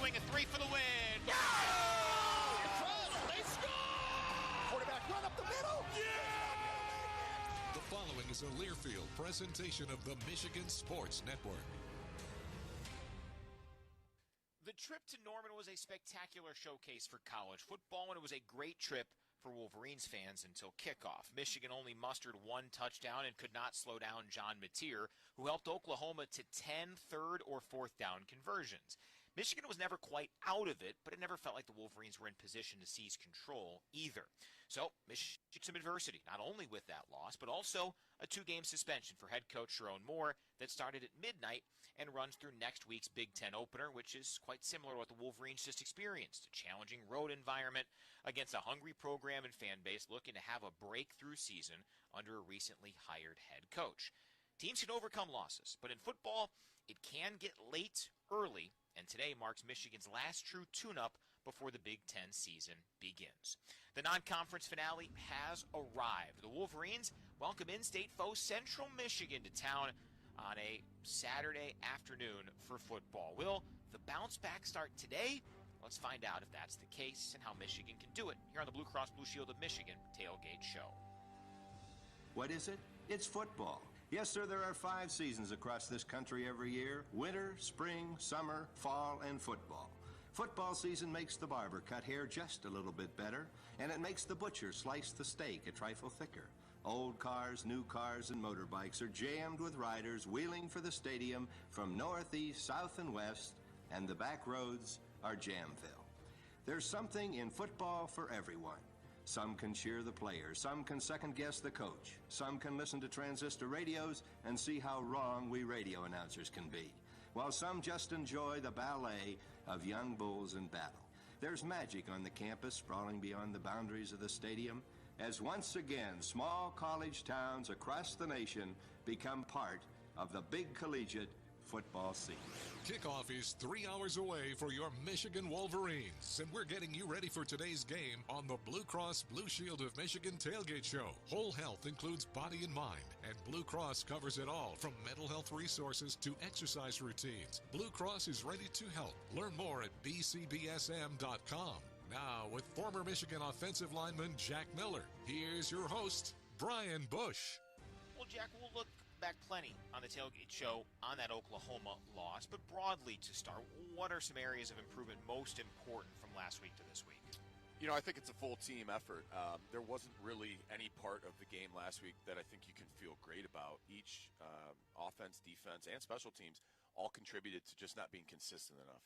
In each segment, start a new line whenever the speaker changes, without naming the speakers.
swing a three for the win.
They score!
Quarterback run up the middle.
Yeah!
The following is a Learfield presentation of the Michigan Sports Network.
The trip to Norman was a spectacular showcase for college football, and it was a great trip for Wolverines fans until kickoff. Michigan only mustered one touchdown and could not slow down John Mateer, who helped Oklahoma to 10 third or fourth down conversions. Michigan was never quite out of it, but it never felt like the Wolverines were in position to seize control either. So, Michigan some adversity, not only with that loss, but also a 2-game suspension for head coach Sharon Moore that started at midnight and runs through next week's Big Ten opener, which is quite similar to what the Wolverines just experienced. A challenging road environment against a hungry program and fan base looking to have a breakthrough season under a recently hired head coach. Teams can overcome losses, but in football, it can get late early, and today marks Michigan's last true tune-up before the Big Ten season begins. The non-conference finale has arrived. The Wolverines welcome in-state foe Central Michigan to town on a Saturday afternoon for football. Will the bounce-back start today? Let's find out if that's the case and how Michigan can do it here on the Blue Cross Blue Shield of Michigan Tailgate Show.
What is it? It's football. Yes, sir, there are 5 seasons across this country every year: winter, spring, summer, fall, and football. Football season makes the barber cut hair just a little bit better, and it makes the butcher slice the steak a trifle thicker. Old cars, new cars, and motorbikes are jammed with riders wheeling for the stadium from north, east, south, and west, and the back roads are jam-filled. There's something in football for everyone. Some can cheer the players, some can second-guess the coach, some can listen to transistor radios and see how wrong we radio announcers can be, while some just enjoy the ballet of young bulls in battle. There's magic on the campus sprawling beyond the boundaries of the stadium, as once again small college towns across the nation become part of the big collegiate football season.
Kickoff is 3 hours away for your Michigan Wolverines, and we're getting you ready for today's game on the Blue Cross Blue Shield of Michigan Tailgate Show. Whole health includes body and mind, and Blue Cross covers it all, from mental health resources to exercise routines. Blue Cross is ready to help. Learn more at bcbsm.com. Now, with former Michigan offensive lineman Jack Miller, here's your host, Brian Bush.
Well, Jack, we'll look back plenty on the Tailgate Show on that Oklahoma loss, but broadly to start, what are some areas of improvement most important from last week to this week?
You know, I think it's a full team effort. There wasn't really any part of the game last week that I think you can feel great about. Each offense, defense, and special teams all contributed to just not being consistent enough.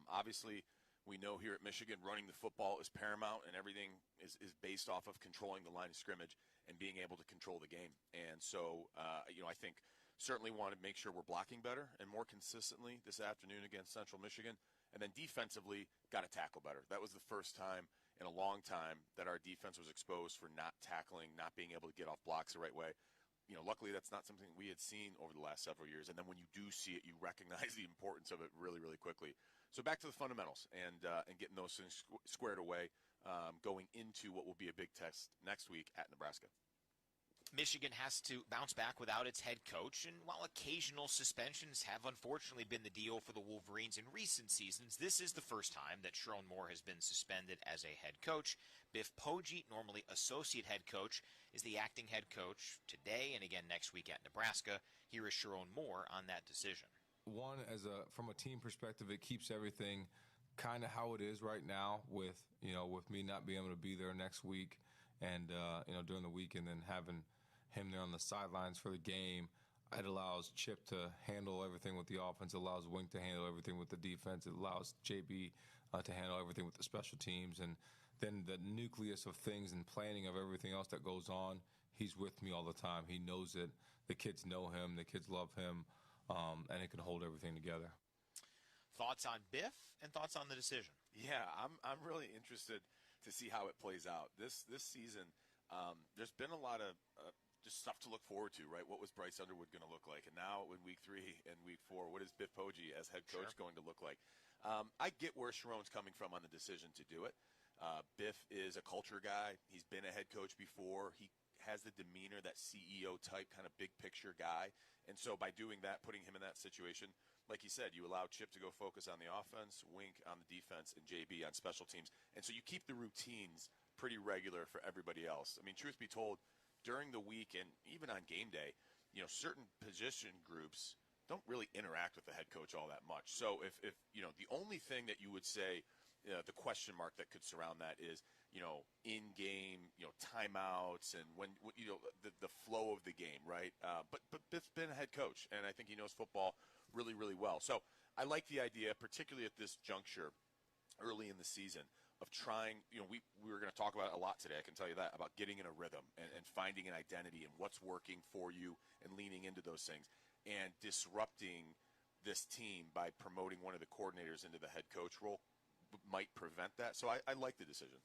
Obviously, we know here at Michigan running the football is paramount, and everything is based off of controlling the line of scrimmage and being able to control the game. And so, I think certainly want to make sure we're blocking better and more consistently this afternoon against Central Michigan. And then defensively, got to tackle better. That was the first time in a long time that our defense was exposed for not tackling, not being able to get off blocks the right way. Luckily that's not something we had seen over the last several years. And then when you do see it, you recognize the importance of it really, really quickly. So back to the fundamentals and getting those things squared away going into what will be a big test next week at Nebraska.
Michigan has to bounce back without its head coach, and while occasional suspensions have unfortunately been the deal for the Wolverines in recent seasons, this is the first time that Sharon Moore has been suspended as a head coach. Biff Poggi, normally associate head coach, is the acting head coach today and again next week at Nebraska. Here is Sharon Moore on that decision.
One, from a team perspective, it keeps everything kind of how it is right now with me not being able to be there next week and during the week, and then having him there on the sidelines for the game. It allows Chip to handle everything with the offense. It allows Wink to handle everything with the defense. It allows JB to handle everything with the special teams. And then the nucleus of things and planning of everything else that goes on, he's with me all the time. He knows it. The kids know him. The kids love him. And he can hold everything together.
Thoughts on Biff and thoughts on the decision?
Yeah, I'm really interested to see how it plays out. This season, there's been a lot of just stuff to look forward to, right? What was Bryce Underwood going to look like? And now in week 3 and week 4, what is Biff Poggi as head coach going to look like? I get where Sharon's coming from on the decision to do it. Biff is a culture guy. He's been a head coach before. He has the demeanor, that CEO type kind of big picture guy. And so by doing that, putting him in that situation, like you said, you allow Chip to go focus on the offense, Wink on the defense, and JB on special teams. And so you keep the routines pretty regular for everybody else. I mean, truth be told, during the week and even on game day, certain position groups don't really interact with the head coach all that much. So if the only thing that you would say, the question mark that could surround that is, in-game, timeouts and when the flow of the game, right? But Biff's been a head coach, and I think he knows football really, really well. So I like the idea, particularly at this juncture early in the season, of trying, we were going to talk about it a lot today, I can tell you that, about getting in a rhythm and finding an identity and what's working for you and leaning into those things and disrupting this team by promoting one of the coordinators into the head coach role might prevent that. So I like the decision.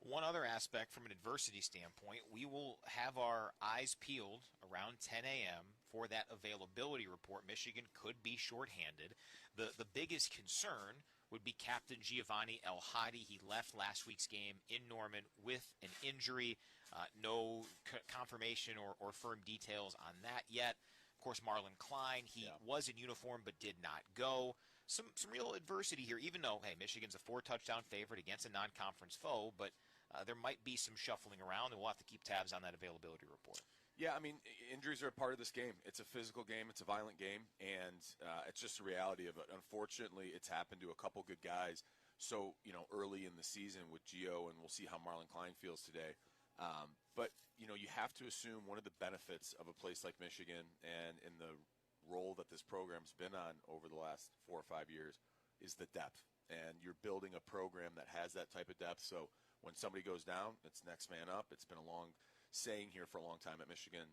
One other aspect from an adversity standpoint, we will have our eyes peeled around 10 a.m. for that availability report. Michigan could be shorthanded. The biggest concern would be Captain Giovanni El Hadi. He left last week's game in Norman with an injury. No confirmation or firm details on that yet. Of course, Marlon Klein, he was in uniform but did not go. Some real adversity here, even though, hey, Michigan's a 4-touchdown favorite against a non-conference foe, but there might be some shuffling around, and we'll have to keep tabs on that availability report.
Yeah, I mean, injuries are a part of this game. It's a physical game. It's a violent game, and it's just the reality of it. Unfortunately, it's happened to a couple good guys so, early in the season with Gio, and we'll see how Marlon Klein feels today. But, you have to assume one of the benefits of a place like Michigan and in the role that this program's been on over the last 4 or 5 years is the depth. And you're building a program that has that type of depth. So when somebody goes down, it's next man up. It's been a long saying here for a long time at Michigan.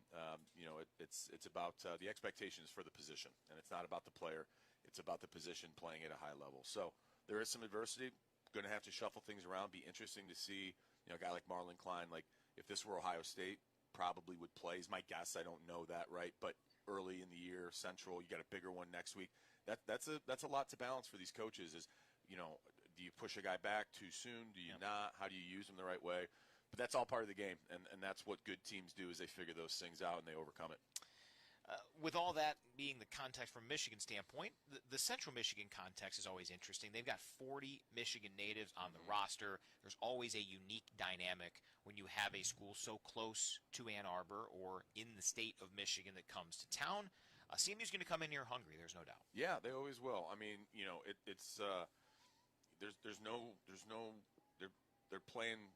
It's about the expectations for the position, and it's not about the player. It's about the position playing at a high level. So there is some adversity. Going to have to shuffle things around. Be interesting to see, a guy like Marlon Klein. Like if this were Ohio State, probably would play. Is my guess. I don't know that, right? But early in the year, Central, you got a bigger one next week. That's a lot to balance for these coaches. Is do you push a guy back too soon? Do you not? How do you use him the right way? But that's all part of the game, and that's what good teams do is they figure those things out and they overcome it.
With all that being the context from Michigan standpoint, the Central Michigan context is always interesting. They've got 40 Michigan natives on the roster. There's always a unique dynamic when you have a school so close to Ann Arbor or in the state of Michigan that comes to town. CMU's going to come in here hungry, there's no doubt.
Yeah, they always will. I mean, they're playing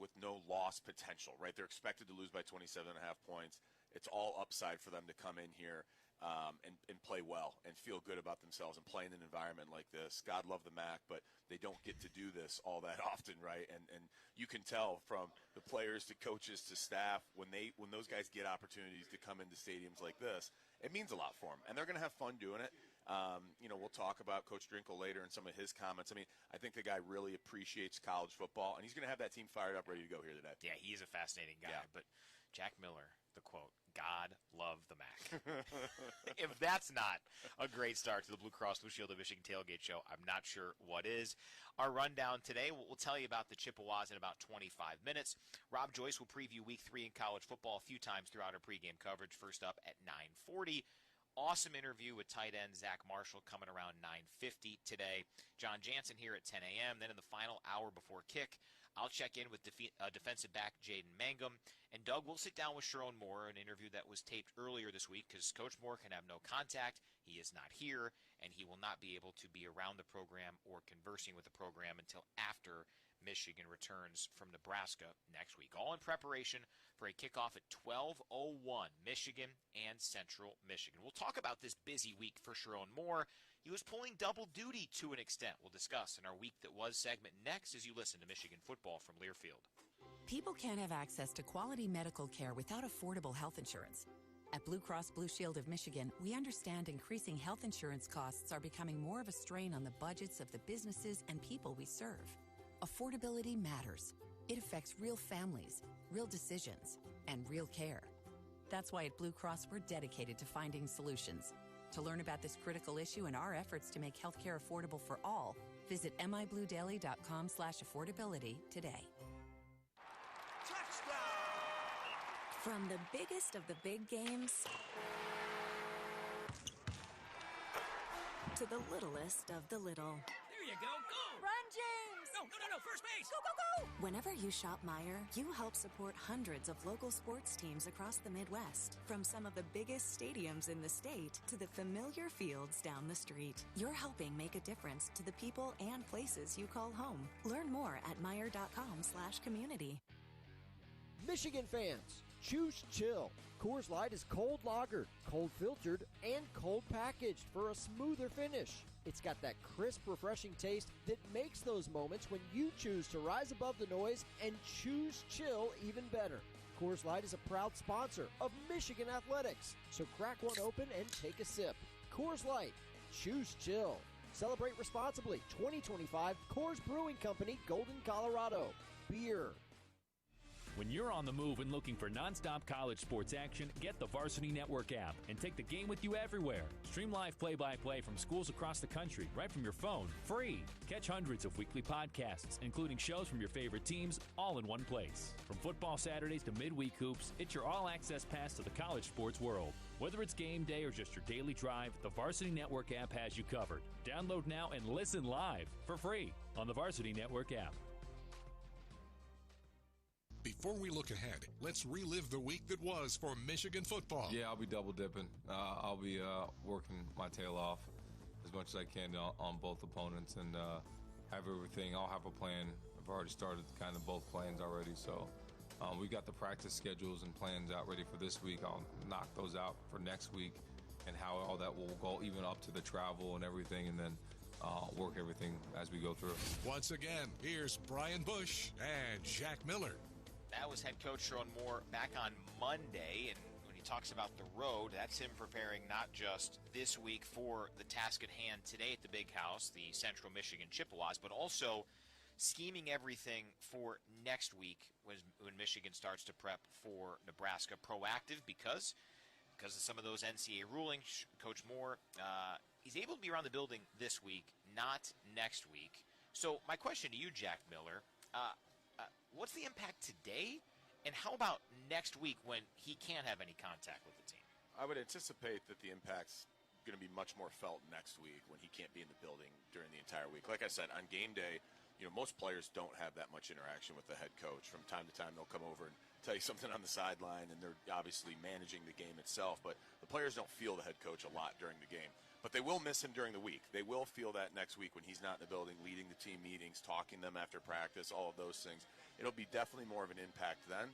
with no loss potential, right? They're expected to lose by 27.5 points. It's all upside for them to come in here and play well and feel good about themselves and play in an environment like this. God love the MAC, but they don't get to do this all that often, right? And you can tell from the players to coaches to staff when those guys get opportunities to come into stadiums like this, it means a lot for them. And they're going to have fun doing it. We'll talk about Coach Drinkle later and some of his comments. I mean, I think the guy really appreciates college football, and he's going to have that team fired up, ready to go here today.
Yeah, he's a fascinating guy. Yeah. But Jack Miller, the quote, God love the MAC. If that's not a great start to the Blue Cross Blue Shield of Michigan Tailgate Show, I'm not sure what is. Our rundown today, we'll tell you about the Chippewas in about 25 minutes. Rob Joyce will preview Week 3 in college football a few times throughout our pregame coverage. First up at 9:40. Awesome interview with tight end Zach Marshall coming around 9:50 today. John Jansen here at 10 a.m. Then in the final hour before kick, I'll check in with defensive back Jaden Mangum. And Doug will sit down with Sharon Moore, an interview that was taped earlier this week because Coach Moore can have no contact. He is not here, and he will not be able to be around the program or conversing with the program until after Michigan returns from Nebraska next week. All in preparation for a kickoff at 12:01, Michigan and Central Michigan. We'll talk about this busy week for Sharon Moore. He was pulling double duty to an extent. We'll discuss in our Week That Was segment next as you listen to Michigan football from Learfield.
People can't have access to quality medical care without affordable health insurance. At Blue Cross Blue Shield of Michigan, we understand increasing health insurance costs are becoming more of a strain on the budgets of the businesses and people we serve. Affordability matters. It affects real families, real decisions, and real care. That's why at Blue Cross we're dedicated to finding solutions. To learn about this critical issue and our efforts to make healthcare affordable for all, visit mibluedaily.com/affordability today.
From the biggest of the big games to the littlest of the little.
There you go. Go!
Run, James!
No, first base!
Go, go, go! Whenever you shop Meijer, you help support hundreds of local sports teams across the Midwest. From some of the biggest stadiums in the state to the familiar fields down the street. You're helping make a difference to the people and places you call home. Learn more at Meijer.com/community.
Michigan fans, choose chill. Coors Light is cold lagered, cold filtered, and cold packaged for a smoother finish. It's got that crisp, refreshing taste that makes those moments when you choose to rise above the noise and choose chill even better. Coors Light is a proud sponsor of Michigan Athletics, so crack one open and take a sip. Coors Light, choose chill. Celebrate responsibly. 2025 Coors Brewing Company, Golden, Colorado. Beer.
When you're on the move and looking for nonstop college sports action, get the Varsity Network app and take the game with you everywhere. Stream live play-by-play from schools across the country right from your phone, free. Catch hundreds of weekly podcasts, including shows from your favorite teams, all in one place. From football Saturdays to midweek hoops, it's your all-access pass to the college sports world. Whether it's game day or just your daily drive, the Varsity Network app has you covered. Download now and listen live for free on the Varsity Network app.
Before we look ahead, let's relive the week that was for Michigan football.
Yeah, I'll be double dipping. I'll be working my tail off as much as I can on both opponents and have everything. I'll have a plan. I've already started kind of both plans already. So we got the practice schedules and plans out ready for this week. I'll knock those out for next week and how all that will go, even up to the travel and everything, and then work everything as we go through.
Once again, here's Brian Bush and Jack Miller.
That was head coach Sharon Moore back on Monday, and when he talks about the road, that's him preparing not just this week for the task at hand today at the Big House, the Central Michigan Chippewas, but also scheming everything for next week when Michigan starts to prep for Nebraska. Proactive because of some of those NCAA rulings. Coach Moore, he's able to be around the building this week, not next week. So my question to you, Jack Miller, what's the impact today, and how about next week when he can't have any contact with the team?
I would anticipate that the impact's going to be much more felt next week when he can't be in the building during the entire week. Like I said, on game day, most players don't have that much interaction with the head coach. From time to time, they'll come over and tell you something on the sideline, and they're obviously managing the game itself. But the players don't feel the head coach a lot during the game. But they will miss him during the week. They will feel that next week when he's not in the building, leading the team meetings, talking to them after practice, all of those things. It'll be definitely more of an impact then.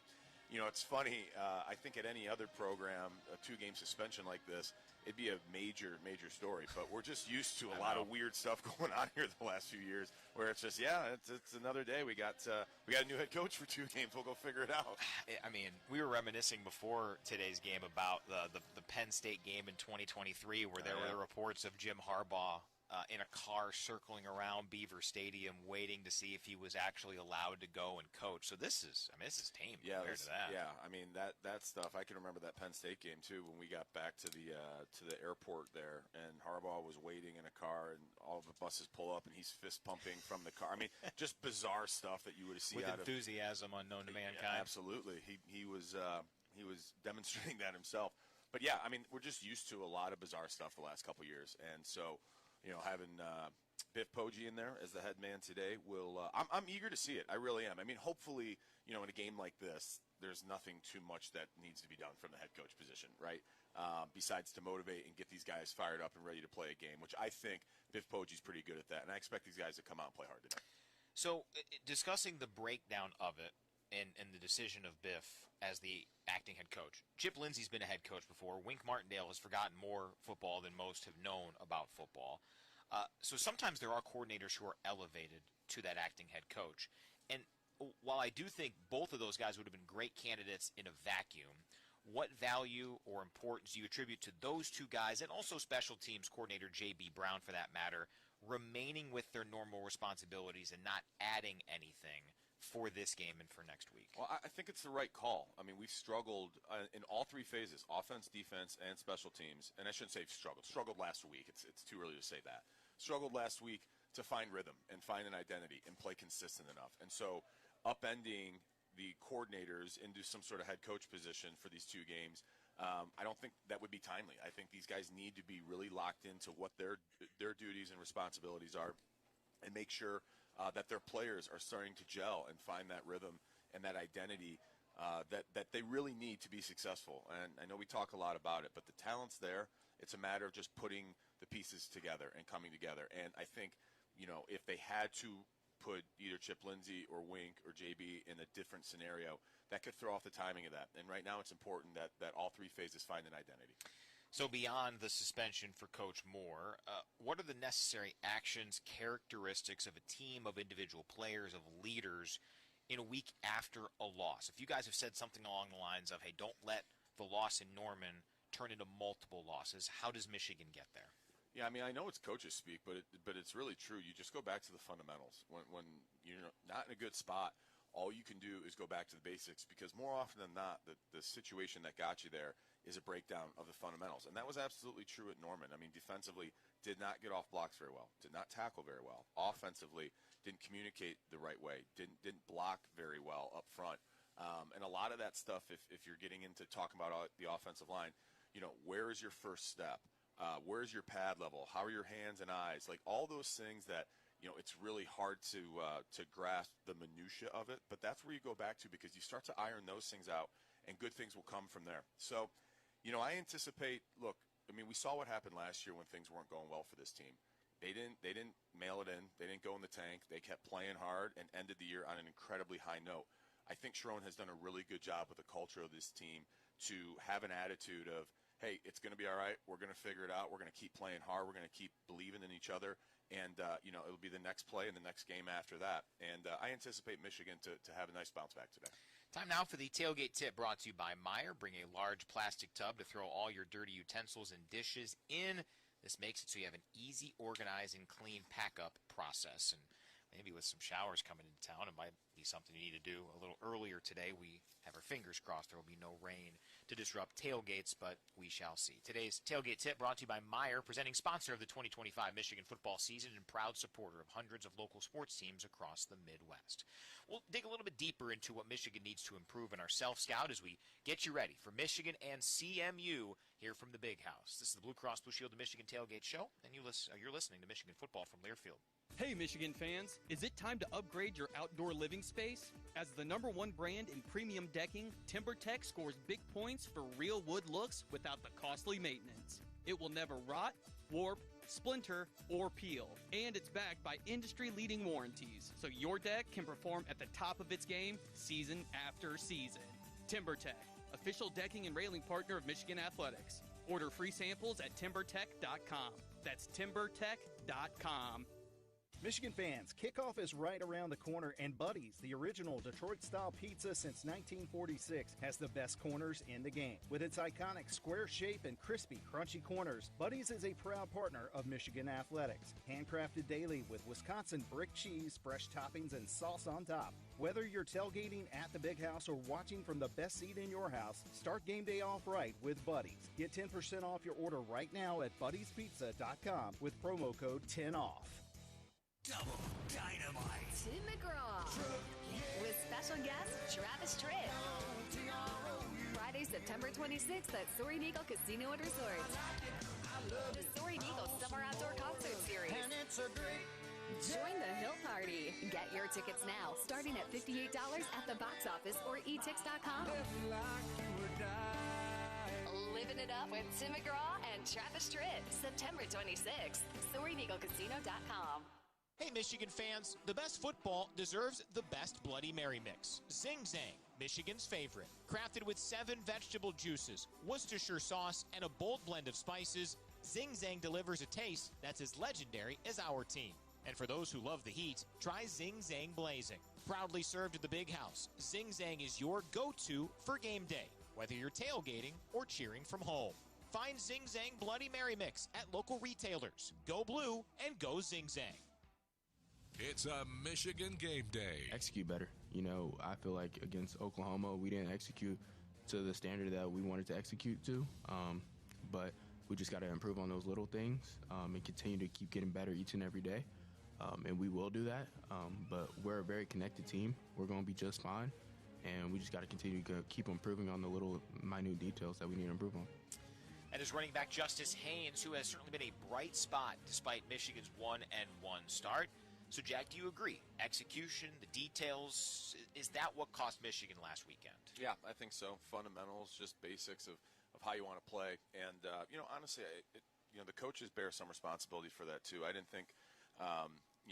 It's funny. I think at any other program, a 2-game suspension like this, it'd be a major, major story. But we're just used to a lot of weird stuff going on here the last few years, where it's just, it's another day. We got a new head coach for 2 games. We'll go figure it out.
I mean, we were reminiscing before today's game about the Penn State game in 2023, where there were reports of Jim Harbaugh in a car circling around Beaver Stadium waiting to see if he was actually allowed to go and coach. So this is tame compared to that.
Yeah, I mean, that stuff, I can remember that Penn State game too, when we got back to the airport there, and Harbaugh was waiting in a car, and all of the buses pull up, and he's fist pumping from the car. I mean, just bizarre stuff that you would see
with
out
enthusiasm unknown to mankind.
Yeah, absolutely. He was demonstrating that himself. But yeah, I mean, we're just used to a lot of bizarre stuff the last couple of years, and so having Biff Poggi in there as the head man today will. I'm eager to see it. I really am. I mean, hopefully, in a game like this, there's nothing too much that needs to be done from the head coach position, right? Besides to motivate and get these guys fired up and ready to play a game, which I think Biff Poggi's pretty good at that, and I expect these guys to come out and play hard today.
So, discussing the breakdown of it and the decision of Biff as the acting head coach. Chip Lindsey's been a head coach before. Wink Martindale has forgotten more football than most have known about football. So sometimes there are coordinators who are elevated to that acting head coach. And while I do think both of those guys would have been great candidates in a vacuum, what value or importance do you attribute to those two guys, and also special teams coordinator J.B. Brown for that matter, remaining with their normal responsibilities and not adding anything for this game and for next week?
Well, I think it's the right call. I mean, we've struggled in all 3 phases, offense, defense, and special teams. And I shouldn't say struggled. Struggled last week. It's too early to say that. Struggled last week to find rhythm and find an identity and play consistent enough. And so upending the coordinators into some sort of head coach position for these 2 games, I don't think that would be timely. I think these guys need to be really locked into what their duties and responsibilities are, and make sure that their players are starting to gel and find that rhythm and that identity that they really need to be successful. And I know we talk a lot about it, but the talent's there. It's a matter of just putting the pieces together and coming together. And I think, if they had to put either Chip Lindsey or Wink or JB in a different scenario, that could throw off the timing of that. And right now it's important that all three phases find an identity.
So beyond the suspension for Coach Moore, what are the necessary actions, characteristics of a team, of individual players, of leaders in a week after a loss? If you guys have said something along the lines of, hey, don't let the loss in Norman turn into multiple losses, how does Michigan get there?
Yeah, I mean, I know it's coaches speak, but it's really true. You just go back to the fundamentals. When you're not in a good spot, all you can do is go back to the basics, because more often than not, the situation that got you there is a breakdown of the fundamentals. And that was absolutely true at Norman. I mean, defensively, did not get off blocks very well, did not tackle very well. Offensively, didn't communicate the right way, didn't block very well up front. And a lot of that stuff, if you're getting into talking about the offensive line, where is your first step? Where's your pad level? How are your hands and eyes? Like all those things that, it's really hard to grasp the minutia of it. But that's where you go back to, because you start to iron those things out, and good things will come from there. So, I anticipate, look, I mean, we saw what happened last year when things weren't going well for this team. They didn't mail it in. They didn't go in the tank. They kept playing hard and ended the year on an incredibly high note. I think Sharon has done a really good job with the culture of this team to have an attitude of, hey, it's going to be all right. We're going to figure it out. We're going to keep playing hard. We're going to keep believing in each other. And, it'll be the next play and the next game after that. And I anticipate Michigan to have a nice bounce back today.
Time now for the Tailgate Tip, brought to you by Meijer. Bring a large plastic tub to throw all your dirty utensils and dishes in. This makes it so you have an easy, organized, and clean pack-up process. And maybe with some showers coming into town, it might be something you need to do a little earlier today. We have our fingers crossed there will be no rain to disrupt tailgates, but we shall see. Today's Tailgate Tip brought to you by Meijer, presenting sponsor of the 2025 Michigan football season and proud supporter of hundreds of local sports teams across the Midwest. We'll dig a little bit deeper into what Michigan needs to improve in our self-scout as we get you ready for Michigan and CMU here from the Big House. This is the Blue Cross Blue Shield of Michigan Tailgate Show, and you're listening to Michigan football from Learfield.
Hey Michigan fans, is it time to upgrade your outdoor living space? As the #1 brand in premium decking, TimberTech scores big points for real wood looks without the costly maintenance. It will never rot, warp, splinter, or peel. And it's backed by industry-leading warranties, so your deck can perform at the top of its game season after season. TimberTech, official decking and railing partner of Michigan Athletics. Order free samples at timbertech.com. That's timbertech.com.
Michigan fans, kickoff is right around the corner, and Buddy's, the original Detroit-style pizza since 1946, has the best corners in the game. With its iconic square shape and crispy, crunchy corners, Buddy's is a proud partner of Michigan Athletics. Handcrafted daily with Wisconsin brick cheese, fresh toppings, and sauce on top. Whether you're tailgating at the Big House or watching from the best seat in your house, start game day off right with Buddy's. Get 10% off your order right now at buddyspizza.com with promo code 10OFF.
Double dynamite.
Tim McGraw. With special guest Travis Tritt. Friday, September 26th at Soaring Eagle Casino and Resort. The Soaring Eagle Summer Outdoor Concert Series.
And it's a great
Join the Hill Party. Get your tickets now, starting at $58 at the box office or etix.com. Living it up with Tim McGraw and Travis Tritt. September 26th. SoaringEagleCasino.com.
Hey, Michigan fans, the best football deserves the best Bloody Mary mix. Zing Zang, Michigan's favorite. Crafted with 7 vegetable juices, Worcestershire sauce, and a bold blend of spices, Zing Zang delivers a taste that's as legendary as our team. And for those who love the heat, try Zing Zang Blazing. Proudly served at the Big House, Zing Zang is your go-to for game day, whether you're tailgating or cheering from home. Find Zing Zang Bloody Mary mix at local retailers. Go blue and go Zing Zang.
It's a Michigan game day.
Execute better. I feel like against Oklahoma, we didn't execute to the standard that we wanted to execute to. But we just got to improve on those little things and continue to keep getting better each and every day. And we will do that. But we're a very connected team. We're going to be just fine. and we just got to continue to keep improving on the little minute details that we need to improve on.
And his running back Justice Haynes, who has certainly been a bright spot despite Michigan's 1-1 start. So, Jack, do you agree? Execution, the details, is that what cost Michigan last weekend?
Yeah, I think so. Fundamentals, just basics of how you want to play. And, honestly, the coaches bear some responsibility for that, too. I didn't think,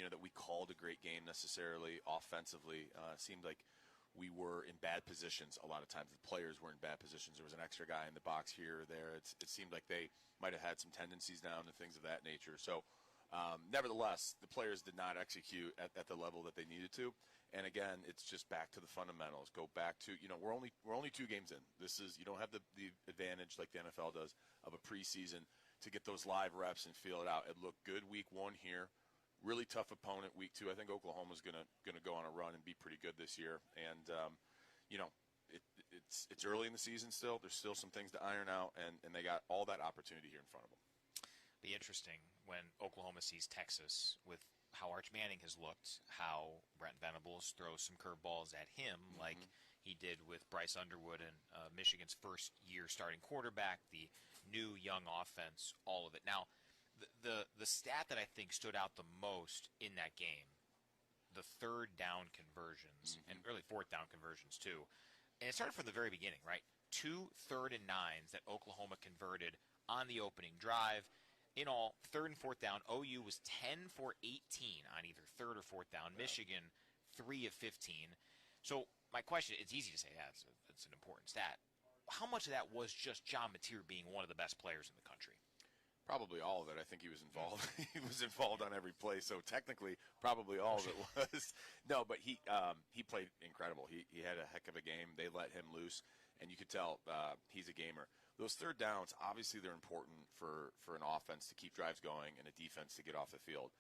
that we called a great game necessarily offensively. It seemed like we were in bad positions a lot of times. The players were in bad positions. There was an extra guy in the box here or there. It seemed like they might have had some tendencies down and things of that nature. So, nevertheless, the players did not execute at the level that they needed to. And again, it's just back to the fundamentals. Go back to, we're only 2 games in. This is, you don't have the advantage like the NFL does of a preseason to get those live reps and feel it out. It looked good week 1 here. Really tough opponent week 2. I think Oklahoma's gonna go on a run and be pretty good this year. And it's early in the season still. There's still some things to iron out, and they got all that opportunity here in front of them.
Be interesting when Oklahoma sees Texas with how Arch Manning has looked, how Brent Venables throws some curveballs at him like he did with Bryce Underwood and Michigan's first year starting quarterback, the new young offense, all of it. Now, the stat that I think stood out the most in that game, the third down conversions, and really fourth down conversions too. And it started from the very beginning, right? 2 3rd and 9s that Oklahoma converted on the opening drive. In all, 3rd and 4th down, OU was 10 for 18 on either 3rd or 4th down. Yeah. Michigan, 3 of 15. So my question, it's easy to say that's an important stat. How much of that was just John Mateer being one of the best players in the country?
Probably all of it. I think he was involved. He was involved on every play. So technically, probably all of it was. No, but he played incredible. He had a heck of a game. They let him loose, and you could tell he's a gamer. Those third downs, obviously, they're important for an offense to keep drives going and a defense to get off the field.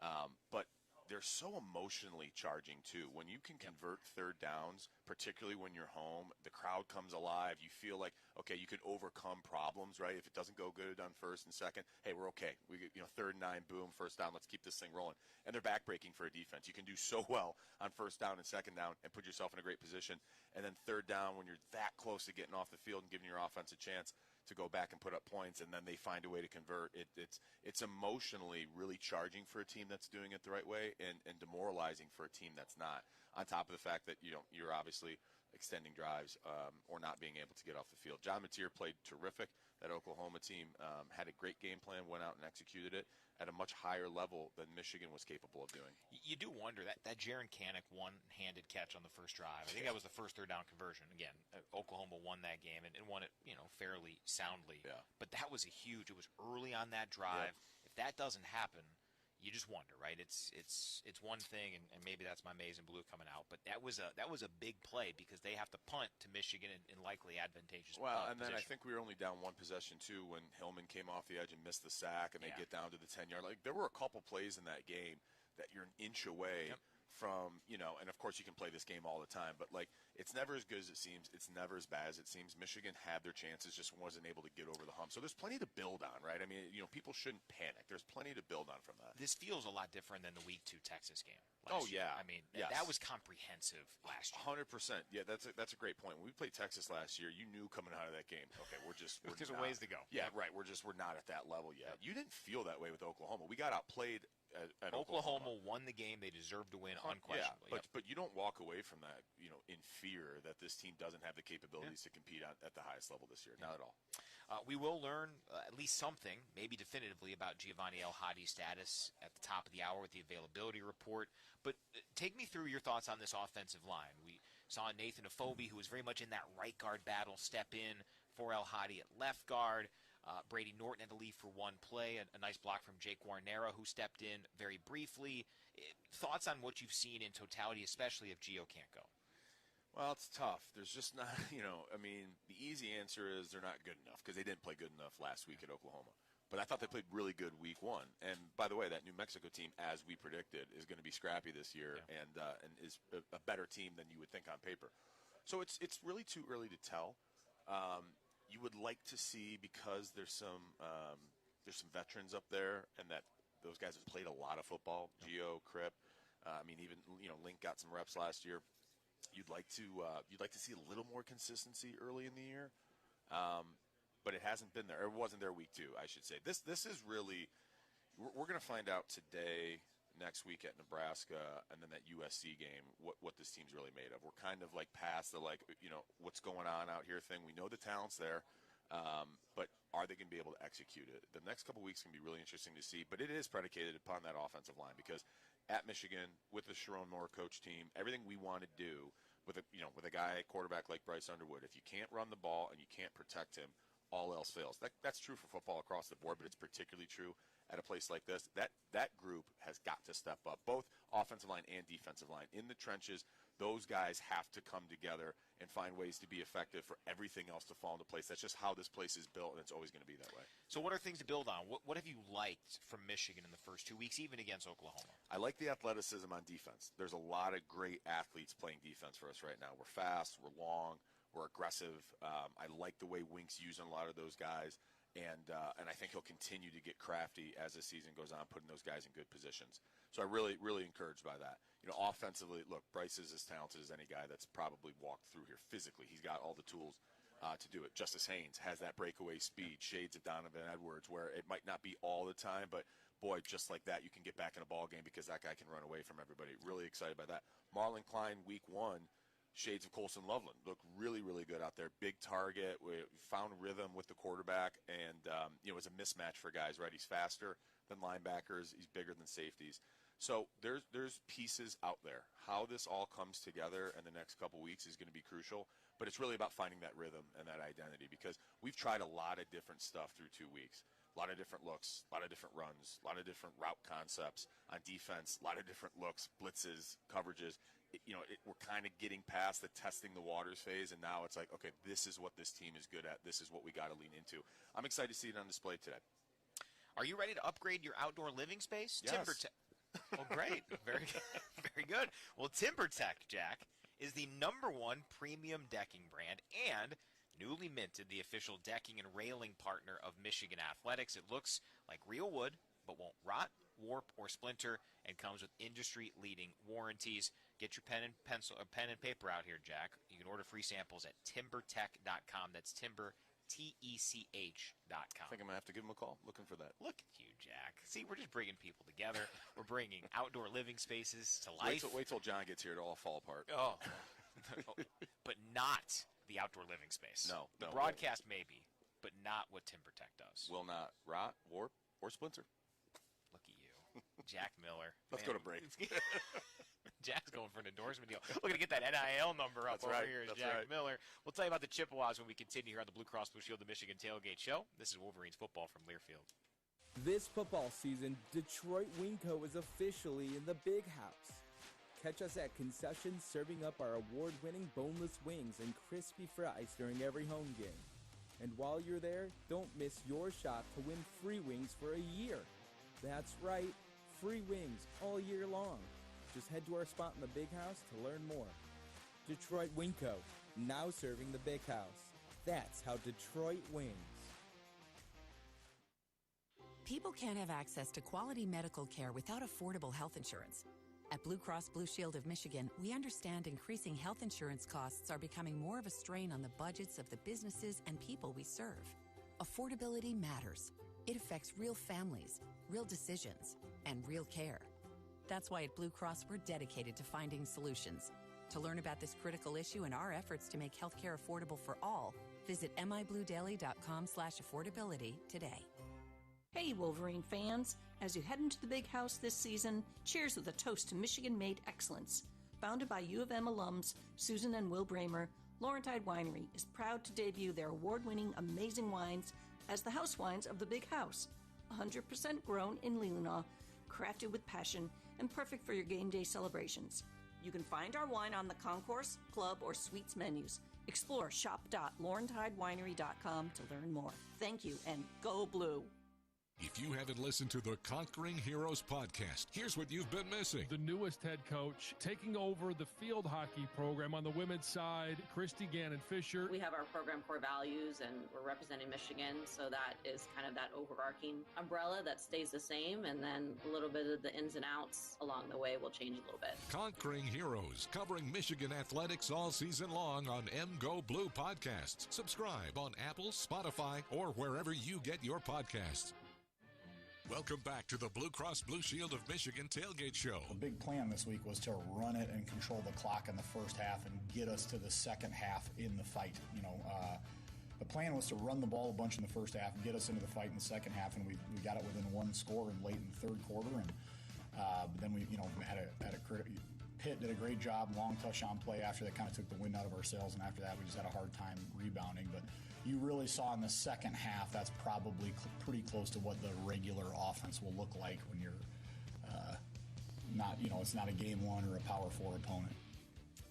But they're so emotionally charging, too. When you can convert third downs, particularly when you're home, the crowd comes alive. You feel like, okay, you can overcome problems, right? If it doesn't go good on 1st and 2nd, hey, we're okay. We get, 3rd and 9, boom, 1st down. Let's keep this thing rolling. And they're backbreaking for a defense. You can do so well on 1st down and 2nd down and put yourself in a great position. And then 3rd down, when you're that close to getting off the field and giving your offense a chance to go back and put up points, and then they find a way to convert. It's emotionally really charging for a team that's doing it the right way, and demoralizing for a team that's not. On top of the fact that you're obviously extending drives or not being able to get off the field. John Mateer played terrific. That Oklahoma team had a great game plan, went out and executed it at a much higher level than Michigan was capable of doing.
You do wonder that Jaron Kanak one-handed catch on the first drive. I think that was the first third down conversion. Again, Oklahoma won that game and won it, fairly soundly.
Yeah.
But that was it was early on that drive. Yep. If that doesn't happen, you just wonder, right? It's one thing, and maybe that's my maize and blue coming out, but that was a big play because they have to punt to Michigan in likely advantageous
and then
position.
I think we were only down one possession too when Hillman came off the edge and missed the sack, and they get down to the 10-yard. Like there were a couple plays in that game that you're an inch away. Yep. From, and of course you can play this game all the time, but like it's never as good as it seems. It's never as bad as it seems. Michigan had their chances, just wasn't able to get over the hump. So there's plenty to build on, right? I mean, people shouldn't panic. There's plenty to build on from that.
This feels a lot different than the Week 2 Texas game.
Yeah.
I mean, that was comprehensive last year.
100%. Yeah, that's a great point. When we played Texas last year, you knew coming out of that game, okay, we're
there's a ways to go.
Yeah, right. We're not at that level yet. You didn't feel that way with Oklahoma. We got outplayed. At
Oklahoma won the game they deserved to win unquestionably.
Yeah, but you don't walk away from that, in fear that this team doesn't have the capabilities to compete at the highest level this year. Not at all.
We will learn at least something, maybe definitively, about Giovanni El Hadi's status at the top of the hour with the availability report. But take me through your thoughts on this offensive line. We saw Nathan Afobe, who was very much in that right guard battle, step in for El Hadi at left guard. Brady Norton had to leave for one play, a nice block from Jake Guarnera, who stepped in very briefly. Thoughts on what you've seen in totality, especially if Gio can't go?
Well, it's tough. There's just not, the easy answer is they're not good enough because they didn't play good enough last week at Oklahoma. But I thought they played really good week 1. And by the way, that New Mexico team, as we predicted, is going to be scrappy this year and is a better team than you would think on paper. So it's really too early to tell. You would like to see, because there's some veterans up there, and that those guys have played a lot of football. Gio, Kripp, even Link got some reps last year. you'd like to see a little more consistency early in the year, but it hasn't been there. It wasn't there week 2, I should say. This is really, we're going to find out today, next week at Nebraska, and then that USC game, what this team's really made of. We're kind of like past the what's going on out here thing. We know the talent's there, but are they going to be able to execute it? The next couple weeks can be really interesting to see, but it is predicated upon that offensive line because at Michigan with the Sharon Moore coach team, everything we want to do with a guy quarterback like Bryce Underwood, if you can't run the ball and you can't protect him, all else fails. That's true for football across the board, but it's particularly true at a place like this. That group has got to step up, both offensive line and defensive line. In the trenches, those guys have to come together and find ways to be effective for everything else to fall into place. That's just how this place is built, and it's always going to be that way.
So what are things to build on? What have you liked from Michigan in the first 2 weeks, even against Oklahoma?
I like the athleticism on defense. There's a lot of great athletes playing defense for us right now. We're fast, we're long, we're aggressive. I like the way Wink's using a lot of those guys. And I think he'll continue to get crafty as the season goes on, putting those guys in good positions. So I'm really, really encouraged by that. Offensively, look, Bryce is as talented as any guy that's probably walked through here physically. He's got all the tools to do it. Justice Haynes has that breakaway speed, shades of Donovan Edwards, where it might not be all the time, but boy, just like that, you can get back in a ball game because that guy can run away from everybody. Really excited by that. Marlon Klein, week 1. Shades of Colson Loveland. Look really, really good out there. Big target. We found rhythm with the quarterback, and it was a mismatch for guys, right? He's faster than linebackers. He's bigger than safeties. So there's pieces out there. How this all comes together in the next couple weeks is going to be crucial, but it's really about finding that rhythm and that identity because we've tried a lot of different stuff through 2 weeks. A lot of different looks, a lot of different runs, a lot of different route concepts on defense, a lot of different looks, blitzes, coverages. We're kind of getting past the testing the waters phase, and now it's like, okay, this is what this team is good at. This is what we got to lean into. I'm excited to see it on display today.
Are you ready to upgrade your outdoor living space?
Yes.
TimberTech. Oh, great. Very, very good. Well, TimberTech, Jack, is the #1 premium decking brand and newly minted the official decking and railing partner of Michigan Athletics. It looks like real wood, but won't rot, warp, or splinter, and comes with industry-leading warranties. Get your pen and paper out here, Jack. You can order free samples at timbertech.com. That's timber, TECH.com.
I think I'm going to have to give him a call looking for that.
Look at you, Jack. See, we're just bringing people together. We're bringing outdoor living spaces to life.
Wait till John gets here. It'll all fall apart.
Oh, but not the outdoor living space.
No.
The broadcast maybe, but not what TimberTech does.
Will not rot, warp, or splinter.
Look at you. Jack Miller.
Let's go to break.
Jack's going for an endorsement deal. We're going to get that NIL number up here.
That's
Jack
right.
Miller. We'll tell you about the Chippewas when we continue here on the Blue Cross Blue Shield of Michigan Tailgate Show. This is Wolverines football from Learfield.
This football season, Detroit Wingco is officially in the Big House. Catch us at concessions serving up our award-winning boneless wings and crispy fries during every home game. And while you're there, don't miss your shot to win free wings for a year. That's right, free wings all year long. Just head to our spot in the Big House to learn more. Detroit Wingco, now serving the Big House. That's how Detroit wins.
People can't have access to quality medical care without affordable health insurance. At Blue Cross Blue Shield of Michigan, we understand increasing health insurance costs are becoming more of a strain on the budgets of the businesses and people we serve. Affordability matters. It affects real families, real decisions, and real care. That's why at Blue Cross, we're dedicated to finding solutions. To learn about this critical issue and our efforts to make healthcare affordable for all, visit mibluedaily.com/affordability today.
Hey, Wolverine fans. As you head into the Big House this season, cheers with a toast to Michigan-made excellence. Founded by U of M alums Susan and Will Bramer, Laurentide Winery is proud to debut their award-winning amazing wines as the house wines of the Big House. 100% grown in Leelanau, crafted with passion, and perfect for your game day celebrations. You can find our wine on the concourse, club, or suites menus. Explore shop.laurentidewinery.com to learn more. Thank you, and go blue.
If you haven't listened to the Conquering Heroes podcast, here's what you've been missing.
The newest head coach taking over the field hockey program on the women's side, Christy Gannon-Fisher.
We have our program core values, and we're representing Michigan, so that is kind of that overarching umbrella that stays the same, and then a little bit of the ins and outs along the way will change a little bit.
Conquering Heroes, covering Michigan athletics all season long on MGO Blue Podcasts. Subscribe on Apple, Spotify, or wherever you get your podcasts. Welcome back to the Blue Cross Blue Shield of Michigan Tailgate Show.
The big plan this week was to run it and control the clock in the first half and get us to the second half in the fight. The plan was to run the ball a bunch in the first half and get us into the fight in the second half, and we got it within one score and late in the third quarter. And but then we had a Pitt did a great job, long touchdown play after that kind of took the wind out of our sails, and after that we just had a hard time rebounding. But you really saw in the second half that's probably pretty close to what the regular offense will look like when you're it's not a game one or a Power 4 opponent.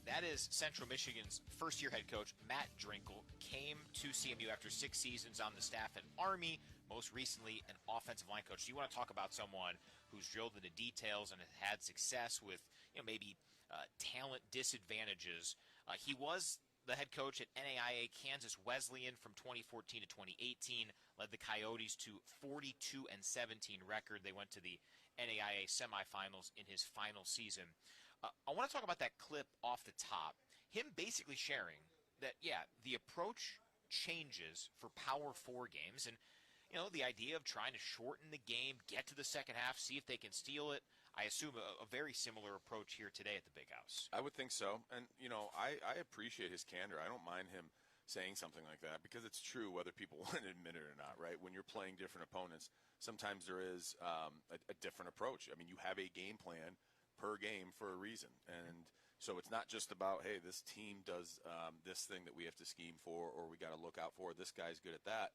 That is Central Michigan's first-year head coach, Matt Drinkle, came to CMU after 6 seasons on the staff at Army, most recently an offensive line coach. So you want to talk about someone who's drilled into details and has had success with maybe talent disadvantages. He was the head coach at NAIA Kansas Wesleyan from 2014 to 2018, led the Coyotes to 42-17 record. They went to the NAIA semifinals in his final season. I want to talk about that clip off the top. Him basically sharing that, the approach changes for Power 4 games, and the idea of trying to shorten the game, get to the second half, see if they can steal it. I assume a very similar approach here today at the Big House.
I would think so. And, I appreciate his candor. I don't mind him saying something like that because it's true whether people want to admit it or not, right? When you're playing different opponents, sometimes there is a different approach. I mean, you have a game plan per game for a reason. And so it's not just about, hey, this team does this thing that we have to scheme for or we got to look out for. This guy's good at that.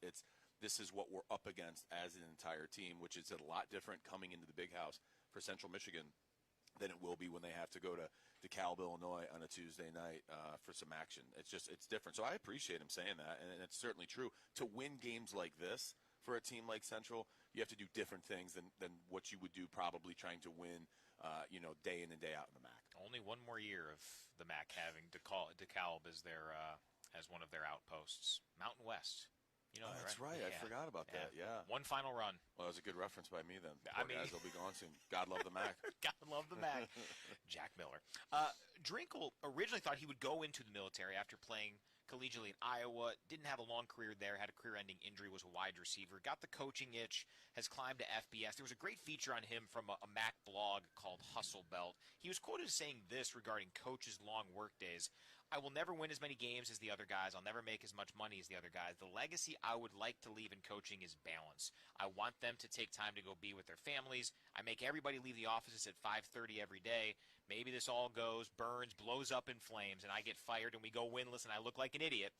This is what we're up against as an entire team, which is a lot different coming into the Big House for Central Michigan than it will be when they have to go to DeKalb, Illinois on a Tuesday night for some action. It's different. So I appreciate him saying that, and it's certainly true. To win games like this for a team like Central, you have to do different things than what you would do probably trying to win, day in and day out in the MAC.
Only one more year of the MAC having DeKalb as their as one of their outposts. Mountain West.
That's right. I forgot about that. Yeah.
One final run.
Well, that was a good reference by me then. Guys will be gone soon. God love the MAC.
God love the MAC. Jack Miller. Drinkle originally thought he would go into the military after playing collegiately in Iowa. Didn't have a long career there. Had a career-ending injury. Was a wide receiver. Got the coaching itch. Has climbed to FBS. There was a great feature on him from a MAC blog called Hustle Belt. He was quoted as saying this regarding coaches' long work days. I will never win as many games as the other guys. I'll never make as much money as the other guys. The legacy I would like to leave in coaching is balance. I want them to take time to go be with their families. I make everybody leave the offices at 5:30 every day. Maybe this all burns, blows up in flames, and I get fired and we go winless and I look like an idiot.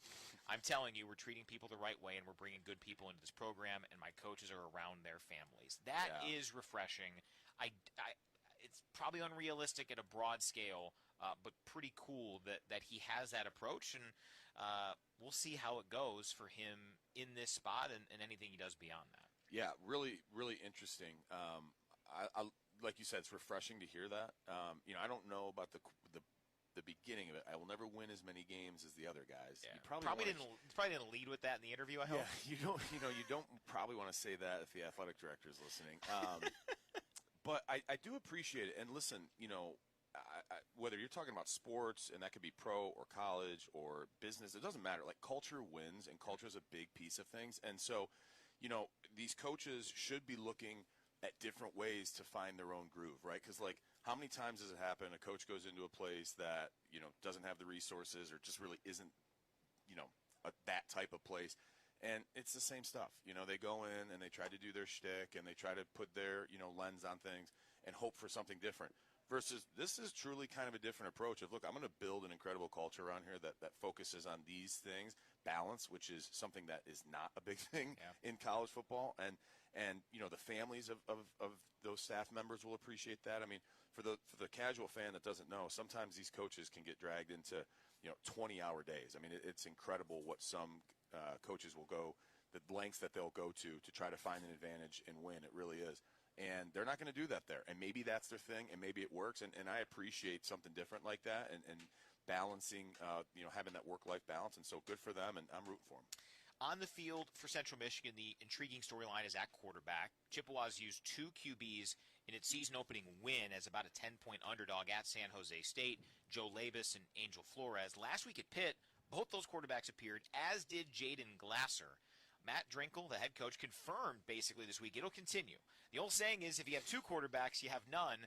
I'm telling you, we're treating people the right way and we're bringing good people into this program, and my coaches are around their families. That is refreshing. It's probably unrealistic at a broad scale, but pretty cool that he has that approach, and we'll see how it goes for him in this spot and anything he does beyond that.
Yeah, really, really interesting. I like you said, it's refreshing to hear that. I don't know about the beginning of it. I will never win as many games as the other guys.
Yeah. You probably didn't lead with that in the interview. I hope.
Yeah, you don't probably want to say that if the athletic director is listening. But I do appreciate it. And listen, whether you're talking about sports, and that could be pro or college or business, it doesn't matter. Like, culture wins, and culture is a big piece of things. And so, these coaches should be looking at different ways to find their own groove, right? Because, how many times does it happen a coach goes into a place that, doesn't have the resources or just really isn't, that type of place? And it's the same stuff. They go in and they try to do their shtick and they try to put their, lens on things and hope for something different. Versus this is truly kind of a different approach of, look, I'm going to build an incredible culture around here that focuses on these things. Balance, which is something that is not a big thing in college football. And the families of those staff members will appreciate that. I mean, for the casual fan that doesn't know, sometimes these coaches can get dragged into, 20-hour days. I mean, it's incredible what some coaches will go lengths that they'll go to try to find an advantage and win. It really is. And they're not going to do that there. And maybe that's their thing, and maybe it works. And I appreciate something different like that and balancing, having that work-life balance. And so good for them, and I'm rooting for them.
On the field for Central Michigan, the intriguing storyline is at quarterback. Chippewas used 2 QBs in its season-opening win as about a 10-point underdog at San Jose State, Joe Labus and Angel Flores. Last week at Pitt, both those quarterbacks appeared, as did Jaden Glasser. Matt Drinkle, the head coach, confirmed basically this week it'll continue. The old saying is if you have 2 quarterbacks, you have none.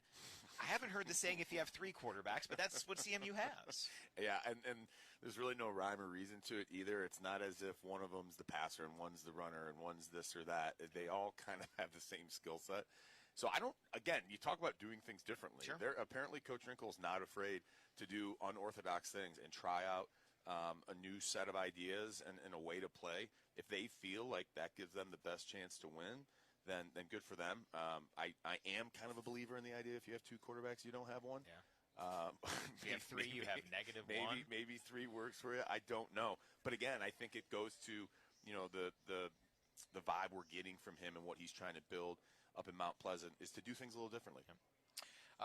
I haven't heard the saying if you have 3 quarterbacks, but that's what CMU has.
Yeah, and there's really no rhyme or reason to it either. It's not as if one of them's the passer and one's the runner and one's this or that. They all kind of have the same skill set. So again, you talk about doing things differently.
Sure.
Apparently Coach Wrinkle's not afraid to do unorthodox things and try out a new set of ideas and a way to play. If they feel like that gives them the best chance to win, then good for them. I am kind of a believer in the idea if you have 2 quarterbacks, you don't have one.
Yeah. If you have 3, you have -1.
Maybe 3 works for you. I don't know. But again, I think it goes to the vibe we're getting from him and what he's trying to build up in Mount Pleasant is to do things a little differently.
Yeah.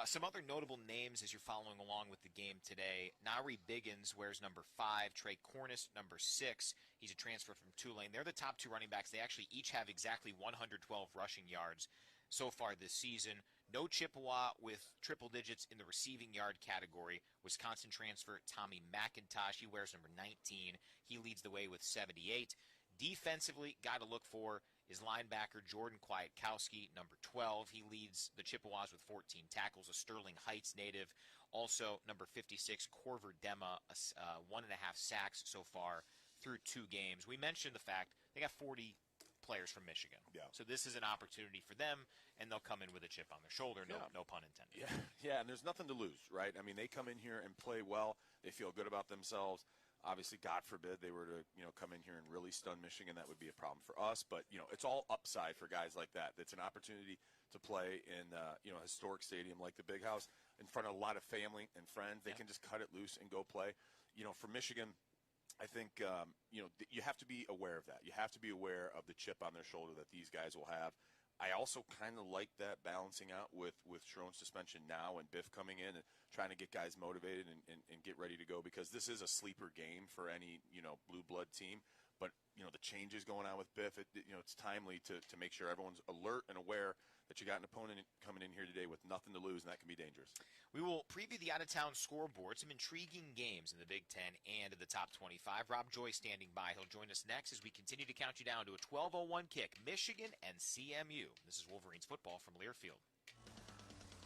Some other notable names as you're following along with the game today. Nari Biggins wears number 5. Trey Cornish, number 6. He's a transfer from Tulane. They're the top 2 running backs. They actually each have exactly 112 rushing yards so far this season. No Chippewa with triple digits in the receiving yard category. Wisconsin transfer Tommy McIntosh. He wears number 19. He leads the way with 78. Defensively, guy to look for is linebacker Jordan Kwiatkowski, number 12. He leads the Chippewas with 14 tackles, a Sterling Heights native. Also, number 56, Corver Dema, 1.5 sacks so far through 2 games. We mentioned the fact they got 40 players from Michigan.
Yeah.
So this is an opportunity for them, and they'll come in with a chip on their shoulder, no pun intended.
Yeah, and there's nothing to lose, right? I mean, they come in here and play well. They feel good about themselves. Obviously, God forbid they were to, come in here and really stun Michigan. That would be a problem for us. But, it's all upside for guys like that. It's an opportunity to play in, a historic stadium like the Big House in front of a lot of family and friends. They can just cut it loose and go play. For Michigan, I think, you have to be aware of that. You have to be aware of the chip on their shoulder that these guys will have. I also kind of like that balancing out with Schroen's suspension now and Biff coming in and trying to get guys motivated and get ready to go, because this is a sleeper game for any, blue blood team. But, the changes going on with Biff, it's timely to make sure everyone's alert and aware that you got an opponent coming in here today with nothing to lose, and that can be dangerous.
We will preview the out-of-town scoreboard, some intriguing games in the Big Ten and in the top 25. Rob Joy standing by. He'll join us next as we continue to count you down to a 12:01 kick, Michigan and CMU. This is Wolverines football from Learfield.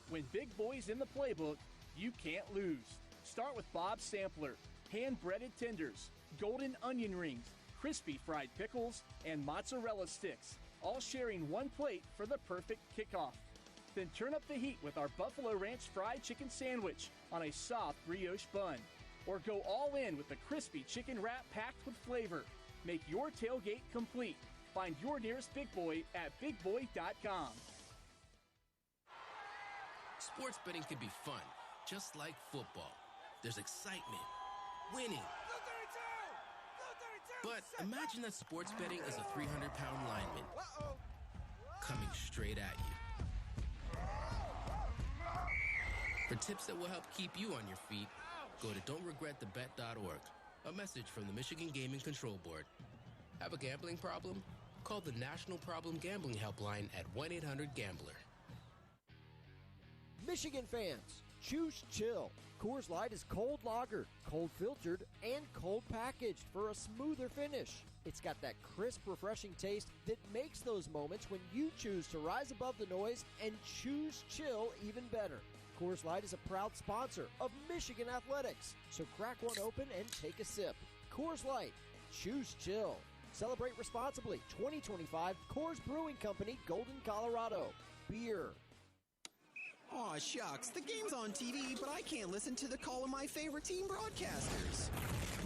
When big boy's in the playbook, you can't lose. Start with Bob's Sampler, hand-breaded tenders, golden onion rings, crispy fried pickles, and mozzarella sticks, all sharing one plate for the perfect kickoff. Then turn up the heat with our Buffalo Ranch fried chicken sandwich on a soft brioche bun. Or go all in with the crispy chicken wrap packed with flavor. Make your tailgate complete. Find your nearest Big Boy at bigboy.com.
Sports betting can be fun, just like football. There's excitement, winning. But imagine that sports betting is a 300-pound lineman coming straight at you. For tips that will help keep you on your feet, go to don'tregretthebet.org. A message from the Michigan Gaming Control Board. Have a gambling problem? Call the National Problem Gambling Helpline at 1-800-GAMBLER.
Michigan fans, choose chill. Coors Light is cold lager, cold filtered, and cold packaged for a smoother finish. It's got that crisp, refreshing taste that makes those moments when you choose to rise above the noise and choose chill even better. Coors Light is a proud sponsor of Michigan Athletics, so crack one open and take a sip. Coors Light, choose chill. Celebrate responsibly. 2025 Coors Brewing Company, Golden, Colorado. Beer.
Aw, shucks. The game's on TV, but I can't listen to the call of my favorite team broadcasters.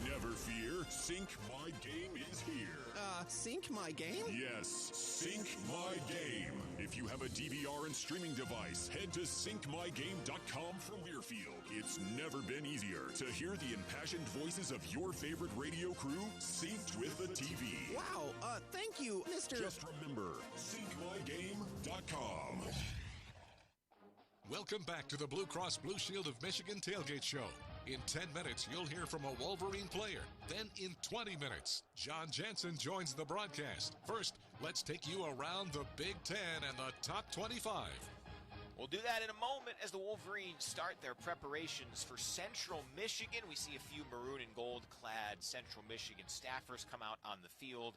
Never fear, Sync My Game is here.
Sync My Game?
Yes, Sync My Game. If you have a DVR and streaming device, head to syncmygame.com for Learfield. It's never been easier to hear the impassioned voices of your favorite radio crew synced with the TV.
Wow, thank you, Mr.
Just remember, syncmygame.com.
Welcome back to the Blue Cross Blue Shield of Michigan Tailgate Show. In 10 minutes, you'll hear from a Wolverine player. Then in 20 minutes, John Jansen joins the broadcast. First, let's take you around the Big Ten and the top 25.
We'll do that in a moment as the Wolverines start their preparations for Central Michigan. We see a few maroon and gold-clad Central Michigan staffers come out on the field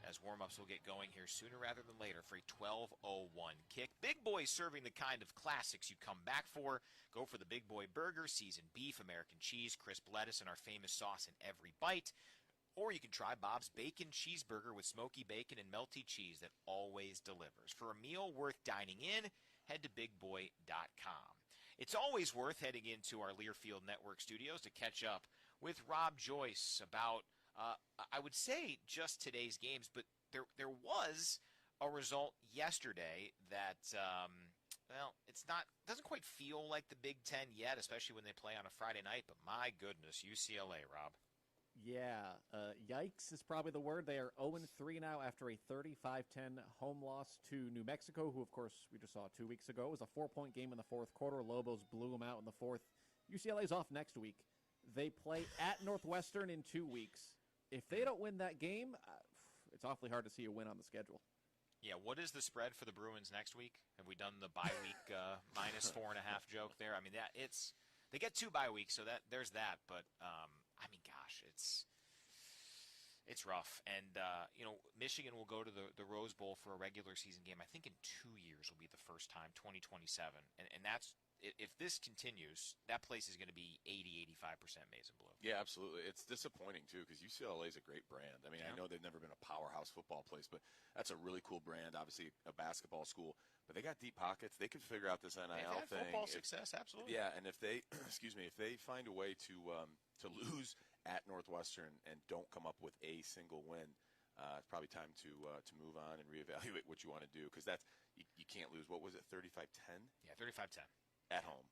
as warm-ups will get going here sooner rather than later for a 12:01 kick. Big Boys serving the kind of classics you come back for. Go for the Big Boy Burger, seasoned beef, American cheese, crisp lettuce, and our famous sauce in every bite. Or you can try Bob's Bacon Cheeseburger with smoky bacon and melty cheese that always delivers. For a meal worth dining in, head to bigboy.com. It's always worth heading into our Learfield Network studios to catch up with Rob Joyce about I would say just today's games, but there was a result yesterday that, doesn't quite feel like the Big Ten yet, especially when they play on a Friday night, but my goodness, UCLA, Rob.
Yeah, yikes is probably the word. They are 0-3 now after a 35-10 home loss to New Mexico, who, of course, we just saw 2 weeks ago. It was a 4-point game in the fourth quarter. Lobos blew them out in the fourth. UCLA's off next week. They play at Northwestern in 2 weeks. If they don't win that game, it's awfully hard to see a win on the schedule.
Yeah, what is the spread for the Bruins next week? Have we done the bye week minus 4.5 joke there? I mean, they get 2 bye weeks, so there's that. But gosh, it's rough. And Michigan will go to the Rose Bowl for a regular season game. I think in 2 years will be the first time, 2027, and that's. If this continues, that place is going to be 80-85% maize and blue.
Yeah, absolutely. It's disappointing, too, because UCLA is a great brand. I mean, I know they've never been a powerhouse football place, but that's a really cool brand, obviously a basketball school. But they got deep pockets. They can figure out this NIL
They've had
thing.
Football success, absolutely.
Yeah, and if they, if they find a way to lose at Northwestern and don't come up with a single win, it's probably time to move on and reevaluate what you want to do, because that's you can't lose. What was it, 35-10?
Yeah, 35-10.
At home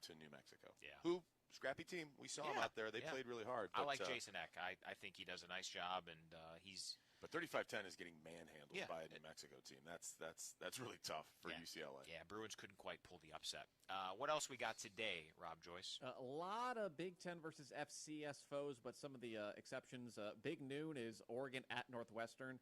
to New Mexico.
Yeah.
Who, scrappy team. We saw them out there. They played really hard.
But, I like Jason Eck. I think he does a nice job, and he's.
But 35-10 is getting manhandled by a New Mexico team. That's really tough for UCLA.
Yeah, Bruins couldn't quite pull the upset. What else we got today, Rob Joyce?
A lot of Big Ten versus FCS foes, but some of the exceptions. Big noon is Oregon at Northwestern.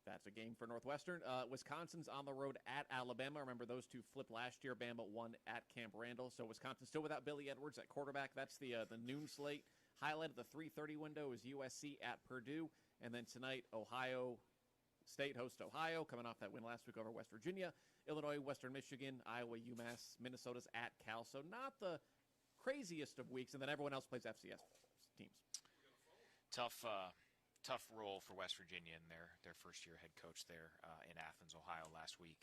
That's a game for Northwestern. Wisconsin's on the road at Alabama. Remember, those two flipped last year. Bama won at Camp Randall. So Wisconsin still without Billy Edwards at quarterback. That's the noon slate. Highlight of the 3:30 window is USC at Purdue. And then tonight, Ohio State hosts Ohio, coming off that win last week over West Virginia. Illinois, Western Michigan, Iowa, UMass, Minnesota's at Cal. So not the craziest of weeks. And then everyone else plays FCS teams.
Tough role for West Virginia and their first-year head coach there in Athens, Ohio last week.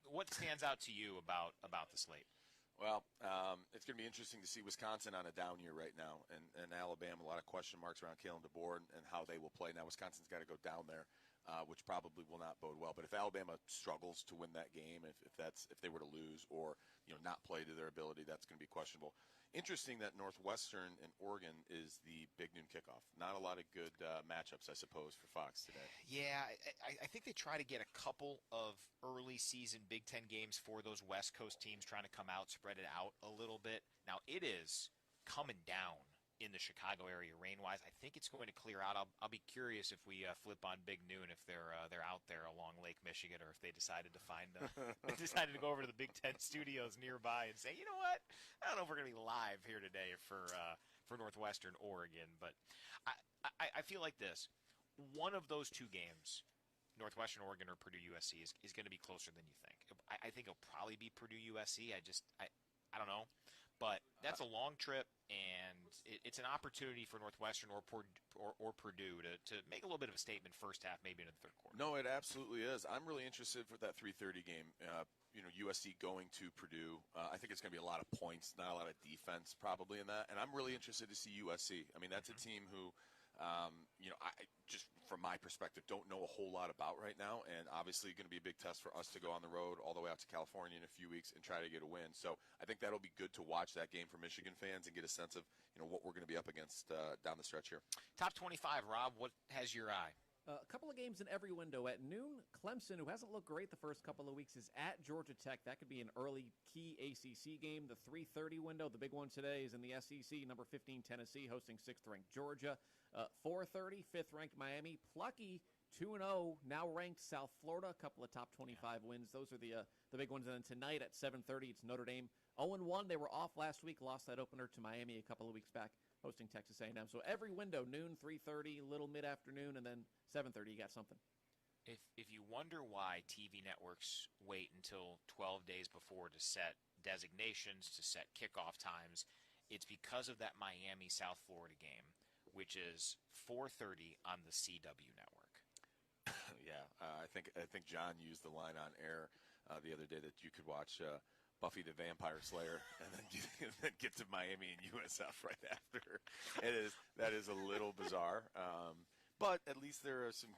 What stands out to you about the slate?
Well, it's going to be interesting to see Wisconsin on a down year right now, and Alabama, a lot of question marks around Kalen DeBoer and how they will play. Now, Wisconsin's got to go down there, which probably will not bode well. But if Alabama struggles to win that game, if they were to lose or not play to their ability, that's going to be questionable. Interesting that Northwestern and Oregon is the big noon kickoff. Not a lot of good matchups, I suppose, for Fox today.
Yeah, I think they try to get a couple of early season Big Ten games for those West Coast teams, trying to come out, spread it out a little bit. Now, it is coming down in the Chicago area rain-wise. I think it's going to clear out. I'll be curious if we flip on Big Noon, if they're out there along Lake Michigan, or if they decided to decided to go over to the Big Ten studios nearby and say, you know what, I don't know if we're going to be live here today for Northwestern Oregon, but I feel like this. One of those two games, Northwestern Oregon or Purdue USC, is going to be closer than you think. I think it'll probably be Purdue USC. I don't know. But that's a long trip, and it's an opportunity for Northwestern or Purdue to make a little bit of a statement first half, maybe in the third quarter.
No, it absolutely is. I'm really interested for that 3:30 game. USC going to Purdue. I think it's going to be a lot of points, not a lot of defense probably in that. And I'm really interested to see USC. I mean, that's a team who, I just from my perspective don't know a whole lot about right now. And obviously going to be a big test for us to go on the road all the way out to California in a few weeks and try to get a win. So I think that'll be good to watch that game for Michigan fans and get a sense of, what we're going to be up against down the stretch here.
Top 25, Rob, what has your eye?
A couple of games in every window. At noon, Clemson, who hasn't looked great the first couple of weeks, is at Georgia Tech. That could be an early key ACC game. The 3:30 window, the big one today, is in the SEC. Number 15, Tennessee, hosting 6th-ranked Georgia. 4:30, 5th-ranked Miami. Plucky, 2-0, now ranked South Florida. A couple of top 25 wins. Those are the big ones. And then tonight at 7:30, it's Notre Dame. 0-1. They were off last week, lost that opener to Miami a couple of weeks back, hosting Texas A&M. So every window, noon, 3:30, little mid-afternoon, and then 7:30, you got something.
If you wonder why TV networks wait until 12 days before to set designations, to set kickoff times, it's because of that Miami-South Florida game, which is 4:30 on the CW network.
Yeah, I think John used the line on air the other day that you could watch Buffy the Vampire Slayer and then get to Miami and USF right after. That is a little bizarre. But at least there are some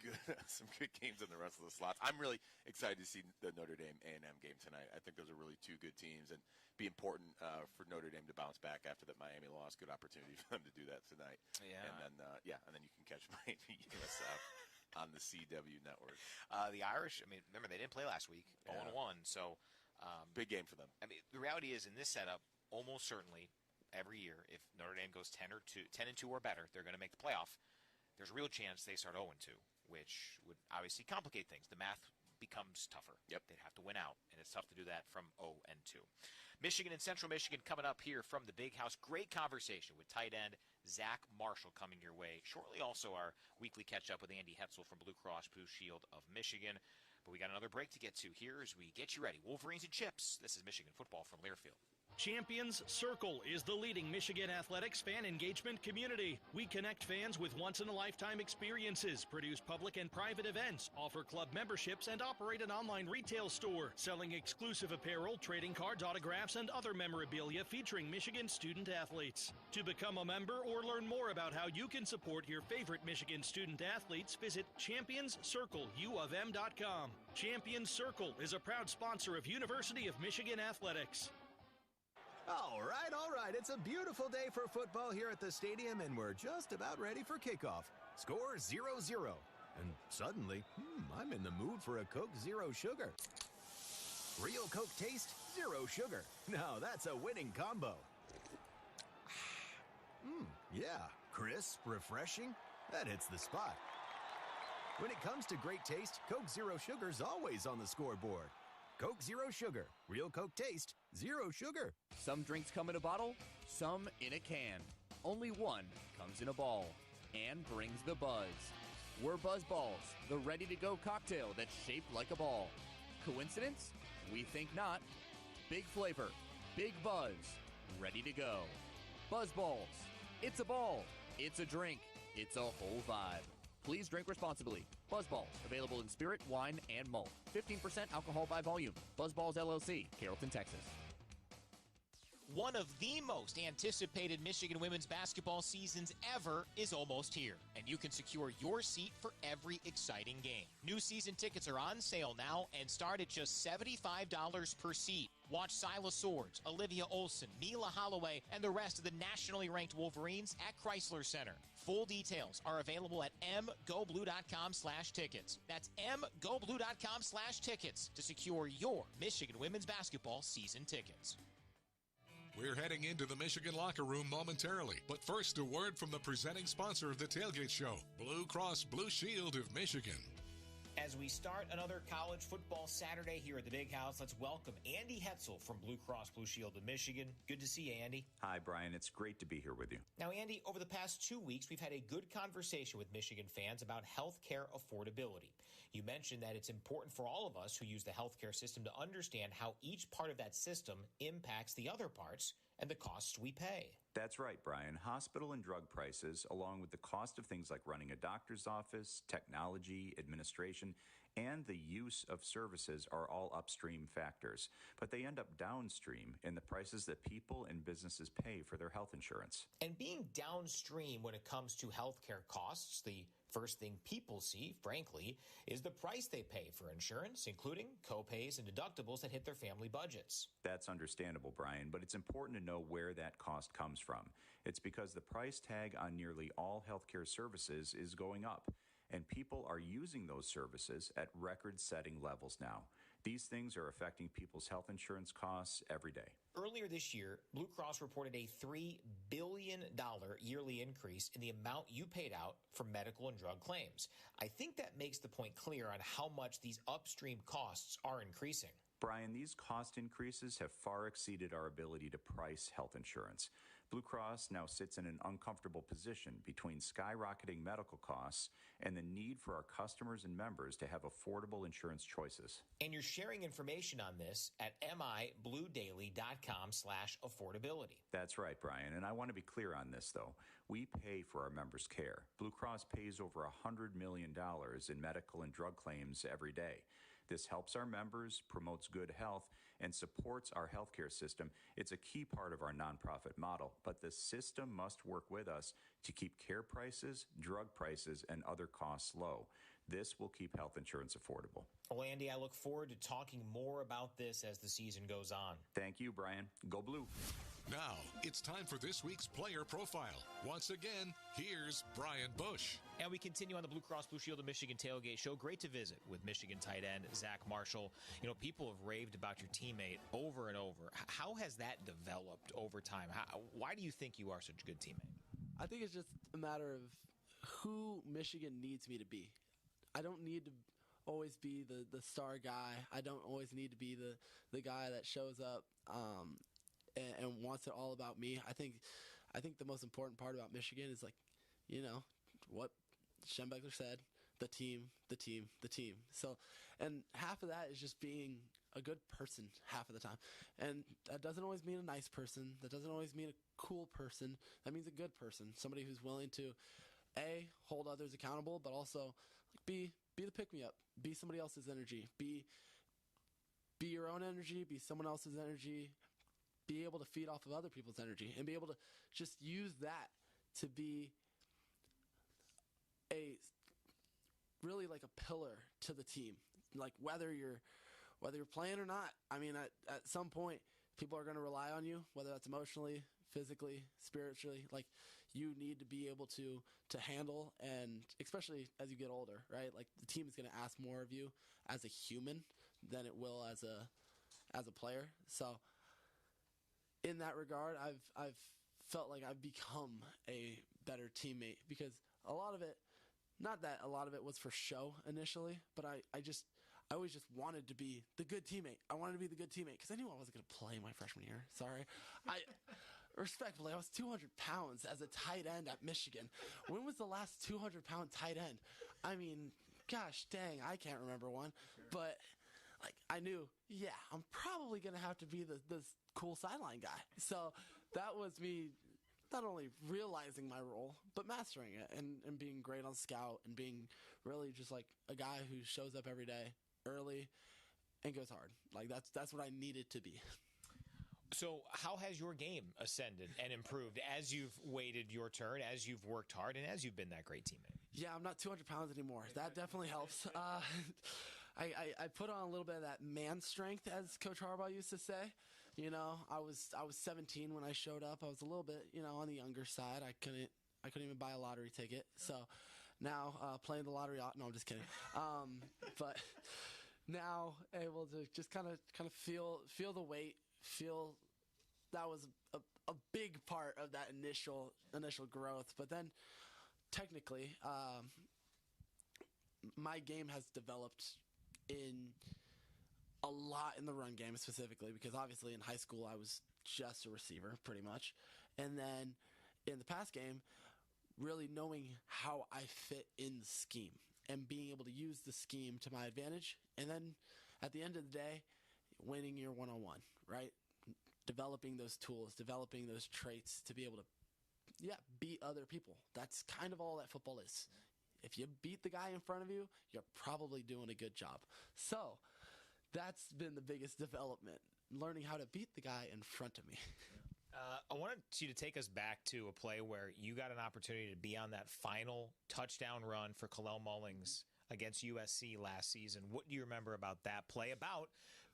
good games in the rest of the slots. I'm really excited to see the Notre Dame A&M game tonight. I think those are really two good teams and be important for Notre Dame to bounce back after that Miami loss. Good opportunity for them to do that tonight.
Yeah.
And then you can catch Miami USF on the CW network.
The Irish, remember they didn't play last week, 0-1, so
big game for them.
The reality is in this setup, almost certainly every year, if Notre Dame goes 10-2 or better, they're going to make the playoff. There's a real chance they start 0-2, which would obviously complicate things. The math becomes tougher.
Yep.
They'd have to win out, and it's tough to do that from 0-2. Michigan and Central Michigan coming up here from the Big House. Great conversation with tight end Zach Marshall coming your way. Shortly also our weekly catch-up with Andy Hetzel from Blue Cross Blue Shield of Michigan. But we got another break to get to here as we get you ready. Wolverines and Chips. This is Michigan football from Learfield.
Champions Circle is the leading Michigan athletics fan engagement community. We connect fans with once-in-a-lifetime experiences, produce public and private events, offer club memberships, and operate an online retail store, selling exclusive apparel, trading cards, autographs, and other memorabilia featuring Michigan student athletes. To become a member or learn more about how you can support your favorite Michigan student athletes, visit championscircleufm.com. Champions Circle is a proud sponsor of University of Michigan Athletics.
All right. It's a beautiful day for football here at the stadium, and we're just about ready for kickoff. Score 0-0. And suddenly, I'm in the mood for a Coke Zero Sugar. Real Coke taste, zero sugar. Now that's a winning combo. Yeah, crisp, refreshing. That hits the spot. When it comes to great taste, Coke Zero Sugar's always on the scoreboard. Coke Zero Sugar. Real Coke taste, zero sugar.
Some drinks come in a bottle, some in a can. Only one comes in a ball and brings the buzz. We're Buzz Balls, the ready-to-go cocktail that's shaped like a ball. Coincidence? We think not. Big flavor, big buzz, ready to go. Buzz Balls. It's a ball. It's a drink. It's a whole vibe. Please drink responsibly. Buzz Balls, available in spirit, wine, and malt. 15% alcohol by volume. Buzz Balls, LLC, Carrollton, Texas.
One of the most anticipated Michigan women's basketball seasons ever is almost here, and you can secure your seat for every exciting game. New season tickets are on sale now and start at just $75 per seat. Watch Sila Swords, Olivia Olson, Mila Holloway, and the rest of the nationally ranked Wolverines at Chrysler Center. Full details are available at mgoblue.com/tickets. That's mgoblue.com/tickets to secure your Michigan women's basketball season tickets.
We're heading into the Michigan locker room momentarily. But first, a word from the presenting sponsor of the Tailgate Show, Blue Cross Blue Shield of Michigan.
As we start another college football Saturday here at the Big House, let's welcome Andy Hetzel from Blue Cross Blue Shield of Michigan. Good to see you, Andy.
Hi, Brian. It's great to be here with you.
Now, Andy, over the past 2 weeks, we've had a good conversation with Michigan fans about healthcare affordability. You mentioned that it's important for all of us who use the healthcare system to understand how each part of that system impacts the other parts and the costs we pay.
That's right, Brian. Hospital and drug prices, along with the cost of things like running a doctor's office, technology, administration, and the use of services are all upstream factors, but they end up downstream in the prices that people and businesses pay for their health insurance.
And being downstream when it comes to healthcare costs, the first thing people see, frankly, is the price they pay for insurance, including copays and deductibles that hit their family budgets.
That's understandable, Brian, but it's important to know where that cost comes from. It's because the price tag on nearly all healthcare services is going up, and people are using those services at record-setting levels now. These things are affecting people's health insurance costs every day.
Earlier this year, Blue Cross reported a $3 billion yearly increase in the amount you paid out for medical and drug claims. I think that makes the point clear on how much these upstream costs are increasing.
Brian, these cost increases have far exceeded our ability to price health insurance. Blue Cross now sits in an uncomfortable position between skyrocketing medical costs and the need for our customers and members to have affordable insurance choices.
And you're sharing information on this at mibluedaily.com/affordability.
That's right, Brian, and I want to be clear on this, though. We pay for our members' care. Blue Cross pays over $100 million in medical and drug claims every day. This helps our members, promotes good health, and supports our healthcare system. It's a key part of our nonprofit model, but the system must work with us to keep care prices, drug prices, and other costs low. This will keep health insurance affordable.
Well, Andy, I look forward to talking more about this as the season goes on.
Thank you, Brian. Go Blue.
Now, it's time for this week's player profile. Once again, here's Brian Bush.
And we continue on the Blue Cross Blue Shield of Michigan Tailgate Show. Great to visit with Michigan tight end Zach Marshall. You know, people have raved about your teammate over and over. How has that developed over time? Why do you think you are such a good teammate?
I think it's just a matter of who Michigan needs me to be. I don't need to always be the star guy. I don't always need to be the guy that shows up and wants it all about me. I think the most important part about Michigan is, like, you know, what Schembechler said, the team. So, and half of that is just being a good person half of the time. And that doesn't always mean a nice person. That doesn't always mean a cool person. That means a good person, somebody who's willing to, A, hold others accountable, but also be the pick-me-up. Be somebody else's energy. Be your own energy. Be someone else's energy. Be able to feed off of other people's energy and be able to just use that to be really like a pillar to the team. Like whether you're playing or not, I mean, at some point, people are going to rely on you, whether that's emotionally, physically, spiritually. Like, you need to be able to handle, and especially as you get older, right? Like, the team is going to ask more of you as a human than it will as a player. So, in that regard, I've felt like I've become a better teammate because a lot of it, not that a lot of it was for show initially, but I always just wanted to be the good teammate. I wanted to be the good teammate because I knew I wasn't going to play my freshman year. Sorry. Respectfully, I was 200 pounds as a tight end at Michigan. When was the last 200-pound tight end? I mean, gosh dang, I can't remember one. But, like, I knew, yeah, I'm probably going to have to be the cool sideline guy. So that was me not only realizing my role, but mastering it and being great on scout and being really just like a guy who shows up every day early and goes hard. Like, that's what I needed to be.
So how has your game ascended and improved as you've waited your turn, as you've worked hard, and as you've been that great teammate?
Yeah, I'm not 200 pounds anymore. That definitely helps. I put on a little bit of that man strength, as Coach Harbaugh used to say. You know, I was 17 when I showed up. I was a little bit, you know, on the younger side. I couldn't even buy a lottery ticket. So now playing the lottery. No, I'm just kidding. But now able to just kind of feel the weight. Feel that was a big part of that initial growth. But then technically, my game has developed in a lot in the run game specifically, because obviously in high school I was just a receiver pretty much. And then in the pass game, really knowing how I fit in the scheme and being able to use the scheme to my advantage. And then at the end of the day, winning your one-on-one, right? Developing those tools, developing those traits to be able to, beat other people. That's kind of all that football is. if you beat the guy in front of you, you're probably doing a good job. So that's been the biggest development, learning how to beat the guy in front of me.
I wanted you to take us back to a play where you got an opportunity to be on that final touchdown run for Kalel Mullings against USC last season. What do you remember about that play, about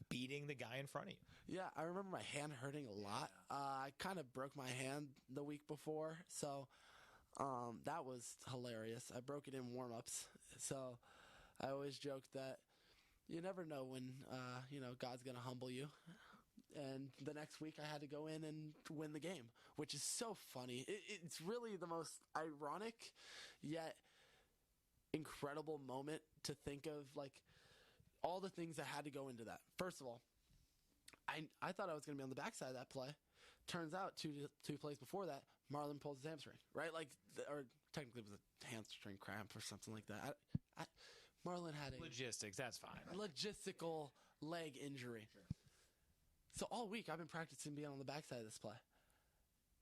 beating the guy in front of you?
Yeah, I remember my hand hurting a lot. I kind of broke my hand the week before, so that was hilarious. I broke it in warm-ups, so I always joke that you never know when God's going to humble you. And the next week I had to go in and win the game, which is so funny. It's really the most ironic yet incredible moment to think of, like, all the things that had to go into that. First of all, I thought I was going to be on the backside of that play. Turns out two plays before that, Marlon pulls his hamstring, right? Or technically it was a hamstring cramp or something like that. Marlon had a
logistics. That's fine.
Logistical leg injury. Sure. So all week I've been practicing being on the backside of this play.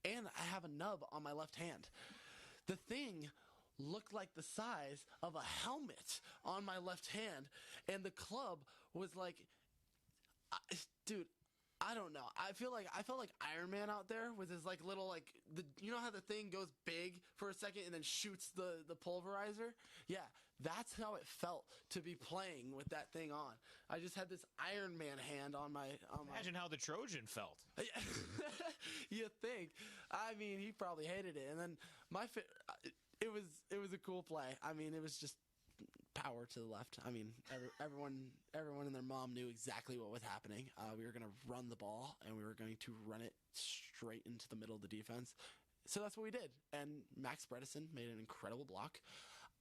And I have a nub on my left hand. The thing looked like the size of a helmet on my left hand. And the club was like, dude, I don't know. I felt like Iron Man out there with his little you know how the thing goes big for a second and then shoots the pulverizer? Yeah, that's how it felt to be playing with that thing on. I just had this Iron Man hand on my.
Imagine how the Trojan felt.
You think? I mean, he probably hated it. And then it was a cool play. I mean, it was just power to the left. I mean, everyone and their mom knew exactly what was happening. We were going to run the ball, and we were going to run it straight into the middle of the defense. So that's what we did. And Max Bredesen made an incredible block.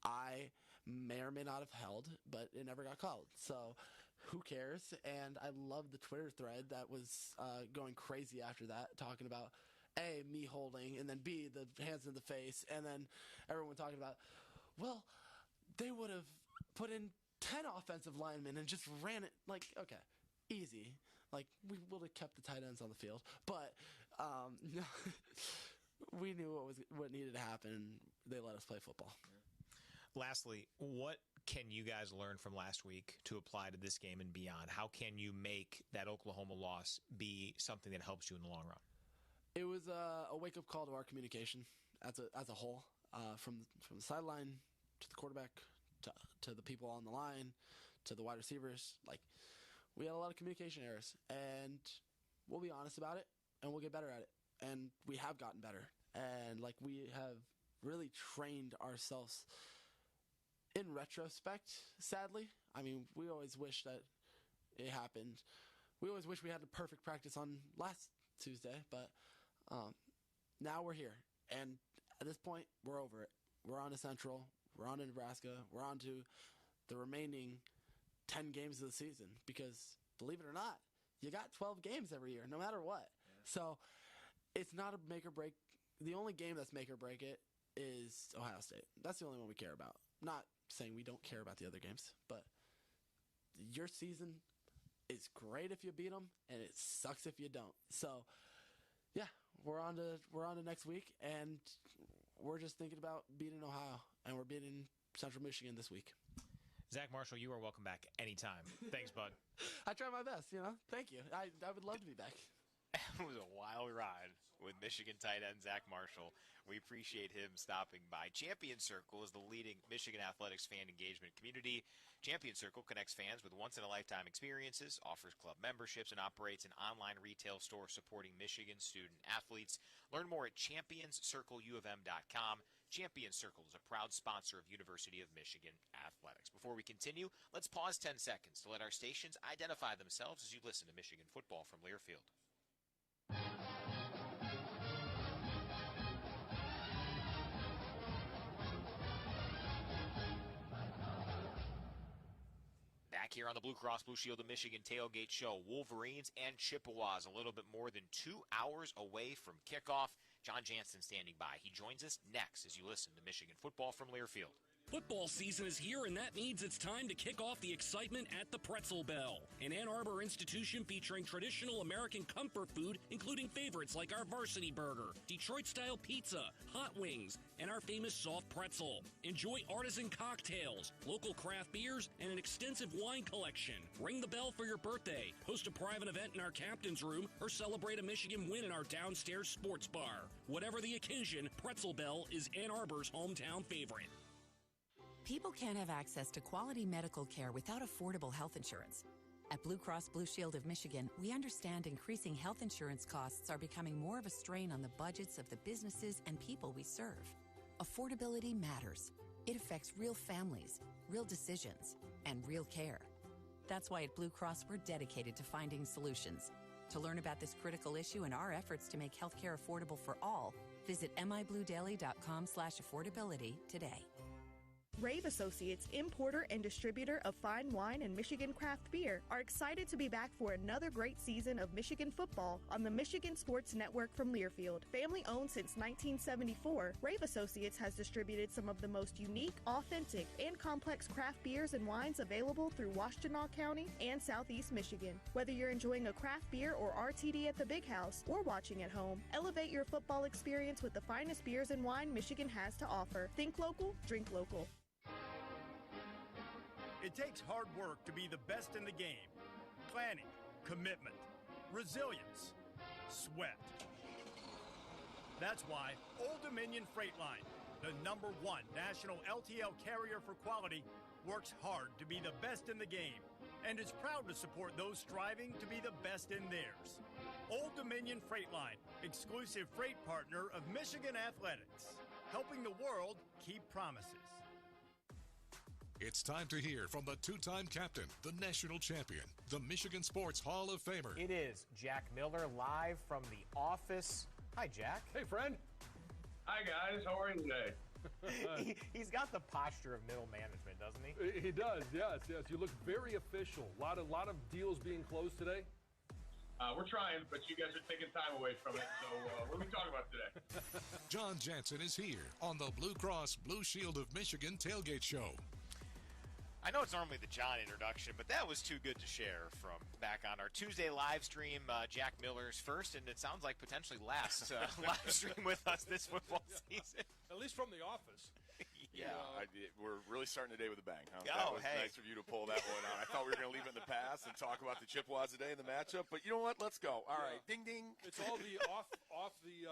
I may or may not have held, but it never got called. So who cares? And I love the Twitter thread that was going crazy after that, talking about A, me holding, and then B, the hands in the face, and then everyone talking about, well, they would have put in 10 offensive linemen and just ran it. Okay, easy. We would have kept the tight ends on the field. But we knew what needed to happen, and they let us play football.
Lastly, what can you guys learn from last week to apply to this game and beyond? How can you make that Oklahoma loss be something that helps you in the long run?
It was a wake-up call to our communication as a whole, from the sideline to the quarterback, to the people on the line, to the wide receivers. We had a lot of communication errors, and we'll be honest about it, and we'll get better at it. And we have gotten better, and we have really trained ourselves. In retrospect, sadly, I mean, we always wish that it happened. We always wish we had a perfect practice on last Tuesday, but now we're here, and at this point, we're over it. We're on to Central. We're on to Nebraska. We're on to the remaining 10 games of the season because, believe it or not, you got 12 games every year, no matter what. Yeah. So it's not a make or break. The only game that's make or break it is Ohio State. That's the only one we care about. Not saying we don't care about the other games, but your season is great if you beat them, and it sucks if you don't. So, yeah, we're on to next week, and we're just thinking about beating Ohio, and we're beating Central Michigan this week.
Zach Marshall, you are welcome back anytime. Thanks, bud.
I try my best, Thank you. I would love to be back.
It was a wild ride with Michigan tight end Zach Marshall. We appreciate him stopping by. Champion Circle is the leading Michigan athletics fan engagement community. Champion Circle connects fans with once-in-a-lifetime experiences, offers club memberships, and operates an online retail store supporting Michigan student athletes. Learn more at championscircleufm.com. Champion Circle is a proud sponsor of University of Michigan athletics. Before we continue, let's pause 10 seconds to let our stations identify themselves as you listen to Michigan football from Learfield. Back here on the Blue Cross Blue Shield of Michigan Tailgate Show, Wolverines and Chippewas a little bit more than 2 hours away from kickoff. John Jansen standing by. He joins us next as you listen to Michigan football from Learfield.
Football season is here, and that means it's time to kick off the excitement at the Pretzel Bell, an Ann Arbor institution featuring traditional American comfort food, including favorites like our Varsity Burger, Detroit-style pizza, hot wings, and our famous soft pretzel. Enjoy artisan cocktails, local craft beers, and an extensive wine collection. Ring the bell for your birthday, host a private event in our captain's room, or celebrate a Michigan win in our downstairs sports bar. Whatever the occasion, Pretzel Bell is Ann Arbor's hometown favorite.
People can't have access to quality medical care without affordable health insurance. At Blue Cross Blue Shield of Michigan, we understand increasing health insurance costs are becoming more of a strain on the budgets of the businesses and people we serve. Affordability matters. It affects real families, real decisions, and real care. That's why at Blue Cross we're dedicated to finding solutions. To learn about this critical issue and our efforts to make healthcare affordable for all, visit mibluedaily.com/affordability today.
Rave Associates, importer and distributor of fine wine and Michigan craft beer, are excited to be back for another great season of Michigan football on the Michigan Sports Network from Learfield. Family owned since 1974, Rave Associates has distributed some of the most unique, authentic, and complex craft beers and wines available through Washtenaw County and Southeast Michigan. Whether you're enjoying a craft beer or RTD at the Big House or watching at home, elevate your football experience with the finest beers and wine Michigan has to offer. Think local, drink local.
It takes hard work to be the best in the game. Planning, commitment, resilience, sweat. That's why Old Dominion Freight Line, the #1 national LTL carrier for quality, works hard to be the best in the game and is proud to support those striving to be the best in theirs. Old Dominion Freight Line, exclusive freight partner of Michigan Athletics, helping the world keep promises.
It's time to hear from the two-time captain, the national champion, the Michigan Sports Hall of Famer.
It is Jack Miller live from the office. Hi, Jack.
Hey, friend.
Hi, guys. How are you today?
He's got the posture of middle management, doesn't he?
He does, yes. You look very official. A lot of deals being closed today.
We're trying, but you guys are taking time away from it. So what are we talking about today?
John Jansen is here on the Blue Cross Blue Shield of Michigan Tailgate Show.
I know it's normally the John introduction, but that was too good to share from back on our Tuesday live stream. Jack Miller's first, and it sounds like potentially last live stream with us this football season.
At least from the office.
Yeah, we're really starting the day with a bang. Huh?
Oh,
that was nice of you to pull that one out. I thought we were going to leave it in the past and talk about the Chippewas today in the matchup, but you know what? Let's go. All right, ding, ding.
It's all the off the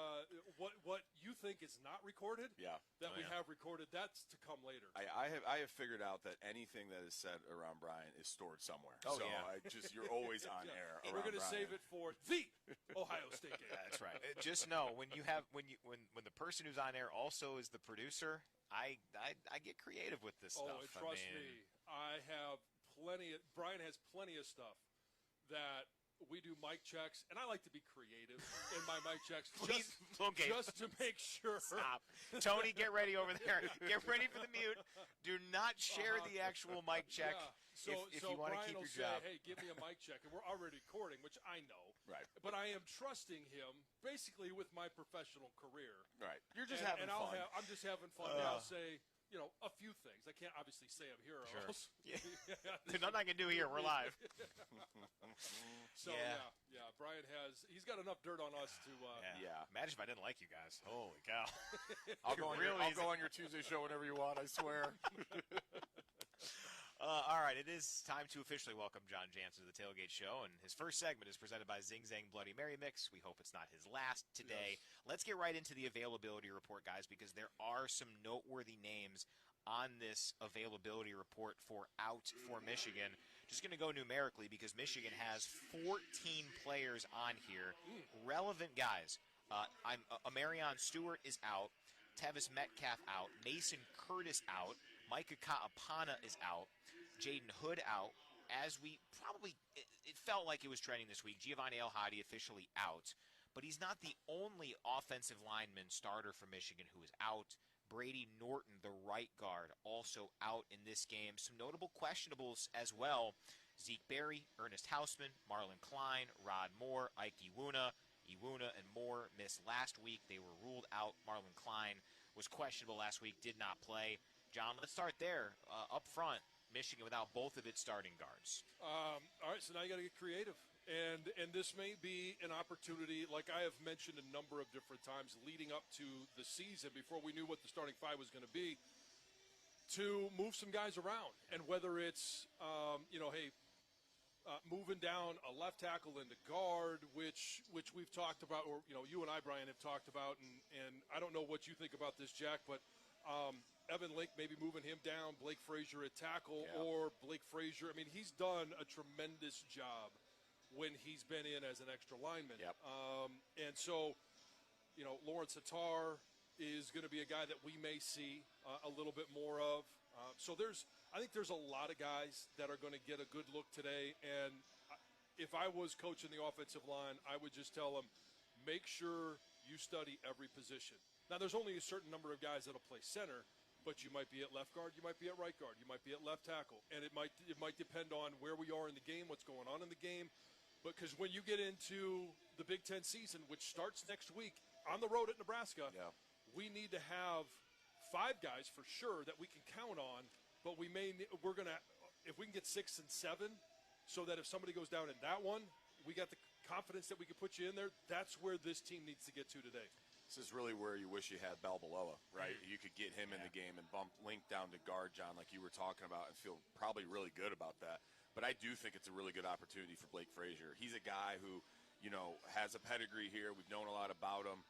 what you think is not recorded.
Yeah,
that we have recorded. That's to come later.
I have figured out that anything that is said around Brian is stored somewhere.
Oh,
so
yeah.
You're always on air.
We're going to save it for the Ohio State game.
That's right. Just know when the person who's on air also is the producer, I get creative with this stuff.
Oh, and trust me, I have plenty. Brian has plenty of stuff that we do mic checks, and I like to be creative in my mic checks. Just to make sure.
Stop. Tony, get ready over there. Get ready for the mute. Do not share the actual mic check if you want to keep your job.
Say, hey, give me a mic check, and we're already recording, which I know.
Right.
But I am trusting him basically with my professional career.
Right. You're just having fun.
I'm just having fun. I'll say, a few things. I can't obviously say them here.
Sure.
Else.
There's nothing I can do here. We're live.
So, yeah. Brian he's got enough dirt on us to.
Yeah.
Imagine if I didn't like you guys. Holy cow.
I'll go on your Tuesday show whenever you want, I swear.
All right, it is time to officially welcome John Jansen to the Tailgate Show, and his first segment is presented by Zing Zang Bloody Mary Mix. We hope it's not his last today. Yes. Let's get right into the availability report, guys, because there are some noteworthy names on this availability report for Michigan. Just going to go numerically because Michigan has 14 players on here, relevant guys. Amarion Stewart is out, Tevis Metcalf out, Mason Curtis out, Micah Kaapana is out, Jaden Hood out. As we it felt like it was trending this week, Giovanni El Hadi officially out. But he's not the only offensive lineman starter for Michigan who is out. Brady Norton, the right guard, also out in this game. Some notable questionables as well. Zeke Berry, Ernest Hausman, Marlon Klein, Rod Moore, Ike Iwuna, and Moore missed last week. They were ruled out. Marlon Klein was questionable last week, did not play. John, let's start there. Up front, Michigan without both of its starting guards.
All right, so now you got to get creative. And this may be an opportunity, like I have mentioned a number of different times leading up to the season, before we knew what the starting five was going to be, to move some guys around. And whether it's, moving down a left tackle into guard, which we've talked about, or, you and I, Brian, have talked about, and I don't know what you think about this, Jack, but Evan Link, maybe moving him down, Blake Frazier at tackle, or Blake Frazier. I mean, he's done a tremendous job when he's been in as an extra lineman. And so, Lawrence Hattar is going to be a guy that we may see a little bit more of. So I think there's a lot of guys that are going to get a good look today. And if I was coaching the offensive line, I would just tell them, make sure you study every position. Now, there's only a certain number of guys that'll play center, but you might be at left guard, you might be at right guard, you might be at left tackle. And it might depend on where we are in the game, what's going on in the game. Because when you get into the Big Ten season, which starts next week on the road at Nebraska, we need to have 5 guys for sure that we can count on. But if we can get 6 and 7, so that if somebody goes down in that one, we got the confidence that we can put you in there. That's where this team needs to get to today.
This is really where you wish you had Balboa, right? You could get him in the game and bump Link down to guard, John, like you were talking about, and feel probably really good about that. But I do think it's a really good opportunity for Blake Frazier. He's a guy who, has a pedigree here. We've known a lot about him.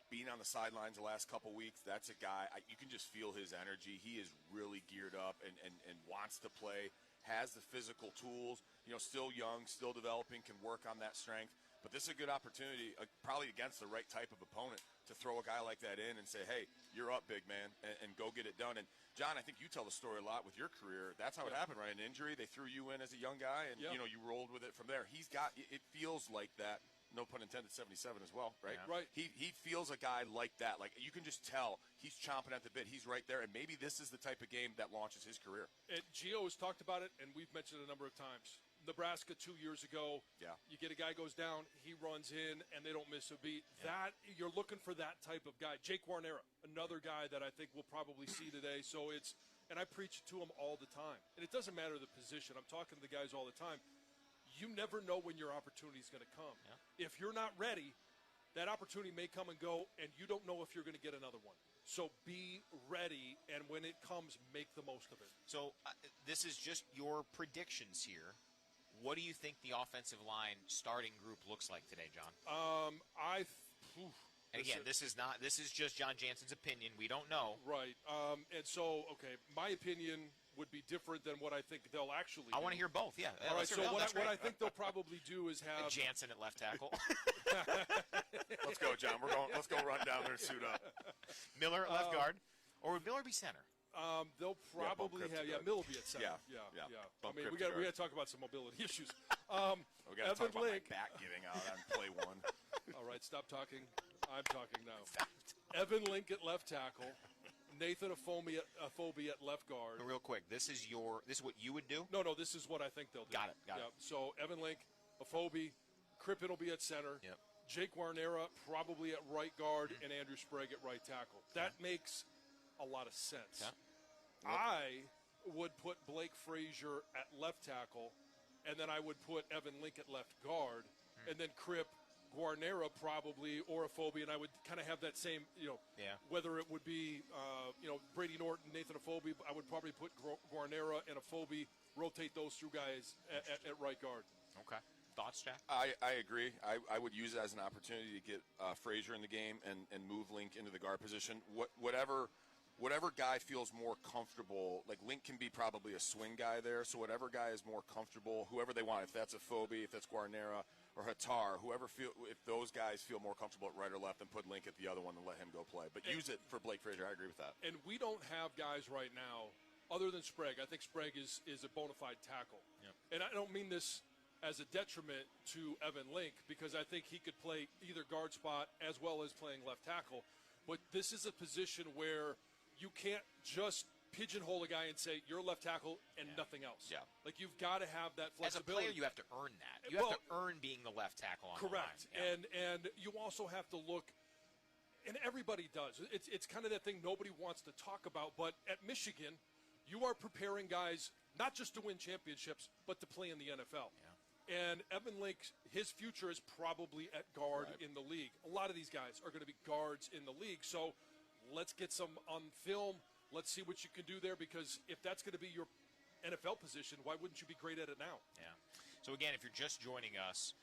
Being on the sidelines the last couple weeks, that's a guy, you can just feel his energy. He is really geared up and wants to play, has the physical tools, still young, still developing, can work on that strength. But this is a good opportunity, probably against the right type of opponent, to throw a guy like that in and say, hey, you're up, big man, and go get it done. And, John, I think you tell the story a lot with your career. That's how it happened, right? An injury, they threw you in as a young guy, and, you rolled with it from there. It feels like that. No pun intended, 77 as well, right?
Yeah. Right.
He feels a guy like that. Like, you can just tell he's chomping at the bit. He's right there, and maybe this is the type of game that launches his career.
And Gio has talked about it, and we've mentioned it a number of times. Nebraska 2 years ago, you get a guy goes down, he runs in, and they don't miss a beat. That you're looking for that type of guy. Jake Warnera, another guy that I think we'll probably see today. So and I preach it to him all the time. And it doesn't matter the position. I'm talking to the guys all the time. You never know when your opportunity is going to come. If you're not ready, that opportunity may come and go, and you don't know if you're going to get another one. So be ready, and when it comes, make the most of it.
So this is just your predictions here. What do you think the offensive line starting group looks like today, John? And again, this is just John Jansen's opinion. We don't know.
Right. And so, okay, my opinion would be different than what I think they'll actually do.
I want to hear both, yeah.
All right, so what I think they'll probably do is have
Jansen at left tackle.
Let's go, John. Let's go run down there and suit up.
Miller at left guard. Or would Miller be center?
They'll probably have Miller will be at center. Yeah. I mean, we got to talk about some mobility issues.
We got to talk about my back giving out on play 1.
All right, stop talking. I'm talking now. Evan Link at left tackle. Nathan Afobe at left guard.
Real quick, this is what you would do?
No, this is what I think they'll do.
Got it.
So Evan Link, Afobe, Crippen will be at center.
Yep.
Jake Warnera probably at right guard, and Andrew Sprague at right tackle. That makes a lot of sense.
Yeah. Yep.
I would put Blake Frazier at left tackle, and then I would put Evan Link at left guard, and then Cripp, Guarnera probably, or Afobe, and I would kind of have that same, whether it would be, Brady Norton, Nathan Afobe, I would probably put Guarnera and Afobe, rotate those two guys at right guard.
Okay. Thoughts, Jack?
I agree. I would use it as an opportunity to get Frazier in the game and move Link into the guard position. Whatever guy feels more comfortable, like Link can be probably a swing guy there, so whatever guy is more comfortable, whoever they want, if that's Afobe, if that's Guarnera, or Hattar, if those guys feel more comfortable at right or left, then put Link at the other one and let him go play. But use it for Blake Frazier. I agree with that.
And we don't have guys right now, other than Sprague. I think Sprague is a bona fide tackle.
Yep.
And I don't mean this as a detriment to Evan Link, because I think he could play either guard spot as well as playing left tackle. But this is a position where you can't just pigeonhole a guy and say you're a left tackle and nothing else.
Yeah.
Like, you've got to have that flexibility.
As a player, you have to earn that. You have to earn being the left tackle on
correct.
the line.
And you also have to look, And everybody does. It's kind of that thing nobody wants to talk about. But at Michigan, you are preparing guys not just to win championships, but to play in the NFL. Yeah. And Evan Link, his future is probably at guard in the league. A lot of these guys are going to be guards in the league. So let's get some on film. Let's see what you can do there, because if that's going to be your NFL position, why wouldn't you be great at it now?
Yeah. So, again, if you're just joining us,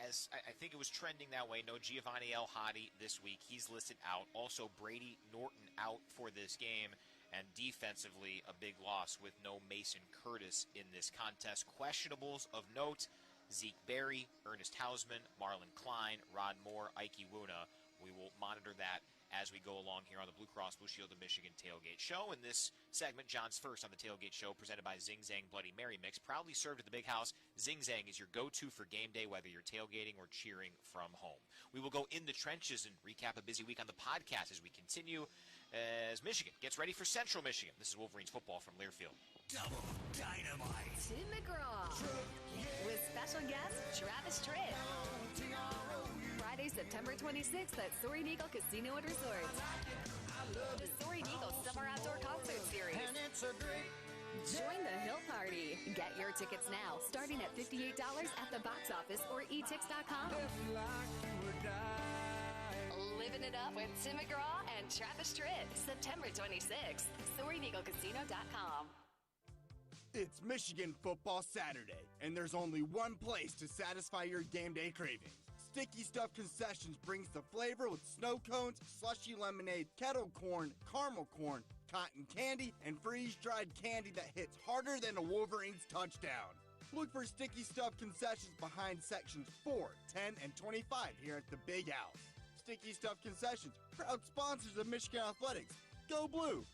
as I think it was trending that way, no Giovanni El Hadi this week. He's listed out. Also, Brady Norton out for this game. And defensively, a big loss with no Mason Curtis in this contest. Questionables of note: Zeke Berry, Ernest Hausman, Marlon Klein, Rod Moore, Ike Iwuna. We will monitor that as we go along here on the Blue Cross Blue Shield of Michigan Tailgate Show. In this segment, John's first on the Tailgate Show, presented by Zing Zang Bloody Mary Mix. Proudly served at the Big House, Zing Zang is your go-to for game day, whether you're tailgating or cheering from home. We will go in the trenches and recap a busy week on the podcast as we continue as Michigan gets ready for Central Michigan. This is Wolverines football from Learfield.
Double dynamite.
Tim McGraw with special guest Travis Tritt. Friday, September 26th at Soaring Eagle Casino and Resort. The Soaring Eagle Summer Outdoor Concert Series.
And it's a great
Join the Hill Party. Get your tickets now, starting at $58 at the box office or etix.com. Living it up with Tim McGraw and Travis Tritt. September 26th. SoaringEagleCasino.com.
It's Michigan Football Saturday, and there's only one place to satisfy your game day cravings. Sticky Stuff Concessions brings the flavor with snow cones, slushy lemonade, kettle corn, caramel corn, cotton candy, and freeze-dried candy that hits harder than a Wolverines touchdown. Look for Sticky Stuff Concessions behind sections 4, 10, and 25 here at the Big House. Sticky Stuff Concessions, proud sponsors of Michigan Athletics. Go Blue!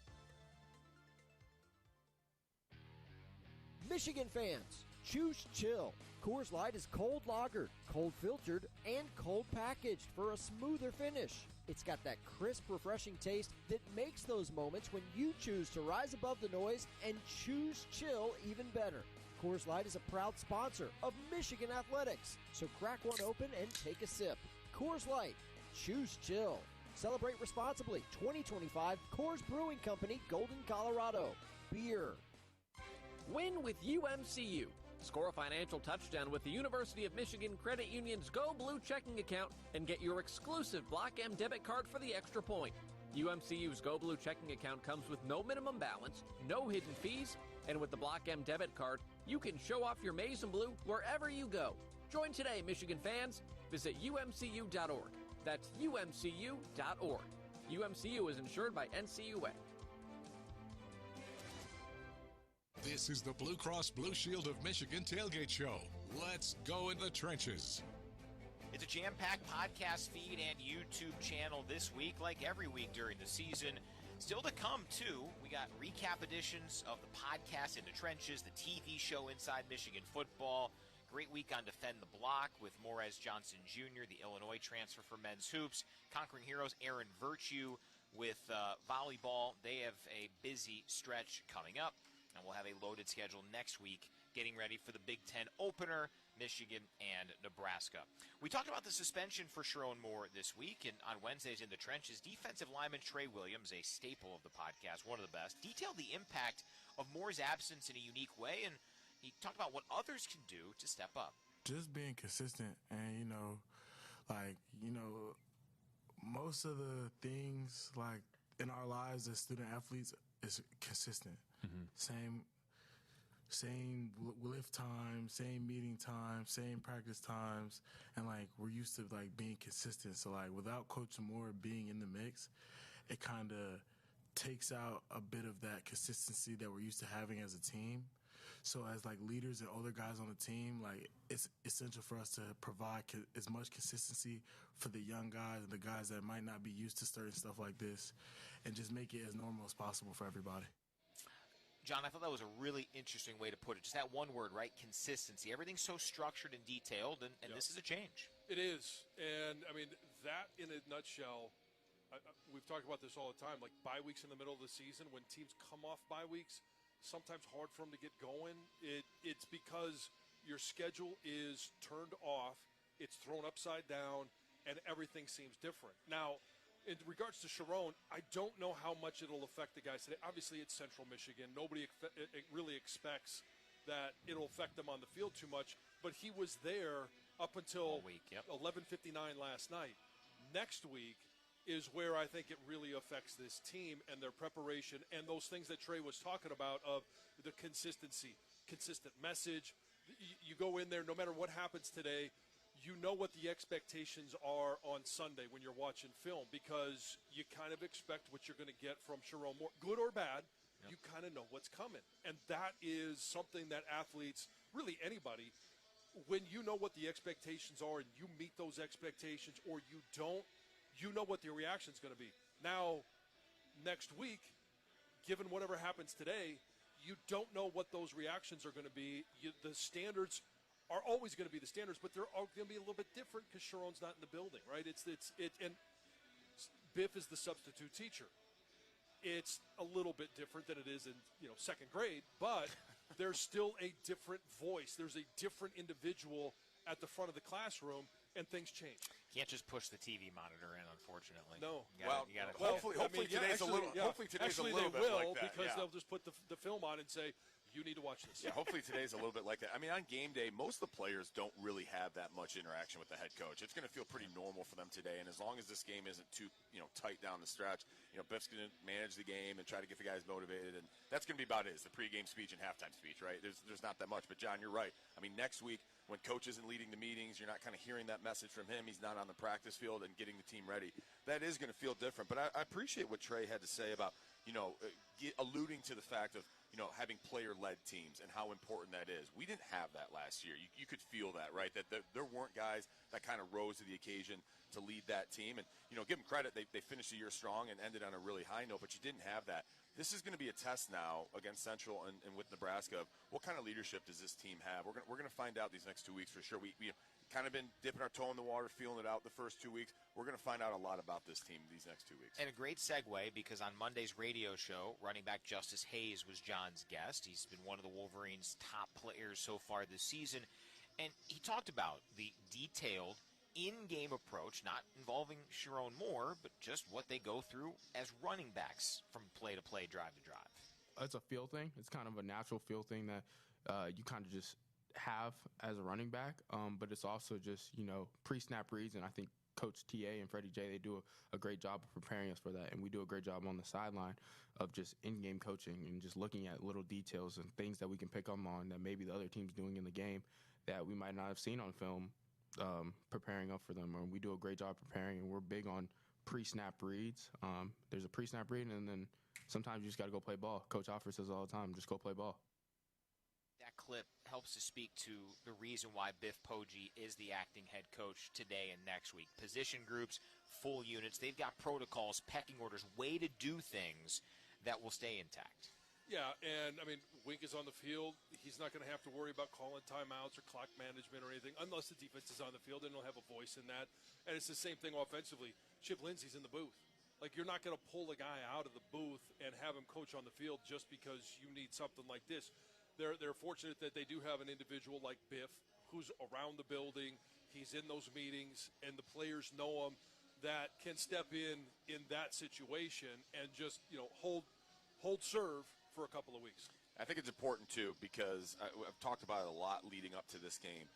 Michigan fans, choose chill. Coors Light is cold lagered, cold filtered, and cold packaged for a smoother finish. It's got that crisp, refreshing taste that makes those moments when you choose to rise above the noise and choose chill even better. Coors Light is a proud sponsor of Michigan Athletics, so crack one open and take a sip. Coors Light. Choose chill. Celebrate responsibly. 2025 Coors Brewing Company, Golden, Colorado. Beer.
Win with UMCU. Score a financial touchdown with the University of Michigan Credit Union's Go Blue checking account and get your exclusive Block M debit card for the extra point. UMCU's Go Blue checking account comes with no minimum balance, no hidden fees, and with the Block M debit card, you can show off your maize and blue wherever you go. Join today, Michigan fans. Visit umcu.org. That's umcu.org. UMCU is insured by NCUA.
This is the Blue Cross Blue Shield of Michigan Tailgate Show. Let's go in the trenches.
It's a jam-packed podcast feed and YouTube channel this week, like every week during the season. Still to come, too, we got recap editions of the podcast In the Trenches, the TV show Inside Michigan Football. Great week on Defend the Block with Morez Johnson Jr., the Illinois transfer for men's hoops. Conquering Heroes, Aaron Virtue with volleyball. They have a busy stretch coming up, and we'll have a loaded schedule next week, getting ready for the Big Ten opener, Michigan and Nebraska. We talked about the suspension for Sharon Moore this week, and on Wednesdays in the Trenches, defensive lineman Trey Williams, a staple of the podcast, one of the best, detailed the impact of Moore's absence in a unique way, and he talked about what others can do to step up.
Just being consistent and, most of the things, in our lives as student athletes is consistent. Mm-hmm. Same lift time, same meeting time, same practice times, and, we're used to, being consistent. So, without Coach Moore being in the mix, it kind of takes out a bit of that consistency that we're used to having as a team. So as leaders and older guys on the team, it's essential for us to provide as much consistency for the young guys and the guys that might not be used to certain stuff like this, and just make it as normal as possible for everybody.
John, I thought that was a really interesting way to put it. Just that one word, right? Consistency. Everything's so structured and detailed, and
Yep.
This is a change.
It is. And, that in a nutshell, we've talked about this all the time, bye weeks in the middle of the season, when teams come off bye weeks, sometimes hard for them to get going. It's because your schedule is turned off, it's thrown upside down, and everything seems different. Now, in regards to Sharon, I don't know how much it'll affect the guys today. Obviously, it's Central Michigan. Nobody really expects that it'll affect them on the field too much, but he was there up until 11:59 last night. Next week is where I think it really affects this team and their preparation and those things that Trey was talking about of the consistency, consistent message. You go in there, no matter what happens today, you know what the expectations are on Sunday when you're watching film, because you kind of expect what you're going to get from Sharon Moore, good or bad. You kind of know what's coming. And that is something that athletes, really anybody, when you know what the expectations are and you meet those expectations or you don't, you know what the reaction is going to be. Now, next week, given whatever happens today, you don't know what those reactions are going to be. The standards are always going to be the standards, but they're all going to be a little bit different because Sharon's not in the building, right? And Biff is the substitute teacher. It's a little bit different than it is in second grade, but there's still a different voice. There's a different individual at the front of the classroom, and things change.
Can't just push the TV monitor in, unfortunately.
No.
Hopefully today's a little bit like that.
Because they'll just put the film on and say, you need to watch this.
Yeah, hopefully today's a little bit like that. I mean, on game day, most of the players don't really have that much interaction with the head coach. It's going to feel pretty normal for them today, and as long as this game isn't too tight down the stretch, Biff's going to manage the game and try to get the guys motivated, and that's going to be about it. Is the pregame speech and halftime speech, right? There's not that much. But John, you're right. I mean, next week when coach isn't leading the meetings, you're not kind of hearing that message from him. He's not on the practice field and getting the team ready. That is going to feel different. But I appreciate what Trey had to say about alluding to the fact of having player-led teams and how important that is. We didn't have that last year. You could feel that, right? That there weren't guys that kind of rose to the occasion to lead that team. And, give them credit. They finished the year strong and ended on a really high note, but you didn't have that. This is going to be a test now against Central and with Nebraska of what kind of leadership does this team have. We're going to find out these next 2 weeks for sure. We kind of been dipping our toe in the water, feeling it out the first 2 weeks. We're going to find out a lot about this team these next 2 weeks.
And a great segue, because on Monday's radio show, running back Justice Hayes was John's guest. He's been one of the Wolverines' top players so far this season. And he talked about the detailed in-game approach, not involving Sharon Moore, but just what they go through as running backs from play-to-play, drive-to-drive.
It's a feel thing. It's kind of a natural feel thing that you kind of just have as a running back, but it's also just, pre-snap reads, and I think Coach TA and Freddie J, they do a great job of preparing us for that, and we do a great job on the sideline of just in-game coaching and just looking at little details and things that we can pick up on that maybe the other team's doing in the game that we might not have seen on film, preparing up for them. Or we do a great job preparing, and we're big on pre-snap reads. There's a pre-snap read, and then sometimes you just got to go play ball. Coach Alford says all the time, just go play ball.
That clip helps to speak to the reason why Biff Poggi is the acting head coach today and next week. Position groups, full units, they've got protocols, pecking orders, way to do things that will stay intact.
Yeah, and, Wink is on the field. He's not going to have to worry about calling timeouts or clock management or anything, unless the defense is on the field, and he'll have a voice in that. And it's the same thing offensively. Chip Lindsey's in the booth. Like, you're not going to pull a guy out of the booth and have him coach on the field just because you need something like this. They're fortunate that they do have an individual like Biff who's around the building. He's in those meetings, and the players know him, that can step in that situation and just hold serve for a couple of weeks.
I think it's important, too, because I've talked about it a lot leading up to this game.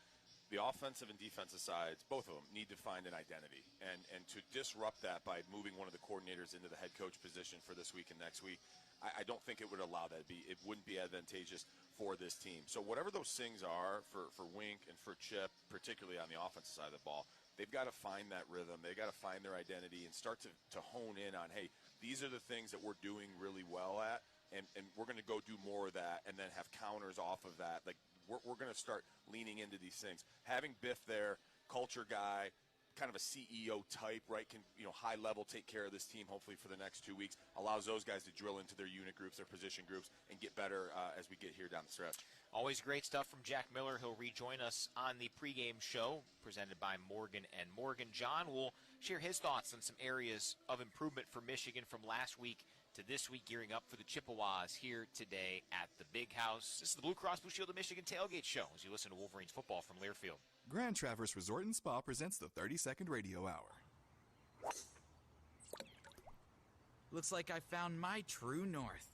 The offensive and defensive sides, both of them, need to find an identity. And to disrupt that by moving one of the coordinators into the head coach position for this week and next week, I don't think it would allow that. It wouldn't be advantageous for this team. So whatever those things are for Wink and for Chip, particularly on the offensive side of the ball, they've got to find that rhythm. They've got to find their identity and start to hone in on, hey, these are the things that we're doing really well at, and we're going to go do more of that and then have counters off of that. Like, we're going to start leaning into these things. Having Biff there, culture guy, kind of a CEO type, right, can, high level take care of this team hopefully for the next 2 weeks, allows those guys to drill into their unit groups, their position groups, and get better as we get here down the stretch.
Always great stuff from Jack Miller. He'll rejoin us on the pregame show presented by Morgan & Morgan. John will share his thoughts on some areas of improvement for Michigan from last week to this week, gearing up for the Chippewas here today at the Big House. This is the Blue Cross Blue Shield of Michigan Tailgate Show as you listen to Wolverines football from Learfield.
Grand Traverse Resort and Spa presents the 30-second radio hour.
Looks like I found my true north.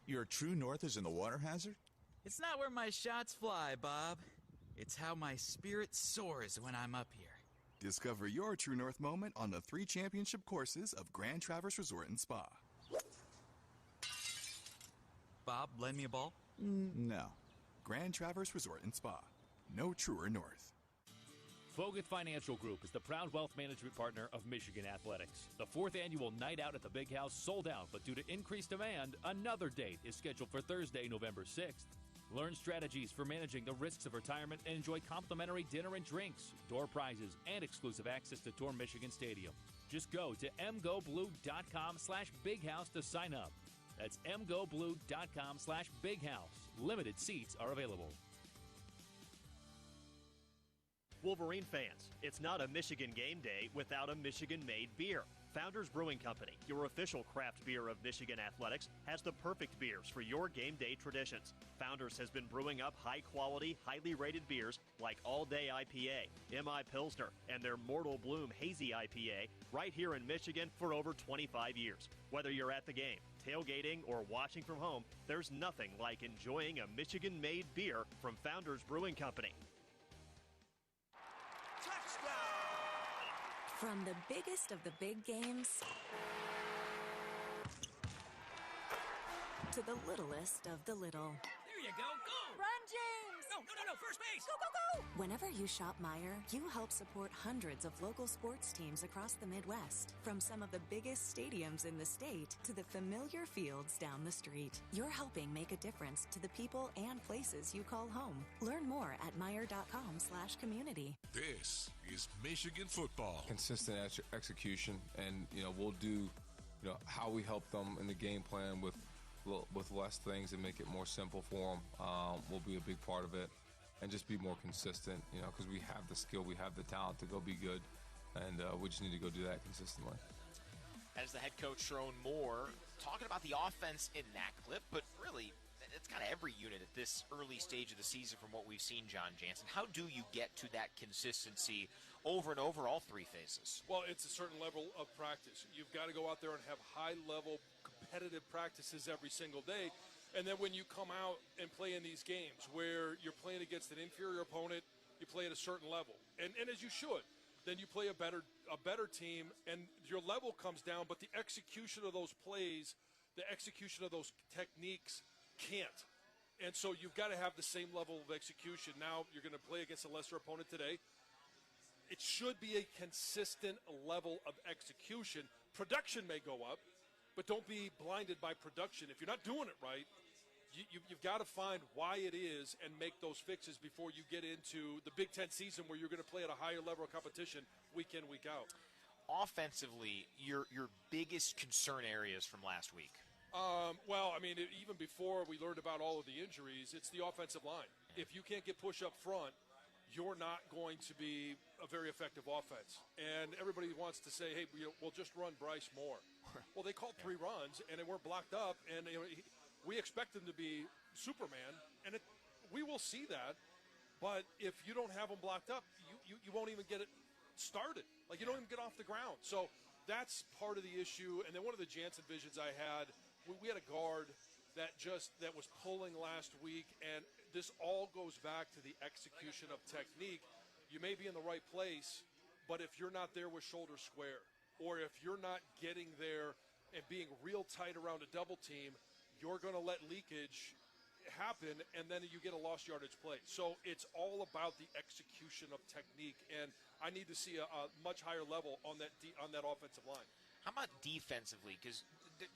Your true north is in the water hazard?
It's not where my shots fly, Bob. It's how my spirit soars when I'm up here.
Discover your true north moment on the 3 championship courses of Grand Traverse Resort and Spa.
Bob, lend me a ball?
No. Grand Traverse Resort and Spa. No truer north.
Fogut Financial Group is the proud wealth management partner of Michigan Athletics. The 4th annual Night Out at the Big House sold out, but due to increased demand, another date is scheduled for Thursday, November 6th. Learn strategies for managing the risks of retirement and enjoy complimentary dinner and drinks, door prizes, and exclusive access to Tour Michigan Stadium. Just go to mgoblue.com/bighouse to sign up. That's mgoblue.com/bighouse. Limited seats are available.
Wolverine fans, it's not a Michigan game day without a Michigan-made beer. Founders Brewing Company, your official craft beer of Michigan Athletics, has the perfect beers for your game day traditions. Founders has been brewing up high-quality, highly rated beers like All Day IPA, MI Pilsner, and their Mortal Bloom Hazy IPA right here in Michigan for over 25 years. Whether you're at the game, tailgating, or watching from home, there's nothing like enjoying a Michigan-made beer from Founders Brewing Company.
From the biggest of the big games to the littlest of the little.
There you go. Go!
Run, James!
No, first base!
Go, go, go! Whenever you shop Meijer, you help support hundreds of local sports teams across the Midwest. From some of the biggest stadiums in the state to the familiar fields down the street. You're helping make a difference to the people and places you call home. Learn more at Meijer.com/community.
This is Michigan football.
Consistent execution, and we'll do how we help them in the game plan with less things and make it more simple for them. Will be a big part of it, and just be more consistent. Because we have the skill, we have the talent to go be good, and we just need to go do that consistently.
As the head coach Sharon Moore talking about the offense in that clip, but really it's kind of every unit at this early stage of the season from what we've seen, John Jansen. How do you get to that consistency over and over all 3 phases?
Well, it's a certain level of practice. You've got to go out there and have high-level competitive practices every single day. And then when you come out and play in these games where you're playing against an inferior opponent, you play at a certain level. And as you should. Then you play a better team, and your level comes down, but the execution of those plays, the execution of those techniques can't. And so you've got to have the same level of execution. Now you're going to play against a lesser opponent today. It should be a consistent level of execution. Production may go up, but don't be blinded by production. If you're not doing it right, you've got to find why it is and make those fixes before you get into the Big Ten season where you're going to play at a higher level of competition week in, week out.
Offensively, your biggest concern areas from last week?
Well, I mean, even before we learned about all of the injuries, it's the offensive line. If you can't get push up front, you're not going to be a very effective offense. And everybody wants to say, hey, we'll just run Bryce Moore. Well, they called 3 runs, and they weren't blocked up, and we expect him to be Superman, and we will see that. But if you don't have him blocked up, you won't even get it started. Like, you don't even get off the ground. So that's part of the issue. And then one of the Jansen visions I had, we had a guard that was pulling last week, and this all goes back to the execution of technique. You may be in the right place, but if you're not there with shoulders square, or if you're not getting there and being real tight around a double team, you're going to let leakage happen, and then you get a lost yardage play. So it's all about the execution of technique, and I need to see a much higher level on that offensive line.
How about defensively? Because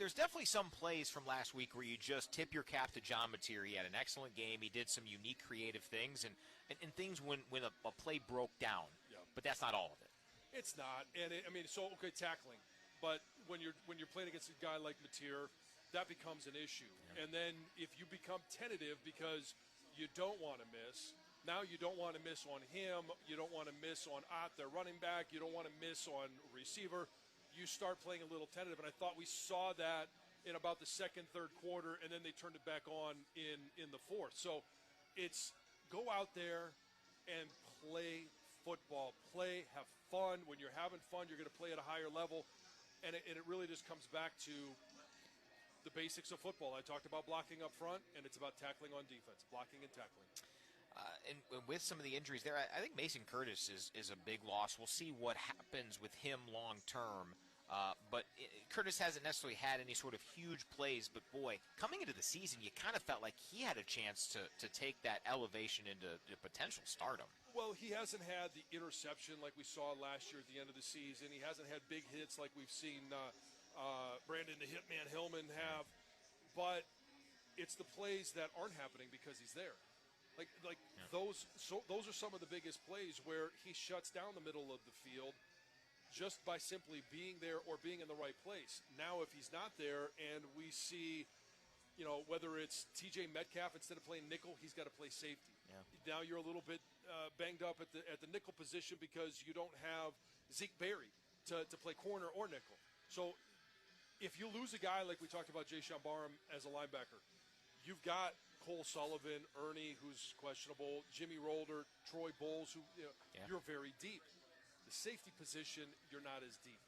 there's definitely some plays from last week where you just tip your cap to John Mateer. He had an excellent game. He did some unique, creative things, and things when a play broke down.
Yeah.
But that's not all of it.
It's not, and tackling. But when you're playing against a guy like Mateer, that becomes an issue. Yeah. And then if you become tentative because you don't want to miss, now you don't want to miss on him, you don't want to miss on their running back, you don't want to miss on receiver, you start playing a little tentative. And I thought we saw that in about the second, third quarter, and then they turned it back on in the fourth. So it's go out there and play football. Play, have fun. When you're having fun, you're going to play at a higher level. And it really just comes back to the basics of football. I talked about blocking up front, and it's about tackling on defense, blocking and tackling.
And with some of the injuries there, I think Mason Curtis is a big loss. We'll see what happens with him long term. But Curtis hasn't necessarily had any sort of huge plays. But, boy, coming into the season, you kind of felt like he had a chance to take that elevation into potential stardom.
Well, he hasn't had the interception like we saw last year at the end of the season. He hasn't had big hits like we've seen Brandon the Hitman Hillman have. But it's the plays that aren't happening because he's there. Those are some of the biggest plays where he shuts down the middle of the field just by simply being there or being in the right place. Now, if he's not there and we see, whether it's T.J. Metcalf, instead of playing nickel, he's got to play safety.
Yeah.
Now you're a little bit banged up at the nickel position because you don't have Zeke Berry to play corner or nickel. So if you lose a guy like we talked about, Jayshon Barham as a linebacker, you've got Cole Sullivan, Ernie, who's questionable, Jimmy Rolder, Troy Bowles, who you're very deep. The safety position, you're not as deep.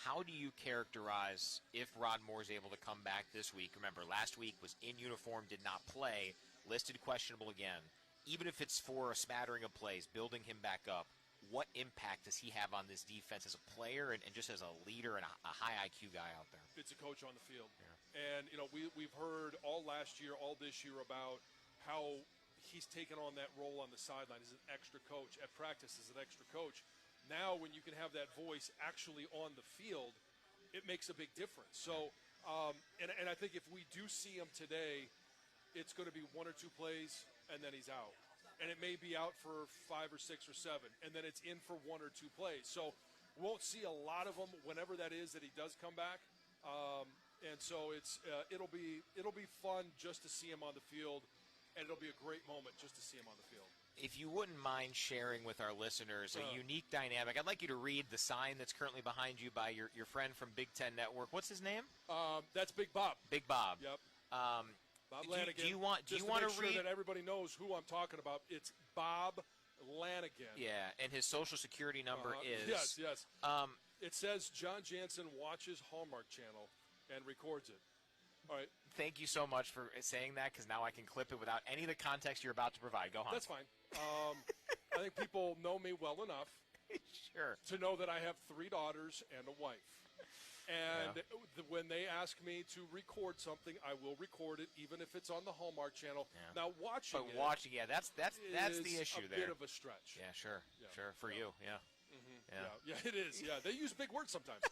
How do you characterize if Rod Moore is able to come back this week? Remember, last week was in uniform, did not play, listed questionable again. Even if it's for a smattering of plays, building him back up, what impact does he have on this defense as a player and just as a leader and a high IQ guy out there?
It's a coach on the field. Yeah. And, we've heard all last year, all this year about how he's taken on that role on the sideline as an extra coach, at practice as an extra coach. Now, when you can have that voice actually on the field, it makes a big difference. So, and I think if we do see him today, it's going to be one or two plays, and then he's out. And it may be out for 5 or 6 or 7, and then it's in for 1 or 2 plays. So we won't see a lot of them whenever that is that he does come back. And so it'll be fun just to see him on the field, and it'll be a great moment just to see him on the field.
If you wouldn't mind sharing with our listeners a unique dynamic, I'd like you to read the sign that's currently behind you by your friend from Big Ten Network. What's his name?
That's Big Bob.
Big Bob.
Yep. Bob
Lanigan.
Do you want to
read?
Sure that everybody knows who I'm talking about? It's Bob Lanigan.
Yeah, and his social security number is.
Yes. It says John Jansen watches Hallmark Channel and records it. All right.
Thank you so much for saying that, because now I can clip it without any of the context you're about to provide. Go on.
That's fine. I think people know me well enough
sure.
to know that I have 3 daughters and a wife. And when they ask me to record something, I will record it, even if it's on the Hallmark Channel. Yeah. Now, watching,
that's the issue there.
A bit of a stretch.
Yeah, sure. Yeah. Sure, for you, yeah.
Mm-hmm. Yeah, it is. Yeah, they use big words sometimes.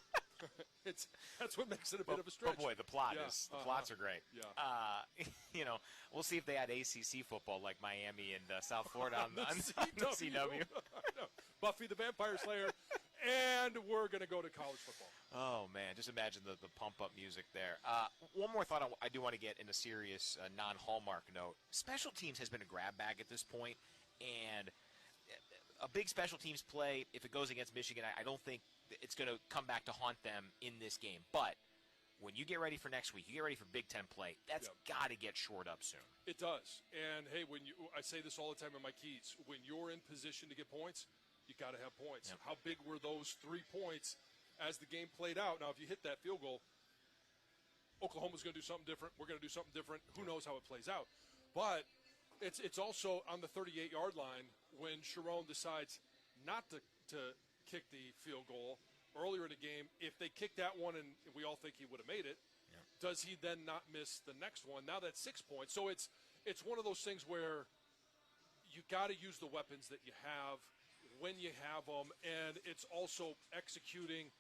That's what makes it a bit of a stretch.
But boy, the plots are great.
Yeah.
We'll see if they had ACC football like Miami and South Florida on the CW.
Buffy the Vampire Slayer, and we're going to go to college football.
Oh man, just imagine the pump up music there. One more thought I do want to get in a serious non-Hallmark note. Special teams has been a grab bag at this point, and a big special teams play, if it goes against Michigan, I don't think it's going to come back to haunt them in this game. But when you get ready for next week, you get ready for Big Ten play, that's got to get shored up soon.
It does. And, hey, I say this all the time in my keys, when you're in position to get points, you got to have points. Yep. How big were those 3 points as the game played out? Now, if you hit that field goal, Oklahoma's going to do something different. We're going to do something different. Who knows how it plays out? But it's also on the 38-yard line when Sharon decides not to kick the field goal earlier in the game. If they kick that one and we all think he would have made it, does he then not miss the next one? Now that's 6 points. So it's one of those things where you got to use the weapons that you have when you have them, and it's also executing.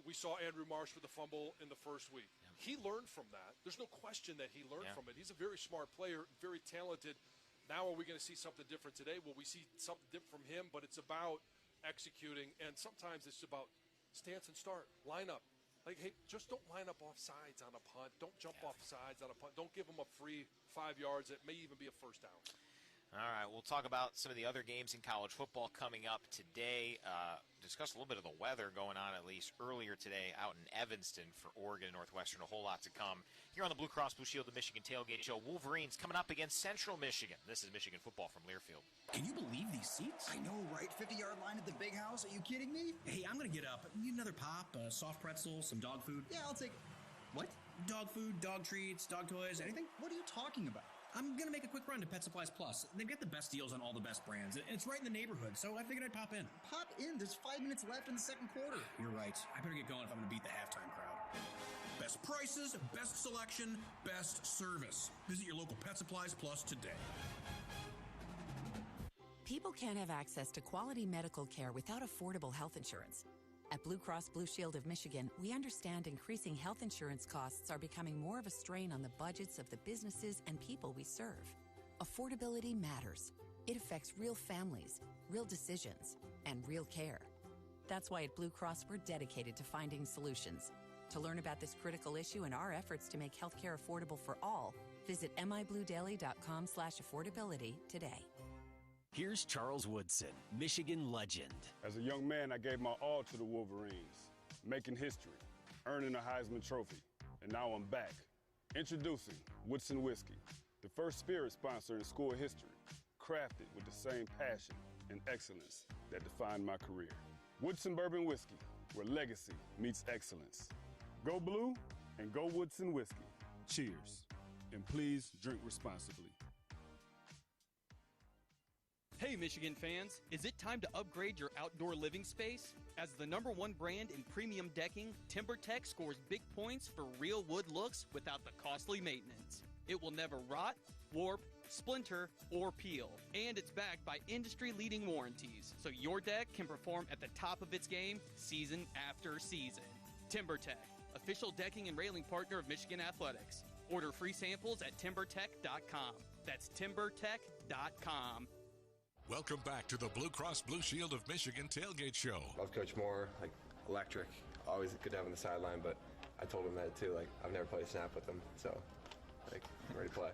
We saw Andrew Marsh with the fumble in the first week. He learned from that. There's no question that he learned from it. He's a very smart player, very talented. Now are we going to see something different today? Will we see something different from him? But it's about executing, and sometimes it's about stance and start, line up. Like, hey, just don't line up off sides on a punt. Don't jump off sides on a punt. Don't give them a free 5 yards. It may even be a first down.
All right, we'll talk about some of the other games in college football coming up today. Discuss a little bit of the weather going on, at least earlier today, out in Evanston for Oregon and Northwestern. A whole lot to come here on the Blue Cross Blue Shield of Michigan Tailgate Show. Wolverines coming up against Central Michigan. This is Michigan football from Learfield.
Can you believe these seats?
I know, right? 50-yard line at the big house. Are you kidding me?
Hey, I'm going to get up. Need another pop, a soft pretzel, some dog food.
Yeah, I'll take...
What? Dog food, dog treats, dog toys, anything?
What are you talking about?
I'm going to make a quick run to Pet Supplies Plus. They've got the best deals on all the best brands. It's right in the neighborhood, so I figured I'd pop in.
Pop in? There's 5 minutes left in the second quarter.
You're right. I better get going if I'm going to beat the halftime crowd. Best prices, best selection, best service. Visit your local Pet Supplies Plus today.
People can't have access to quality medical care without affordable health insurance. At Blue Cross Blue Shield of Michigan, we understand increasing health insurance costs are becoming more of a strain on the budgets of the businesses and people we serve. Affordability matters. It affects real families, real decisions, and real care. That's why at Blue Cross we're dedicated to finding solutions. To learn about this critical issue and our efforts to make healthcare affordable for all, visit mibluedaily.com/affordability today.
Here's Charles Woodson, Michigan legend.
As a young man, I gave my all to the Wolverines, making history, earning a Heisman Trophy, and now I'm back. Introducing Woodson Whiskey, the first spirit sponsor in school history, crafted with the same passion and excellence that defined my career. Woodson Bourbon Whiskey, where legacy meets excellence. Go blue and go Woodson Whiskey. Cheers, and please drink responsibly.
Hey Michigan fans, is it time to upgrade your outdoor living space? As the #1 brand in premium decking, TimberTech scores big points for real wood looks without the costly maintenance. It will never rot, warp, splinter, or peel. And it's backed by industry-leading warranties, so your deck can perform at the top of its game season after season. TimberTech, official decking and railing partner of Michigan Athletics. Order free samples at timbertech.com. That's timbertech.com.
Welcome back to the Blue Cross Blue Shield of Michigan Tailgate Show.
Love Coach Moore, like electric. Always good to have on the sideline, but I told him that too. Like, I've never played a snap with him, so like, I'm ready to play.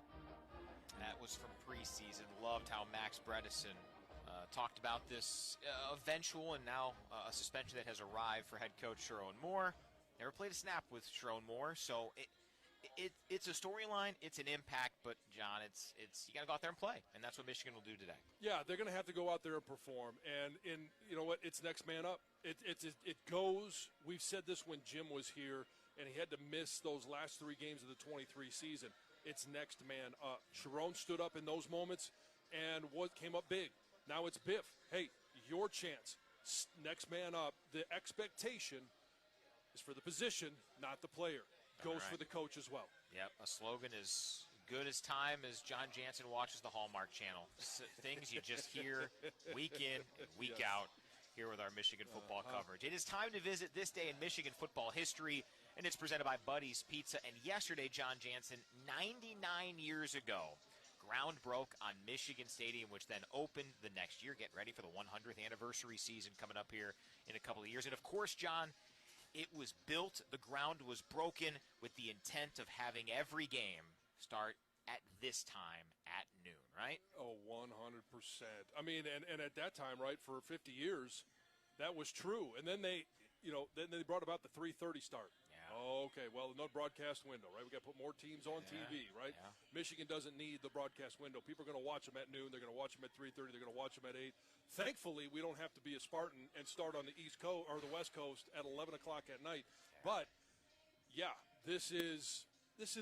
That was from preseason. Loved how Max Bredesen talked about this eventual and now a suspension that has arrived for head coach Sherrone Moore. Never played a snap with Sherrone Moore, so it's a storyline, it's an impact, but John, it's you got to go out there and play, and that's what Michigan will do today.
Yeah, they're going to have to go out there and perform, and you know what? It's next man up. It goes. We've said this when Jim was here, and he had to miss those last 3 games of the 23 season. It's next man up. Sherrone stood up in those moments, and what came up big. Now it's Biff. Hey, your chance. Next man up. The expectation is for the position, not the player. Goes for the coach as well.
Yep, a slogan as good as time as John Jansen watches the Hallmark Channel. Things you just hear week in and week out here with our Michigan football coverage. It is time to visit this day in Michigan football history, and it's presented by Buddy's Pizza. And yesterday, John Jansen, 99 years ago, ground broke on Michigan Stadium, which then opened the next year. Get ready for the 100th anniversary season coming up here in a couple of years. And, of course, John, it was built, the ground was broken with the intent of having every game start at this time at noon, right?
Oh, 100%. I mean, and at that time, right, for 50 years, that was true. And then they brought about the 3:30 start. Oh, okay, well, no broadcast window, right? We got to put more teams on TV, right? Yeah. Michigan doesn't need the broadcast window. People are going to watch them at noon. They're going to watch them at 3:30. They're going to watch them at 8. Thankfully, we don't have to be a Spartan and start on the East Coast or the West Coast at 11 o'clock at night. Yeah. But yeah, this is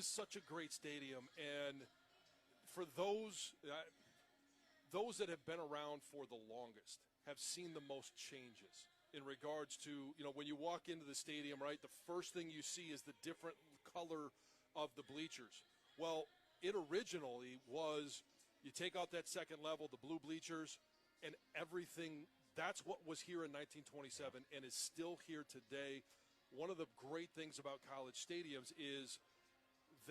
such a great stadium, and for those that have been around for the longest have seen the most changes in regards to, when you walk into the stadium, right, the first thing you see is the different color of the bleachers. Well, it originally was, you take out that second level, the blue bleachers, and everything, that's what was here in 1927 and is still here today. One of the great things about college stadiums is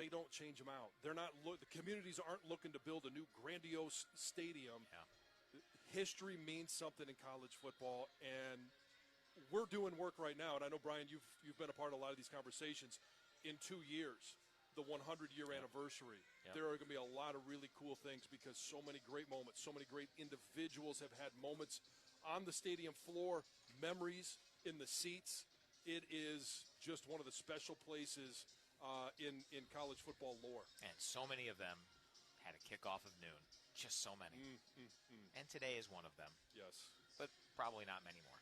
they don't change them out. They're not the communities aren't looking to build a new grandiose stadium. Yeah. History means something in college football, and we're doing work right now, and I know, Brian, you've been a part of a lot of these conversations. In 2 years, the 100-year anniversary.
Yep.
There are going to be a lot of really cool things because so many great moments, so many great individuals have had moments on the stadium floor, memories in the seats. It is just one of the special places in college football lore.
And so many of them had a kickoff of noon. Just so many. And today is one of them.
Yes.
But probably not many more.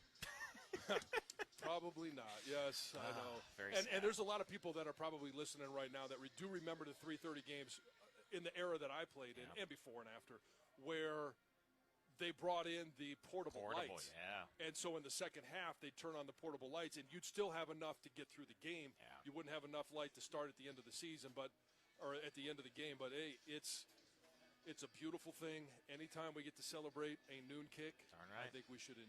Probably not. Yes, I know. And there's a lot of people that are probably listening right now that do remember the 3:30 games in the era that I played in and before and after, where they brought in the portable lights.
Yeah.
And so in the second half, they'd turn on the portable lights, and you'd still have enough to get through the game.
Yeah.
You wouldn't have enough light to start at the end of the season, or at the end of the game. But, hey, it's a beautiful thing. Anytime we get to celebrate a noon kick, I think we should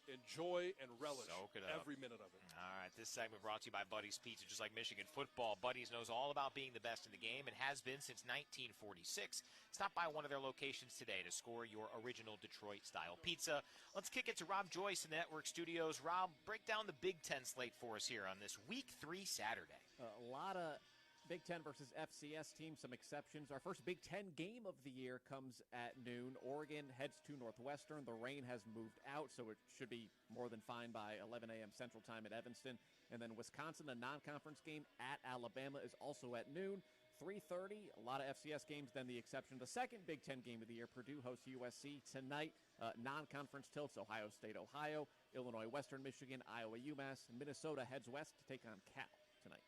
enjoy and relish every minute of it.
All right, this segment brought to you by Buddy's Pizza. Just like Michigan football, Buddy's knows all about being the best in the game and has been since 1946. Stop by one of their locations today to score your original Detroit-style pizza. Let's kick it to Rob Joyce in the Network Studios. Rob, break down the Big Ten slate for us here on this Week 3 Saturday.
A lot of Big Ten versus FCS teams, some exceptions. Our first Big Ten game of the year comes at noon. Oregon heads to Northwestern. The rain has moved out, so it should be more than fine by 11 a.m. Central Time at Evanston. And then Wisconsin, a non-conference game at Alabama, is also at noon. 3:30, a lot of FCS games, then the exception. The second Big Ten game of the year, Purdue hosts USC tonight. Non-conference tilts, Ohio State, Ohio, Illinois, Western Michigan, Iowa, UMass. Minnesota heads west to take on Cal tonight.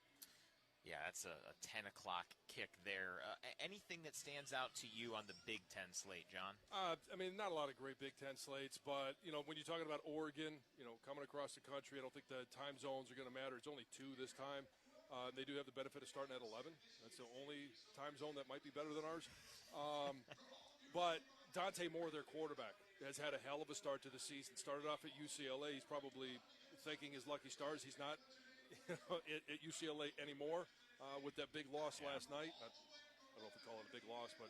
Yeah, that's a 10 o'clock kick there. Anything that stands out to you on the Big Ten slate, John?
I mean, not a lot of great Big Ten slates, but, when you're talking about Oregon, coming across the country, I don't think the time zones are going to matter. It's only 2 this time. They do have the benefit of starting at 11. That's the only time zone that might be better than ours. But Dante Moore, their quarterback, has had a hell of a start to the season. Started off at UCLA. He's probably thanking his lucky stars. He's not at UCLA anymore with that big loss last night. I don't know if we call it a big loss, but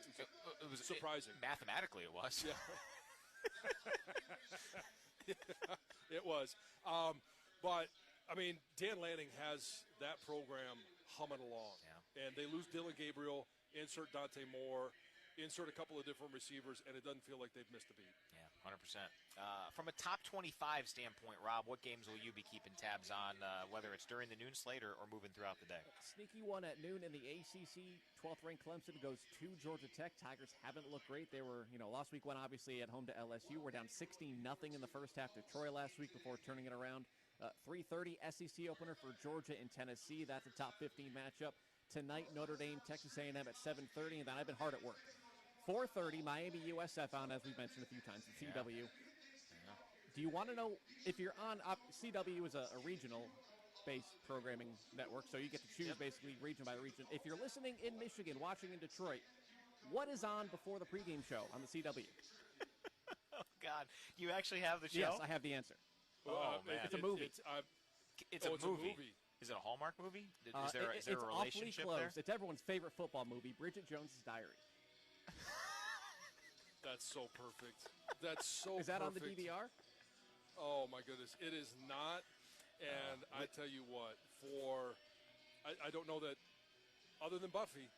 it was surprising.
Mathematically, it was.
Yeah. It was. But, Dan Lanning has that program humming along.
Yeah.
And they lose Dylan Gabriel, insert Dante Moore, insert a couple of different receivers, and it doesn't feel like they've missed a beat.
Yeah, 100%. From a top 25 standpoint, Rob, what games will you be keeping tabs on, whether it's during the noon slate or moving throughout the day?
Sneaky one at noon in the ACC. 12th-ranked Clemson goes to Georgia Tech. Tigers haven't looked great. They were, last week went obviously at home to LSU. We're down 16-0 in the first half to Troy last week before turning it around. 3:30 SEC opener for Georgia and Tennessee. That's a top 15 matchup. Tonight, Notre Dame, Texas A&M at 7:30, and then I've been hard at work. 4:30, Miami USF on, as we've mentioned a few times, at CW.
Yeah.
Do you want to know if you're on CW is a regional-based programming network, so you get to choose basically region by region. If you're listening in Michigan, watching in Detroit, what is on before the pregame show on the CW?
Oh, God. You actually have the show?
Yes, I have the answer.
Man.
It's a movie.
It's a movie. Is it a Hallmark movie? Is there a relationship
awfully close.
there?
It's everyone's favorite football movie, Bridget Jones's Diary.
That's so perfect. That's so
Is that
perfect.
on the DVR?
Oh, my goodness. It is not. And I tell you what, I don't know that, other than Buffy,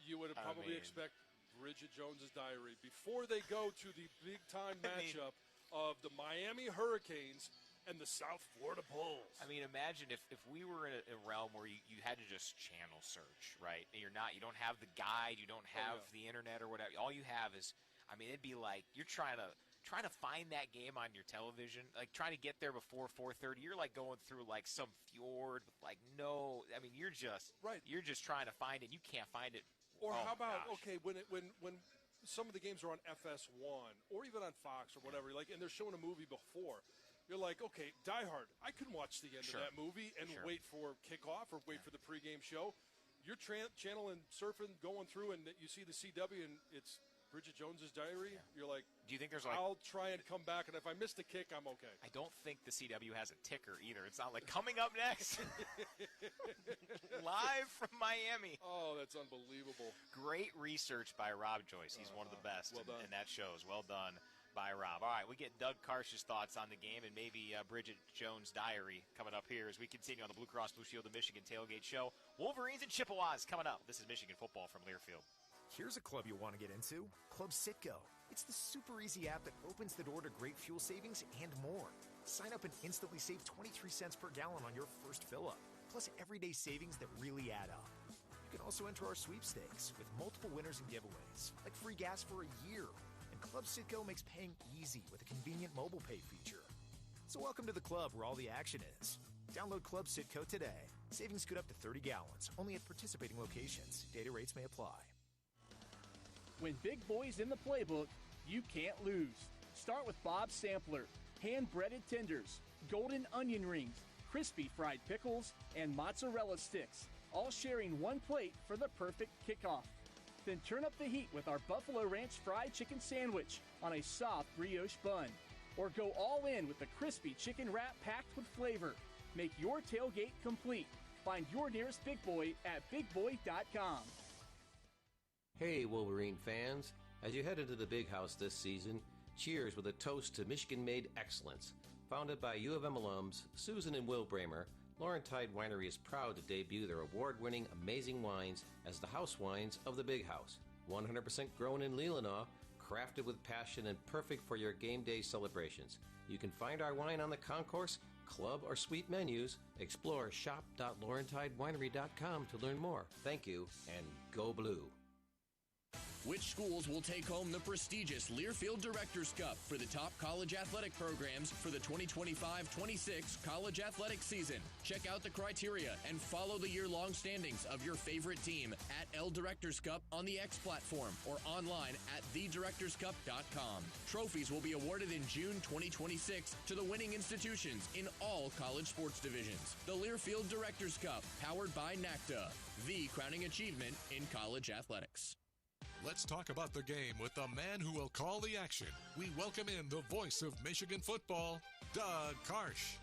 you would probably expect Bridget Jones's Diary before they go to the big-time matchup of the Miami Hurricanes and the South Florida Bulls.
Imagine if we were in a realm where you had to just channel search, right? And you don't have the guide, you don't have the internet or whatever. All you have is, it'd be like you're trying to find that game on your television, like trying to get there before 4:30. You're like going through like some fjord with like no. You're just trying to find it. You can't find it.
Or how about when some of the games are on FS1 or even on Fox or whatever, and they're showing a movie before. You're like, okay, Die Hard. I can watch the end of that movie and wait for kickoff or wait for the pregame show. You're channeling, surfing, going through, and you see the CW, and it's Bridget Jones's Diary. You're like,
do you think there's
I'll try and come back, and if I miss the kick, I'm okay.
I don't think the CW has a ticker either. It's not like coming up next, live from Miami.
Oh, that's unbelievable.
Great research by Rob Joyce. He's one of the best, and that shows. Well done. by Rob. All right, we get Doug Karsh's thoughts on the game and maybe Bridget Jones' diary coming up here as we continue on the Blue Cross Blue Shield of Michigan Tailgate Show. Wolverines and Chippewas coming up. This is Michigan football from Learfield.
Here's a club you'll want to get into, Club Citgo. It's the super easy app that opens the door to great fuel savings and more. Sign up and instantly save 23 cents per gallon on your first fill-up, plus everyday savings that really add up. You can also enter our sweepstakes with multiple winners and giveaways, like free gas for a year. And Club Citgo makes paying easy with a convenient mobile pay feature. So welcome to the club where all the action is. Download Club Citgo today. Savings good up to 30 gallons, only at participating locations. Data rates may apply.
When Big Boy's in the playbook, you can't lose. Start with Bob's Sampler, hand-breaded tenders, golden onion rings, crispy fried pickles, and mozzarella sticks, all sharing one plate for the perfect kickoff. Then turn up the heat with our Buffalo Ranch fried chicken sandwich on a soft brioche bun. Or go all in with the crispy chicken wrap packed with flavor. Make your tailgate complete. Find your nearest Big Boy at bigboy.com.
Hey, Wolverine fans. As you head into the Big House this season, cheers with a toast to Michigan-made excellence. Founded by U of M alums Susan and Will Bramer, Laurentide Winery is proud to debut their award-winning amazing wines as the house wines of the Big House. 100% grown in Leelanau, crafted with passion and perfect for your game day celebrations. You can find our wine on the concourse, club, or suite menus. Explore shop.laurentidewinery.com to learn more. Thank you, and go blue.
Which schools will take home the prestigious Learfield Directors Cup for the top college athletic programs for the 2025-26 college athletic season? Check out the criteria and follow the year-long standings of your favorite team at L Directors Cup on the X platform or online at thedirectorscup.com. Trophies will be awarded in June 2026 to the winning institutions in all college sports divisions. The Learfield Directors Cup, powered by NACTA, the crowning achievement in college athletics.
Let's talk about the game with the man who will call the action. We welcome in the voice of Michigan football, Doug Karsh.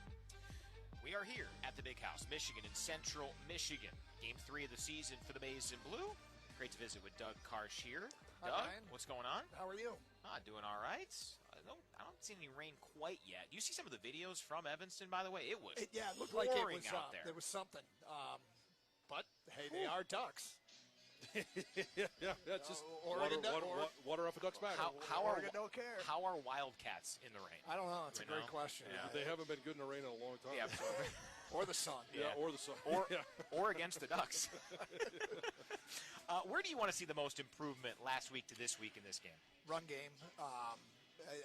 We are here at the Big House, Michigan in Central Michigan. Game 3 of the season for the Maize and Blue. Great to visit with Doug Karsh here.
Hi,
Doug,
Ryan.
what's going on?
How are you?
Doing all right. I don't see any rain quite yet. You see some of the videos from Evanston, by the way? It was
It looked like it was
out there.
there was something. But hey, they are ducks.
Just
Oregon
water off a duck's back.
Oregon don't care.
How are Wildcats in the rain?
I don't know. It's a great question.
Yeah. They haven't been good in the rain in a long time.
Yeah.
Or the sun.
Yeah, or the sun.
Or against the Ducks. Where do you want to see the most improvement last week to this week in this game?
Run game.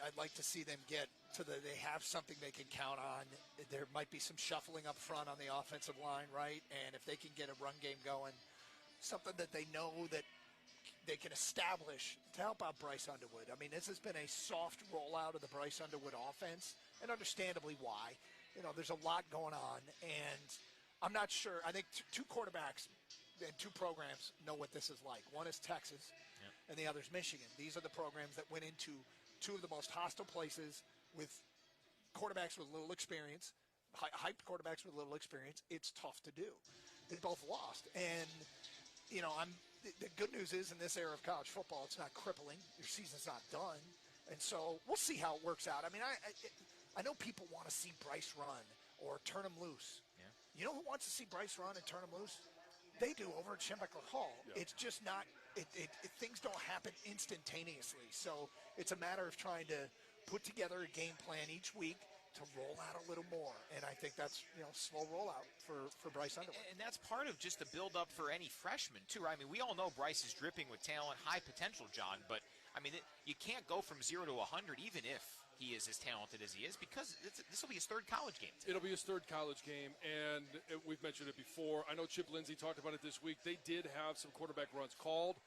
I'd like to see them get to they have something they can count on. There might be some shuffling up front on the offensive line, right? And if they can get a run game going, something that they know that they can establish to help out Bryce Underwood. I mean, this has been a soft rollout of the Bryce Underwood offense, and understandably why. There's a lot going on, and I'm not sure. I think two quarterbacks and two programs know what this is like. One is Texas, and the other is Michigan. These are the programs that went into two of the most hostile places with quarterbacks with little experience, hyped quarterbacks with little experience. It's tough to do. They both lost, and the good news is in this era of college football, it's not crippling. Your season's not done. And so we'll see how it works out. I mean, I know people want to see Bryce run or turn him loose.
Yeah.
You know who wants to see Bryce run and turn him loose? They do over at Schembeckler Hall. Yeah. It's just not things don't happen instantaneously. So it's a matter of trying to put together a game plan each week to roll out a little more, and I think that's slow rollout for Bryce Underwood.
And that's part of just the build-up for any freshman, too. I mean, we all know Bryce is dripping with talent, high potential, John, but, I mean, you can't go from 0 to 100 even if he is as talented as he is because this will be his third college game today.
It'll be his third college game, and we've mentioned it before. I know Chip Lindsey talked about it this week. They did have some quarterback runs called.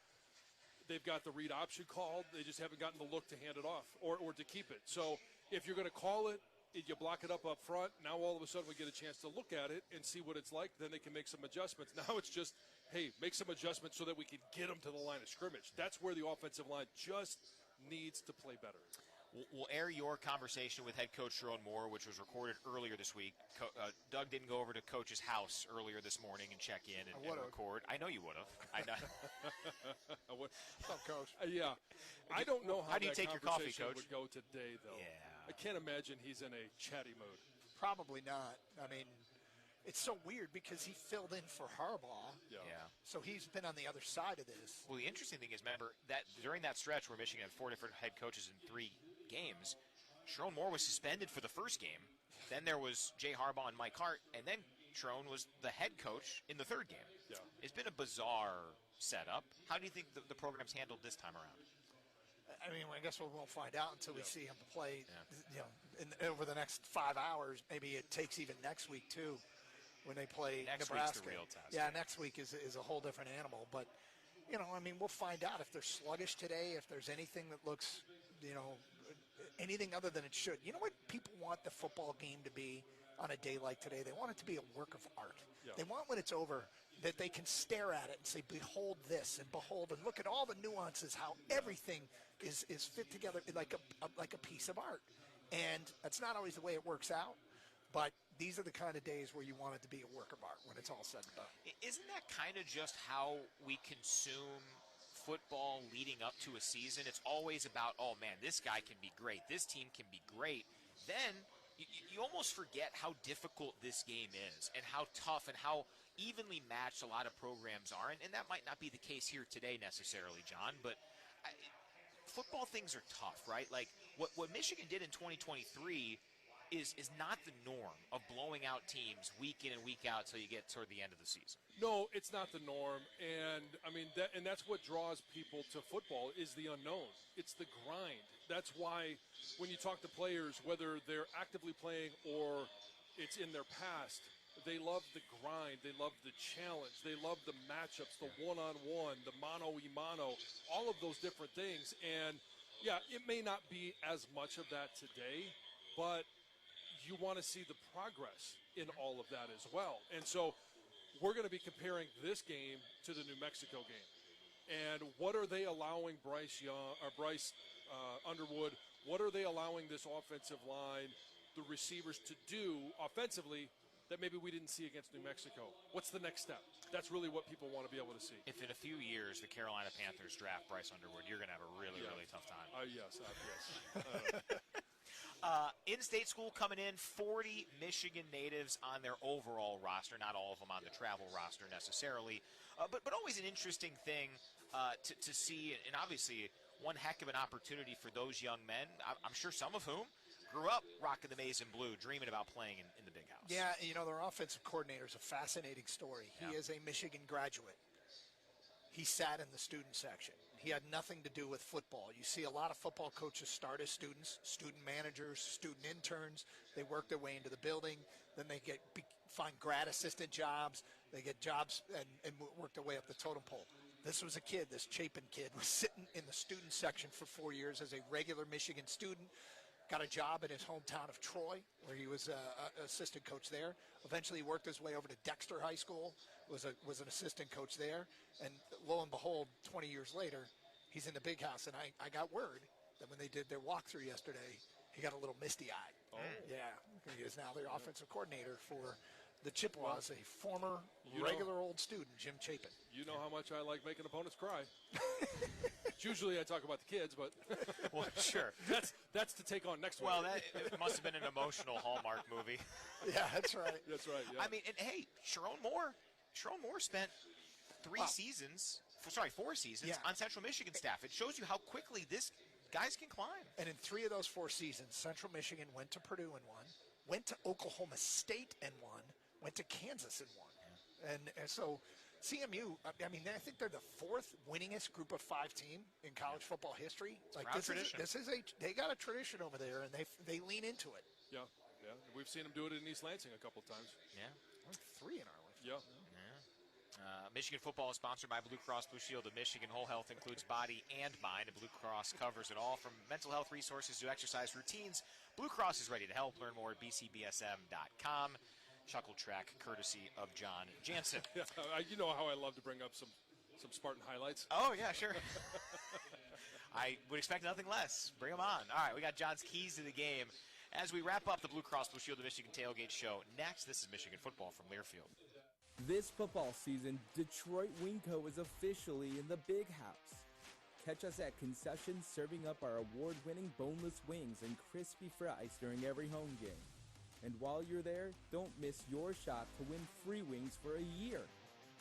They've got the read option called. They just haven't gotten the look to hand it off or to keep it. So if you're going to call it, you block it up front. Now all of a sudden we get a chance to look at it and see what it's like. Then they can make some adjustments. Now it's just, hey, make some adjustments so that we can get them to the line of scrimmage. That's where the offensive line just needs to play better.
We'll air your conversation with head coach Sharon Moore, which was recorded earlier this week. Doug didn't go over to Coach's house earlier this morning and check in and record. I know you would have.
What's up, Coach? Yeah. I don't know how
do you take your coffee, Coach?
Would go today, though.
Yeah.
I can't imagine he's in a chatty mood.
Probably not. I mean, it's so weird because he filled in for Harbaugh.
Yeah.
So he's been on the other side of this.
Well, the interesting thing is, remember, that during that stretch where Michigan had 4 different head coaches in 3 games, Sharon Moore was suspended for the first game. Then there was Jay Harbaugh and Mike Hart, and then Sharon was the head coach in the 3rd game.
Yeah.
It's been a bizarre setup. How do you think the program's handled this time around?
I mean, I guess we won't find out until we see him play, over the next 5 hours. Maybe it takes even next week, too, when they play
Next
Nebraska.
week's the real test.
Yeah, next week is a whole different animal. But, I mean, we'll find out if they're sluggish today, if there's anything that looks, anything other than it should. You know what people want the football game to be on a day like today? They want it to be a work of art.
Yeah.
They want when it's over that they can stare at it and say, behold this, and behold, and look at all the nuances, how everything is fit together like a piece of art. And that's not always the way it works out, but these are the kind of days where you want it to be a work of art when it's all said and done.
Isn't that kind of just how we consume football leading up to a season? It's always about, oh, man, this guy can be great. This team can be great. Then you almost forget how difficult this game is and how tough and how evenly matched a lot of programs are. And that might not be the case here today necessarily, John, but football things are tough, right? Like what Michigan did in 2023 is not the norm of blowing out teams week in and week out till you get toward the end of the season.
No, it's not the norm, and I mean that's what draws people to football is the unknown. It's the grind. That's why when you talk to players, whether they're actively playing or it's in their past, they love the grind. They love the challenge. They love the matchups, the one-on-one, the mano-y-mano, all of those different things. And yeah, it may not be as much of that today, but you want to see the progress in all of that as well. And so we're going to be comparing this game to the New Mexico game. And what are they allowing Bryce Underwood, what are they allowing this offensive line, the receivers to do offensively that maybe we didn't see against New Mexico? What's the next step? That's really what people want to be able to see.
If in a few years the Carolina Panthers draft Bryce Underwood, you're going to have a really tough time.
Yes.
In-state school coming in, 40 Michigan natives on their overall roster, not all of them on the travel roster necessarily, but always an interesting thing to see, and obviously one heck of an opportunity for those young men, I'm sure some of whom grew up rocking the maize and blue, dreaming about playing in the big house.
Yeah, their offensive coordinator is a fascinating story. Yeah. He is a Michigan graduate. He sat in the student section. He had nothing to do with football. You see a lot of football coaches start as students, student managers, student interns. They work their way into the building. Then they find grad assistant jobs. They get jobs and work their way up the totem pole. This was a kid, this Chapin kid, was sitting in the student section for 4 years as a regular Michigan student. Got a job in his hometown of Troy, where he was an assistant coach there. Eventually, he worked his way over to Dexter High School, was an assistant coach there. And lo and behold, 20 years later, he's in the big house. And I got word that when they did their walkthrough yesterday, he got a little misty-eyed.
Oh.
Yeah, he is now the offensive coordinator for the Chippewas, a former regular old student, Jim Chapin.
You know how much I like making opponents cry. Usually I talk about the kids, but
well, sure.
That's to take on next week.
Well, it must have been an emotional Hallmark movie.
Yeah, that's right.
That's right. Yeah.
I mean, and hey, Sharon Moore spent 4 seasons on Central Michigan staff. It shows you how quickly this guys can climb.
And in 3 of those 4 seasons, Central Michigan went to Purdue and won, went to Oklahoma State and won, went to Kansas and won. And so CMU, I mean, I think they're the 4th winningest Group of 5 team in college football history. Like they got a tradition over there, and they lean into it.
Yeah. We've seen them do it in East Lansing a couple times.
Yeah,
3 in our life.
Yeah.
Michigan football is sponsored by Blue Cross Blue Shield of Michigan. Whole health includes body and mind, and Blue Cross covers it all from mental health resources to exercise routines. Blue Cross is ready to help. Learn more at bcbsm.com. Chuckle track courtesy of John Jansen.
Yeah, you know how I love to bring up some Spartan highlights.
Oh, yeah, sure. I would expect nothing less. Bring them on. All right, we got John's keys to the game. As we wrap up the Blue Cross Blue Shield of Michigan Tailgate Show, next, this is Michigan football from Learfield.
This football season, Detroit Winco is officially in the Big House. Catch us at concessions serving up our award-winning boneless wings and crispy fries during every home game. And while you're there, don't miss your shot to win free wings for a year.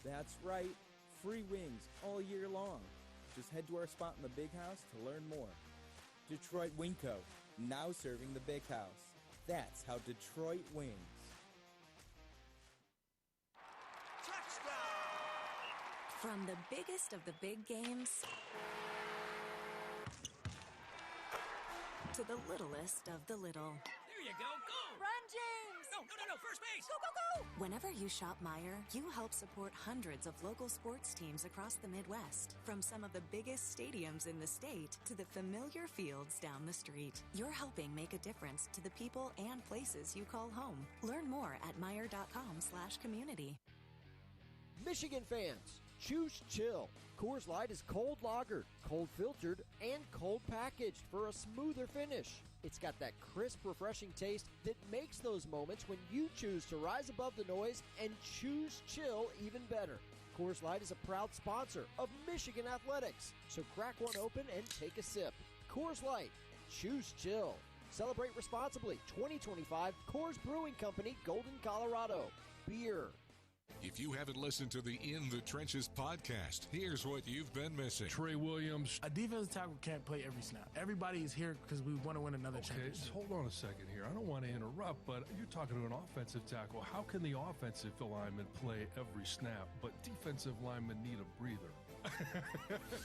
That's right, free wings all year long. Just head to our spot in the Big House to learn more. Detroit Winco, now serving the Big House. That's how Detroit wins.
From the biggest of the big games to the littlest of the little.
There you go, go!
Run, James!
No, first base!
Go, go, go! Whenever you shop Meijer, you help support hundreds of local sports teams across the Midwest. From some of the biggest stadiums in the state to the familiar fields down the street. You're helping make a difference to the people and places you call home. Learn more at Meijer.com/community.
Michigan fans, choose chill. Coors Light is cold lagered, cold filtered, and cold packaged for a smoother finish. It's got that crisp, refreshing taste that makes those moments when you choose to rise above the noise and choose chill even better. Coors Light is a proud sponsor of Michigan Athletics, so crack one open and take a sip. Coors Light, choose chill. Celebrate responsibly. 2025 Coors Brewing Company, Golden, Colorado. Beer.
If you haven't listened to the In the Trenches podcast, here's what you've been missing.
Trey Williams.
A defensive tackle can't play every snap. Everybody is here because we want to win another championship.
Hold on a second here. I don't want to interrupt, but you're talking to an offensive tackle. How can the offensive lineman play every snap, but defensive linemen need a breather?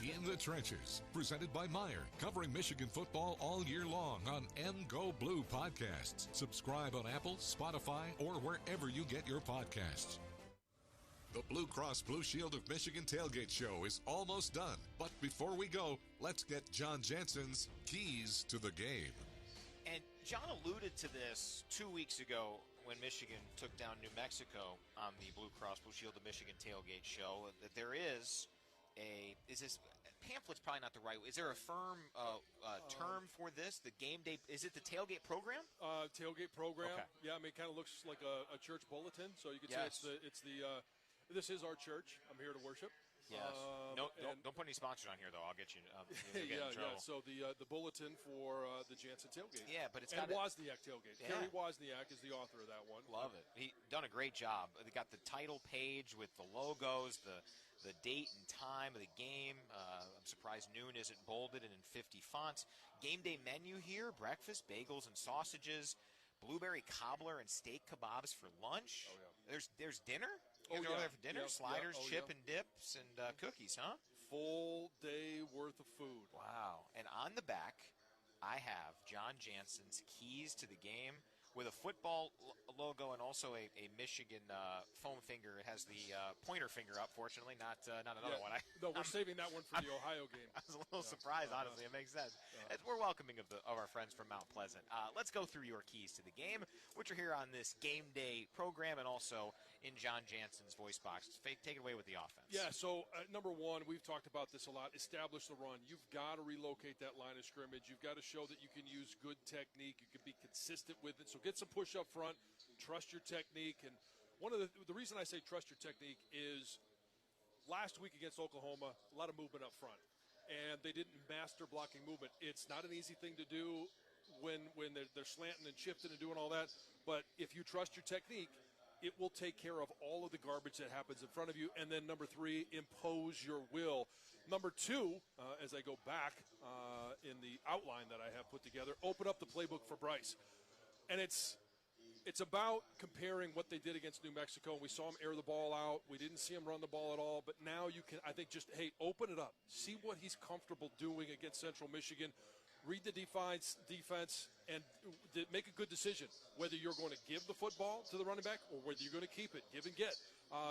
In the Trenches, presented by Meijer, covering Michigan football all year long on Go Blue podcasts. Subscribe on Apple, Spotify, or wherever you get your podcasts. The Blue Cross Blue Shield of Michigan Tailgate Show is almost done. But before we go, let's get John Jansen's keys to the game.
And John alluded to this 2 weeks ago when Michigan took down New Mexico on the Blue Cross Blue Shield of Michigan Tailgate Show, that there is pamphlet's probably not the right way. Is there a firm term for this? The game day, is it the tailgate program?
Tailgate program.
Okay.
Yeah, I mean, it kind of looks like a church bulletin. So you could say it's the this is our church. I'm here to worship.
Yes. Don't put any sponsors on here, though. I'll get you. You'll get in trouble.
So the bulletin for the Jansen tailgate.
Yeah, but it's
and
got
Wozniak tailgate.
Yeah.
Kerry Wozniak is the author of that one.
Love it. He done a great job. They got the title page with the logos, the date and time of the game. I'm surprised noon isn't bolded and in 50 fonts. Game day menu here: breakfast, bagels and sausages, blueberry cobbler and steak kebabs for lunch.
Oh yeah.
There's dinner. You go there for dinner, sliders, chip and dips, and cookies, huh?
Full day worth of food.
Wow. And on the back, I have John Jansen's keys to the game with a football logo and also a Michigan foam finger. It has the pointer finger up, fortunately, not another one.
No, we're saving that one for the Ohio game.
I was a little surprised, honestly. It makes sense. We're welcoming of our friends from Mount Pleasant. Let's go through your keys to the game, which are here on this game day program and also in John Jansen's voice box. Take it away with the offense.
Yeah, so number one, we've talked about this a lot. Establish the run. You've got to relocate that line of scrimmage. You've got to show that you can use good technique. You can be consistent with it. So get some push up front. Trust your technique. And one of the reason I say trust your technique is last week against Oklahoma, a lot of movement up front. And they didn't master blocking movement. It's not an easy thing to do when they're slanting and shifting and doing all that. But if you trust your technique, it will take care of all of the garbage that happens in front of you. And then number three, impose your will. Number two, as I go back in the outline that I have put together, open up the playbook for Bryce. And it's about comparing what they did against New Mexico. We saw him air the ball out. We didn't see him run the ball at all. But now you can, I think, open it up. See what he's comfortable doing against Central Michigan. Read the defense, and make a good decision whether you're going to give the football to the running back or whether you're going to keep it, give and get.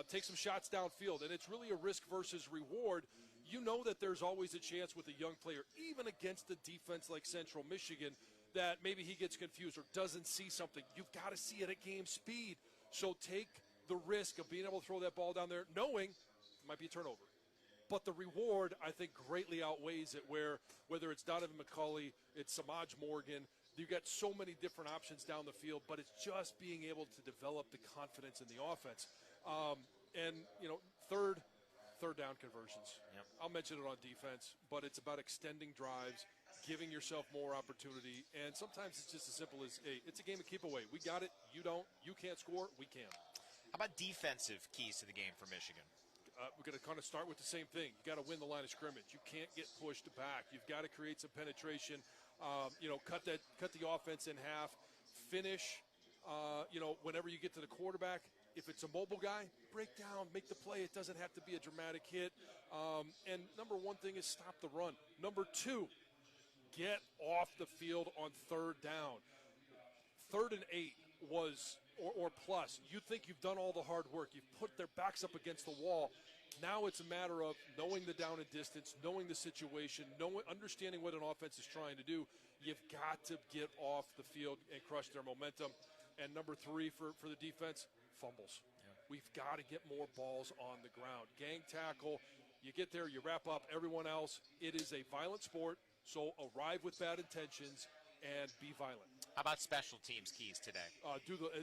Take some shots downfield, and it's really a risk versus reward. You know that there's always a chance with a young player, even against a defense like Central Michigan, that maybe he gets confused or doesn't see something. You've got to see it at game speed. So take the risk of being able to throw that ball down there knowing it might be a turnover. But the reward, I think, greatly outweighs it, whether it's Donovan McCulley, it's Samaj Morgan, you've got so many different options down the field, but it's just being able to develop the confidence in the offense. And, third down conversions.
Yep.
I'll mention it on defense, but it's about extending drives, giving yourself more opportunity, and sometimes it's just as simple as, hey, it's a game of keep away. We got it. You don't. You can't score. We can.
How about defensive keys to the game for Michigan?
We're going to kind of start with the same thing. You got to win the line of scrimmage. You can't get pushed back. You've got to create some penetration. Cut the offense in half. Finish. Whenever you get to the quarterback, if it's a mobile guy, break down, make the play. It doesn't have to be a dramatic hit. And number one thing is stop the run. Number two, get off the field on third down. 3rd and 8 was or plus. You think you've done all the hard work. You've put their backs up against the wall. Now it's a matter of knowing the down and distance, knowing the situation, understanding what an offense is trying to do. You've got to get off the field and crush their momentum. And number 3 for the defense, fumbles. Yeah. We've got to get more balls on the ground. Gang tackle, you get there, you wrap up everyone else. It is a violent sport, so arrive with bad intentions and be violent.
How about special teams keys today?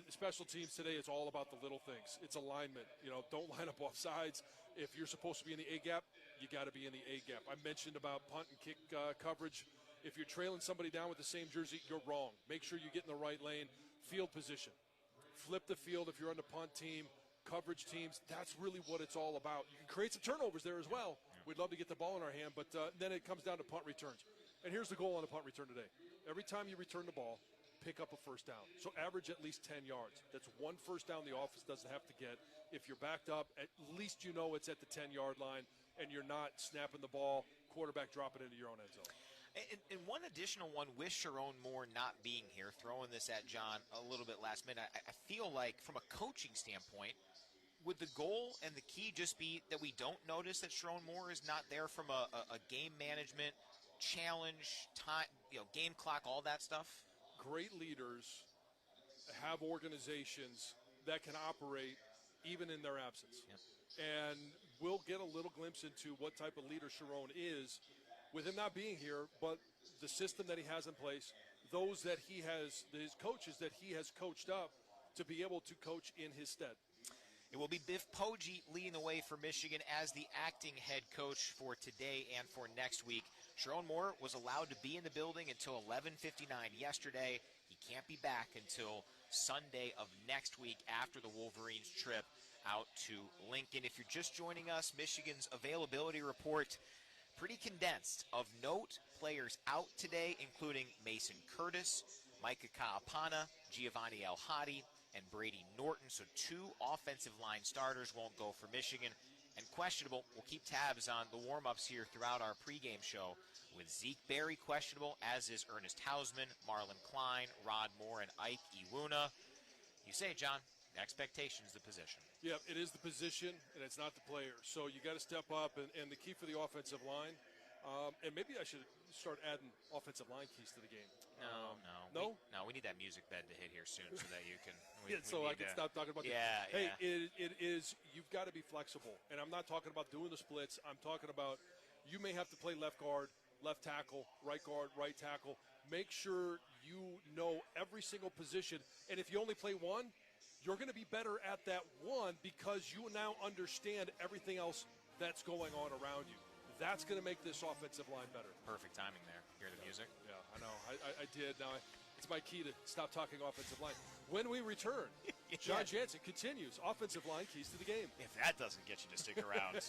Special teams today, it's all about the little things. It's alignment. Don't line up off sides. If you're supposed to be in the A gap, you got to be in the A gap. I mentioned about punt and kick coverage. If you're trailing somebody down with the same jersey, you're wrong. Make sure you get in the right lane. Field position. Flip the field if you're on the punt team, coverage teams. That's really what it's all about. You can create some turnovers there as well. We'd love to get the ball in our hand, but then it comes down to punt returns. And here's the goal on a punt return today. Every time you return the ball, pick up a first down. So average at least 10 yards. That's one first down the offense doesn't have to get. If you're backed up, at least you know it's at the 10-yard line and you're not snapping the ball, quarterback dropping into your own end zone.
And one additional one with Sharon Moore not being here, throwing this at John a little bit last minute, I feel like from a coaching standpoint, would the goal and the key just be that we don't notice that Sharon Moore is not there from a game management, challenge, time, game clock, all that stuff?
Great leaders have organizations that can operate even in their absence.
Yep.
And we'll get a little glimpse into what type of leader Sharon is with him not being here, but the system that he has in place, those that he has, his coaches that he has coached up to be able to coach in his stead.
It will be Biff Poggi leading the way for Michigan as the acting head coach for today and for next week. Sharon Moore was allowed to be in the building until 11:59 yesterday. He can't be back until Sunday of next week after the Wolverines trip out to Lincoln. If you're just joining us, Michigan's availability report pretty condensed. Of note, players out today, including Mason Curtis, Micah Kaapana, Giovanni El Hadi, and Brady Norton. So 2 offensive line starters won't go for Michigan. And questionable, we'll keep tabs on the warm-ups here throughout our pregame show with Zeke Berry questionable, as is Ernest Hausman, Marlon Klein, Rod Moore, and Ike Iwuna. You say, John, expectation's the position.
Yeah, it is the position, and it's not the player. So you got to step up, and the key for the offensive line, and maybe I should start adding offensive line keys to the game.
No? We need that music bed to hit here soon so that you can.
I can stop talking about
that.
Hey, it is, you've got to be flexible. And I'm not talking about doing the splits. I'm talking about you may have to play left guard, left tackle, right guard, right tackle. Make sure you know every single position. And if you only play one, you're going to be better at that one because you now understand everything else that's going on around you. That's going to make this offensive line better.
Perfect timing there. Hear the music?
Yeah, I know. I did. Now, it's my key to stop talking offensive line. When we return, John Jansen continues offensive line keys to the game.
If that doesn't get you to stick around,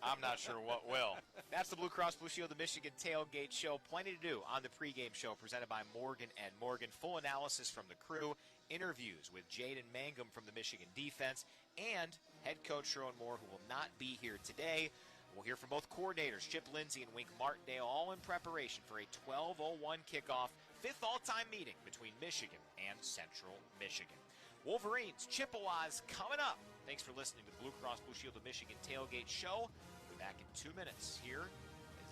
I'm not sure what will. That's the Blue Cross Blue Shield of Michigan Tailgate Show. Plenty to do on the pregame show presented by Morgan & Morgan. Full analysis from the crew, interviews with Jaden Mangum from the Michigan defense, and head coach Sharon Moore, who will not be here today. We'll hear from both coordinators, Chip Lindsey and Wink Martindale, all in preparation for a 12:01 kickoff, 5th all-time meeting between Michigan and Central Michigan. Wolverines, Chippewas coming up. Thanks for listening to the Blue Cross Blue Shield of Michigan Tailgate Show. We'll be back in 2 minutes. Here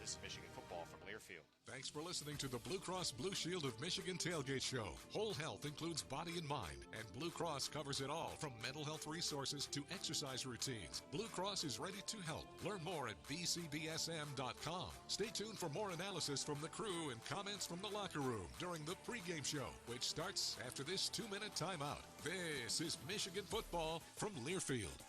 is This is Michigan football from Learfield.
Thanks for listening to the Blue Cross Blue Shield of Michigan Tailgate Show. Whole health includes body and mind, and Blue Cross covers it all, from mental health resources to exercise routines. Blue Cross is ready to help. Learn more at bcbsm.com. Stay tuned for more analysis from the crew and comments from the locker room during the pregame show, which starts after this 2-minute timeout. This is Michigan football from Learfield.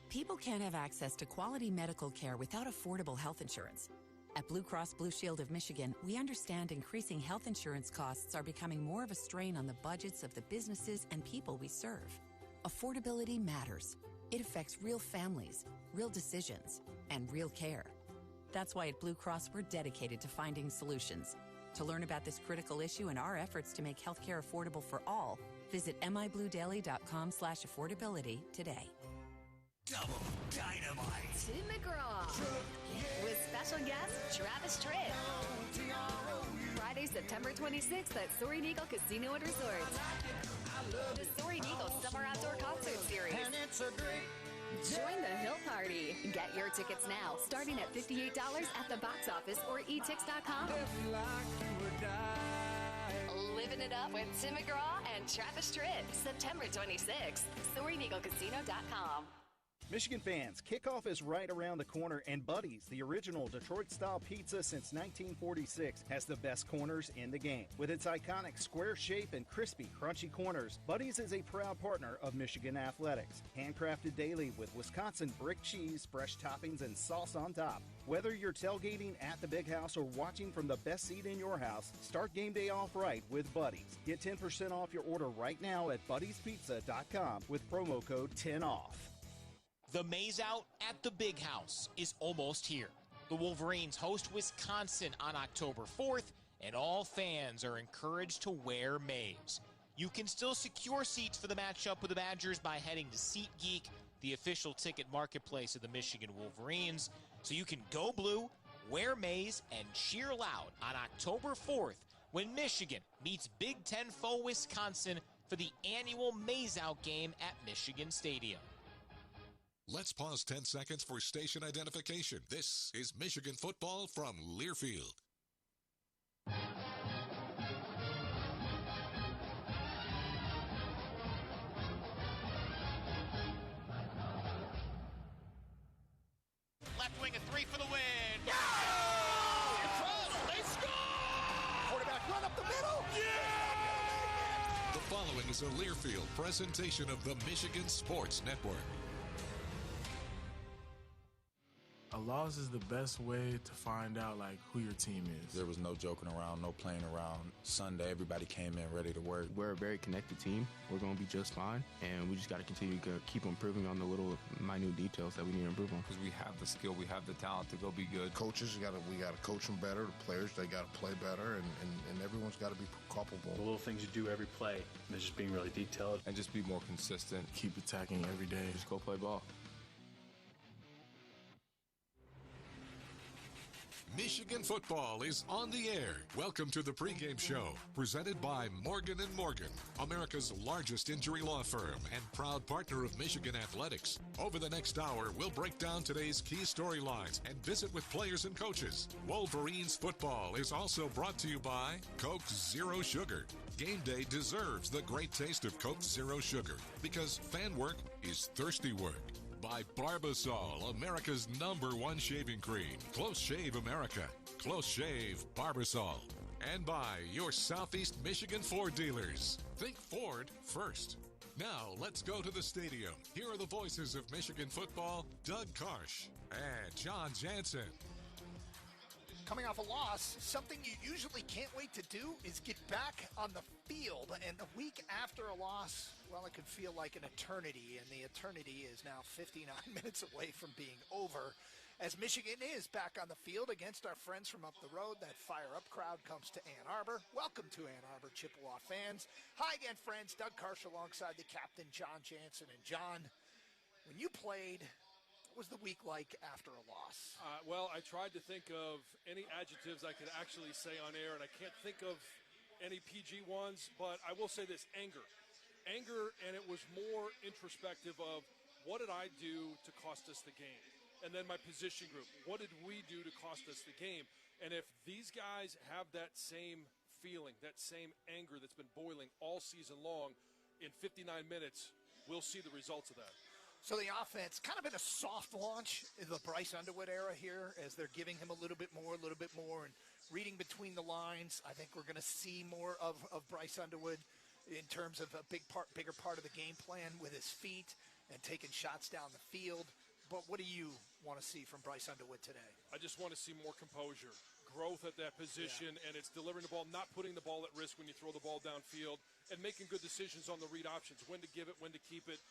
People can't have access to quality medical care without affordable health insurance. At Blue Cross Blue Shield of Michigan, we understand increasing health insurance costs are becoming more of a strain on the budgets of the businesses and people we serve. Affordability matters. It affects real families, real decisions, and real care. That's why at Blue Cross we're dedicated to finding solutions. To learn about this critical issue and our efforts to make healthcare affordable for all, visit mibluedaily.com/affordability today.
Double dynamite.
Tim McGraw. With special guest Travis Tritt. Friday, September 26th at Soaring Eagle Casino and Resort. The Soaring Eagle Summer Outdoor Concert Series.
And it's a great
Join the Hill Party. Get your tickets now, starting at $58 at the box office or etix.com. Living it up with Tim McGraw and Travis Tritt. September 26th. SoaringEagleCasino.com.
Michigan fans, kickoff is right around the corner, and Buddy's, the original Detroit-style pizza since 1946, has the best corners in the game. With its iconic square shape and crispy, crunchy corners, Buddy's is a proud partner of Michigan athletics. Handcrafted daily with Wisconsin brick cheese, fresh toppings, and sauce on top. Whether you're tailgating at the Big House or watching from the best seat in your house, start game day off right with Buddy's. Get 10% off your order right now at buddyspizza.com with promo code 10OFF.
The Maze Out at the Big House is almost here. The Wolverines host Wisconsin on October 4th, and all fans are encouraged to wear maize. You can still secure seats for the matchup with the Badgers by heading to SeatGeek, the official ticket marketplace of the Michigan Wolverines, so you can go blue, wear maize, and cheer loud on October 4th when Michigan meets Big Ten foe Wisconsin for the annual Maze Out game at Michigan Stadium.
Let's pause 10 seconds for station identification. This is Michigan football from Learfield.
Left wing a three for the win.
Yeah! They score!
Quarterback run up the middle.
Yeah! The following is a Learfield presentation of the Michigan Sports Network.
A loss is the best way to find out, who your team is.
There was no joking around, no playing around. Sunday, everybody came in ready to work.
We're a very connected team. We're going to be just fine, and we just got to continue to keep improving on the little minute details that we need to improve on.
Because we have the skill, we have the talent to go be good.
Coaches, we got to coach them better. The players, they got to play better, and everyone's got to be culpable.
The little things you do every play, and just being really detailed.
And just be more consistent.
Keep attacking every day.
Just go play ball.
Michigan football is on the air. Welcome to the pregame show, presented by Morgan & Morgan, America's largest injury law firm and proud partner of Michigan athletics. Over the next hour, we'll break down today's key storylines and visit with players and coaches. Wolverines football is also brought to you by Coke Zero Sugar. Game day deserves the great taste of Coke Zero Sugar because fan work is thirsty work. By Barbasol, America's #1 shaving cream. Close Shave America. Close Shave Barbasol. And by your Southeast Michigan Ford dealers. Think Ford first. Now, let's go to the stadium. Here are the voices of Michigan football, Doug Karsh and John Jansen.
Coming off a loss, something you usually can't wait to do is get back on the field. And a week after a loss, well, it could feel like an eternity. And the eternity is now 59 minutes away from being over as Michigan is back on the field against our friends from up the road. That fire-up crowd comes to Ann Arbor. Welcome to Ann Arbor, Chippewa fans. Hi again, friends. Doug Karsh alongside the captain, John Jansen. And John, when you played, what was the week like after a loss?
Well, I tried to think of any adjectives I could actually say on air, and I can't think of any PG ones, but I will say this, anger. Anger, and it was more introspective of what did I do to cost us the game? and then my position group. What did we do to cost us the game? And if these guys have that same feeling, that same anger that's been boiling all season long, in 59 minutes, we'll see the results of that.
So the offense kind of in a soft launch in the Bryce Underwood era here, as they're giving him a little bit more, and reading between the lines. I think we're going to see more of Bryce Underwood in terms of a bigger part of the game plan with his feet and taking shots down the field. But what do you want to see from Bryce Underwood today?
I just want to see more composure, growth at that position, and it's delivering the ball, not putting the ball at risk when you throw the ball downfield, and making good decisions on the read options, when to give it, when to keep it.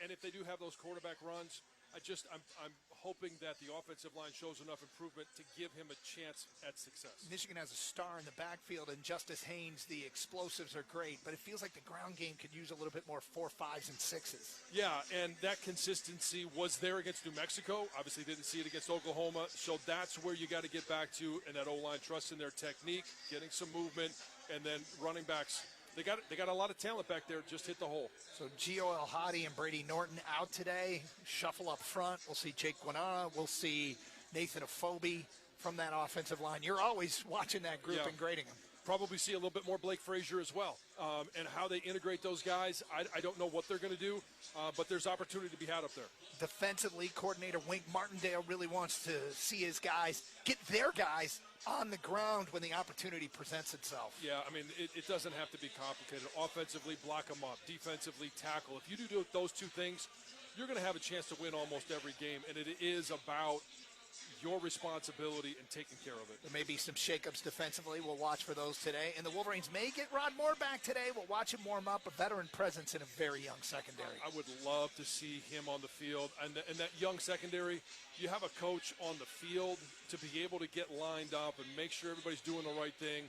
And if they do have those quarterback runs, I'm hoping that the offensive line shows enough improvement to give him a chance at success.
Michigan has a star in the backfield, and Justice Haynes, the explosives are great, but it feels like the ground game could use a little bit more 4, 5s, and 6s.
Yeah, and that consistency was there against New Mexico. Obviously didn't see it against Oklahoma, so that's where you got to get back to, and that O-line trust in their technique, getting some movement, and then running backs. They got a lot of talent back there. Just hit the hole.
So Gio El-Hadi and Brady Norton out today. Shuffle up front. We'll see Jake Guanara. We'll see Nathan Afobe from that offensive line. You're always watching that group and grading them.
Probably see a little bit more Blake Frazier as well. And how they integrate those guys, I don't know what they're going to do, but there's opportunity to be had up there.
Defensively, coordinator Wink Martindale really wants to see his guys get their guys on the ground when the opportunity presents itself.
Yeah, I mean, it doesn't have to be complicated. Offensively, block them up. Defensively, tackle. If you do those two things, you're going to have a chance to win almost every game, and it is about your responsibility and taking care of it.
There may be some shakeups defensively. We'll watch for those today. And the Wolverines may get Rod Moore back today. We'll watch him warm up. A veteran presence in a very young secondary.
I would love to see him on the field. And that young secondary, you have a coach on the field to be able to get lined up and make sure everybody's doing the right thing.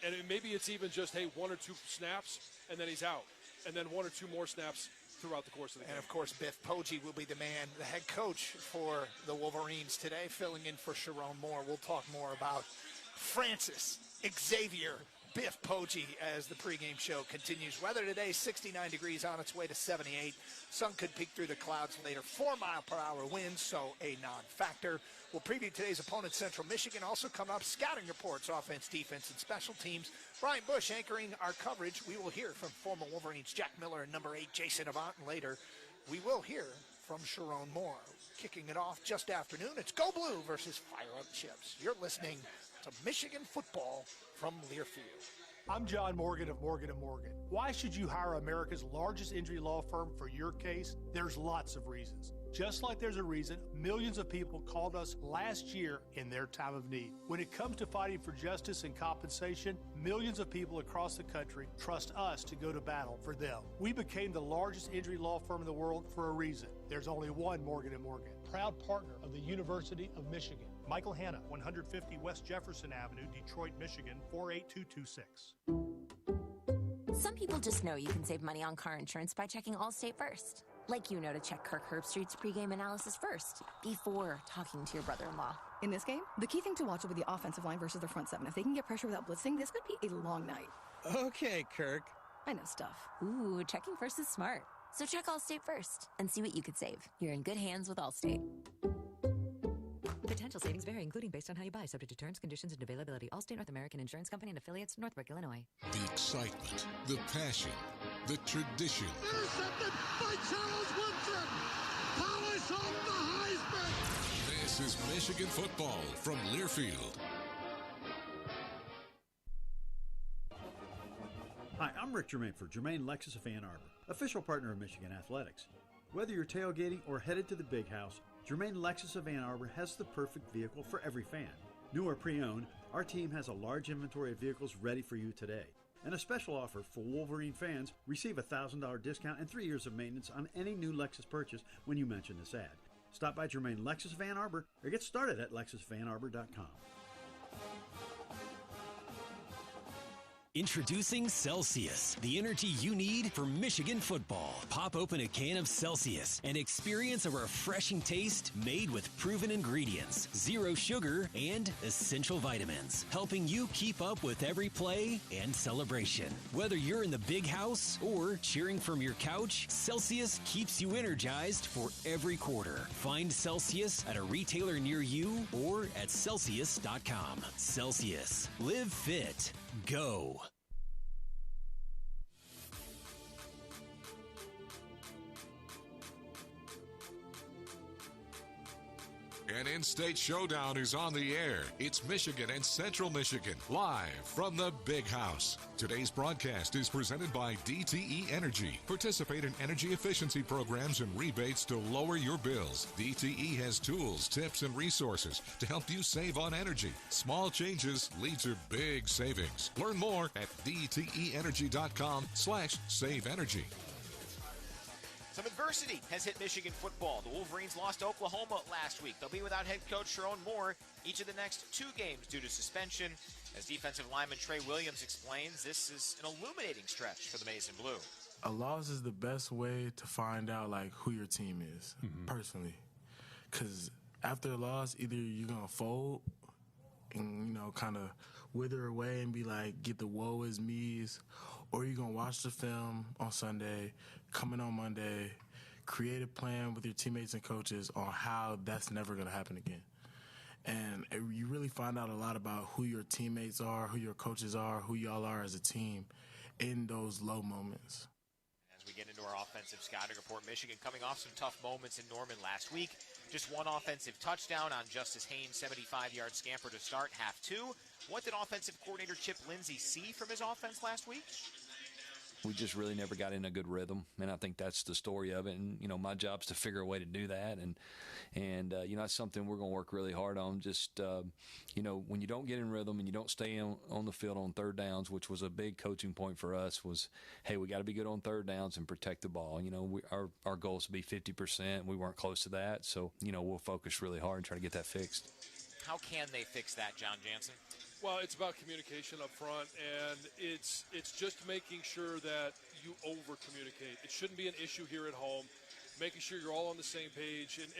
And maybe it's even just, hey, 1 or 2 snaps, and then he's out. And then 1 or 2 more snaps throughout the course of the game.
And, of course, Biff Poggi will be the man, the head coach for the Wolverines today, filling in for Sharon Moore. We'll talk more about Francis Xavier Biff Poggi as the pregame show continues. Weather today, 69 degrees on its way to 78. Sun could peek through the clouds later. 4-mile-per-hour winds, so a non-factor. We'll preview today's opponent, Central Michigan. Also come up, scouting reports, offense, defense, and special teams. Brian Bush anchoring our coverage. We will hear from former Wolverines Jack Miller and number 8 Jason Avant. And later, we will hear from Sharon Moore. Kicking it off just afternoon, it's Go Blue versus Fire Up Chips. You're listening to Michigan football from Learfield.
I'm John Morgan of Morgan & Morgan. Why should you hire America's largest injury law firm for your case? There's lots of reasons. Just like there's a reason millions of people called us last year in their time of need. When it comes to fighting for justice and compensation, millions of people across the country trust us to go to battle for them. We became the largest injury law firm in the world for a reason. There's only one Morgan & Morgan, proud partner of the University of Michigan. Michael Hanna, 150 West Jefferson Avenue, Detroit, Michigan, 48226.
Some people just know you can save money on car insurance by checking Allstate first. Like you know to check Kirk Herbstreit's pregame analysis first, before talking to your brother-in-law.
In this game, the key thing to watch will be the offensive line versus their front seven. If they can get pressure without blitzing, this could be a long night.
Okay, Kirk.
I know stuff.
Ooh, checking first is smart. So check Allstate first and see what you could save. You're in good hands with Allstate.
Potential savings vary, including based on how you buy, subject to terms, conditions, and availability. Allstate North American Insurance Company and affiliates, Northbrook, Illinois.
The excitement, the passion, the tradition.
Intercepted by Charles Woodson. Polish on the Heisman.
This is Michigan football from Learfield.
Hi, I'm Rick Germain for Germain Lexus of Ann Arbor, official partner of Michigan Athletics. Whether you're tailgating or headed to the big house, Germain Lexus of Ann Arbor has the perfect vehicle for every fan. New or pre-owned, our team has a large inventory of vehicles ready for you today. And a special offer for Wolverine fans, receive a $1,000 discount and 3 years of maintenance on any new Lexus purchase when you mention this ad. Stop by Germain Lexus of Ann Arbor or get started at LexusofAnnArbor.com.
Introducing Celsius, the energy you need for Michigan football. Pop open a can of Celsius and experience a refreshing taste made with proven ingredients, zero sugar, and essential vitamins, helping you keep up with every play and celebration. Whether you're in the big house or cheering from your couch, Celsius keeps you energized for every quarter. Find Celsius at a retailer near you or at Celsius.com. Celsius. Live fit. Go.
An in-state showdown is on the air. It's Michigan and Central Michigan, live from the Big House. Today's broadcast is presented by DTE Energy. Participate in energy efficiency programs and rebates to lower your bills. DTE has tools, tips, and resources to help you save on energy. Small changes lead to big savings. Learn more at dteenergy.com/save energy.
Some adversity has hit Michigan football. The Wolverines lost to Oklahoma last week. They'll be without head coach Sharon Moore each of the next 2 games due to suspension. As defensive lineman Trey Williams explains, this is an illuminating stretch for the Maize and Blue.
A loss is the best way to find out, who your team is, personally. Because after a loss, either you're going to fold and, kind of wither away and be get the woe is me's, or you're going to watch the film on Sunday, come in on Monday, create a plan with your teammates and coaches on how that's never going to happen again. And you really find out a lot about who your teammates are, who your coaches are, who y'all are as a team in those low moments.
As we get into our offensive scouting report, Michigan coming off some tough moments in Norman last week. Just one offensive touchdown on Justice Haynes' 75-yard scamper to start half 2. What did offensive coordinator Chip Lindsey see from his offense last week?
We just really never got in a good rhythm, and I think that's the story of it. And, my job's to figure a way to do that. And that's something we're going to work really hard on. Just, when you don't get in rhythm and you don't stay on the field on third downs, which was a big coaching point for us, was, hey, we got to be good on third downs and protect the ball. Our goal is to be 50%. We weren't close to that. So, we'll focus really hard and try to get that fixed.
How can they fix that, John Jansen?
Well, it's about communication up front, and it's just making sure that you over-communicate. It shouldn't be an issue here at home, making sure you're all on the same page. And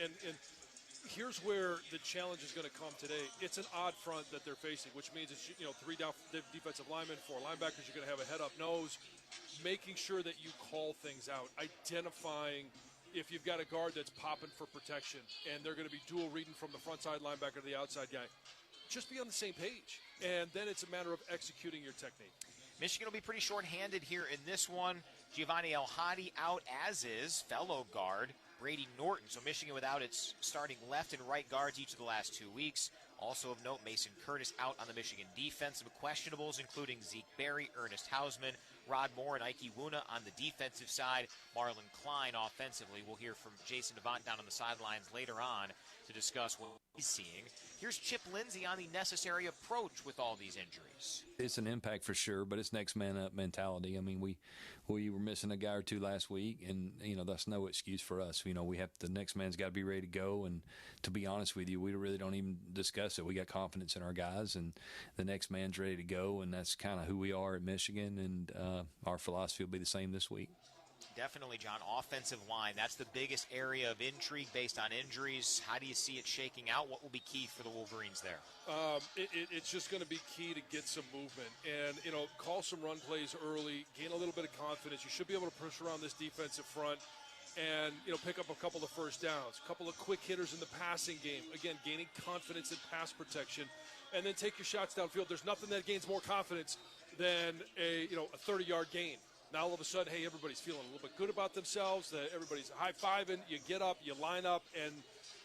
here's where the challenge is going to come today. It's an odd front that they're facing, which means it's 3 defensive linemen, 4 linebackers. You're going to have a head-up nose, making sure that you call things out, identifying if you've got a guard that's popping for protection, and they're going to be dual reading from the front side linebacker to the outside guy. Just be on the same page, and then it's a matter of executing your technique.
Michigan will be pretty short-handed here in this one. Giovanni El Hadi out, as is fellow guard Brady Norton. So Michigan without its starting left and right guards each of the last 2 weeks. Also of note, Mason Curtis out on the Michigan defense. Some questionables, including Zeke Berry, Ernest Hausman, Rod Moore, and Ike Wuna on the defensive side. Marlon Klein offensively. We'll hear from Jason Devant down on the sidelines later on to discuss what he's seeing. Here's Chip Lindsey on the necessary approach with all these injuries.
It's an impact for sure, but it's next man up mentality. I mean, we were missing a guy or two last week, and that's no excuse for us. The next man's got to be ready to go, and to be honest with you, we really don't even discuss it. We got confidence in our guys, and the next man's ready to go, and that's kind of who we are at Michigan, and our philosophy will be the same this week.
Definitely, John. Offensive line, that's the biggest area of intrigue based on injuries. How do you see it shaking out? What will be key for the Wolverines there?
It's just going to be key to get some movement and, call some run plays early, gain a little bit of confidence. You should be able to push around this defensive front and, pick up a couple of first downs, a couple of quick hitters in the passing game. Again, gaining confidence in pass protection, and then take your shots downfield. There's nothing that gains more confidence than a 30-yard gain. Now all of a sudden, hey, everybody's feeling a little bit good about themselves. Everybody's high-fiving. You get up, you line up, and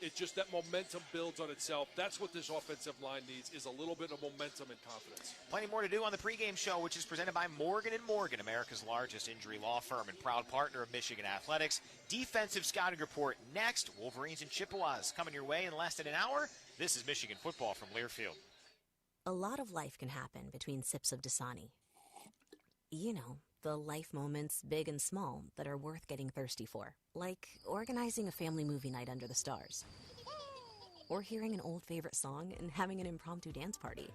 it's just that momentum builds on itself. That's what this offensive line needs, is a little bit of momentum and confidence.
Plenty more to do on the pregame show, which is presented by Morgan & Morgan, America's largest injury law firm and proud partner of Michigan Athletics. Defensive scouting report next. Wolverines and Chippewas coming your way in less than an hour. This is Michigan football from Learfield.
A lot of life can happen between sips of Dasani. The life moments, big and small, that are worth getting thirsty for. Like organizing a family movie night under the stars.
or hearing an old favorite song and having an impromptu dance party,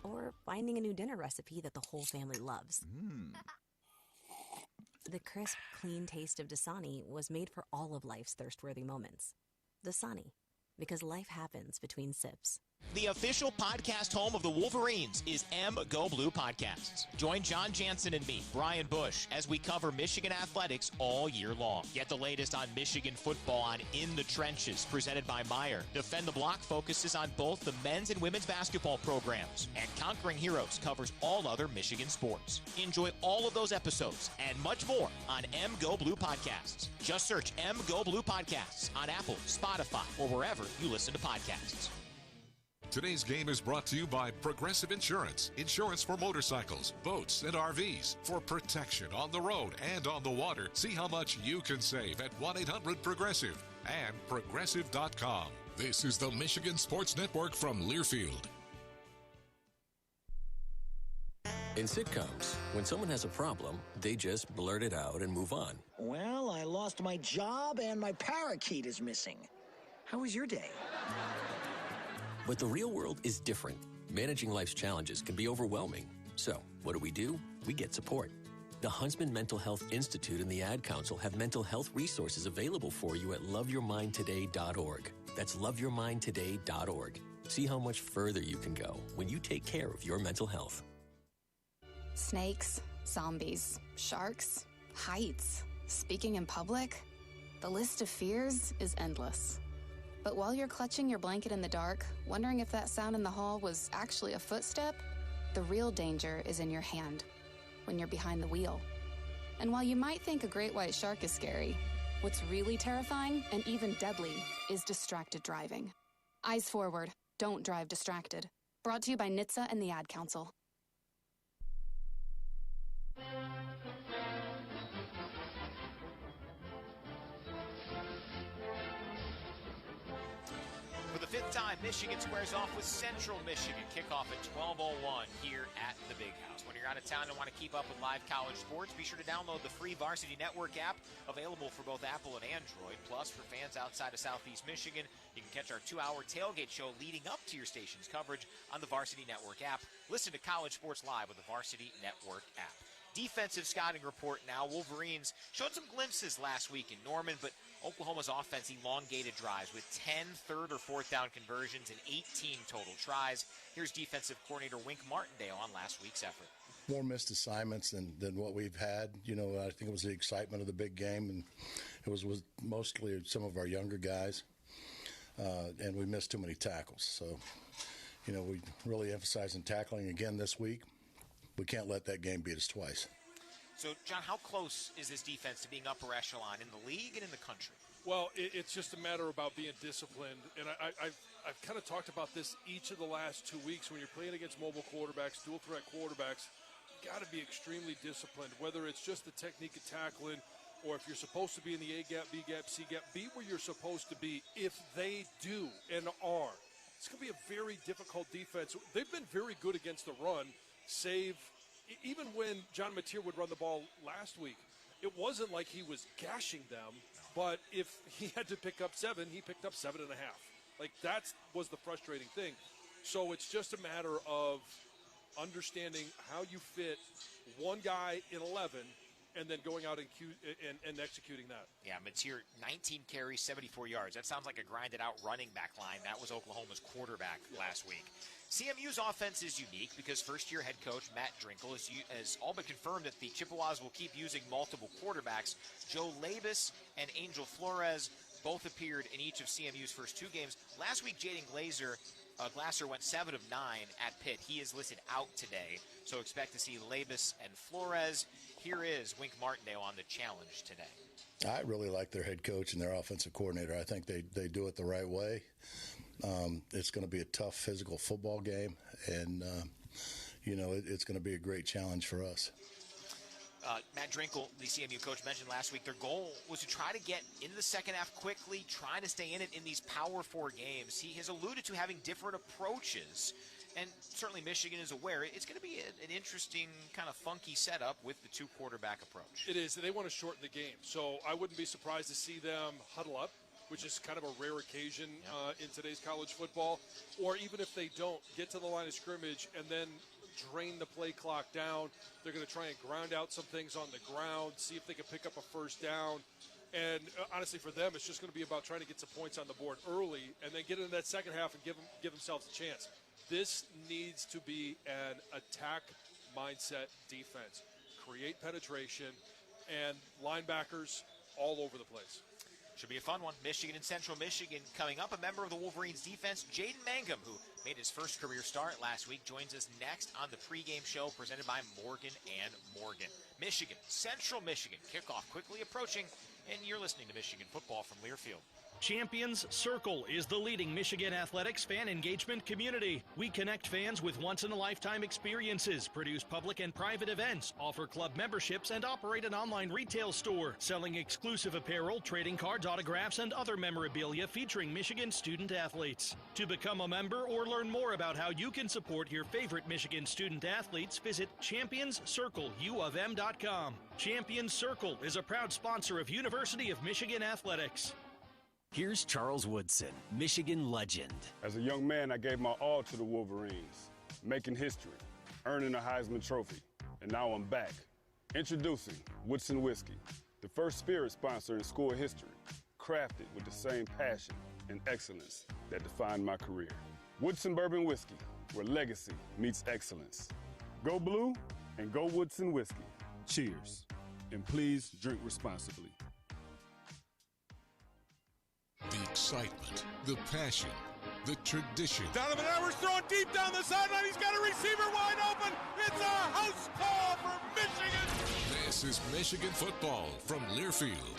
or finding a new dinner recipe that the whole family loves. The crisp, clean taste of Dasani was made for all of life's thirst-worthy moments. Dasani, because life happens between sips.
The official podcast home of the Wolverines is Go Blue Podcasts. Join John Jansen and me, Brian Bush, as we cover Michigan athletics all year long. Get the latest on Michigan football on In the Trenches, presented by Meyer. Defend the Block focuses on both the men's and women's basketball programs. And Conquering Heroes covers all other Michigan sports. Enjoy all of those episodes and much more on Go Blue Podcasts. Just search Go Blue Podcasts on Apple, Spotify, or wherever you listen to podcasts.
Today's game is brought to you by Progressive Insurance. Insurance for motorcycles, boats, and RVs. For protection on the road and on the water. See how much you can save at 1-800-PROGRESSIVE and Progressive.com. This is the Michigan Sports Network from Learfield.
In sitcoms, when someone has a problem, they just blurt it out and move on.
Well, I lost my job and my parakeet is missing. How was your day?
But the real world is different. Managing life's challenges can be overwhelming. So, what do? We get support. The Huntsman Mental Health Institute and the Ad Council have mental health resources available for you at loveyourmindtoday.org. That's loveyourmindtoday.org. See how much further you can go when you take care of your mental health.
Snakes, zombies, sharks, heights, speaking in public. The list of fears is endless. But while you're clutching your blanket in the dark, wondering if that sound in the hall was actually a footstep, the real danger is in your hand, when you're behind the wheel. And while you might think a great white shark is scary, what's really terrifying and even deadly is distracted driving. Eyes forward, don't drive distracted. Brought to you by NHTSA and the Ad Council.
For the fifth time, Michigan squares off with Central Michigan. Kickoff at 12:01 here at the Big House. When you're out of town and want to keep up with live college sports, be sure to download the free Varsity Network app, available for both Apple and Android. Plus, for fans outside of Southeast Michigan, you can catch our 2-hour tailgate show leading up to your station's coverage on the Varsity Network app. Listen to college sports live with the Varsity Network app. Defensive scouting report now. Wolverines showed some glimpses last week in Norman, but Oklahoma's offense elongated drives with 10 third or fourth down conversions and 18 total tries. Here's defensive coordinator Wink Martindale on last week's effort.
More missed assignments than what we've had. I think it was the excitement of the big game, and it was mostly some of our younger guys, and we missed too many tackles. So, we really emphasizing tackling again this week. We can't let that game beat us twice.
So, John, how close is this defense to being upper echelon in the league and in the country?
Well, it's just a matter about being disciplined. And I've kind of talked about this each of the last 2 weeks. When you're playing against mobile quarterbacks, dual-threat quarterbacks, you got to be extremely disciplined, whether it's just the technique of tackling or if you're supposed to be in the A-gap, B-gap, C-gap, be where you're supposed to be. If they do and are, it's going to be a very difficult defense. They've been very good against the run, even when John Mateer would run the ball last week, it wasn't like he was gashing them, but if he had to pick up 7, he picked up 7.5. Like, that was the frustrating thing. So it's just a matter of understanding how you fit one guy in 11 and then going out and executing that.
Yeah, Mateer, 19 carries, 74 yards. That sounds like a grinded-out running back line. That was Oklahoma's quarterback last week. CMU's offense is unique because first-year head coach Matt Drinkle has all but confirmed that the Chippewas will keep using multiple quarterbacks. Joe Labus and Angel Flores both appeared in each of CMU's first 2 games. Last week, Jaden Glasser went 7 of 9 at Pitt. He is listed out today, so expect to see Labus and Flores. Here is Wink Martindale on the challenge today.
I really like their head coach and their offensive coordinator. I think they do it the right way. It's going to be a tough physical football game, and, it's going to be a great challenge for us.
Matt Drinkle, the CMU coach, mentioned last week their goal was to try to get into the second half quickly, try to stay in it in these Power 4 games. He has alluded to having different approaches, and certainly Michigan is aware it's going to be an interesting kind of funky setup with the 2-quarterback approach.
It is. They want to shorten the game, so I wouldn't be surprised to see them huddle up which is kind of a rare occasion in today's college football. Or even if they don't get to the line of scrimmage and then drain the play clock down, they're going to try and ground out some things on the ground, see if they can pick up a first down. And honestly, for them, it's just going to be about trying to get some points on the board early and then get into that second half and give themselves a chance. This needs to be an attack mindset defense. Create penetration and linebackers all over the place.
Should be a fun one. Michigan and Central Michigan coming up. A member of the Wolverines defense, Jaden Mangum, who made his first career start last week, joins us next on the pregame show presented by Morgan & Morgan. Michigan, Central Michigan, kickoff quickly approaching, and you're listening to Michigan football from Learfield.
Champions Circle is the leading Michigan athletics fan engagement community. We connect fans with once-in-a-lifetime experiences, produce public and private events, offer club memberships, and operate an online retail store, selling exclusive apparel, trading cards, autographs, and other memorabilia featuring Michigan student athletes. To become a member or learn more about how you can support your favorite Michigan student athletes, visit championscircleufm.com. Champions Circle is a proud sponsor of University of Michigan Athletics.
Here's Charles Woodson, Michigan legend.
As a young man, I gave my all to the Wolverines, making history, earning a Heisman Trophy, and now I'm back. Introducing Woodson Whiskey, the first spirit sponsor in school history, crafted with the same passion and excellence that defined my career. Woodson Bourbon Whiskey, where legacy meets excellence. Go blue and go Woodson Whiskey. Cheers, and please drink responsibly.
The excitement, the passion, the tradition.
Donovan Edwards throwing deep down the sideline. He's got a receiver wide open. It's a house call for Michigan.
This is Michigan football from Learfield.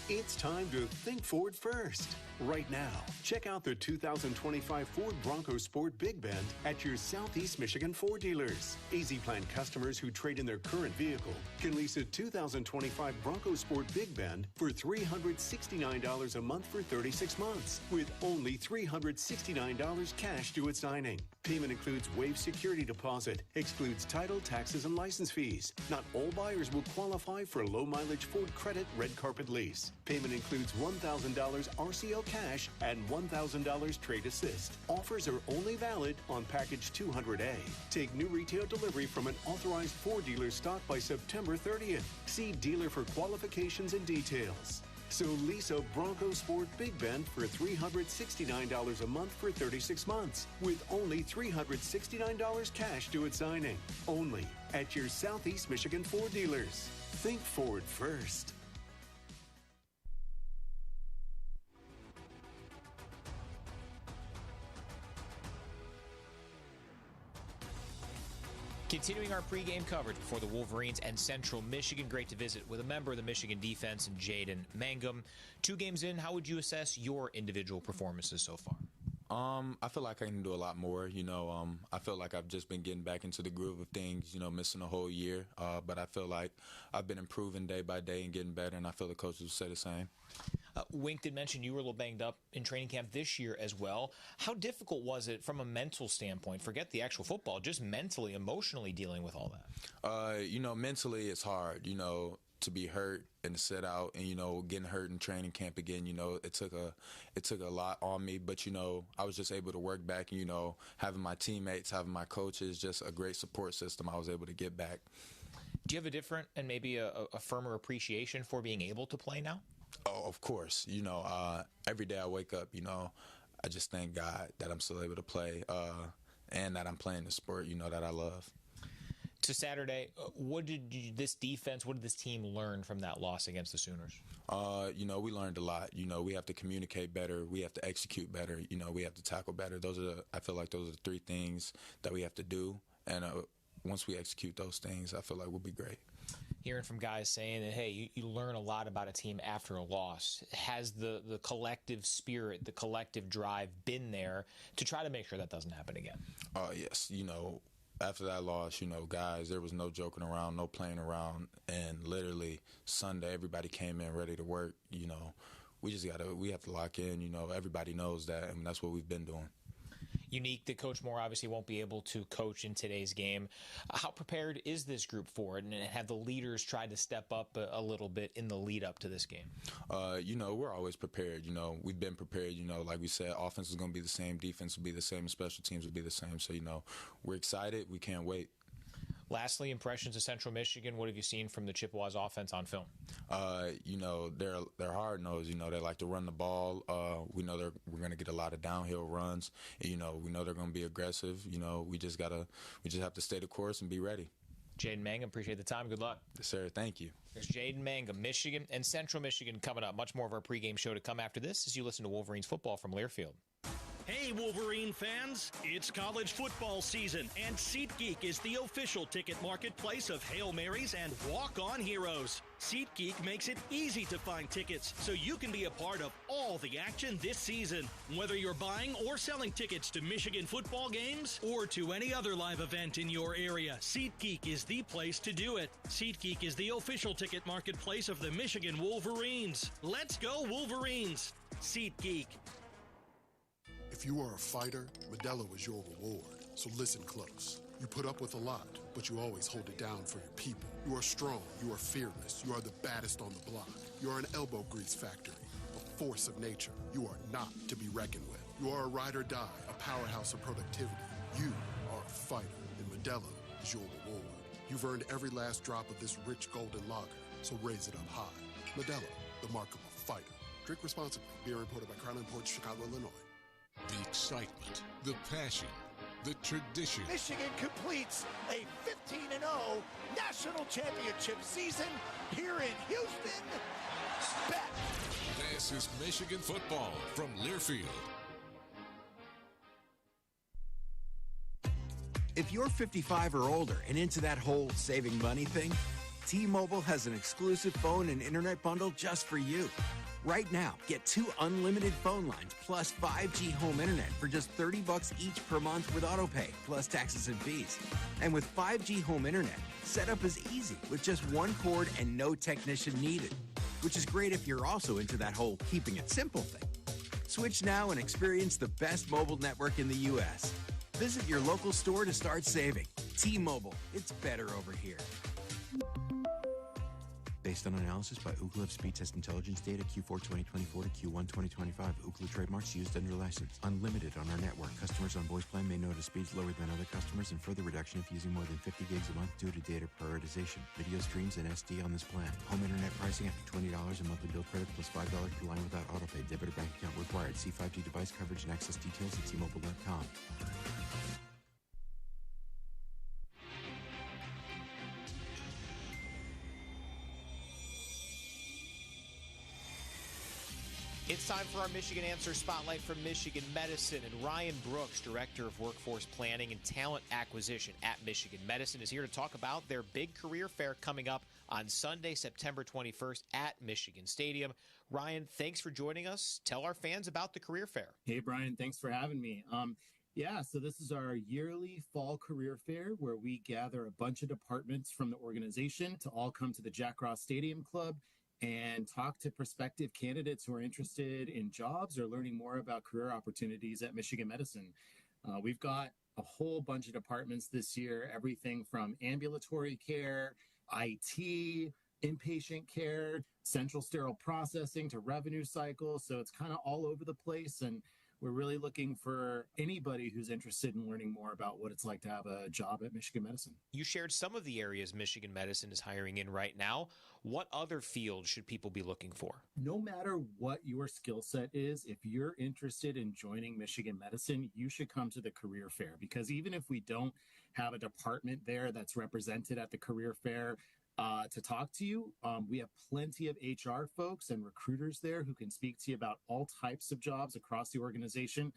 It's time to think Ford first. Right now, check out the 2025 Ford Bronco Sport Big Bend at your Southeast Michigan Ford dealers. Easy Plan customers who trade in their current vehicle can lease a 2025 Bronco Sport Big Bend for $369 a month for 36 months, with only $369 cash due at signing. Payment includes waived security deposit, excludes title, taxes, and license fees. Not all buyers will qualify for low mileage Ford Credit Red Carpet Lease. Payment includes $1,000 RCO cash and $1,000 trade assist. Offers are only valid on package 200A. Take new retail delivery from an authorized Ford dealer stock by September 30th. See dealer for qualifications and details. So lease a Bronco Sport Big Bend for $369 a month for 36 months, with only $369 cash due at signing. Only at your Southeast Michigan Ford dealers. Think Ford first.
Continuing our pregame coverage before the Wolverines and Central Michigan. Great to visit with a member of the Michigan defense, Jaden Mangum. 2 games in, how would you assess your individual performances so far?
I feel like I can do a lot more. I feel like I've just been getting back into the groove of things, missing a whole year. But I feel like I've been improving day by day and getting better, and I feel the coaches will say the same.
Wink did mention you were a little banged up in training camp this year as well. How difficult was it from a mental standpoint? Forget the actual football, just mentally, emotionally dealing with all that.
Mentally it's hard, to be hurt and to sit out and, getting hurt in training camp again, it took a lot on me, but, I was just able to work back and, having my teammates, having my coaches, just a great support system, I was able to get back.
Do you have a different and maybe a firmer appreciation for being able to play now?
Oh, of course. Every day I wake up, I just thank God that I'm still able to play and that I'm playing the sport, that I love.
To Saturday, what did this team learn from that loss against the Sooners?
We learned a lot. We have to communicate better. We have to execute better. We have to tackle better. I feel like those are the 3 things that we have to do. And once we execute those things, I feel like we'll be great.
Hearing from guys saying that, hey, you learn a lot about a team after a loss. Has the collective spirit, the collective drive been there to try to make sure that doesn't happen again?
Yes. After that loss, guys, there was no joking around, no playing around. And literally Sunday, everybody came in ready to work. We have to lock in. Everybody knows that, and that's what we've been doing.
unique that Coach Moore obviously won't be able to coach in today's game. How prepared is this group for it? And have the leaders tried to step up a little bit in the lead up to this game?
We're always prepared. We've been prepared. Like we said, offense is going to be the same, defense will be the same, and special teams will be the same. So, we're excited. We can't wait.
Lastly, impressions of Central Michigan. What have you seen from the Chippewas offense on film?
They're hard-nosed. They like to run the ball. We know we're going to get a lot of downhill runs. And, we know they're going to be aggressive. We just have to stay the course and be ready.
Jaden Mangum, appreciate the time. Good luck.
Yes, sir. Thank you.
There's Jaden Mangum, Michigan and Central Michigan coming up. Much more of our pregame show to come after this as you listen to Wolverines football from Learfield.
Hey, Wolverine fans, it's college football season, and SeatGeek is the official ticket marketplace of Hail Marys and walk-on heroes. SeatGeek makes it easy to find tickets so you can be a part of all the action this season. Whether you're buying or selling tickets to Michigan football games or to any other live event in your area, SeatGeek is the place to do it. SeatGeek is the official ticket marketplace of the Michigan Wolverines. Let's go, Wolverines! SeatGeek.
If you are a fighter, Modelo is your reward. So listen close. You put up with a lot, but you always hold it down for your people. You are strong. You are fearless. You are the baddest on the block. You are an elbow grease factory, a force of nature. You are not to be reckoned with. You are a ride or die, a powerhouse of productivity. You are a fighter, and Modelo is your reward. You've earned every last drop of this rich golden lager, so raise it up high. Modelo, the mark of a fighter. Drink responsibly. Beer imported by Crown Imports, Chicago, Illinois.
The excitement, the passion, the tradition.
Michigan completes a 15-0 national championship season here in Houston. Bet.
This is Michigan football from Learfield.
If you're 55 or older and into that whole saving money thing, T-Mobile has an exclusive phone and internet bundle just for you. Right now, get 2 unlimited phone lines plus 5G home internet for just $30 each per month with autopay, plus taxes and fees. And with 5G home internet, setup is easy with just 1 cord and no technician needed, which is great if you're also into that whole keeping it simple thing. Switch now and experience the best mobile network in the U.S. Visit your local store to start saving. T-Mobile, it's better over here.
Based on analysis by Ookla of speed test intelligence data Q4 2024 to Q1 2025. Ookla trademarks used under license. Unlimited on our network. Customers on voice plan may notice speeds lower than other customers and further reduction if using more than 50 gigs a month due to data prioritization. Video streams and SD on this plan. Home internet pricing after $20 a monthly bill credit plus $5 per line without autopay. Debit or bank account required. See 5G device coverage and access details at T-Mobile.com.
It's time for our Michigan Answer Spotlight from Michigan Medicine. And Ryan Brooks, Director of Workforce Planning and Talent Acquisition at Michigan Medicine, is here to talk about their big career fair coming up on Sunday, September 21st at Michigan Stadium. Ryan, thanks for joining us. Tell our fans about the career fair.
Hey, Brian, thanks for having me. So this is our yearly fall career fair where we gather a bunch of departments from the organization to all come to the Jack Ross Stadium Club and talk to prospective candidates who are interested in jobs or learning more about career opportunities at Michigan Medicine. We've got a whole bunch of departments this year, everything from ambulatory care, IT, inpatient care, central sterile processing to revenue cycle. So it's kind of all over the place. And we're really looking for anybody who's interested in learning more about what it's like to have a job at Michigan Medicine.
You shared some of the areas Michigan Medicine is hiring in right now. What other fields should people be looking for?
No matter what your skill set is, if you're interested in joining Michigan Medicine, you should come to the career fair, because even if we don't have a department there that's represented at the career fair, to talk to you, we have plenty of HR folks and recruiters there who can speak to you about all types of jobs across the organization.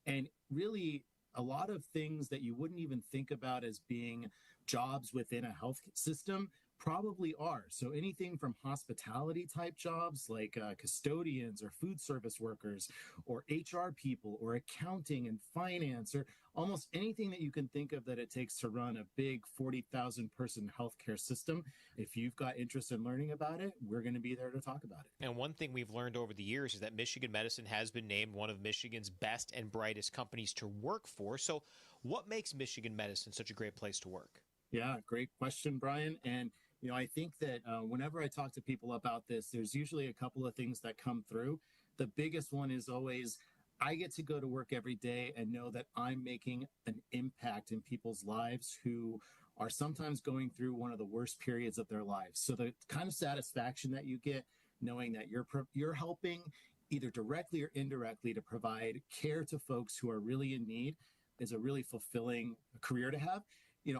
And really, a lot of things that you wouldn't even think about as being jobs within a health system Probably are. So anything from hospitality type jobs like custodians or food service workers or HR people or accounting and finance or almost anything that you can think of that it takes to run a big 40,000 person healthcare system. If you've got interest in learning about it, we're going to be there to talk about it.
And one thing we've learned over the years is that Michigan Medicine has been named one of Michigan's best and brightest companies to work for. So what makes Michigan Medicine such a great place to work?
Yeah, great question, Brian. And I think that whenever I talk to people about this, there's usually a couple of things that come through. The biggest one is always, I get to go to work every day and know that I'm making an impact in people's lives who are sometimes going through one of the worst periods of their lives. So the kind of satisfaction that you get knowing that you're helping either directly or indirectly to provide care to folks who are really in need is a really fulfilling career to have.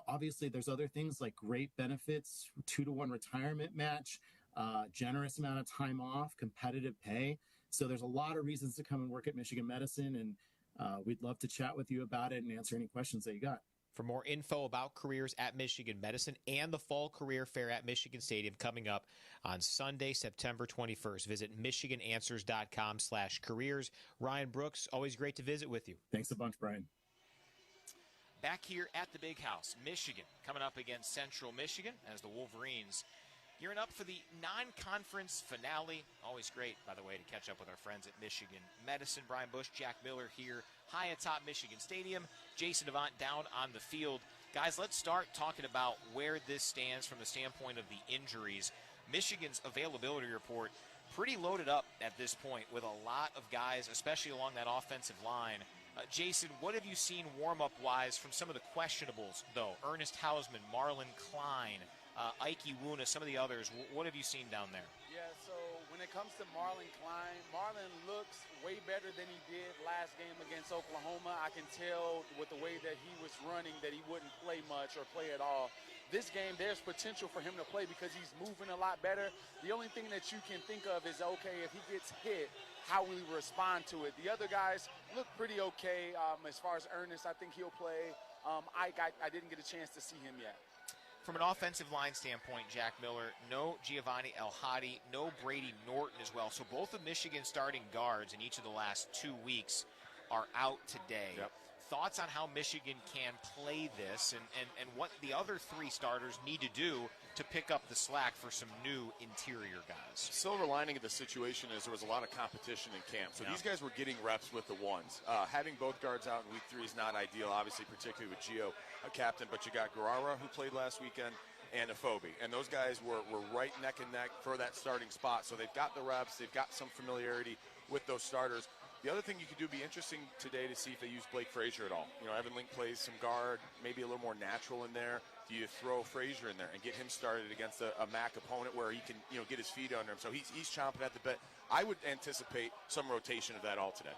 Obviously there's other things like great benefits, 2-to-1 retirement match, generous amount of time off, competitive pay. So there's a lot of reasons to come and work at Michigan Medicine, and we'd love to chat with you about it and answer any questions that you got.
For more info about careers at Michigan Medicine and the Fall Career Fair at Michigan Stadium coming up on Sunday, September 21st, visit michigananswers.com/careers. Ryan Brooks, always great to visit with you.
Thanks a bunch, Brian.
Back here at the Big House, Michigan coming up against Central Michigan as the Wolverines gearing up for the non-conference finale. Always great, by the way, to catch up with our friends at Michigan Medicine. Brian Bush, Jack Miller here high atop Michigan Stadium. Jason Avant down on the field. Guys, let's start talking about where this stands from the standpoint of the injuries. Michigan's availability report pretty loaded up at this point with a lot of guys, especially along that offensive line. Jason, what have you seen warm-up-wise from some of the questionables, though? Ernest Hausman, Marlon Klein, Ike Wuna, some of the others. What have you seen down there?
Yeah, so when it comes to Marlon Klein, Marlon looks way better than he did last game against Oklahoma. I can tell with the way that he was running that he wouldn't play much or play at all. This game, there's potential for him to play because he's moving a lot better. The only thing that you can think of is, okay, if he gets hit, how we respond to it. The other guys look pretty okay. As far as Ernest, I think he'll play. Ike, I didn't get a chance to see him yet.
From an offensive line standpoint, Jack Miller, no Giovanni El-Hadi, no Brady Norton as well. So both of Michigan's starting guards in each of the last 2 weeks are out today.
Yep.
Thoughts on how Michigan can play this and what the other three starters need to do to pick up the slack for some new interior guys?
Silver lining of the situation is there was a lot of competition in camp. So these guys were getting reps with the ones. Having both guards out in week 3 is not ideal, obviously, particularly with Gio, a captain. But you got Guerrara, who played last weekend, and Afobe. And those guys were right neck and neck for that starting spot. So they've got the reps. They've got some familiarity with those starters. The other thing you could do be interesting today to see if they use Blake Frazier at all. Evan Link plays some guard, maybe a little more natural in there. Do you throw Frazier in there and get him started against a MAC opponent where he can, get his feet under him? So he's chomping at the bit. I would anticipate some rotation of that all today.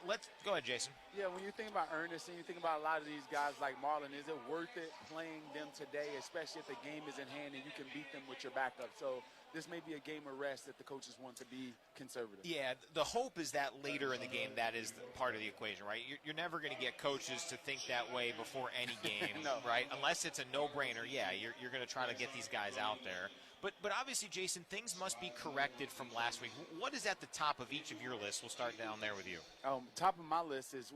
Let's go ahead, Jason.
Yeah, when you think about Ernest and you think about a lot of these guys like Marlon, is it worth it playing them today, especially if the game is in hand and you can beat them with your backup? So this may be a game of rest that the coaches want to be conservative.
Yeah, the hope is that later in the game that is part of the equation, right? You're never going to get coaches to think that way before any game,
No.
right? Unless it's a no-brainer, yeah, you're going to try to get these guys out there. But obviously, Jason, things must be corrected from last week. What is at the top of each of your lists? We'll start down there with you.
Top of my list is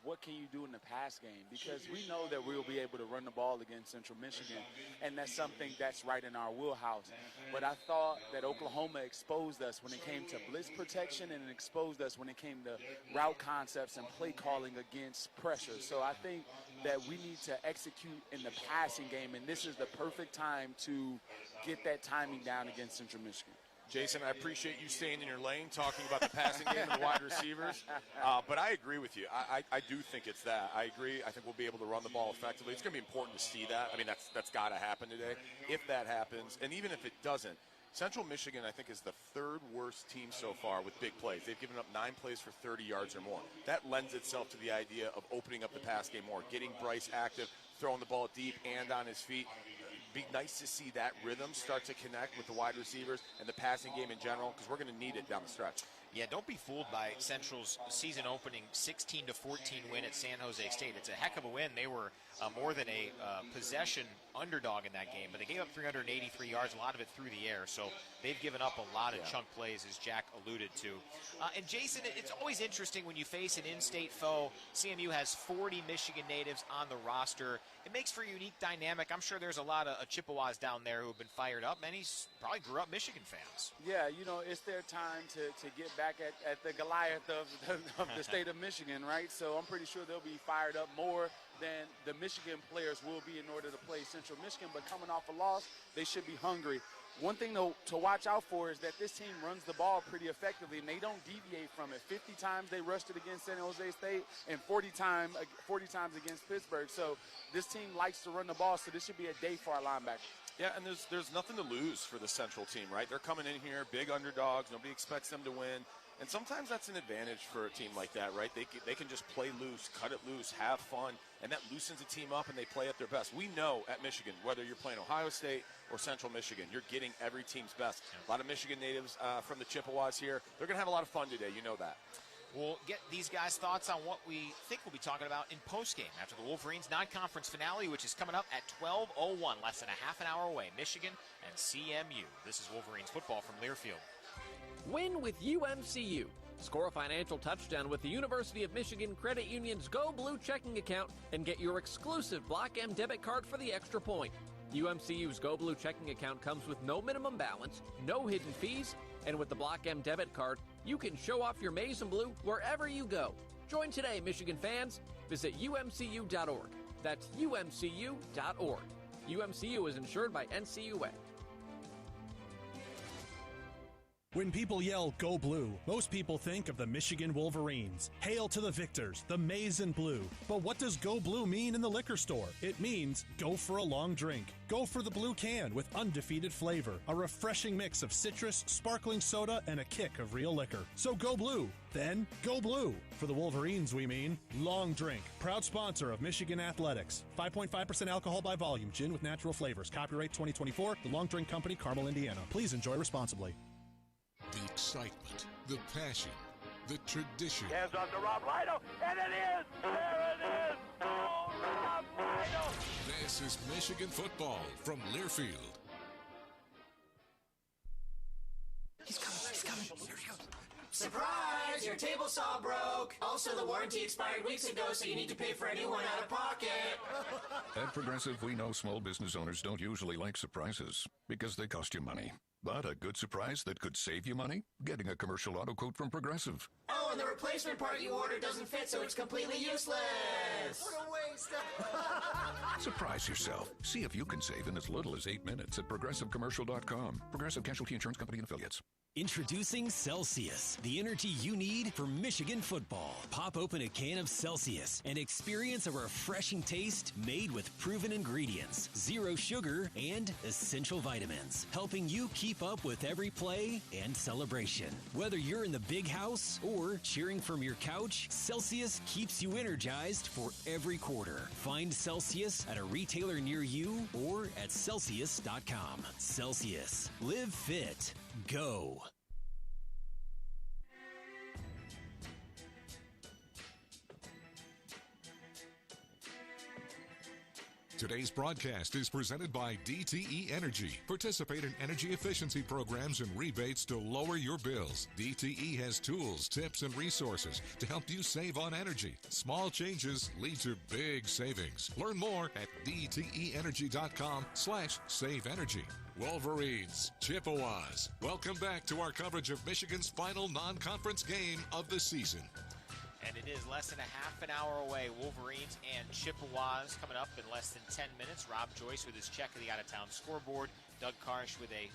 what can you do in the pass game? Because we know that we'll be able to run the ball against Central Michigan, and that's something that's right in our wheelhouse. But I thought that Oklahoma exposed us when it came to blitz protection and it exposed us when it came to route concepts and play calling against pressure. So I think that we need to execute in the passing game, and this is the perfect time to get that timing down against Central Michigan.
Jason, I appreciate you staying in your lane, talking about the passing game and the wide receivers. But I agree with you. I do think it's that. I agree. I think we'll be able to run the ball effectively. It's going to be important to see that. I mean, that's got to happen today. If that happens, and even if it doesn't, Central Michigan, I think, is the third worst team so far with big plays. They've given up 9 plays for 30 yards or more. That lends itself to the idea of opening up the pass game more, getting Bryce active, throwing the ball deep and on his feet. Be nice to see that rhythm start to connect with the wide receivers and the passing game in general, because we're going to need it down the stretch.
Yeah, don't be fooled by Central's season-opening 16-14 win at San Jose State. It's a heck of a win. They were more than a possession underdog in that game, but they gave up 383 yards, a lot of it through the air. So they've given up a lot of chunk plays, as Jack alluded to. And Jason, it's always interesting when you face an in-state foe. CMU has 40 Michigan natives on the roster. It makes for a unique dynamic. I'm sure there's a lot of Chippewas down there who have been fired up. Many probably grew up Michigan fans.
Yeah, it's their time to get back at the Goliath of the state of Michigan, right? So I'm pretty sure they'll be fired up more than the Michigan players will be in order to play Central Michigan. But coming off a loss, they should be hungry. One thing to watch out for is that this team runs the ball pretty effectively, and they don't deviate from it. 50 times they rushed it against San Jose State, and 40 times against Pittsburgh. So this team likes to run the ball, so this should be a day for our linebackers.
Yeah, and there's nothing to lose for the Central team, right? They're coming in here, big underdogs. Nobody expects them to win. And sometimes that's an advantage for a team like that, right? They can just play loose, cut it loose, have fun, and that loosens a team up and they play at their best. We know at Michigan, whether you're playing Ohio State or Central Michigan, you're getting every team's best. A lot of Michigan natives from the Chippewas here. They're going to have a lot of fun today. You know that.
We'll get these guys' thoughts on what we think we'll be talking about in postgame after the Wolverines non-conference finale, which is coming up at 12:01, less than a half an hour away. Michigan and CMU. This is Wolverines football from Learfield.
Win with UMCU. Score a financial touchdown with the University of Michigan Credit Union's Go Blue checking account and get your exclusive Block M debit card for the extra point. UMCU's Go Blue checking account comes with no minimum balance, no hidden fees, and with the Block M debit card, you can show off your maize and blue wherever you go. Join today, Michigan fans. Visit umcu.org. That's umcu.org. UMCU is insured by NCUA.
When people yell, "Go Blue," most people think of the Michigan Wolverines. Hail to the victors, the maize and blue. But what does Go Blue mean in the liquor store? It means go for a long drink. Go for the blue can with undefeated flavor, a refreshing mix of citrus, sparkling soda, and a kick of real liquor. So go blue. Then go blue. For the Wolverines, we mean long drink. Proud sponsor of Michigan Athletics. 5.5% alcohol by volume. Gin with natural flavors. Copyright 2024. The Long Drink Company, Carmel, Indiana. Please enjoy responsibly.
The excitement, the passion, the tradition.
Hands off to Rob Lido, and it is! There it is! Oh, Rob Lido!
This is Michigan football from Learfield.
He's coming. Here he comes. Surprise! Your table saw broke. Also, the warranty expired weeks ago, so you need to pay for a new one out of pocket.
At Progressive, we know small business owners don't usually like surprises because they cost you money. But a good surprise that could save you money? Getting a commercial auto quote from Progressive.
Oh, and the replacement part you ordered doesn't fit, so it's completely useless. What a waste.
Surprise yourself. See if you can save in as little as 8 minutes at ProgressiveCommercial.com. Progressive Casualty Insurance Company and Affiliates.
Introducing Celsius, the energy you need for Michigan football. Pop open a can of Celsius and experience a refreshing taste made with proven ingredients, zero sugar, and essential vitamins, helping you keep up with every play and celebration. Whether you're in the big house or cheering from your couch, Celsius keeps you energized for every quarter. Find Celsius at a retailer near you or at Celsius.com. Celsius. Live fit. Go.
Today's broadcast is presented by DTE Energy. Participate in energy efficiency programs and rebates to lower your bills. DTE has tools, tips, and resources to help you save on energy. Small changes lead to big savings. Learn more at dteenergy.com/saveenergy. Wolverines, Chippewas. Welcome back to our coverage of Michigan's final non-conference game of the season.
And it is less than a half an hour away. Wolverines and Chippewas coming up in less than 10 minutes. Rob Joyce with his check of the out-of-town scoreboard. Doug Karsh with a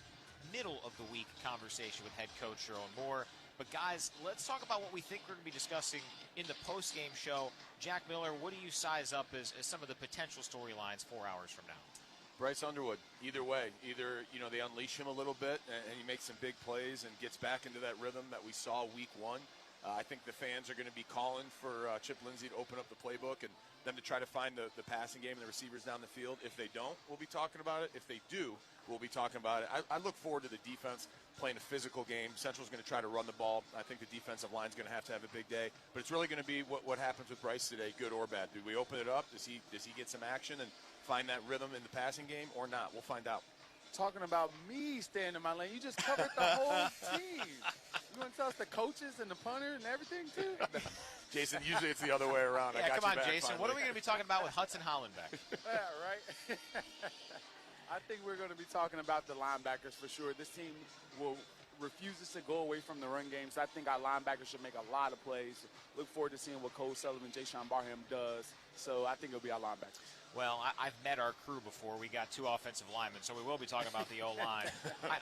middle-of-the-week conversation with head coach Jerome Moore. But, guys, let's talk about what we think we're going to be discussing in the post-game show. Jack Miller, what do you size up as some of the potential storylines 4 hours from now?
Bryce Underwood, either way. Either, they unleash him a little bit and he makes some big plays and gets back into that rhythm that we saw week one. I think the fans are going to be calling for Chip Lindsey to open up the playbook and them to try to find the passing game and the receivers down the field. If they don't, we'll be talking about it. If they do, we'll be talking about it. I look forward to the defense playing a physical game. Central's going to try to run the ball. I think the defensive line's going to have a big day. But it's really going to be what happens with Bryce today, good or bad. Do we open it up? Does he get some action and find that rhythm in the passing game or not? We'll find out.
Talking about me staying in my lane, you just covered the whole team. You want to tell us the coaches and the punter and everything, too?
Jason, usually it's the other way around.
Yeah,
I got
come on,
you back
Jason.
finally.
What are we going to be talking about with Hudson Hollenbeck?
Yeah, right? I think we're going to be talking about the linebackers for sure. This team refuses to go away from the run game, so I think our linebackers should make a lot of plays. Look forward to seeing what Cole Sullivan, Jayshawn Barham does. So I think it'll be our linebackers.
Well, I've met our crew before. We got 2 offensive linemen, so we will be talking about the O-line.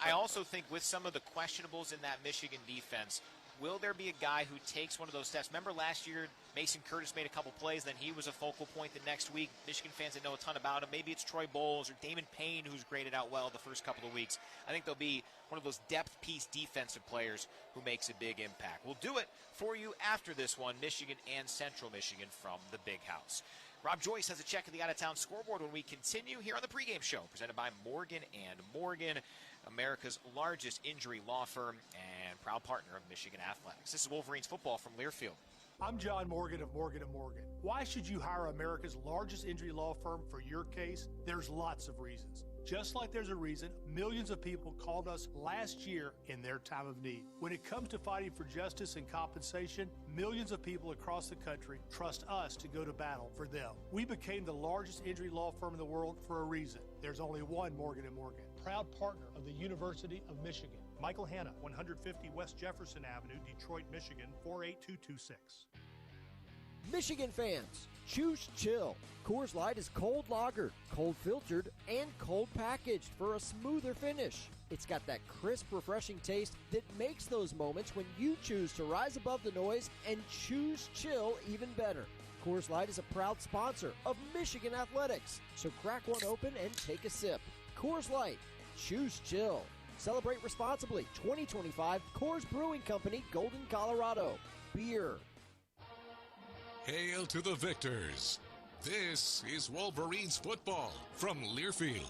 I also think with some of the questionables in that Michigan defense, will there be a guy who takes one of those steps? Remember last year, Mason Curtis made a couple plays, then he was a focal point the next week. Michigan fans didn't know a ton about him. Maybe it's Troy Bowles or Damon Payne who's graded out well the first couple of weeks. I think there'll be one of those depth piece defensive players who makes a big impact. We'll do it for you after this one, Michigan and Central Michigan from the Big House. Rob Joyce has a check of the out-of-town scoreboard when we continue here on the pregame show, presented by Morgan & Morgan, America's largest injury law firm and proud partner of Michigan Athletics. This is Wolverines football from Learfield.
I'm John Morgan of Morgan & Morgan. Why should you hire America's largest injury law firm for your case? There's lots of reasons. Just like there's a reason millions of people called us last year in their time of need. When it comes to fighting for justice and compensation, millions of people across the country trust us to go to battle for them. We became the largest injury law firm in the world for a reason. There's only one Morgan & Morgan, proud partner of the University of Michigan. Michael Hanna, 150 West Jefferson Avenue, Detroit, Michigan, 48226.
Michigan fans, choose chill. Coors Light is cold lagered, cold filtered, and cold packaged for a smoother finish. It's got that crisp, refreshing taste that makes those moments when you choose to rise above the noise and choose chill even better. Coors Light is a proud sponsor of Michigan Athletics, so crack one open and take a sip. Coors Light, choose chill. Celebrate responsibly. 2025 Coors Brewing Company, Golden, Colorado. Beer.
Hail to the victors. This is Wolverines football from Learfield.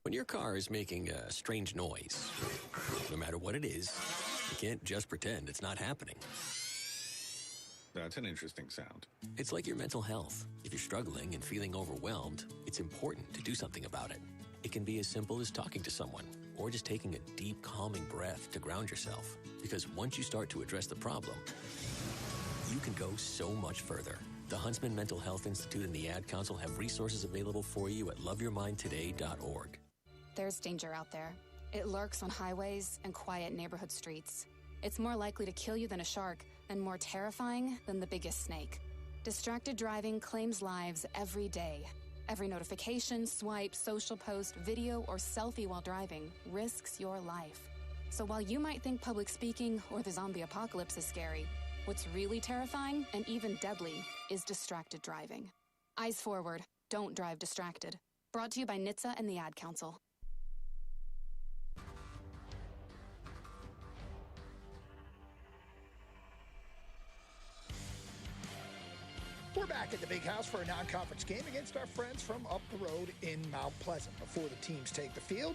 When your car is making a strange noise, no matter what it is, you can't just pretend it's not happening.
That's an interesting sound.
It's like your mental health. If you're struggling and feeling overwhelmed, it's important to do something about it. It can be as simple as talking to someone or just taking a deep, calming breath to ground yourself. Because once you start to address the problem, you can go so much further. The Huntsman Mental Health Institute and the Ad Council have resources available for you at loveyourmindtoday.org.
There's danger out there. It lurks on highways and quiet neighborhood streets. It's more likely to kill you than a shark and more terrifying than the biggest snake. Distracted driving claims lives every day. Every notification, swipe, social post, video, or selfie while driving risks your life. So while you might think public speaking or the zombie apocalypse is scary, what's really terrifying and even deadly is distracted driving. Eyes forward. Don't drive distracted. Brought to you by NHTSA and the Ad Council.
We're back at the Big House for a non-conference game against our friends from up the road in Mount Pleasant. Before the teams take the field,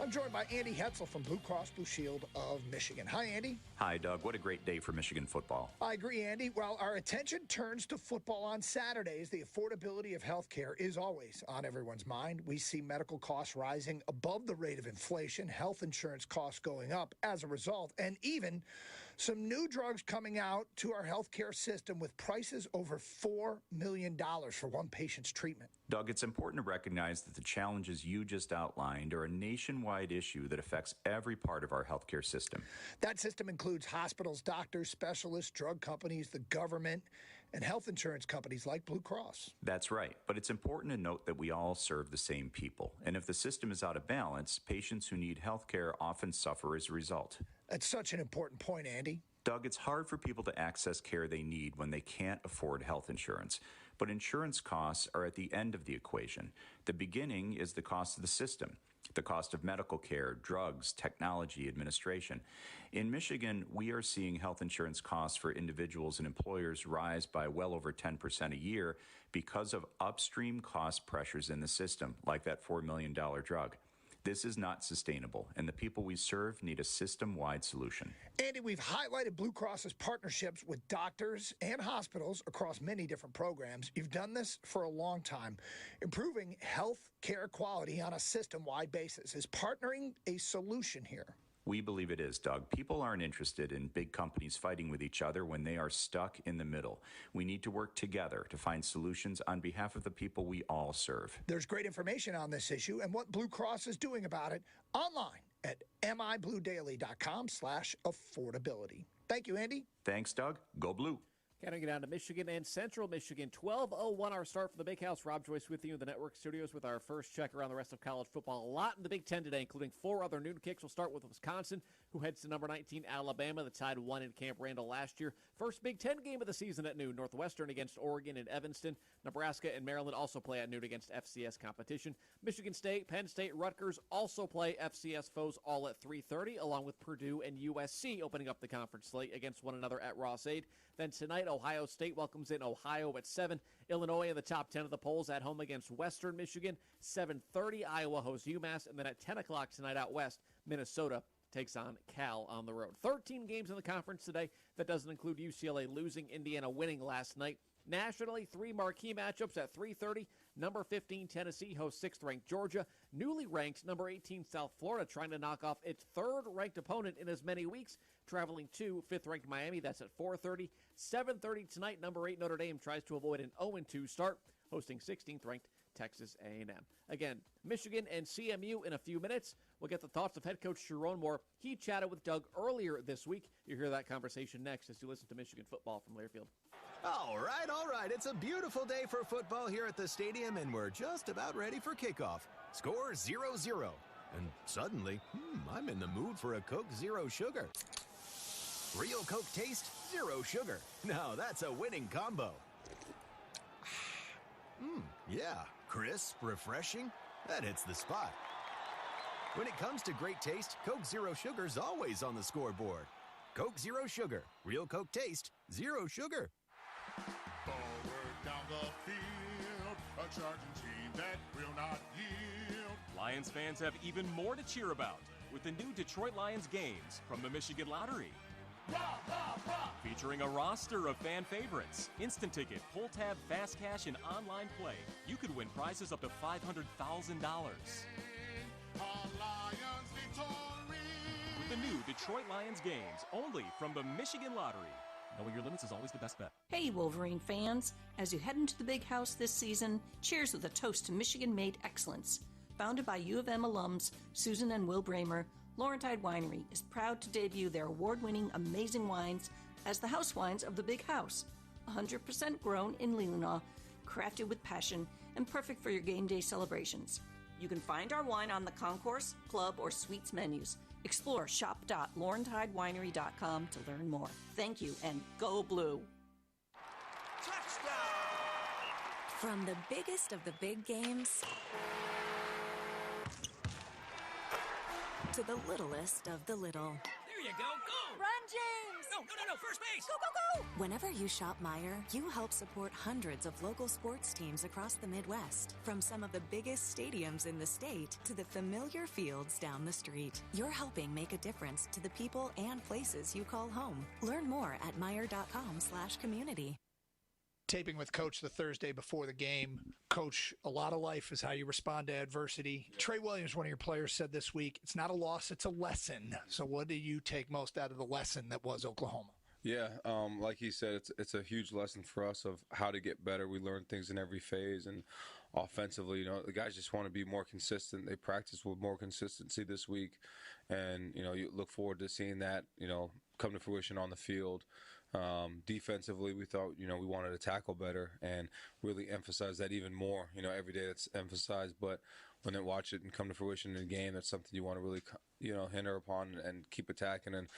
I'm joined by Andy Hetzel from Blue Cross Blue Shield of Michigan. Hi, Andy.
Hi, Doug. What a great day for Michigan football.
I agree, Andy. While our attention turns to football on Saturdays, the affordability of health care is always on everyone's mind. We see medical costs rising above the rate of inflation, health insurance costs going up as a result, and even some new drugs coming out to our healthcare system with prices over $4 million for one patient's treatment.
Doug, it's important to recognize that the challenges you just outlined are a nationwide issue that affects every part of our healthcare system.
That system includes hospitals, doctors, specialists, drug companies, the government, and health insurance companies like Blue Cross.
That's right, but it's important to note that we all serve the same people. And if the system is out of balance, patients who need health care often suffer as a result.
That's such an important point, Andy.
Doug, it's hard for people to access care they need when they can't afford health insurance. But insurance costs are at the end of the equation. The beginning is the cost of the system. the cost of medical care, drugs, technology, administration. In Michigan, we are seeing health insurance costs for individuals and employers rise by well over 10% a year because of upstream cost pressures in the system, like that $4 million drug. This is not sustainable, and the people we serve need a system-wide solution.
Andy, we've highlighted Blue Cross's partnerships with doctors and hospitals across many different programs. You've done this for a long time. Improving health care quality on a system-wide basis. Is partnering a solution here?
We believe it is, Doug. People aren't interested in big companies fighting with each other when they are stuck in the middle. We need to work together to find solutions on behalf of the people we all serve.
There's great information on this issue and what Blue Cross is doing about it online at mibluedaily.com/affordability. Thank you, Andy.
Thanks, Doug. Go Blue.
Counting it down to Michigan and Central Michigan. 12:01 our start from the Big House. Rob Joyce with you in the network studios with our first check around the rest of college football. A lot in the Big Ten today, including 4 other noon kicks. We'll start with Wisconsin, who heads to number 19 Alabama. The Tide won in Camp Randall last year. First Big Ten game of the season at noon. Northwestern against Oregon in Evanston. Nebraska and Maryland also play at noon against FCS competition. Michigan State, Penn State, Rutgers also play FCS foes all at 3:30, along with Purdue and USC opening up the conference slate against one another at Ross-Ade. Then tonight, Ohio State welcomes in Ohio at 7. Illinois in the top 10 of the polls at home against Western Michigan. 7:30, Iowa hosts UMass. And then at 10 o'clock tonight out west, Minnesota takes on Cal on the road. 13 games in the conference today. That doesn't include UCLA losing, Indiana winning last night. Nationally, 3 marquee matchups at 3:30. Number 15, Tennessee hosts 6th-ranked Georgia. Newly ranked number 18, South Florida, trying to knock off its 3rd-ranked opponent in as many weeks, traveling to 5th-ranked Miami. That's at 4:30. 7:30 tonight, number 8, Notre Dame tries to avoid an 0-2 start, hosting 16th-ranked Texas A&M. Again, Michigan and CMU in a few minutes. We'll get the thoughts of head coach Sharon Moore. He chatted with Doug earlier this week. You'll hear that conversation next as you listen to Michigan football from Learfield.
All right. It's a beautiful day for football here at the stadium, and we're just about ready for kickoff. Score 0-0. And suddenly, I'm in the mood for a Coke Zero Sugar. Real Coke taste, zero sugar. Now that's a winning combo. Yeah, crisp, refreshing. That hits the spot. When it comes to great taste, Coke Zero Sugar's always on the scoreboard. Coke Zero Sugar. Real Coke taste, zero sugar.
Forward down the field, a charging team that will not yield.
Lions fans have even more to cheer about with the new Detroit Lions games from the Michigan Lottery.
Rah, rah, rah.
Featuring a roster of fan favorites, instant ticket, pull tab, fast cash, and online play. You could win prizes up to $500,000. With the new Detroit Lions games, only from the Michigan Lottery. Knowing your limits is always the best bet.
Hey, Wolverine fans. As you head into the Big House this season, cheers with a toast to Michigan-made excellence. Founded by U of M alums Susan and Will Bramer, Laurentide Winery is proud to debut their award-winning amazing wines as the house wines of the Big House. 100% grown in Leelanau, crafted with passion, and perfect for your game day celebrations. You can find our wine on the concourse, club, or suites menus. Explore shop.laurentidewinery.com to learn more. Thank you, and go Blue.
From the biggest of the big games to the littlest of the little.
There you go, go!
Run, James!
No, first base!
Go, go, go! Whenever you shop Meijer, you help support hundreds of local sports teams across the Midwest. From some of the biggest stadiums in the state to the familiar fields down the street. You're helping make a difference to the people and places you call home. Learn more at Meijer.com/community.
Taping with Coach the Thursday before the game. Coach, a lot of life is how you respond to adversity. Trey Williams, one of your players, said this week, it's not a loss, it's a lesson. So what do you take most out of the lesson that was Oklahoma?
Yeah, like he said, it's a huge lesson for us of how to get better. We learn things in every phase, and offensively, the guys just want to be more consistent. They practice with more consistency this week, and, you look forward to seeing that, come to fruition on the field. Defensively, we thought, we wanted to tackle better and really emphasize that even more. Every day that's emphasized, but when they watch it and come to fruition in a game, that's something you want to really, hinder upon and keep attacking. And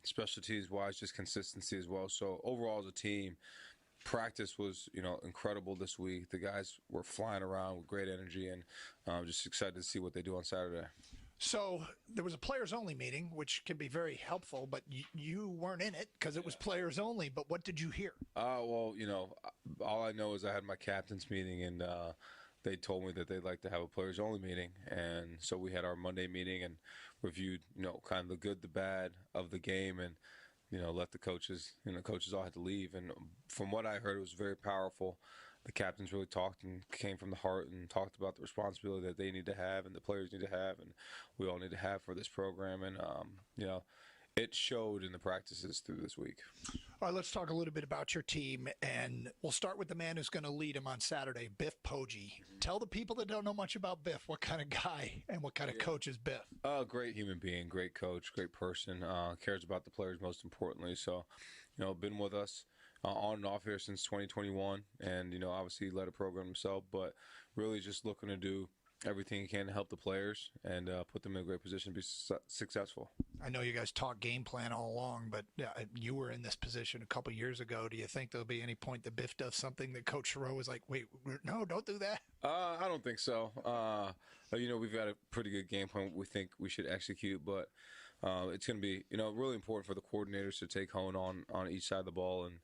specialties wise, just consistency as well. So overall, as a team, practice was, incredible this week. The guys were flying around with great energy, and just excited to see what they do on Saturday.
So there was a players-only meeting, which can be very helpful, but you weren't in it because it was players-only. But what did you hear?
Well, all I know is I had my captain's meeting, and they told me that they'd like to have a players-only meeting. And so we had our Monday meeting and reviewed, kind of the good, the bad of the game, and let the coaches, coaches all had to leave. And from what I heard, it was very powerful. The captains really talked and came from the heart and talked about the responsibility that they need to have and the players need to have and we all need to have for this program. And, it showed in the practices through this week.
All right, let's talk a little bit about your team, and we'll start with the man who's going to lead them on Saturday, Biff Poggi. Tell the people that don't know much about Biff what kind of guy and what kind of coach is Biff.
Great human being, great coach, great person, cares about the players most importantly. So, been with us on and off here since 2021, and, obviously led a program himself, but really just looking to do everything he can to help the players and put them in a great position to be successful.
I know you guys talk game plan all along, but you were in this position a couple years ago. Do you think there'll be any point that Biff does something that Coach Giroux is like, wait, no, don't do that?
I don't think so. We've got a pretty good game plan we think we should execute, but it's going to be, really important for the coordinators to take hone on each side of the ball and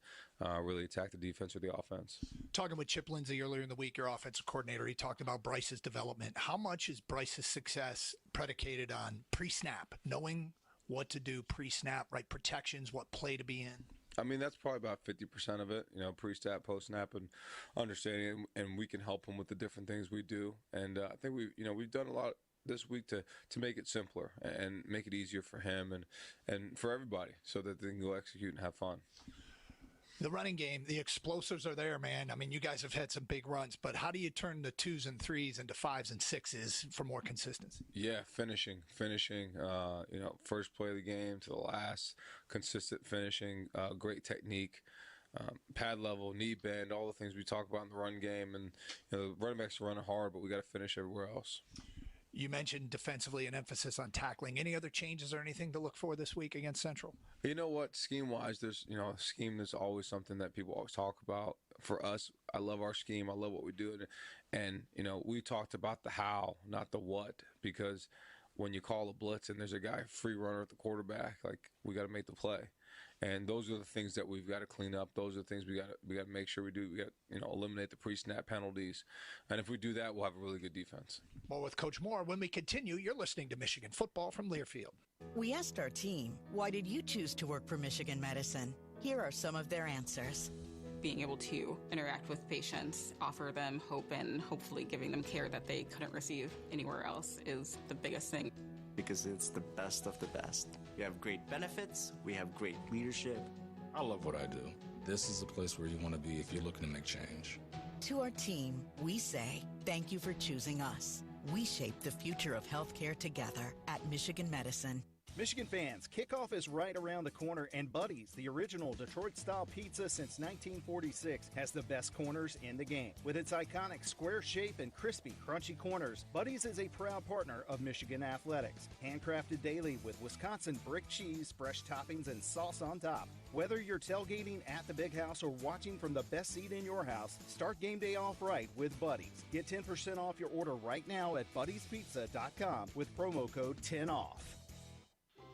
really attack the defense or the offense.
Talking with Chip Lindsey earlier in the week, your offensive coordinator, he talked about Bryce's development. How much is Bryce's success predicated on pre-snap, knowing what to do pre-snap, right protections, what play to be in?
I mean, that's probably about 50% of it, pre-snap, post-snap, and understanding, and we can help them with the different things we do. And I think we've done a lot this week to make it simpler and make it easier for him and for everybody so that they can go execute and have fun.
The running game, the explosives are there, man. I mean, you guys have had some big runs, but how do you turn the 2s and 3s into 5s and 6s for more consistency?
Yeah, finishing. First play of the game to the last, consistent finishing, great technique, pad level, knee bend, all the things we talk about in the run game. And the running backs are running hard, but we got to finish everywhere else.
You mentioned defensively an emphasis on tackling. Any other changes or anything to look for this week against Central?
You know what? Scheme-wise, there's, scheme is always something that people always talk about. For us, I love our scheme. I love what we do. And, we talked about the how, not the what, because when you call a blitz and there's a guy free runner at the quarterback, we got to make the play. And those are the things that we've got to clean up. Those are the things we got to make sure we do. We got eliminate the pre-snap penalties, and if we do that, we'll have a really good defense.
Well, with Coach Moore, when we continue, you're listening to Michigan Football from Learfield.
We asked our team, why did you choose to work for Michigan Medicine? Here are some of their answers.
Being able to interact with patients, offer them hope, and hopefully giving them care that they couldn't receive anywhere else is the biggest thing.
Because it's the best of the best. We have great benefits, we have great leadership.
I love what I do. This is a place where you want to be if you're looking to make change.
To our team, we say, thank you for choosing us. We shape the future of healthcare together at Michigan Medicine.
Michigan fans, kickoff is right around the corner, and Buddy's, the original Detroit-style pizza since 1946, has the best corners in the game. With its iconic square shape and crispy, crunchy corners, Buddy's is a proud partner of Michigan athletics. Handcrafted daily with Wisconsin brick cheese, fresh toppings, and sauce on top. Whether you're tailgating at the Big House or watching from the best seat in your house, start game day off right with Buddy's. Get 10% off your order right now at buddyspizza.com with promo code 10OFF.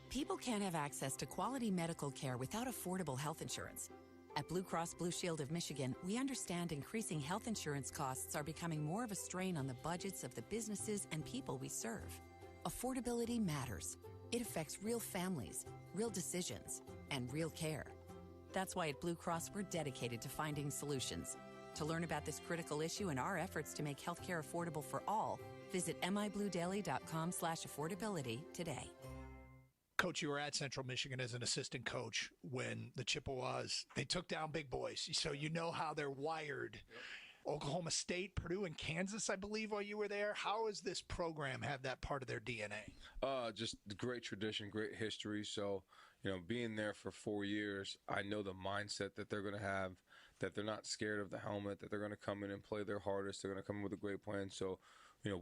People can't have access to quality medical care without affordable health insurance. At Blue Cross Blue Shield of Michigan, we understand increasing health insurance costs are becoming more of a strain on the budgets of the businesses and people we serve. Affordability matters. It affects real families, real decisions, and real care. That's why at Blue Cross we're dedicated to finding solutions. To learn about this critical issue and our efforts to make healthcare affordable for all, visit mibluedaily.com/affordability today.
Coach, you were at Central Michigan as an assistant coach when the Chippewas, they took down big boys. So you know how they're wired. Yep. Oklahoma State, Purdue, and Kansas, I believe, while you were there. How does this program have that part of their DNA?
Just great tradition, great history. So, being there for 4 years, I know the mindset that they're going to have, that they're not scared of the helmet, that they're going to come in and play their hardest. They're going to come in with a great plan. So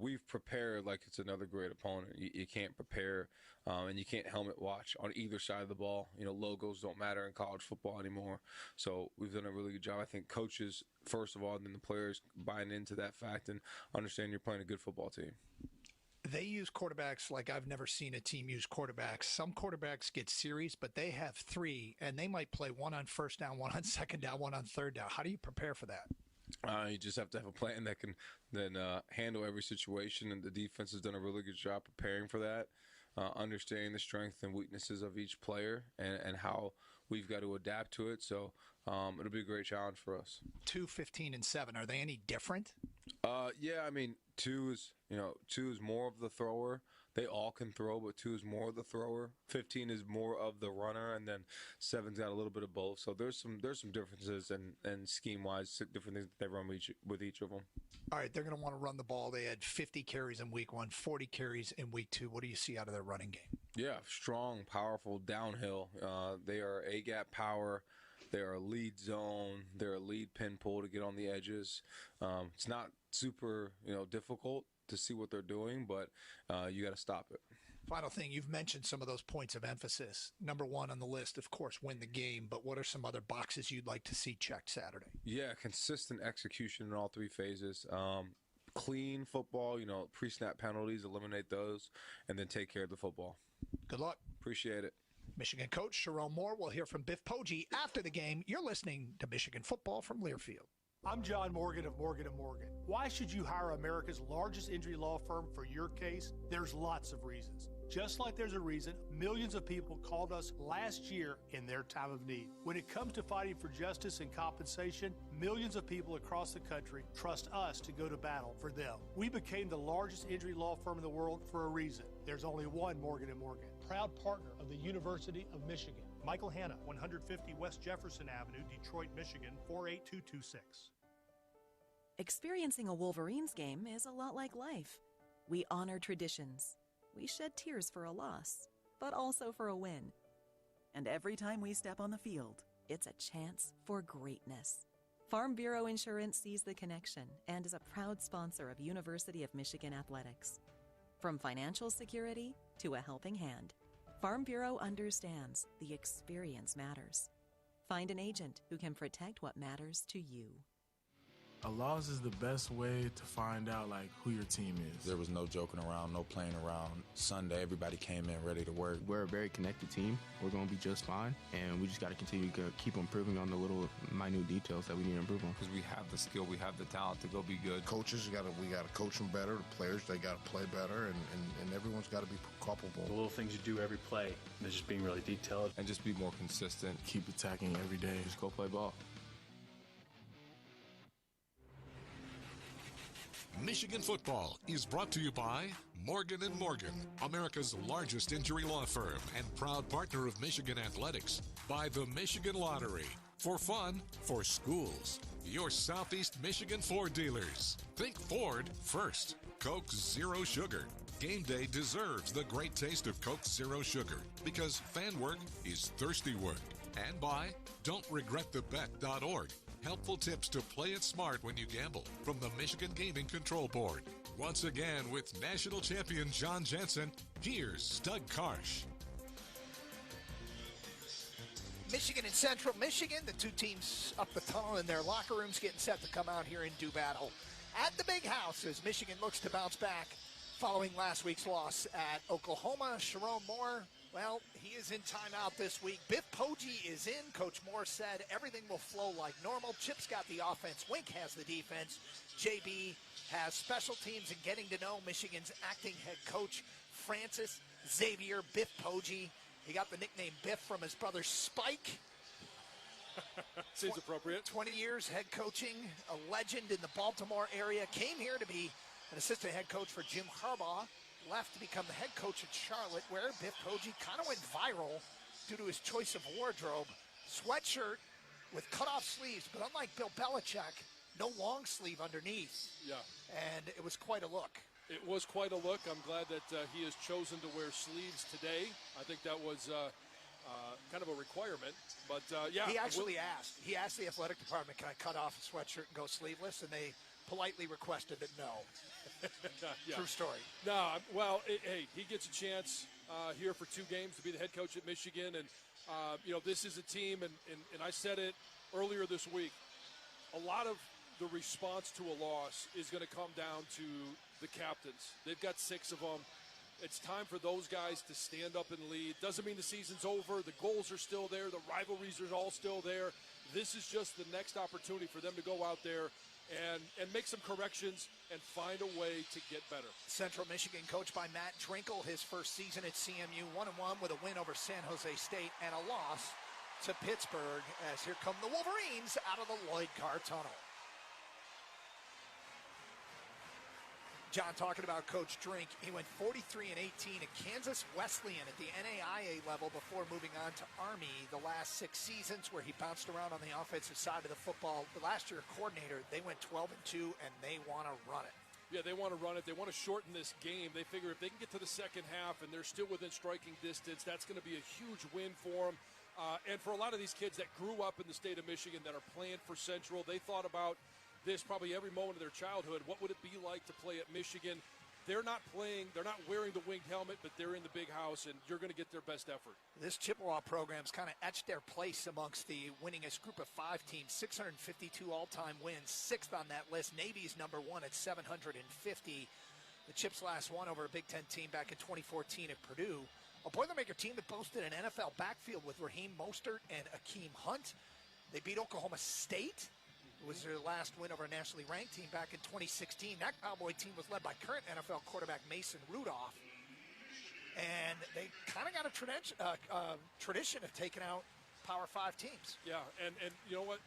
we've prepared like it's another great opponent. You can't prepare and you can't helmet watch on either side of the ball. Logos don't matter in college football anymore. So we've done a really good job. I think coaches, first of all, and then the players buying into that fact and understand you're playing a good football team.
They use quarterbacks like I've never seen a team use quarterbacks. Some quarterbacks get series, but they have three, and they might play one on first down, one on second down, one on third down. How do you prepare for that?
You just have to have a plan that can then handle every situation, and the defense has done a really good job preparing for that, understanding the strengths and weaknesses of each player and how we've got to adapt to it. So it'll be a great challenge for us.
2, 15, and 7, are they any different?
Yeah, I mean, 2 is more of the thrower. They all can throw, but 2 is more of the thrower. 15 is more of the runner, and then 7's got a little bit of both. So there's some differences and scheme-wise, different things that they run with each of them.
All right, they're going to want to run the ball. They had 50 carries in week 1, 40 carries in week 2. What do you see out of their running game?
Yeah, strong, powerful, downhill. They are A-gap power. They are a lead zone. They're a lead pin pull to get on the edges. It's not super, difficult to see what they're doing, but you got to stop it.
Final thing, you've mentioned some of those points of emphasis. Number 1 on the list, of course, win the game, but what are some other boxes you'd like to see checked Saturday?
Yeah, consistent execution in all 3 phases. Clean football, pre-snap penalties, eliminate those, and then take care of the football.
Good luck.
Appreciate it.
Michigan coach Sharon Moore. We'll hear from Biff Poggi after the game. You're listening to Michigan Football from Learfield.
I'm John Morgan of Morgan & Morgan. Why should you hire America's largest injury law firm for your case? There's lots of reasons. Just like there's a reason millions of people called us last year in their time of need. When it comes to fighting for justice and compensation, millions of people across the country trust us to go to battle for them. We became the largest injury law firm in the world for a reason. There's only one Morgan & Morgan, proud partner of the University of Michigan. Michael Hanna, 150 West Jefferson Avenue, Detroit, Michigan, 48226.
Experiencing a Wolverines game is a lot like life. We honor traditions. We shed tears for a loss, but also for a win. And every time we step on the field, it's a chance for greatness. Farm Bureau Insurance sees the connection and is a proud sponsor of University of Michigan athletics. From financial security to a helping hand, Farm Bureau understands the experience matters. Find an agent who can protect what matters to you.
A loss is the best way to find out who your team is.
There was no joking around, no playing around. Sunday, everybody came in ready to work.
We're a very connected team. We're going to be just fine, and we just got to continue to keep improving on the little minute details that we need to improve on.
Because we have the skill, we have the talent to go be good.
Coaches, we got to coach them better. The players, they got to play better, and everyone's got to be culpable.
The little things you do every play, and just being really detailed.
And just be more consistent.
Keep attacking every day.
Just go play ball.
Michigan Football is brought to you by Morgan & Morgan, America's largest injury law firm and proud partner of Michigan athletics. By the Michigan Lottery, for fun, for schools. Your Southeast Michigan Ford dealers. Think Ford first. Coke Zero Sugar. Game day deserves the great taste of Coke Zero Sugar because fan work is thirsty work. And by Don'tRegretTheBet.org. Helpful tips to play it smart when you gamble from the Michigan Gaming Control Board. Once again, with national champion John Jensen, here's Doug Karsh.
Michigan and Central Michigan, the two teams up the tunnel in their locker rooms getting set to come out here and do battle at the Big House as Michigan looks to bounce back following last week's loss at Oklahoma. Sharon Moore, well, he is in timeout this week. Biff Poggi is in. Coach Moore said everything will flow like normal. Chip's got the offense. Wink has the defense. JB has special teams and getting to know Michigan's acting head coach, Francis Xavier Biff Poggi. He got the nickname Biff from his brother Spike.
Seems appropriate.
20 years head coaching, a legend in the Baltimore area. Came here to be an assistant head coach for Jim Harbaugh. Left to become the head coach at Charlotte, where Biff Poggi kind of went viral due to his choice of wardrobe. Sweatshirt with cut-off sleeves, but unlike Bill Belichick, no long sleeve underneath.
Yeah.
And it was quite a look.
It was quite a look. I'm glad that he has chosen to wear sleeves today. I think that was kind of a requirement. But, yeah.
He actually asked. He asked the athletic department, can I cut off a sweatshirt and go sleeveless? And they politely requested that no.
Yeah.
True story.
No, well, hey, he gets a chance here for 2 games to be the head coach at Michigan. And, this is a team, and I said it earlier this week, a lot of the response to a loss is going to come down to the captains. They've got 6 of them. It's time for those guys to stand up and lead. Doesn't mean the season's over. The goals are still there. The rivalries are all still there. This is just the next opportunity for them to go out there and make some corrections and find a way to get better.
Central Michigan, coached by Matt Drinkle, his first season at CMU, 1-1 with a win over San Jose State and a loss to Pittsburgh, as here come the Wolverines out of the Lloyd Carr Tunnel. John, talking about Coach Drink, he went 43-18 at Kansas Wesleyan at the NAIA level before moving on to Army the last 6 seasons, where he bounced around on the offensive side of the football. The last year coordinator, they went 12-2, and they want to run it.
Yeah, they want to run it. They want to shorten this game. They figure if they can get to the second half and they're still within striking distance, that's going to be a huge win for them. And for a lot of these kids that grew up in the state of Michigan that are playing for Central, they thought about this probably every moment of their childhood. What would it be like to play at Michigan? They're not playing, they're not wearing the winged helmet, but they're in the big house, and you're going to get their best effort.
This Chippewa program's kind of etched their place amongst the winningest group of 5 teams. 652 all-time wins, 6th on that list. Navy's number 1 at 750. The Chips last won over a Big Ten team back in 2014 at Purdue. A Boilermaker team that boasted an NFL backfield with Raheem Mostert and Akeem Hunt. They beat Oklahoma State. It was their last win over a nationally ranked team back in 2016. That Cowboy team was led by current NFL quarterback Mason Rudolph. And they kind of got a tradition of taking out Power 5 teams.
Yeah, and you know what?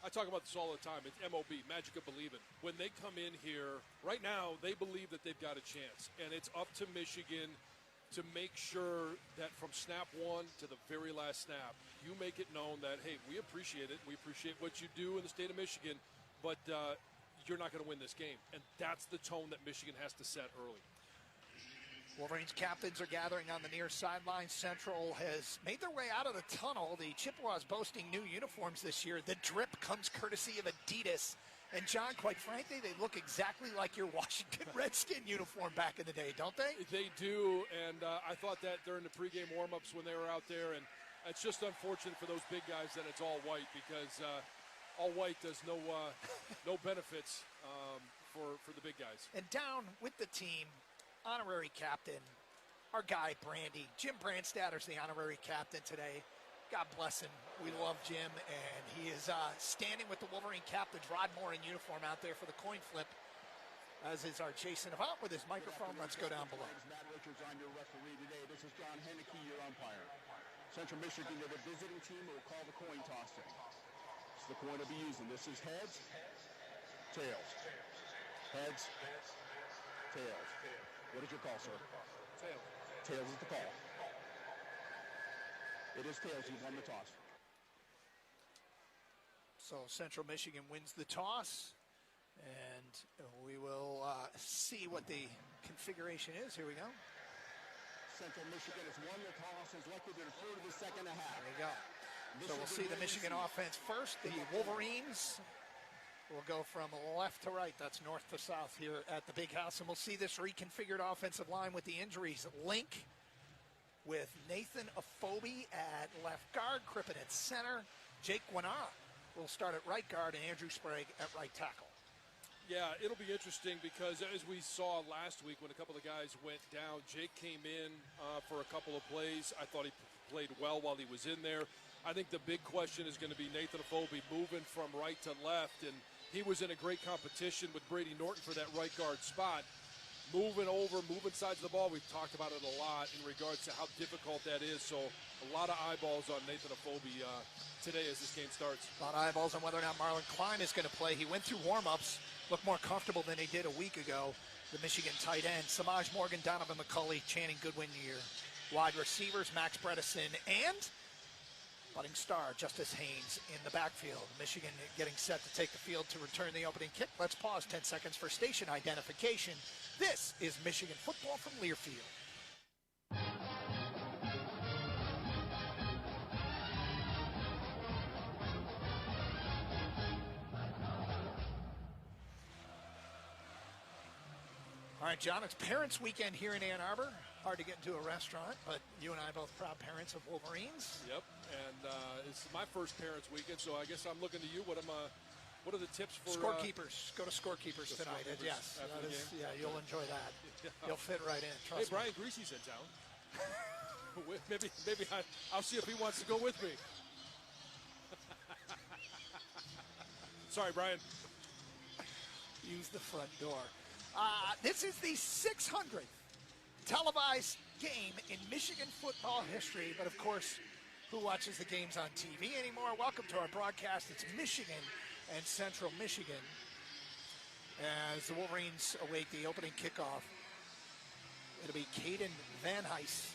I talk about this all the time. It's MOB, Magic of Believing. When they come in here, right now, they believe that they've got a chance. And it's up to Michigan to make sure that from snap 1 to the very last snap, you make it known that, hey, we appreciate it. We appreciate what you do in the state of Michigan, but you're not going to win this game. And that's the tone that Michigan has to set early.
Wolverines captains are gathering on the near sideline. Central has made their way out of the tunnel. The Chippewas boasting new uniforms this year. The drip comes courtesy of Adidas. And, John, quite frankly, they look exactly like your Washington Redskin uniform back in the day, don't they?
They do, and I thought that during the pregame warm-ups when they were out there, and it's just unfortunate for those big guys that it's all white, because all white does no benefits for the big guys.
And down with the team, honorary captain, our guy, Brandy. Jim Brandstatter's the honorary captain today. God bless him. We love Jim, and he is standing with the Wolverine captains, Rod Moore in uniform out there for the coin flip, as is our Jason Avant with his microphone. Let's go down below.
Matt Richards on your referee today. This is John Henneke, your umpire. Central Michigan, they're the visiting team who will call the coin tossing. It's the coin to be using. This is heads, tails. Heads, tails. What is your call, sir?
Tails.
Tails is the call. It is tails. You've won the toss.
So Central Michigan wins the toss, and we will see what the configuration is. Here we go.
Central Michigan has won the toss and is likely to defer to the second half.
There we go. So we'll see the Michigan offense first. The Wolverines will go from left to right. That's north to south here at the Big House. And we'll see this reconfigured offensive line with the injuries. Link with Nathan Afobe at left guard, Crippen at center. Jake Guanat will start at right guard, and Andrew Sprague at right tackle.
Yeah, it'll be interesting because as we saw last week when a couple of guys went down, Jake came in for a couple of plays. I thought he played well while he was in there. I think the big question is going to be Nathan Afobe moving from right to left, and he was in a great competition with Brady Norton for that right guard spot. Moving sides of the ball. We've talked about it a lot in regards to how difficult that is. So a lot of eyeballs on Nathan Afobe today as this game starts.
A lot of eyeballs on whether or not Marlon Klein is going to play. He went through warm-ups, looked more comfortable than he did a week ago. The Michigan tight end, Samaj Morgan, Donovan McCulley, Channing Goodwin year. Wide receivers, Max Bredesen, and budding star Justice Haynes in the backfield. Michigan getting set to take the field to return the opening kick. Let's pause 10 seconds for station identification. This is Michigan football from Learfield. right, John, it's Parents Weekend here in Ann Arbor. Hard to get into a restaurant, but you and I are both proud parents of Wolverines.
Yep, and it's my first Parents Weekend, so I guess I'm looking to you. What are the tips for
Scorekeepers? Go to Scorekeepers tonight. Yes, yeah, you'll enjoy that. Yeah. You'll fit right in. Trust me.
Brian Greasy's in town. maybe I'll see if he wants to go with me. Sorry, Brian.
Use the front door. This is the 600th televised game in Michigan football history, but of course, who watches the games on TV anymore? Welcome to our broadcast. It's Michigan and Central Michigan as the Wolverines await the opening kickoff. It'll be Caden Van Heist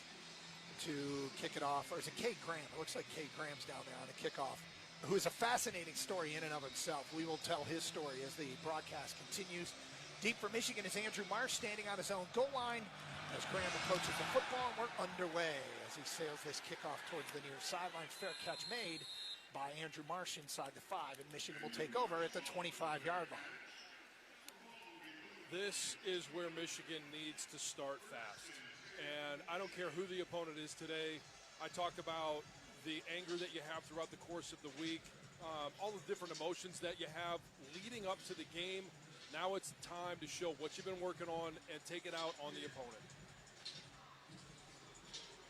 to kick it off, or is it Kate Graham? It looks like Kate Graham's down there on the kickoff, who is a fascinating story in and of himself. We will tell his story as the broadcast continues. Deep for Michigan is Andrew Marsh standing on his own goal line as Graham approaches the football, and we're underway as he sails this kickoff towards the near sideline. Fair catch made by Andrew Marsh inside the 5, and Michigan will take over at the 25-yard line.
This is where Michigan needs to start fast. And I don't care who the opponent is today. I talked about the anger that you have throughout the course of the week, all the different emotions that you have leading up to the game. Now it's time to show what you've been working on and take it out on the opponent.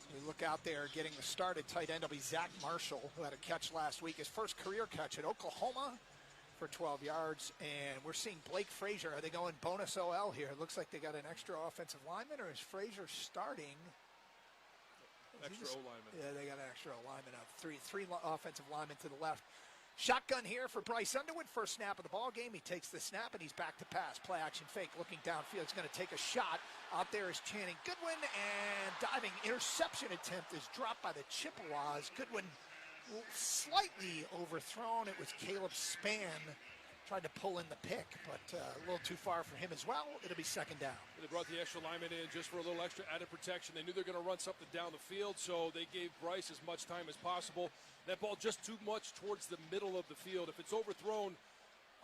We look out there getting the start at tight end will be Zach Marshall, who had a catch last week, his first career catch at Oklahoma for 12 yards. And we're seeing Blake Frazier. Are they going bonus OL here? It looks like they got an extra offensive lineman, or is Frazier starting?
Extra O-lineman.
Yeah, they got an extra O-lineman up. Three offensive linemen to the left. Shotgun here for Bryce Underwood. First snap of the ball game. He takes the snap and he's back to pass. Play action fake. Looking downfield. He's going to take a shot. Out there is Channing Goodwin, and diving interception attempt is dropped by the Chippewas. Goodwin slightly overthrown. It was Caleb Spann tried to pull in the pick, but a little too far for him as well. It'll be second down.
They brought the extra lineman in just for a little extra added protection. They knew they were going to run something down the field, so they gave Bryce as much time as possible. That ball just too much towards the middle of the field. If it's overthrown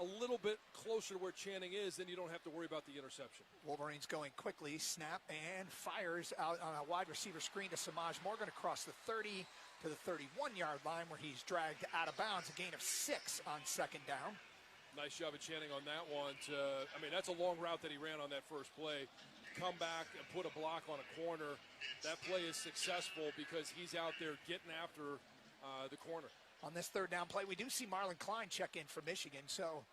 a little bit closer to where Channing is, then you don't have to worry about the interception.
Wolverines going quickly, snap and fires out on a wide receiver screen to Samaj Morgan across the 30 to the 31-yard line, where he's dragged out of bounds, a gain of 6 on second down.
Nice job of Channing on that one. That's a long route that he ran on that first play. Come back and put a block on a corner. That play is successful because he's out there getting after the corner.
On this third down play, we do see Marlon Klein check in for Michigan. So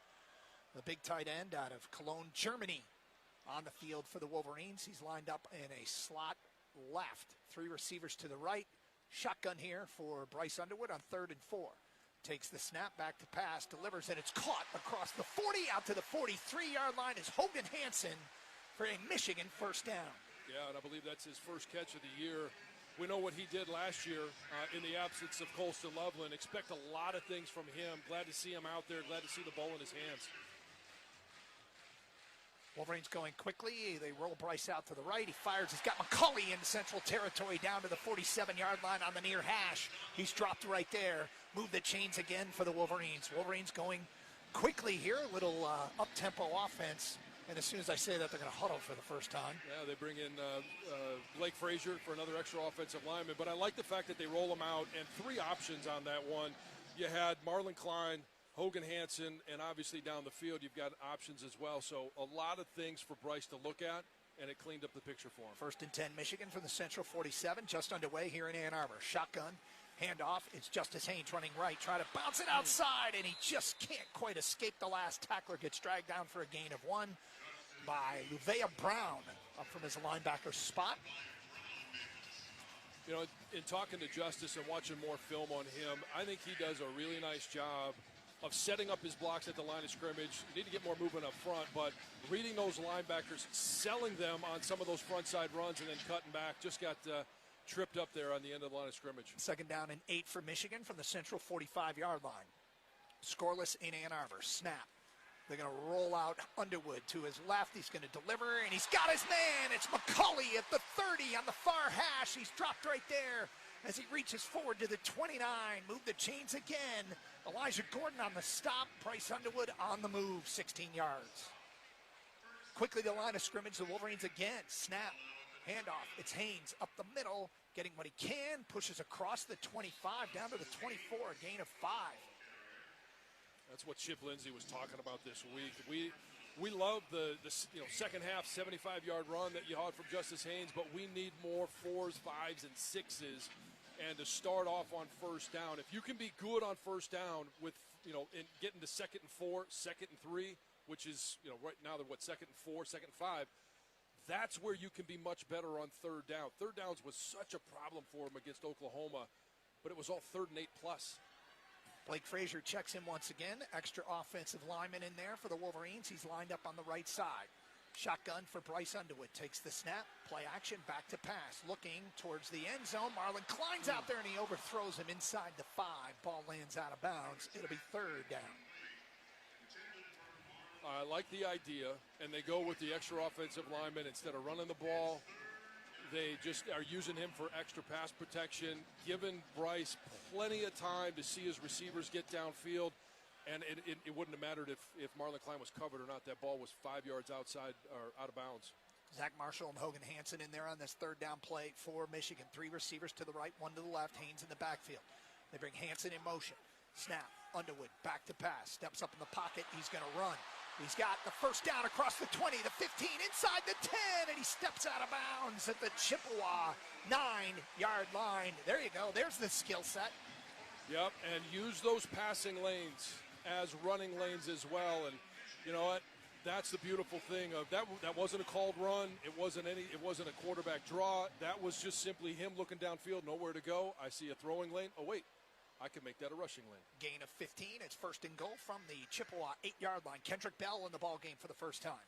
the big tight end out of Cologne, Germany, on the field for the Wolverines. He's lined up in a slot left. 3 receivers to the right. Shotgun here for Bryce Underwood on 3rd and 4. Takes the snap, back to pass, delivers, and it's caught across the 40, out to the 43-yard line is Hogan Hansen for a Michigan first down.
Yeah, and I believe that's his first catch of the year. We know what he did last year in the absence of Colston Loveland. Expect a lot of things from him. Glad to see him out there. Glad to see the ball in his hands.
Wolverines going quickly. They roll Bryce out to the right. He fires. He's got McCulley in Central Territory down to the 47-yard line on the near hash. He's dropped right there. Move the chains again for the Wolverines. Wolverines going quickly here. A little up-tempo offense. And as soon as I say that, they're going to huddle for the first time.
Yeah, they bring in Blake Frazier for another extra offensive lineman. But I like the fact that they roll him out, and 3 options on that one. You had Marlon Klein, Hogan Hansen, and obviously down the field you've got options as well. So a lot of things for Bryce to look at, and it cleaned up the picture for him.
1st and 10 Michigan from the Central 47, just underway here in Ann Arbor. Shotgun, handoff. It's Justice Haynes running right, try to bounce it outside, and he just can't quite escape the last tackler. Gets dragged down for a gain of 1 by Luvea Brown up from his linebacker spot.
You know, in talking to Justice and watching more film on him, I think he does a really nice job of setting up his blocks at the line of scrimmage. You need to get more movement up front, but reading those linebackers, selling them on some of those front side runs, and then cutting back. Just got tripped up there on the end of the line of scrimmage.
2nd down and 8 for Michigan from the Central 45-yard line. Scoreless in Ann Arbor. Snap. They're going to roll out Underwood to his left. He's going to deliver, and he's got his man. It's McCulley at the 30 on the far hash. He's dropped right there as he reaches forward to the 29. Move the chains again. Elijah Gordon on the stop. Bryce Underwood on the move, 16 yards. Quickly to the line of scrimmage, the Wolverines again. Snap, handoff. It's Haynes up the middle, getting what he can, pushes across the 25 down to the 24, a gain of 5.
That's what Chip Lindsey was talking about this week. We love the second half 75-yard run that you had from Justice Haynes, but we need more 4s, 5s, and 6s, and to start off on first down. If you can be good on first down with in getting to 2nd and 4, 2nd and 3, which is right now they're 2nd and 4, 2nd and 5. That's where you can be much better on third down. Third downs was such a problem for him against Oklahoma, but it was all 3rd and 8 plus.
Blake Frazier checks in once again. Extra offensive lineman in there for the Wolverines. He's lined up on the right side. Shotgun for Bryce Underwood. Takes the snap. Play action. Back to pass. Looking towards the end zone. Marlon Klein's out there and he overthrows him inside the 5. Ball lands out of bounds. It'll be 3rd down.
I like the idea, and they go with the extra offensive lineman instead of running the ball. They just are using him for extra pass protection, giving Bryce plenty of time to see his receivers get downfield, and it wouldn't have mattered if Marlon Klein was covered or not. That ball was 5 yards outside or out of bounds.
Zach Marshall and Hogan Hansen in there on this 3rd down play for Michigan. 3 receivers to the right, 1 to the left. Haynes in the backfield. They bring Hansen in motion. Snap. Underwood back to pass. Steps up in the pocket. He's going to run. He's got the first down across the 20, the 15, inside the 10, and he steps out of bounds at the Chippewa 9-yard line. There you go. There's the skill set.
Yep, and use those passing lanes as running lanes as well. And you know what? That's the beautiful thing of that. That wasn't a called run. It wasn't a quarterback draw. That was just simply him looking downfield, nowhere to go. I see a throwing lane. Oh wait, I can make that a rushing lane.
Gain of 15. It's 1st and goal from the Chippewa 8-yard line. Kendrick Bell in the ball game for the first time.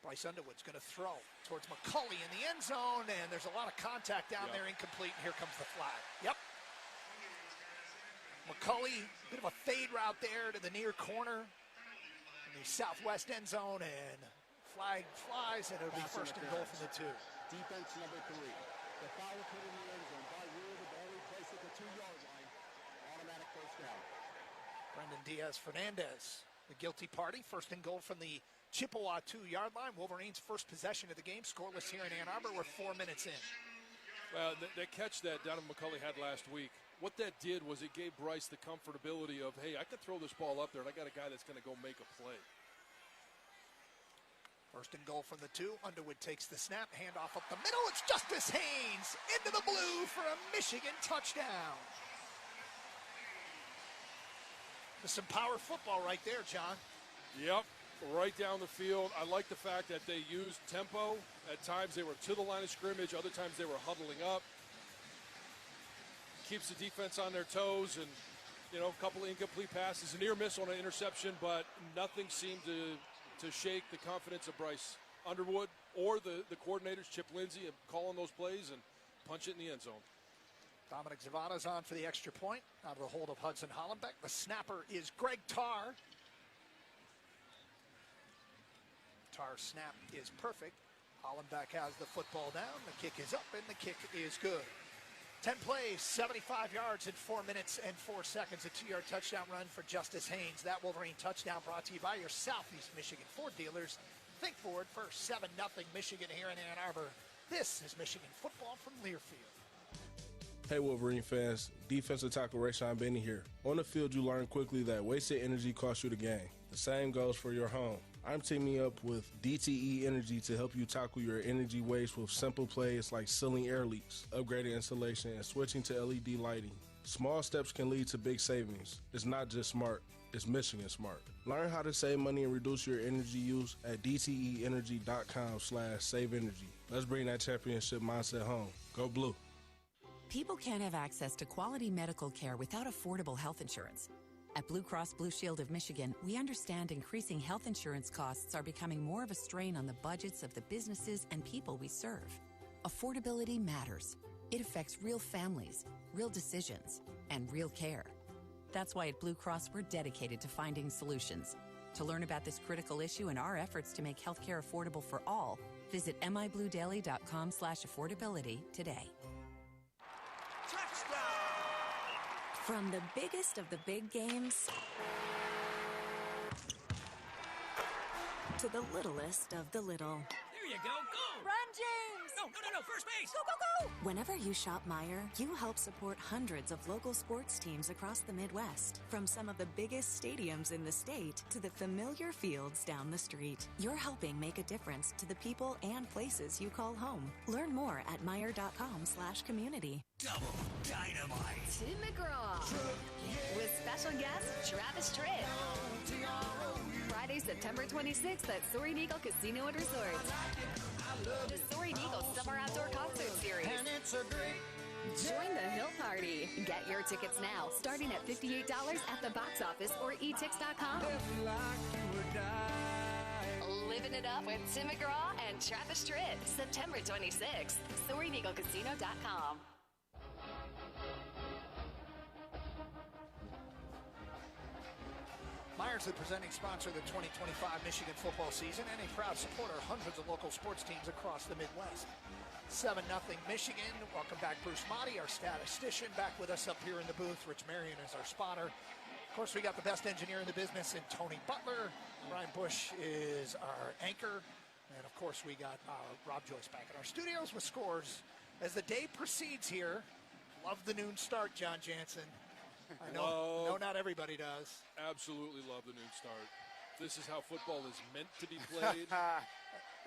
Bryce Underwood's going to throw towards McCulley in the end zone, and there's a lot of contact down there, incomplete, and here comes the flag. Yep. McCulley, bit of a fade route there to the near corner in the southwest end zone, and flag flies, and it'll be 1st and goal from the 2.
Defense number 3. The foul put in the end zone by rule, the ball replaced at the 2-yard line. Automatic first down.
Brendan Diaz-Fernandez, the guilty party. 1st and goal from the Chippewa 2-yard line. Wolverines' first possession of the game. Scoreless here in Ann Arbor. We're 4 minutes in.
Well, that catch that Donovan McCulley had last week, what that did was it gave Bryce the comfortability of, hey, I can throw this ball up there, and I got a guy that's going to go make a play.
1st and goal from the 2. Underwood takes the snap. Handoff up the middle. It's Justice Haynes into the blue for a Michigan touchdown. There's some power football right there, John.
Yep, right down the field. I like the fact that they used tempo. At times they were to the line of scrimmage. Other times they were huddling up. Keeps the defense on their toes, and a couple of incomplete passes, a near miss on an interception, but nothing seemed to shake the confidence of Bryce Underwood or the coordinators, Chip Lindsey, of calling those plays and punch it in the end zone.
Dominic Zavada's on for the extra point out of the hold of Hudson Hollenbeck. The snapper is Greg Tarr. Tarr's snap is perfect. Hollenbeck has the football down. The kick is up, and the kick is good. 10 plays, 75 yards in 4 minutes and 4 seconds. A 2-yard touchdown run for Justice Haynes. That Wolverine touchdown brought to you by your Southeast Michigan Ford dealers. Think Ford for 7-0 Michigan here in Ann Arbor. This is Michigan football from Learfield.
Hey Wolverine fans, defensive tackle Rayshawn Benny here. On the field, you learn quickly that wasted energy costs you the game. The same goes for your home. I'm teaming up with DTE Energy to help you tackle your energy waste with simple plays like sealing air leaks, upgrading insulation, and switching to LED lighting. Small steps can lead to big savings. It's not just smart, it's Michigan smart. Learn how to save money and reduce your energy use at dteenergy.com/saveenergy. Let's bring that championship mindset home. Go Blue.
People can't have access to quality medical care without affordable health insurance. At Blue Cross Blue Shield of Michigan, we understand increasing health insurance costs are becoming more of a strain on the budgets of the businesses and people we serve. Affordability matters. It affects real families, real decisions, and real care. That's why at Blue Cross, we're dedicated to finding solutions. To learn about this critical issue and our efforts to make healthcare affordable for all, visit mibluedaily.com/affordability today.
From the biggest of the big games to the littlest of the little.
There you go. Go!
Run, James!
No. First base!
Go, go, go! Whenever you shop Meijer, you help support hundreds of local sports teams across the Midwest. From some of the biggest stadiums in the state to the familiar fields down the street. You're helping make a difference to the people and places you call home. Learn more at Meijer.com/community.
Double dynamite.
Tim McGraw. With special guest Travis Tritt. Friday, September 26th at Soaring Eagle Casino and Resort. The Soaring Eagle Summer Outdoor Concert Series.
And it's a great
Join the Hill Party. Get your tickets now, starting at $58 at the box office or etix.com. Living it up with Tim McGraw and Travis Tritt. September 26th, SoaringEagleCasino.com.
Meijer's the presenting sponsor of the 2025 Michigan football season and a proud supporter of hundreds of local sports teams across the Midwest. 7-0 Michigan. Welcome back, Bruce Motti, our statistician, back with us up here in the booth. Rich Marion is our spotter. Of course, we got the best engineer in the business in Tony Butler. Ryan Bush is our anchor. And, of course, we got Rob Joyce back in our studios with scores. As the day proceeds here, love the noon start, John Jansen. I know not everybody does.
Absolutely love the noon start. This is how football is meant to be played.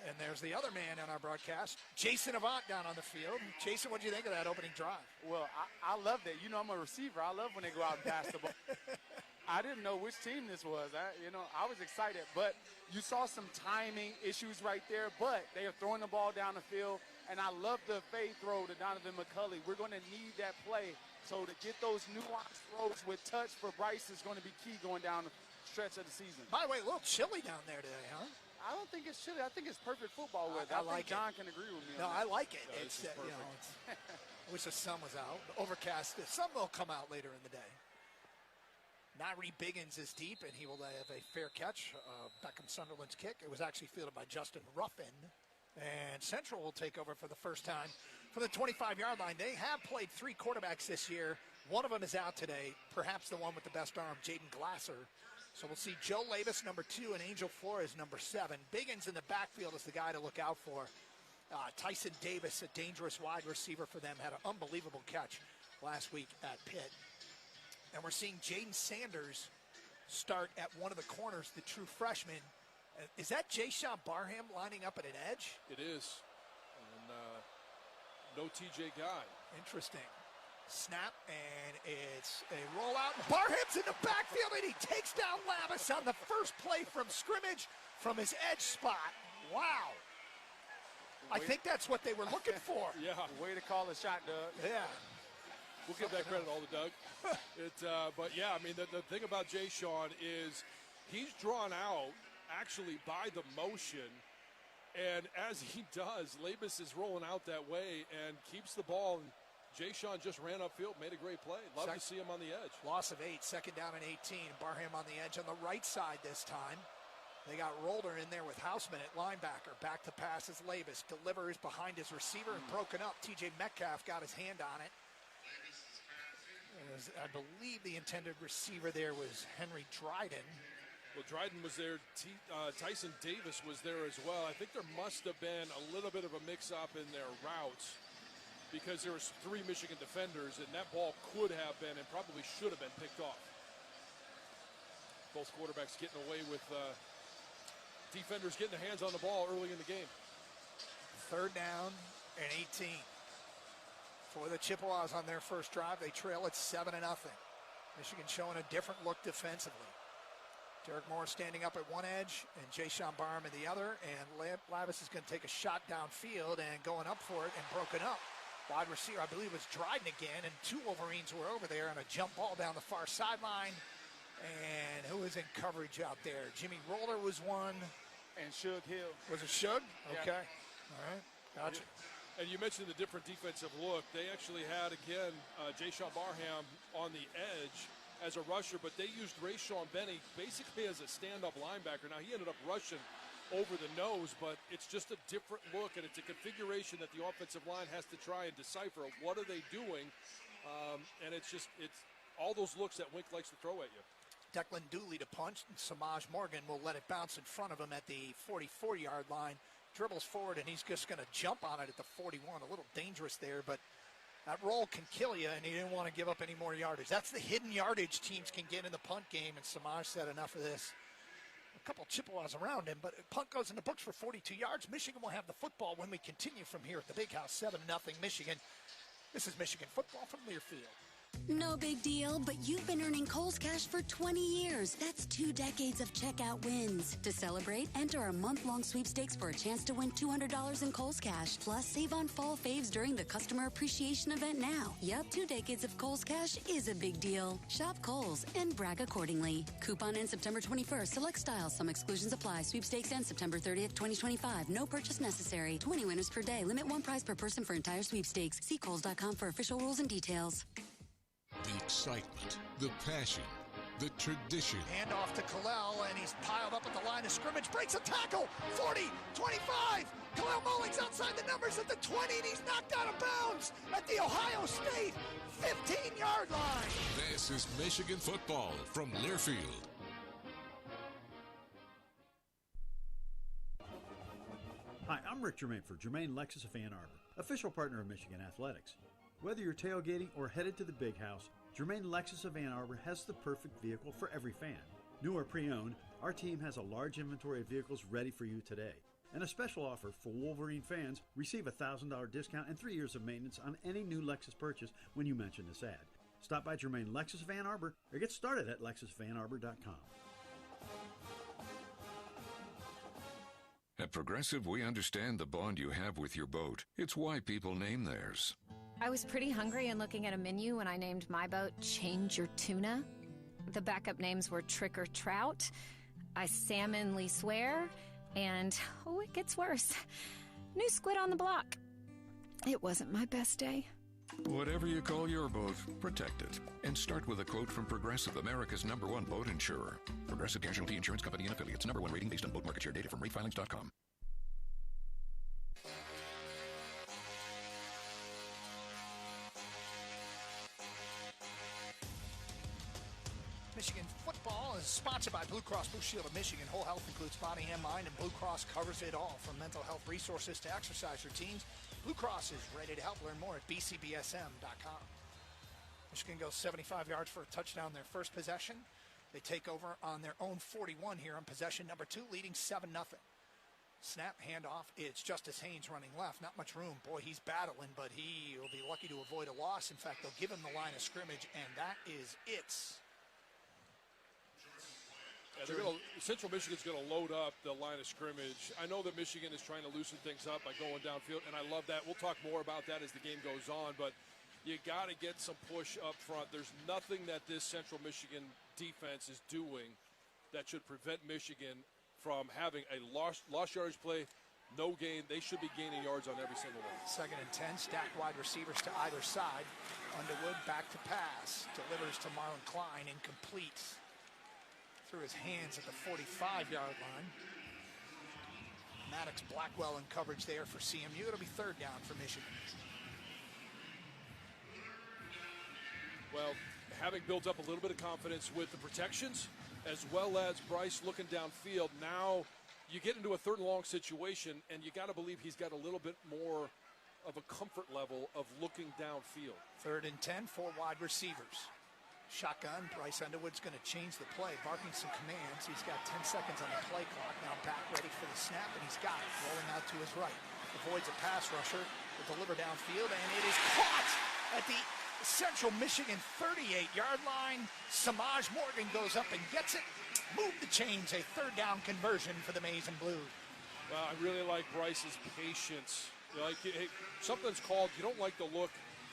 And there's the other man on our broadcast, Jason Avant, down on the field. Jason, what do you think of that opening drive?
Well, I loved it. You know, I'm a receiver. I love when they go out and pass the ball. I didn't know which team this was. I was excited. But you saw some timing issues right there. But they are throwing the ball down the field. And I love the fade throw to Donovan McCulley. We're going to need that play. So to get those nuanced throws with touch for Bryce is going to be key going down the stretch of the season.
By the way, a little chilly down there today, huh?
I don't think it's chilly. I think it's perfect football weather.
I like
think John can agree with me.
No, I like it.
No,
it's I wish the sun was out. Overcast. The sun will come out later in the day. Nyree Biggins is deep, and he will have a fair catch. Beckham Sunderland's kick. It was actually fielded by Justin Ruffin. And Central will take over for the first time from the 25-yard line. They have played 3 quarterbacks this year. One of them is out today, perhaps the one with the best arm, Jaden Glasser. So we'll see Joe Labus, number 2, and Angel Flores, number 7. Biggins in the backfield is the guy to look out for. Tyson Davis, a dangerous wide receiver for them, had an unbelievable catch last week at Pitt. And we're seeing Jaden Sanders start at one of the corners, the true freshman. Is that Jay-Sean Barham lining up at an edge?
It is. And no TJ Guy.
Interesting. Snap, and it's a rollout. Barham's in the backfield, and he takes down Lavis on the first play from scrimmage from his edge spot. Wow. I think that's what they were looking for.
Yeah.
Way to call a shot, Doug.
Yeah.
We'll give that credit all to Doug. But, yeah, I mean, the thing about Jay Sean is he's drawn out actually by the motion. And as he does, Labus is rolling out that way and keeps the ball. And Jay Sean just ran upfield, made a great play. Love to see him on the edge.
Loss of 8, second down and 18. Barham on the edge on the right side this time. They got Rolder in there with Houseman at linebacker. Back to pass is Labus. Delivers behind his receiver and broken up. TJ Metcalf got his hand on it. I believe the intended receiver there was Henry Dryden.
Well, Dryden was there. Tyson Davis was there as well. I think there must have been a little bit of a mix-up in their routes because there was 3 Michigan defenders, and that ball could have been and probably should have been picked off. Both quarterbacks getting away with defenders getting their hands on the ball early in the game.
3rd down and 18. For the Chippewas on their first drive, they trail at 7-0. Michigan showing a different look defensively. Derek Moore standing up at one edge and Jay-Sean Barham at the other, and Lavis is going to take a shot downfield and going up for it and broken up. Wide receiver, I believe it was Dryden again, and 2 Wolverines were over there on a jump ball down the far sideline. And who was in coverage out there? Jimmy Roller was one.
And Shug Hill.
Was it Shug?
Yeah.
Okay. All right. Gotcha.
And you mentioned the different defensive look. They actually had, again, Jay-Sean Barham on the edge as a rusher, but they used Rayshawn Benny basically as a stand-up linebacker. Now, he ended up rushing over the nose, but it's just a different look, and it's a configuration that the offensive line has to try and decipher. What are they doing? And it's all those looks that Wink likes to throw at you.
Declan Dooley to punch, and Samaj Morgan will let it bounce in front of him at the 44-yard line. Dribbles forward, and he's just going to jump on it at the 41. A little dangerous there, but that roll can kill you, and he didn't want to give up any more yardage. That's the hidden yardage teams can get in the punt game, and Samaj said enough of this. A couple Chippewas around him, but punt goes in the books for 42 yards. Michigan will have the football when we continue from here at the Big House, 7-0 Michigan. This is Michigan football from Learfield.
No big deal, but you've been earning Kohl's Cash for 20 years. That's 2 decades of checkout wins. To celebrate, enter our month-long sweepstakes for a chance to win $200 in Kohl's Cash. Plus, save on fall faves during the Customer Appreciation Event now. Yup, 2 decades of Kohl's Cash is a big deal. Shop Kohl's and brag accordingly. Coupon ends September 21st. Select styles. Some exclusions apply. Sweepstakes ends September 30th, 2025. No purchase necessary. 20 winners per day. Limit 1 prize per person for entire sweepstakes. See Kohls.com for official rules and details.
The excitement, the passion, the tradition.
Hand off to Kalel, and he's piled up at the line of scrimmage. Breaks a tackle. 40, 25. Kalel Mullings outside the numbers at the 20, and he's knocked out of bounds at the Ohio State 15-yard line.
This is Michigan football from Learfield.
Hi, I'm Rick Germain for Germain Lexus of Ann Arbor, official partner of Michigan Athletics. Whether you're tailgating or headed to the Big House, Germain Lexus of Ann Arbor has the perfect vehicle for every fan. New or pre-owned, our team has a large inventory of vehicles ready for you today. And a special offer for Wolverine fans, receive a $1,000 discount and 3 years of maintenance on any new Lexus purchase when you mention this ad. Stop by Germain Lexus of Ann Arbor or get started at lexusofannarbor.com.
At Progressive, we understand the bond you have with your boat. It's why people name theirs.
I was pretty hungry and looking at a menu when I named my boat Change Your Tuna. The backup names were Trick or Trout, I Salmonly Swear, and, oh, it gets worse, New Squid on the Block. It wasn't my best day.
Whatever you call your boat, protect it. And start with a quote from Progressive, America's #1 boat insurer. Progressive Casualty Insurance Company and Affiliates. #1 rating based on boat market share data from ratefilings.com.
Michigan football is sponsored by Blue Cross Blue Shield of Michigan. Whole health includes body and mind, and Blue Cross covers it all. From mental health resources to exercise routines, Blue Cross is ready to help. Learn more at bcbsm.com. Michigan goes 75 yards for a touchdown their first possession. They take over on their own 41 here on possession number 2, leading 7-0. Snap, handoff. It's Justice Haynes running left. Not much room. Boy, he's battling, but he will be lucky to avoid a loss. In fact, they'll give him the line of scrimmage, and that is it.
Yeah, Central Michigan's going to load up the line of scrimmage. I know that Michigan is trying to loosen things up by going downfield, and I love that. We'll talk more about that as the game goes on, but you got to get some push up front. There's nothing that this Central Michigan defense is doing that should prevent Michigan from having a lost yardage play, no gain. They should be gaining yards on every single one.
2nd and 10, stacked wide receivers to either side. Underwood back to pass. Delivers to Marlon Klein, incomplete. Through his hands at the 45-yard line. Maddox Blackwell in coverage there for CMU. It'll be 3rd down for Michigan.
Well, having built up a little bit of confidence with the protections, as well as Bryce looking downfield, now you get into a 3rd and long situation, and you got to believe he's got a little bit more of a comfort level of looking downfield.
3rd and 10, 4 wide receivers. Shotgun, Bryce Underwood's going to change the play, barking some commands. He's got 10 seconds on the play clock. Now back ready for the snap, and he's got it. Rolling out to his right. Avoids a pass rusher. Will deliver downfield, and it is caught at the Central Michigan 38-yard line. Samaj Morgan goes up and gets it. Move the chains, a 3rd down conversion for the Maize and Blue.
Well, I really like Bryce's patience. Like, hey, something's called, you don't like the look.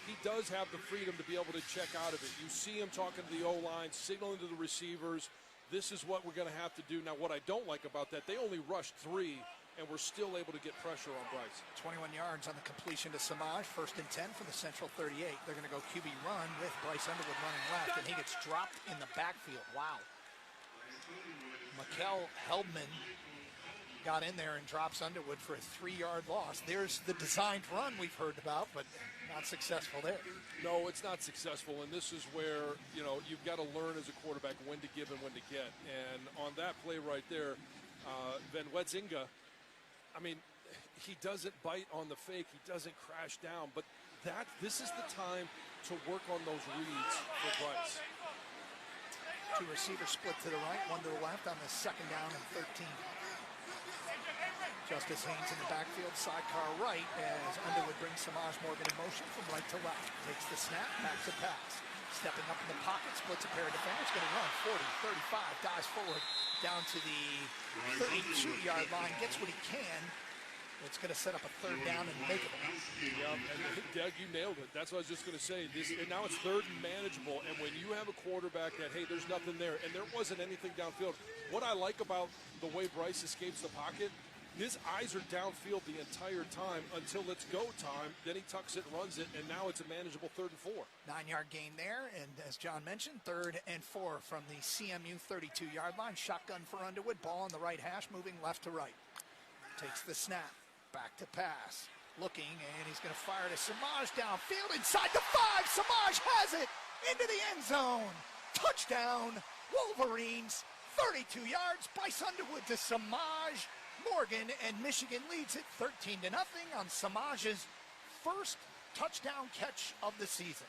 He does have the freedom to be able to check out of it. You see him talking to the O-line, signaling to the receivers, this is what we're going to have to do. Now, what I don't like about that, they only rushed 3, and we're still able to get pressure on Bryce.
21 yards on the completion to Samaj. 1st and 10 for the Central 38. They're going to go QB run with Bryce Underwood running left, and he gets dropped in the backfield. Wow. Mikel Heldman got in there and drops Underwood for a 3-yard loss. There's the designed run we've heard about, but Not successful there.
No, it's not successful, and this is where, you've got to learn as a quarterback when to give and when to get. And on that play right there, Van Wetzinga, he doesn't bite on the fake. He doesn't crash down. But this is the time to work on those reads for Bryce.
Two receivers split to the right, one to the left on the second down and 13. Justice Haynes in the backfield, sidecar right as Underwood brings Samaj Morgan in motion from right to left. Takes the snap, back to pass. Stepping up in the pocket, splits a pair of defenders, going to run 40, 35, dives forward down to the 32-yard line, gets what he can. It's going to set up a third down and make it.
Yeah, and Doug, you nailed it. That's what I was just going to say. And now it's third and manageable, and when you have a quarterback that, hey, there's nothing there, and there wasn't anything downfield. What I like about the way Bryce escapes the pocket, his eyes are downfield the entire time until it's go time. Then he tucks it, runs it, and now it's a manageable 3rd and 4.
9-yard gain there, and as John mentioned, 3rd and 4 from the CMU 32-yard line. Shotgun for Underwood, ball on the right hash, moving left to right. Takes the snap. Back to pass. Looking, and he's going to fire to Samaj downfield inside the 5. Samaj has it into the end zone. Touchdown, Wolverines. 32 yards. Bryce Underwood to Samaj Morgan, and Michigan leads it 13-0 on Samaj's first touchdown catch of the season.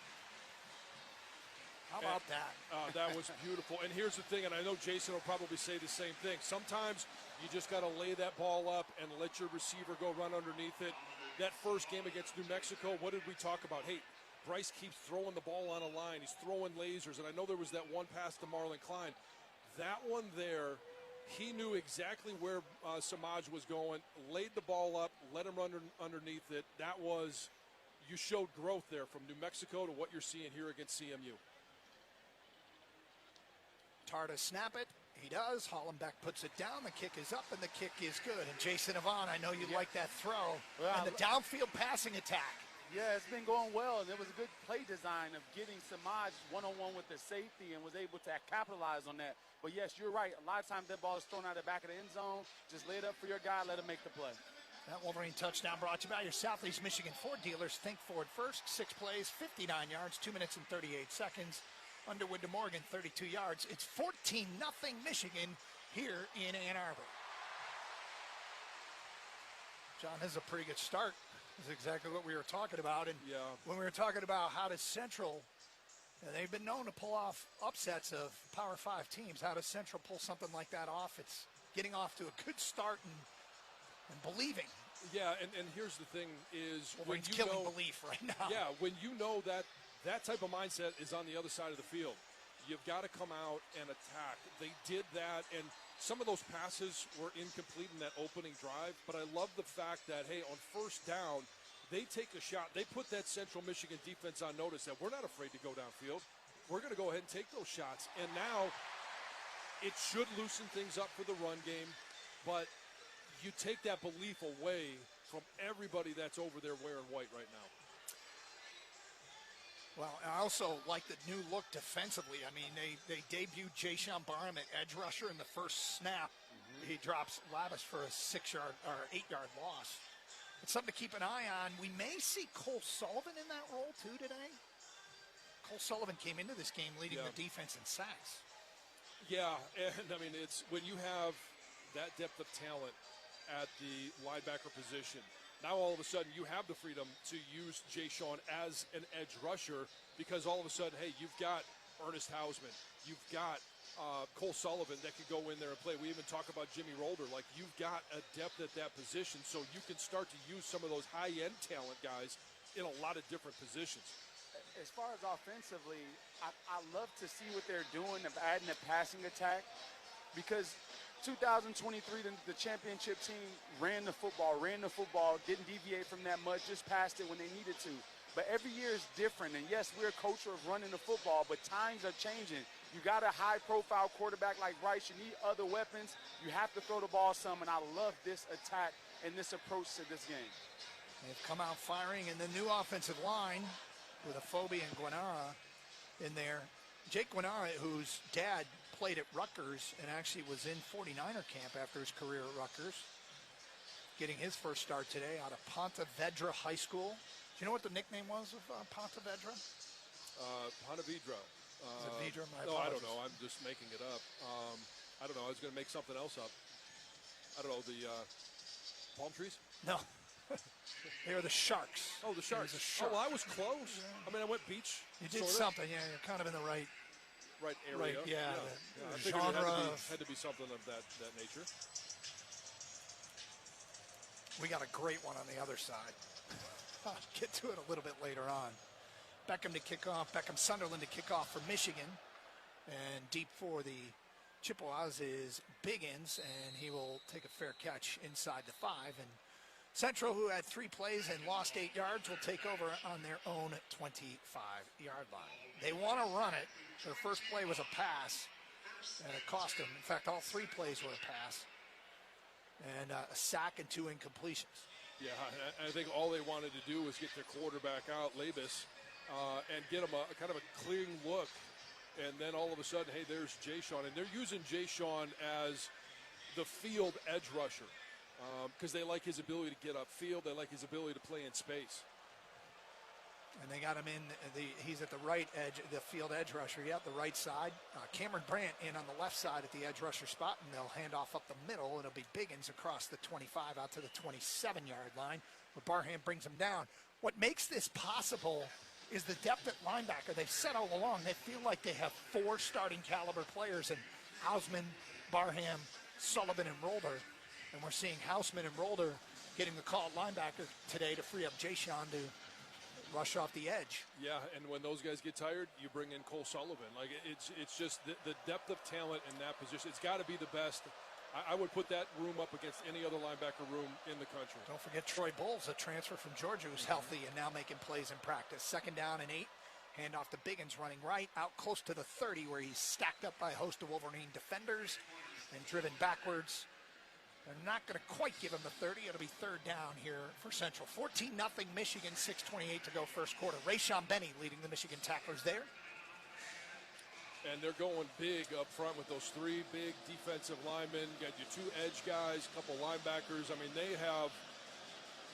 How about that?
That was beautiful. And here's the thing, and I know Jason will probably say the same thing. Sometimes you just got to lay that ball up and let your receiver go run underneath it. That first game against New Mexico, what did we talk about? Hey, Bryce keeps throwing the ball on a line. He's throwing lasers, and I know there was that one pass to Marlon Klein. That one there, he knew exactly where Samaj was going, laid the ball up, let him run underneath it. That was, you showed growth there from New Mexico to what you're seeing here against CMU.
Tarta snap it. He does. Hollenbeck puts it down. The kick is up, and the kick is good. And Jason Yvonne, I know you like that throw.
Well,
and the downfield passing attack.
Yeah, it's been going well, and it was a good play design of getting Samaj one-on-one with the safety and was able to capitalize on that. But, yes, you're right. A lot of times that ball is thrown out the back of the end zone. Just lay it up for your guy. Let him make the play.
That Wolverine touchdown brought to you by your Southeast Michigan Ford dealers. Think Ford first. 6 plays, 59 yards, 2 minutes and 38 seconds. Underwood to Morgan, 32 yards. It's 14-0 Michigan here in Ann Arbor. John, this is a pretty good start. This is exactly what we were talking about. And when we were talking about how does Central, they've been known to pull off upsets of Power 5 teams. How does Central pull something like that off? It's getting off to a good start and believing.
Yeah, and here's the thing is
Wolverine's killing belief right now.
Yeah, when you know that type of mindset is on the other side of the field. You've got to come out and attack. They did that, and some of those passes were incomplete in that opening drive, but I love the fact that, hey, on first down, they take a shot. They put that Central Michigan defense on notice that we're not afraid to go downfield. We're going to go ahead and take those shots. And now it should loosen things up for the run game, but you take that belief away from everybody that's over there wearing white right now.
Well, I also like the new look defensively. I mean, they debuted Jayshon Barham at edge rusher in the first snap. He drops Lavis for a 6-yard or 8-yard loss. It's something to keep an eye on. We may see Cole Sullivan in that role too today. Cole Sullivan came into this game leading the defense in sacks.
Yeah, and I mean, it's when you have that depth of talent at the linebacker position. Now all of a sudden you have the freedom to use Jayshon as an edge rusher because all of a sudden, hey, you've got Ernest Hausman, you've got Cole Sullivan that can go in there and play. We even talk about Jimmy Rolder. Like, you've got a depth at that position, so you can start to use some of those high-end talent guys in a lot of different positions.
As far as offensively, I love to see what they're doing of adding a passing attack because 2023, the championship team ran the football, didn't deviate from that much, just passed it when they needed to. But every year is different, and yes, we're a culture of running the football, but times are changing. You got a high-profile quarterback like Bryce. You need other weapons. You have to throw the ball some, and I love this attack and this approach to this game.
They've come out firing in the new offensive line with Afobe and Guanara in there. Jake Guanara, whose dad played at Rutgers and actually was in 49er camp after his career at Rutgers, getting his first start today out of Ponte Vedra High School. you know what the nickname was of Pontevedra?
Pontevedra.
Is it Vedra?
No, I don't know. I'm just making it up. I don't know. I was going to make something else up. I don't know. The palm trees?
No. They were the Sharks.
Oh, the Sharks.
Shark.
Oh, well, I was close. I mean, I went beach.
You did something. Yeah, you're kind of in the right
area.
Yeah.
I
The
figured
genre
it had to be something of that nature.
We got a great one on the other side. I'll get to it a little bit later on. Beckham to kick off. Sunderland to kick off for Michigan. And deep for the Chippewas is Biggins, and he will take a fair catch inside the 5. And Central, who had 3 plays and lost 8 yards, will take over on their own 25-yard line. They want to run it. Their first play was a pass, and it cost them. In fact, all 3 plays were a pass. And a sack and 2 incompletions.
Yeah, I think all they wanted to do was get their quarterback out, Labus, and get him a kind of a clean look. And then all of a sudden, hey, there's Jay-Sean. And they're using Jay-Sean as the field edge rusher because they like his ability to get upfield. They like his ability to play in space.
And they got him in, he's at the right edge, the field edge rusher, the right side. Cameron Brandt in on the left side at the edge rusher spot, and they'll hand off up the middle. It'll be Biggins across the 25 out to the 27-yard line, where Barham brings him down. What makes this possible is the depth at linebacker. They've said all along they feel like they have 4 starting caliber players in Hausman, Barham, Sullivan, and Rolder. And we're seeing Hausman and Rolder getting the call at linebacker today to free up Jay-Sean to rush off the edge.
Yeah, and when those guys get tired, you bring in Cole Sullivan. Like it's just the depth of talent in that position. It's got to be the best. I would put that room up against any other linebacker room in the country.
Don't forget Troy Bowles, a transfer from Georgia, who's healthy and now making plays in practice. 2nd down and 8. Hand off to Biggins, running right, out close to the 30, where he's stacked up by a host of Wolverine defenders and driven backwards. They're not going to quite give him the 30. It'll be 3rd down here for Central. 14-0 Michigan, 6:28 to go first quarter. Rayshon Benny leading the Michigan tacklers there.
And they're going big up front with those 3 big defensive linemen. You got your 2 edge guys, a couple linebackers. I mean, they have,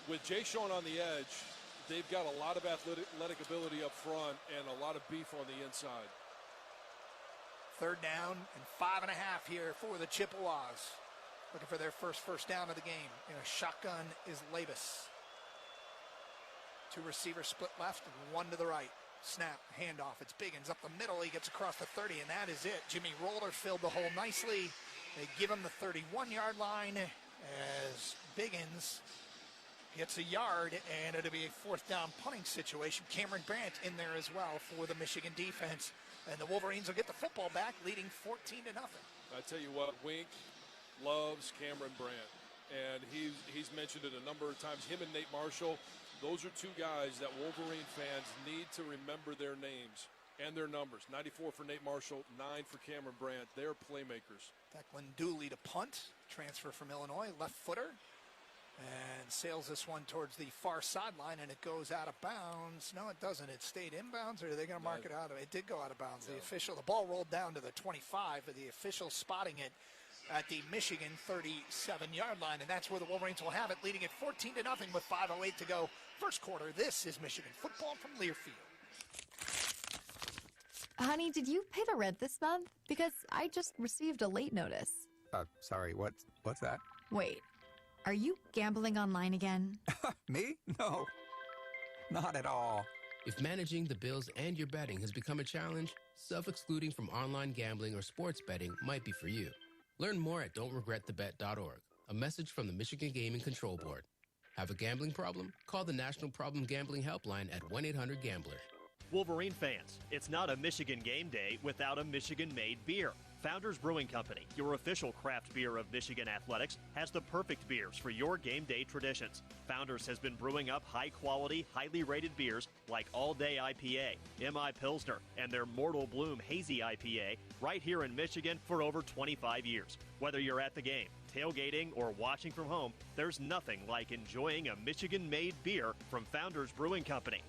with Jay-Sean on the edge, they've got a lot of athletic ability up front and a lot of beef on the inside.
3rd down and 5.5 here for the Chippewas. Looking for their first down of the game. In a shotgun is Labus. 2 receivers split left and 1 to the right. Snap, handoff. It's Biggins up the middle. He gets across the 30, and that is it. Jimmy Roller filled the hole nicely. They give him the 31-yard line as Biggins gets a yard, and it'll be a 4th down punting situation. Cameron Brandt in there as well for the Michigan defense. And the Wolverines will get the football back, leading 14-0.
I tell you what, Wink loves Cameron Brandt, and he's mentioned it a number of times. Him and Nate Marshall, those are 2 guys that Wolverine fans need to remember their names and their numbers. 94 for Nate Marshall, 9 for Cameron Brandt. They're playmakers.
Declan Dooley to punt, transfer from Illinois, left footer, and sails this one towards the far sideline, and it goes out of bounds. No, it doesn't. It stayed inbounds, or are they going to mark it out of it? It did go out of bounds. Yeah. The ball rolled down to the 25, but the official spotting it at the Michigan 37-yard line, and that's where the Wolverines will have it, leading at 14-0 with 5:08 to go first quarter. This is Michigan football from Learfield.
Honey, did you pay the rent this month? Because I just received a late notice.
Sorry, what's that?
Wait, are you gambling online again?
Me? No, not at all.
If managing the bills and your betting has become a challenge, self-excluding from online gambling or sports betting might be for you. Learn more at don'tregretthebet.org. A message from the Michigan Gaming Control Board. Have a gambling problem? Call the National Problem Gambling Helpline at 1-800-GAMBLER.
Wolverine fans, it's not a Michigan game day without a Michigan-made beer. Founders Brewing Company, your official craft beer of Michigan athletics, has the perfect beers for your game day traditions. Founders has been brewing up high-quality, highly rated beers like All Day IPA, MI Pilsner, and their Mortal Bloom Hazy IPA right here in Michigan for over 25 years. Whether you're at the game, tailgating, or watching from home, there's nothing like enjoying a Michigan-made beer from Founders Brewing Company.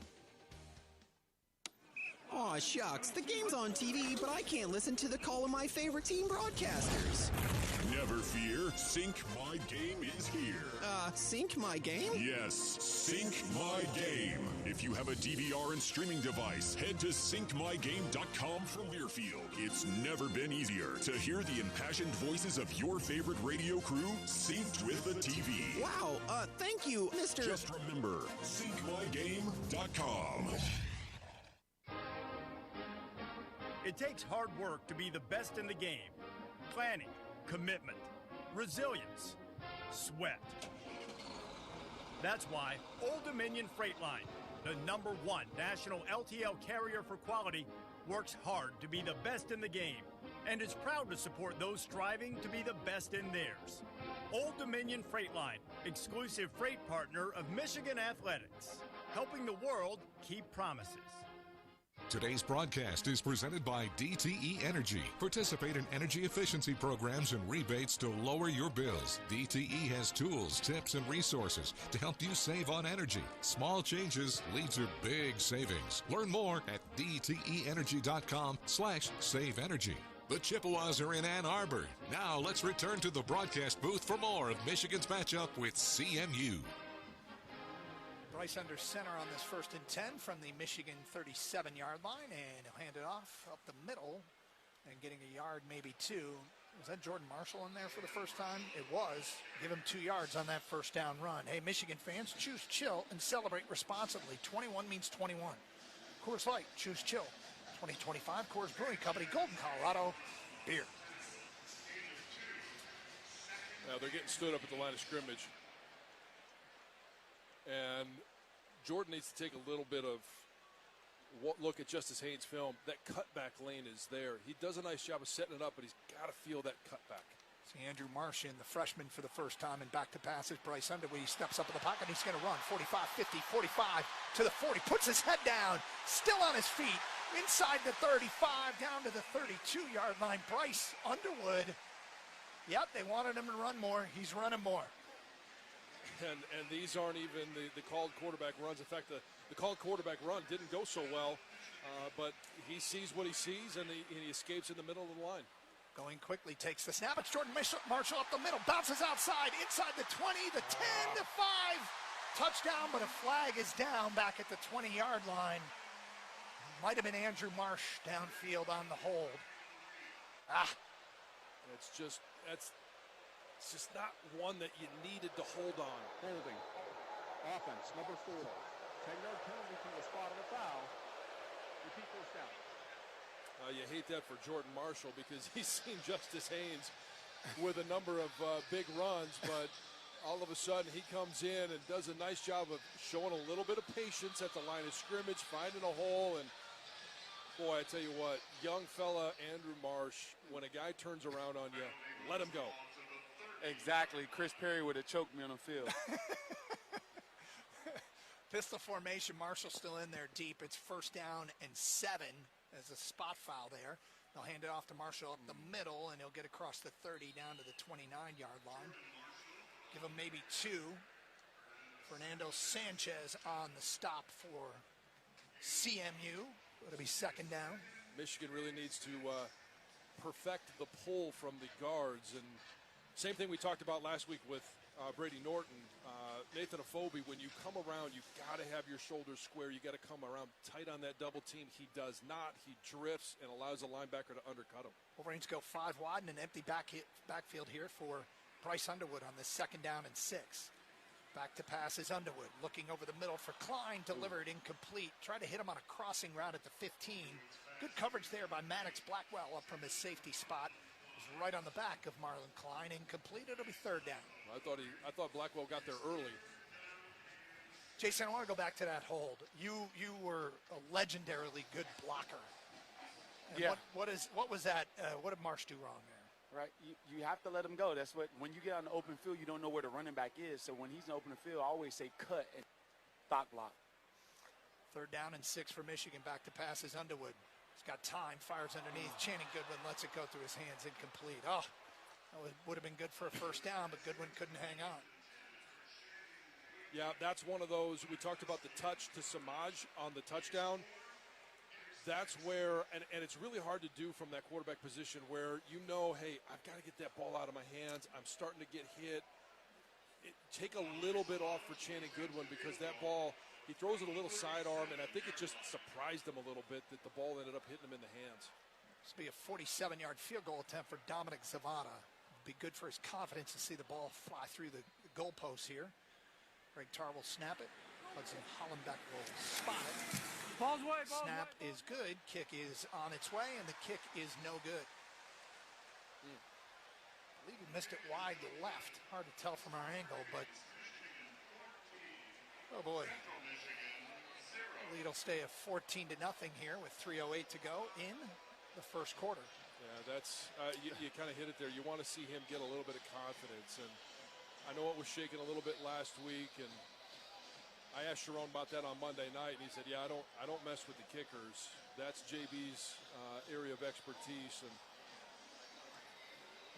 Aw, shucks. The game's on TV, but I can't listen to the call of my favorite team broadcasters.
Never fear, Sync My Game is here.
Sync My Game?
Yes, Sync My Game. If you have a DVR and streaming device, head to syncmygame.com from Learfield. It's never been easier to hear the impassioned voices of your favorite radio crew synced with the TV.
Wow, thank you, Mr.
Just remember, syncmygame.com.
It takes hard work to be the best in the game. Planning, commitment, resilience, sweat. That's why Old Dominion Freight Line, the #1 national LTL carrier for quality, works hard to be the best in the game and is proud to support those striving to be the best in theirs. Old Dominion Freight Line, exclusive freight partner of Michigan Athletics, helping the world keep promises.
Today's broadcast is presented by DTE Energy. Participate in energy efficiency programs and rebates to lower your bills. DTE has tools, tips, and resources to help you save on energy. Small changes lead to big savings. Learn more at dteenergy.com/save energy. The Chippewas are in Ann Arbor. Now let's return to the broadcast booth for more of Michigan's matchup with CMU.
Bryce under center on this 1st and 10 from the Michigan 37-yard line, and he'll hand it off up the middle and getting a yard, maybe 2. Was that Jordan Marshall in there for the first time? It was. Give him 2 yards on that first down run. Hey, Michigan fans, choose chill and celebrate responsibly. 21 means 21. Coors Light, choose chill. 2025 Coors Brewing Company, Golden, Colorado, beer.
Now they're getting stood up at the line of scrimmage. And Jordan needs to take a little bit of look at Justice Haynes' film. That cutback lane is there. He does a nice job of setting it up, but he's got to feel that cutback.
See Andrew Marsh in, the freshman for the first time, and back to passes. Bryce Underwood, he steps up in the pocket, and he's going to run 45, 50, 45 to the 40. Puts his head down, still on his feet, inside the 35, down to the 32-yard line. Bryce Underwood, yep, they wanted him to run more. He's running more.
And these aren't even the called quarterback runs. In fact, the called quarterback run didn't go so well, but he sees what he sees, and he escapes in the middle of the line.
Going quickly, takes the snap. It's Jordan Marshall up the middle, bounces outside, inside the 20, the 10, the 5. Touchdown, but a flag is down back at the 20-yard line. Might have been Andrew Marsh downfield on the hold.
It's just not one that you needed to hold on.
Holding. Offense, number 4. 10-yard penalty from the spot of the foul. Repeat first down.
You hate that for Jordan Marshall because he's seen Justice Haynes with a number of big runs, but all of a sudden he comes in and does a nice job of showing a little bit of patience at the line of scrimmage, finding a hole, and boy, I tell you what, young fella Andrew Marsh, when a guy turns around on you, let him go.
Exactly. Chris Perry would have choked me on the field.
Pistol formation. Marshall still in there deep. It's 1st down and 7. There's a spot foul there. They'll hand it off to Marshall up the middle, and he'll get across the 30 down to the 29-yard line. Give him maybe 2. Fernando Sanchez on the stop for CMU. It'll be 2nd down.
Michigan really needs to perfect the pull from the guards, and same thing we talked about last week with Brady Norton. Nathan Afobe, when you come around, you've got to have your shoulders square. You got to come around tight on that double team. He does not. He drifts and allows the linebacker to undercut him.
Wolverines go 5 wide and an empty backfield here for Bryce Underwood on the 2nd down and 6. Back to pass is Underwood, looking over the middle for Klein, delivered incomplete. Tried to hit him on a crossing route at the 15. Good coverage there by Maddox Blackwell up from his safety spot. Right on the back of Marlon Klein, incomplete. It'll be 3rd down.
I thought Blackwell got there early.
Jason, I want to go back to that hold. You were a legendarily good blocker. And
yeah.
What was that? What did Marsh do wrong there?
Right. You have to let him go. That's what, when you get on the open field, you don't know where the running back is. So when he's in the open field, I always say cut and thought block.
3rd down and 6 for Michigan. Back to pass is Underwood. He's got time, fires underneath. Channing Goodwin lets it go through his hands, incomplete. Oh, that would have been good for a 1st down, but Goodwin couldn't hang on.
Yeah, that's one of those. We talked about the touch to Samaj on the touchdown. that's where, and it's really hard to do from that quarterback position where hey, I've got to get that ball out of my hands. I'm starting to get hit. Take a little bit off for Channing Goodwin because that ball, he throws it a little sidearm, and I think it just surprised him a little bit that the ball ended up hitting him in the hands.
This will be a 47-yard field goal attempt for Dominic Zavada. Be good for his confidence to see the ball fly through the goalposts here. Greg Tarr will snap it. Hudson Hollenbeck will spot it.
Ball's away,
Snap is good. Kick is on its way, and the kick is no good. I believe he missed it wide to left. Hard to tell from our angle, but oh boy. Lead will stay at 14-0 here with 3:08 to go in the first quarter.
Yeah, that's you kind of hit it there. You want to see him get a little bit of confidence, and I know it was shaking a little bit last week, and I asked Sharon about that on Monday night, and he said, "Yeah, I don't mess with the kickers. That's JB's area of expertise." And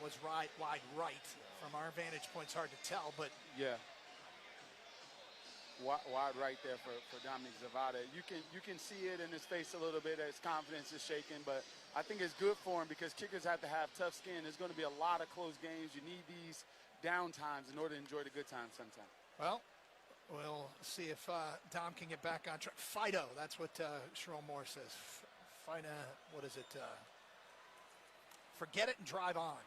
was wide right from our vantage point. It's hard to tell, but
yeah, wide right there for Dominic Zavada. You can see it in his face a little bit. His confidence is shaking, but I think it's good for him because kickers have to have tough skin. There's going to be a lot of close games. You need these down times in order to enjoy the good times sometimes.
Well, we'll see if Dom can get back on track. Fido, that's what Sherrone Moore says. Fido, what is it? Forget it and drive on.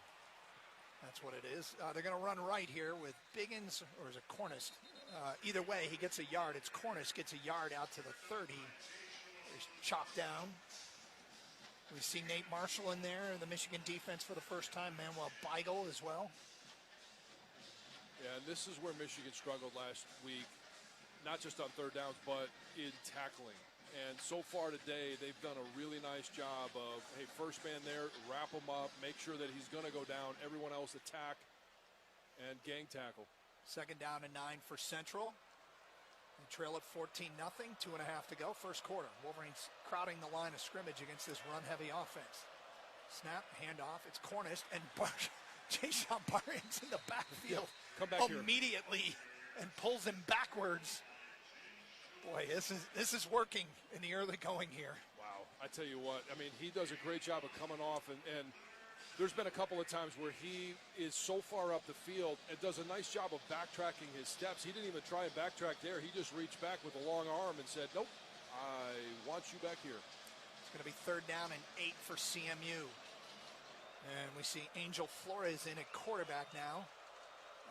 That's what it is. They're going to run right here with Biggins, or is it Cornish? Either way, he gets a yard. It's Cornish gets a yard out to the 30. He's chopped down. We see Nate Marshall in there, the Michigan defense for the first time. Manuel Beigel as well.
Yeah, and this is where Michigan struggled last week, not just on third downs, but in tackling. And so far today, they've done a really nice job of, hey, first man there, wrap him up, make sure that he's going to go down. Everyone else attack and gang tackle.
2nd down and 9 for Central. They trail at 14-0, 2.5 to go, first quarter. Wolverines crowding the line of scrimmage against this run-heavy offense. Snap, handoff, it's Cornish, and Jason Barnes in the backfield
Come back
immediately and pulls him backwards. Boy, this is working in the early going here.
Wow, I tell you what, I mean, he does a great job of coming off, and there's been a couple of times where he is so far up the field and does a nice job of backtracking his steps. He didn't even try and backtrack there. He just reached back with a long arm and said, nope, I want you back here.
It's going to be 3rd down and 8 for CMU. And we see Angel Flores in at quarterback now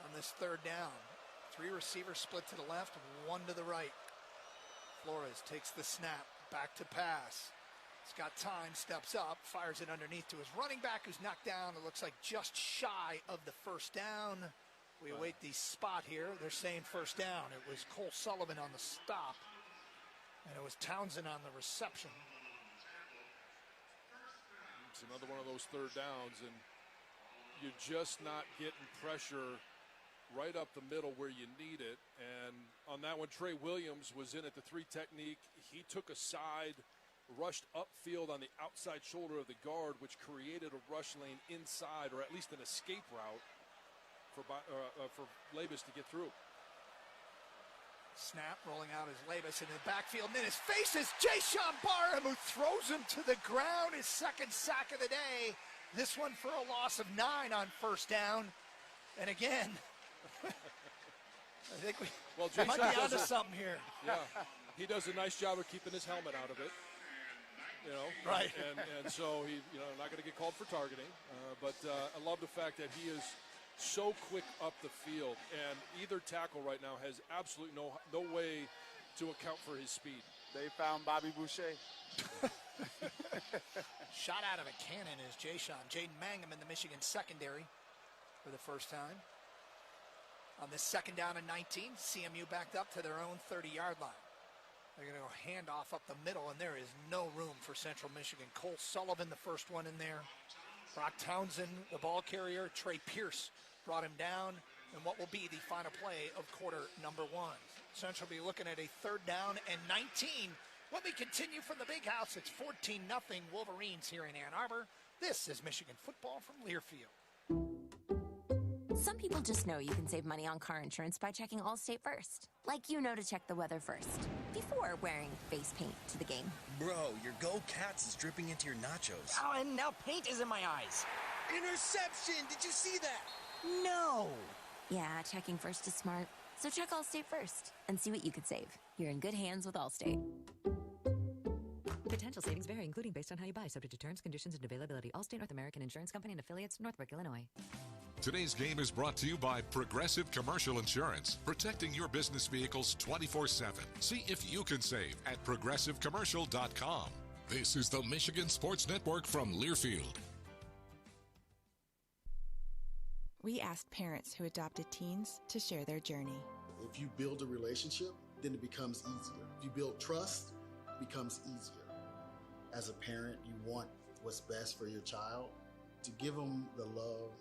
on this 3rd down. 3 receivers split to the left, 1 to the right. Flores takes the snap, back to pass. He's got time, steps up, fires it underneath to his running back who's knocked down. It looks like just shy of the first down. We await the spot here. They're saying first down. It was Cole Sullivan on the stop, and it was Townsend on the reception.
It's another one of those third downs, and you're just not getting pressure right up the middle where you need it. And on that one, Trey Williams was in at the 3 technique. He took a side, rushed upfield on the outside shoulder of the guard, which created a rush lane inside, or at least an escape route for Labus to get through.
Snap rolling out as Labus in the backfield, and in his face is Jason Barham, who throws him to the ground. His 2nd sack of the day. This one for a loss of 9 on first down. And again, I think we might be onto something here.
Yeah, he does a nice job of keeping his helmet out of it. You know,
right?
And so he, not going to get called for targeting. But I love the fact that he is so quick up the field, and either tackle right now has absolutely no way to account for his speed.
They found Bobby Boucher.
Shot out of a cannon is Jaden Mangum in the Michigan secondary for the first time. On this 2nd down and 19, CMU backed up to their own 30-yard line. They're going to go hand off up the middle, and there is no room for Central Michigan. Cole Sullivan, the first one in there. Brock Townsend, the ball carrier. Trey Pierce brought him down, and what will be the final play of quarter number 1. Central will be looking at a 3rd down and 19. When we continue from the Big House, it's 14-0 Wolverines here in Ann Arbor. This is Michigan football from Learfield.
Some people just know you can save money on car insurance by checking Allstate first. Like you know to check the weather first, before wearing face paint to the game.
Bro, your Go Cats is dripping into your nachos.
Oh, and now paint is in my eyes.
Interception! Did you see that?
No!
Yeah, checking first is smart. So check Allstate first and see what you could save. You're in good hands with Allstate.
Potential savings vary, including based on how you buy, subject to terms, conditions, and availability. Allstate North American Insurance Company and affiliates, Northbrook, Illinois.
Today's game is brought to you by Progressive Commercial Insurance, protecting your business vehicles 24/7. See if you can save at progressivecommercial.com. This is the Michigan Sports Network from Learfield.
We asked parents who adopted teens to share their journey.
If you build a relationship, then it becomes easier. If you build trust, it becomes easier. As a parent, you want what's best for your child. To give them the love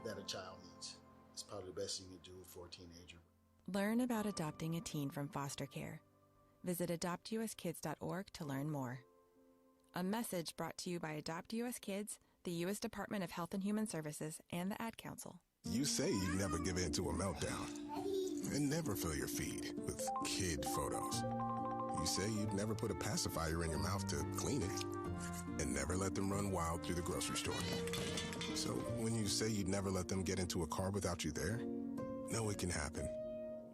that a child needs is probably the best you can do for a teenager.
Learn about adopting a teen from foster care. Visit adoptuskids.org to learn more. A message brought to you by Adopt US Kids, the U.S. Department of Health and Human Services, and the Ad Council.
You say you'd never give in to a meltdown and never fill your feed with kid photos. You say you'd never put a pacifier in your mouth to clean it and never let them run wild through the grocery store. So when you say you'd never let them get into a car without you there, know it can happen.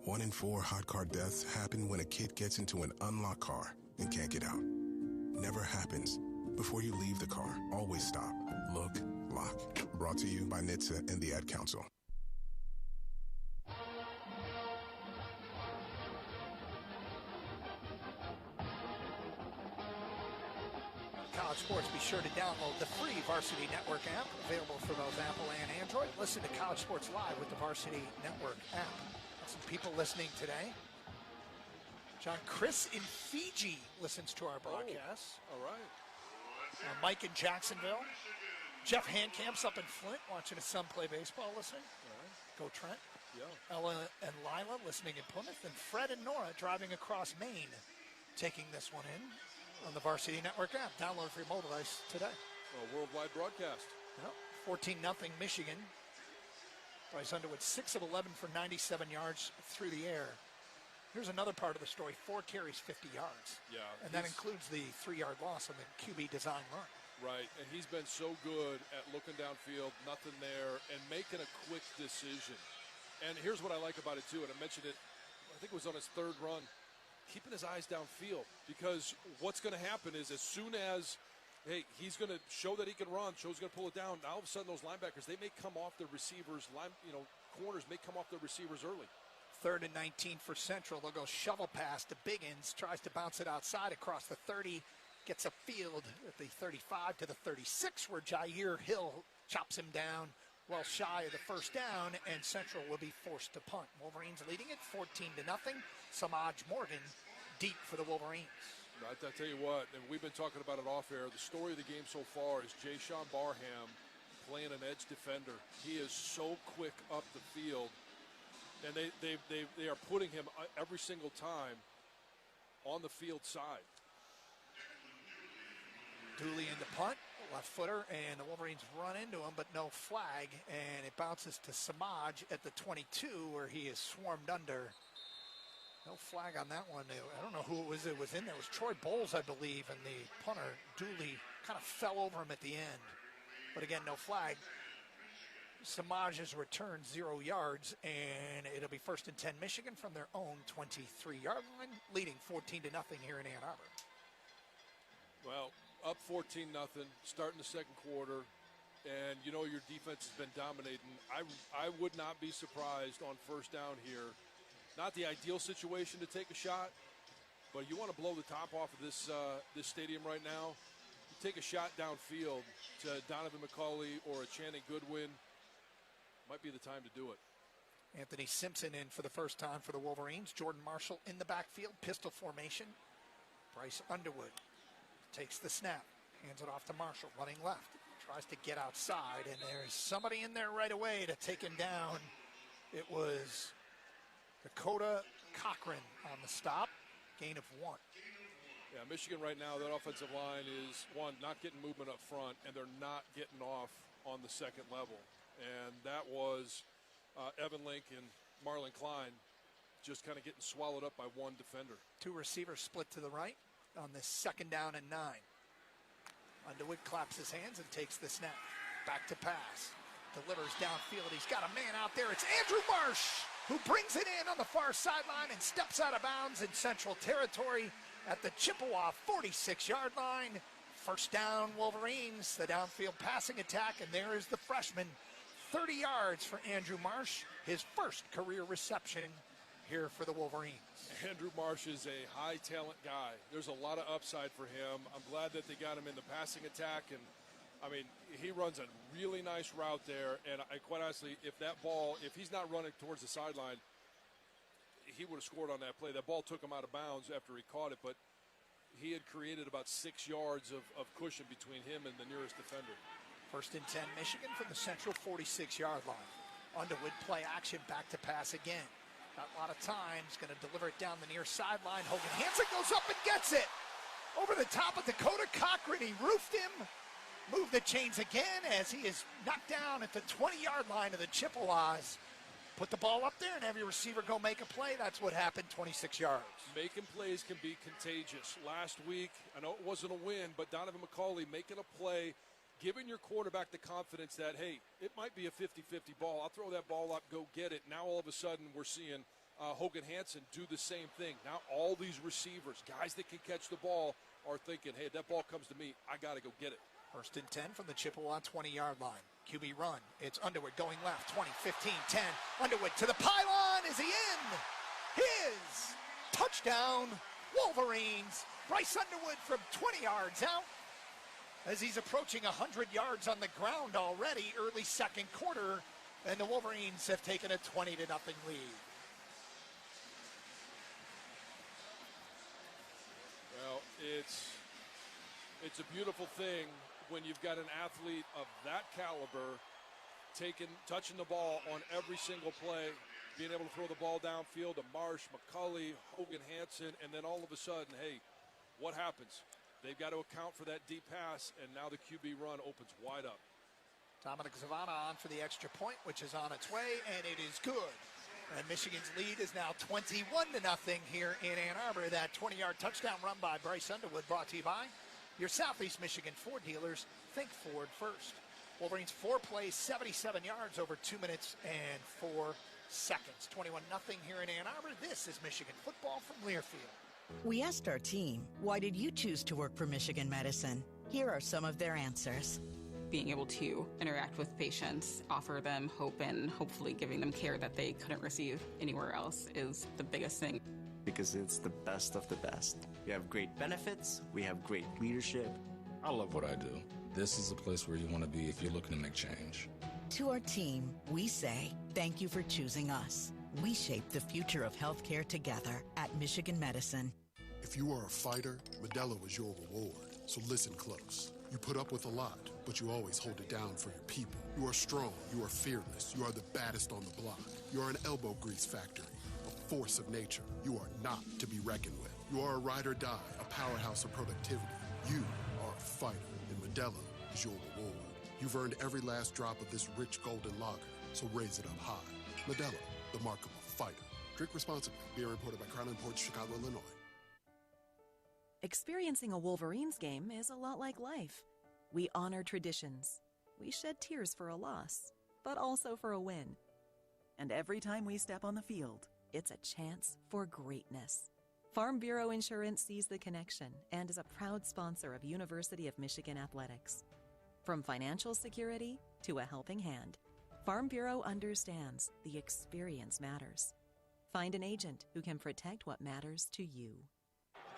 1 in 4 hot car deaths happen when a kid gets into an unlocked car and can't get out. Never happens. Before you leave the car, always stop, look, lock. Brought to you by NHTSA and the Ad Council.
College sports, be sure to download the free Varsity Network app, available for both Apple and Android. Listen to College Sports Live with the Varsity Network app. Got some people listening today. John Chris in Fiji listens to our broadcast.
All right.
Mike in Jacksonville. Jeff Handcamp's up in Flint watching his son play baseball, listening.
All right.
Go Trent.
Yeah.
Ella and Lila listening in Plymouth. And Fred and Nora driving across Maine, taking this one in on the Varsity Network app. Download it for your mobile device today.
A worldwide broadcast.
Yep. 14-0 Michigan. Bryce Underwood, 6 of 11 for 97 yards through the air. Here's another part of the story. 4 carries, 50 yards.
Yeah.
And that includes the 3-yard loss on the QB design run.
Right, and he's been so good at looking downfield, nothing there, and making a quick decision. And here's what I like about it, too, and I mentioned it, I think it was on his 3rd run, keeping his eyes downfield. Because what's going to happen is as soon as, hey, he's going to show that he can run, show he's going to pull it down, now all of a sudden those linebackers, they may come off their receivers, corners may come off their receivers early.
3rd and 19 for Central. They'll go shovel pass to Biggins, tries to bounce it outside across the 30, gets a field at the 35 to the 36, where Jair Hill chops him down well shy of the first down, and Central will be forced to punt. Wolverines leading it 14-0. Samaj Morgan deep for the Wolverines.
I tell you what, and we've been talking about it off air, the story of the game so far is Jay Sean Barham playing an edge defender. He is so quick up the field, and they are putting him every single time on the field side.
Dooley in the punt, left footer, and the Wolverines run into him, but no flag, and it bounces to Samaj at the 22, where he is swarmed under. No flag on that one. I don't know who it was in there. It was Troy Bowles, I believe, and the punter, Dooley, kind of fell over him at the end. But again, no flag. Samaj has returned 0 yards, and it'll be 1st and 10 Michigan from their own 23-yard line, leading 14-0 here in Ann Arbor.
Well, up 14-0, starting the second quarter, and you know your defense has been dominating. I would not be surprised on first down here. Not the ideal situation to take a shot, but you want to blow the top off of this stadium right now. You take a shot downfield to Donovan McCauley or a Channing Goodwin, might be the time to do it.
Anthony Simpson in for the first time for the Wolverines. Jordan Marshall in the backfield, pistol formation. Bryce Underwood takes the snap, hands it off to Marshall, running left. Tries to get outside, and there's somebody in there right away to take him down. It was Dakota Cochran on the stop, gain of 1.
Yeah, Michigan right now, that offensive line is, one, not getting movement up front, and they're not getting off on the second level. And that was Evan Link and Marlon Klein just kind of getting swallowed up by one defender.
Two receivers split to the right on this 2nd down and 9. Underwood claps his hands and takes the snap. Back to pass. Delivers downfield. He's got a man out there. It's Andrew Marsh, who brings it in on the far sideline and steps out of bounds in Central Territory at the Chippewa 46-yard line. First down, Wolverines, the downfield passing attack, and there is the freshman. 30 yards for Andrew Marsh, his first career reception here for the Wolverines.
Andrew Marsh is a high-talent guy. There's a lot of upside for him. I'm glad that they got him in the passing attack, and I mean, he runs a really nice route there, and quite honestly, if he's not running towards the sideline, he would have scored on that play. That ball took him out of bounds after he caught it, but he had created about 6 yards of cushion between him and the nearest defender.
1st and 10, Michigan from the Central 46-yard line. Underwood play action, back to pass again. Got a lot of time, he's going to deliver it down the near sideline. Hogan Hansen goes up and gets it. Over the top of Dakota Cochran, he roofed him. Move the chains again as he is knocked down at the 20-yard line of the Chippewas. Put the ball up there and have your receiver go make a play. That's what happened, 26 yards.
Making plays can be contagious. Last week, I know it wasn't a win, but Donovan McCauley making a play, giving your quarterback the confidence that, hey, it might be a 50-50 ball. I'll throw that ball up, go get it. Now all of a sudden we're seeing Hogan Hansen do the same thing. Now all these receivers, guys that can catch the ball, are thinking, hey, if that ball comes to me, I got to go get it.
1st and 10 from the Chippewa 20-yard line. QB run. It's Underwood going left. 20, 15, 10. Underwood to the pylon. Is he in? His touchdown, Wolverines. Bryce Underwood from 20 yards out as he's approaching 100 yards on the ground already. Early 2nd quarter, and the Wolverines have taken a 20-0 lead.
Well, it's a beautiful thing when you've got an athlete of that caliber touching the ball on every single play, being able to throw the ball downfield to Marsh, McCauley, Hogan Hansen, and then all of a sudden, hey, what happens? They've got to account for that deep pass, and now the QB run opens wide up.
Dominic Zavana on for the extra point, which is on its way, and it is good. And Michigan's lead is now 21-0 here in Ann Arbor. That 20-yard touchdown run by Bryce Underwood brought to you by your Southeast Michigan Ford dealers. Think Ford first. Wolverines 4 plays, 77 yards over 2 minutes and 4 seconds. 21-0 here in Ann Arbor. This is Michigan football from Learfield.
We asked our team, why did you choose to work for Michigan Medicine? Here are some of their answers.
Being able to interact with patients, offer them hope, and hopefully giving them care that they couldn't receive anywhere else is the biggest thing.
Because it's the best of the best. We have great benefits, we have great leadership.
I love what I do. This is a place where you want to be if you're looking to make change.
To our team, we say, thank you for choosing us. We shape the future of healthcare together at Michigan Medicine.
If you are a fighter, Modelo is your reward. So listen close. You put up with a lot, but you always hold it down for your people. You are strong, you are fearless, you are the baddest on the block. You are an elbow grease factory, a force of nature. You are not to be reckoned with. You are a ride or die, a powerhouse of productivity. You are a fighter, and Modelo is your reward. You've earned every last drop of this rich golden lager, so raise it up high. Modelo, the mark of a fighter. Drink responsibly. Beer imported by Crown Imports, Chicago, Illinois.
Experiencing a Wolverines game is a lot like life. We honor traditions. We shed tears for a loss, but also for a win. And every time we step on the field, it's a chance for greatness. Farm Bureau Insurance sees the connection and is a proud sponsor of University of Michigan athletics. From financial security to a helping hand, Farm Bureau understands the experience matters. Find an agent who can protect what matters to you.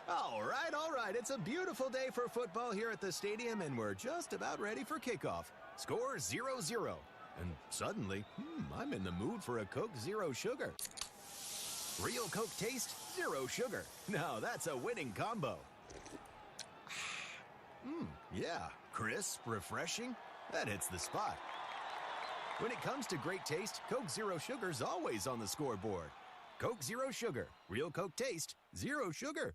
All right. It's a beautiful day for football here at the stadium, and we're just about ready for kickoff. Score 0-0. And suddenly, I'm in the mood for a Coke Zero Sugar. Real Coke taste, zero sugar. Now that's a winning combo. Yeah, crisp, refreshing. That hits the spot. When it comes to great taste, Coke Zero Sugar's always on the scoreboard. Coke Zero Sugar. Real Coke taste, zero sugar.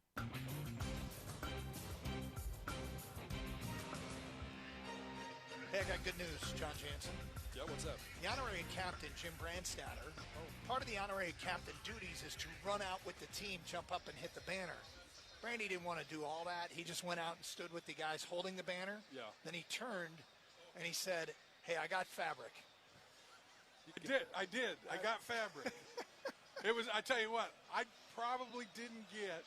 Hey, I got good news, John Jansen.
Yeah, what's that?
The honorary captain, Jim Brandstatter, part of the honorary captain duties is to run out with the team, jump up and hit the banner. Brandy didn't want to do all that. He just went out and stood with the guys holding the banner.
Yeah.
Then he turned and he said, "Hey, I got fabric."
I did. I got fabric. I tell you what, I probably didn't get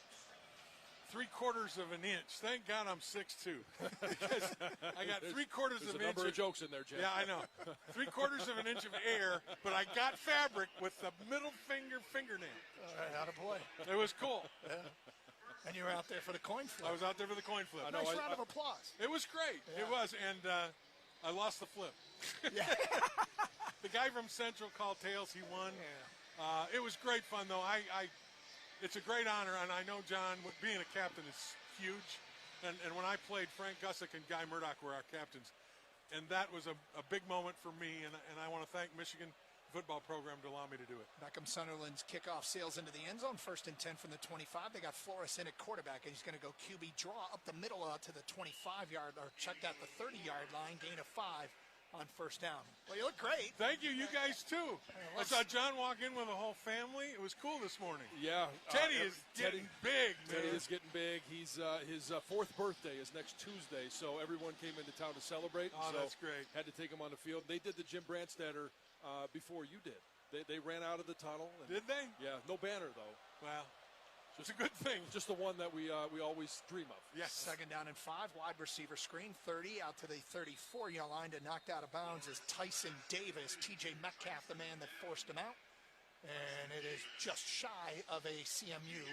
3/4 of an inch. Thank God I'm 6'2", because I got 3/4 of an inch.
There's a number of jokes in there, Jim.
Yeah, I know. 3/4 of an inch of air, but I got fabric with the middle fingernail.
All right, attaboy.
It was cool.
Yeah. And you were out there for the coin flip.
I was out there for the coin flip.
Nice round of applause.
It was great.
Yeah.
It was, and I lost the flip.
Yeah.
The guy from Central called tails. He won.
Yeah.
It was great fun, though. It's a great honor, and I know, John, being a captain is huge. And when I played, Frank Gusick and Guy Murdoch were our captains. And that was a big moment for me, and I want to thank Michigan football program to allow me to do it.
Beckham Sunderland's kickoff sails into the end zone. 1st and 10 from the 25. They got Flores in at quarterback, and he's going to go QB draw up the middle to the 25-yard, or checked out the 30-yard line, gain of 5 on 1st down. Well, you look great.
Thank you. You guys, too. I saw John walk in with a whole family. It was cool this morning.
Yeah.
Teddy is getting big, man.
Teddy is getting big. He's his 4th birthday is next Tuesday, so everyone came into town to celebrate.
Oh,
so
that's great.
Had to take him on the field. They did the Jim Brandstatter before you did. They ran out of the tunnel.
Did they?
Yeah, no banner, though.
Well, it's a good thing.
Just the one that we always dream of.
Yes.
2nd down and 5, wide receiver screen, 30 out to the 34-yard line to knocked out of bounds is Tyson Davis. TJ Metcalf, the man that forced him out. And it is just shy of a CMU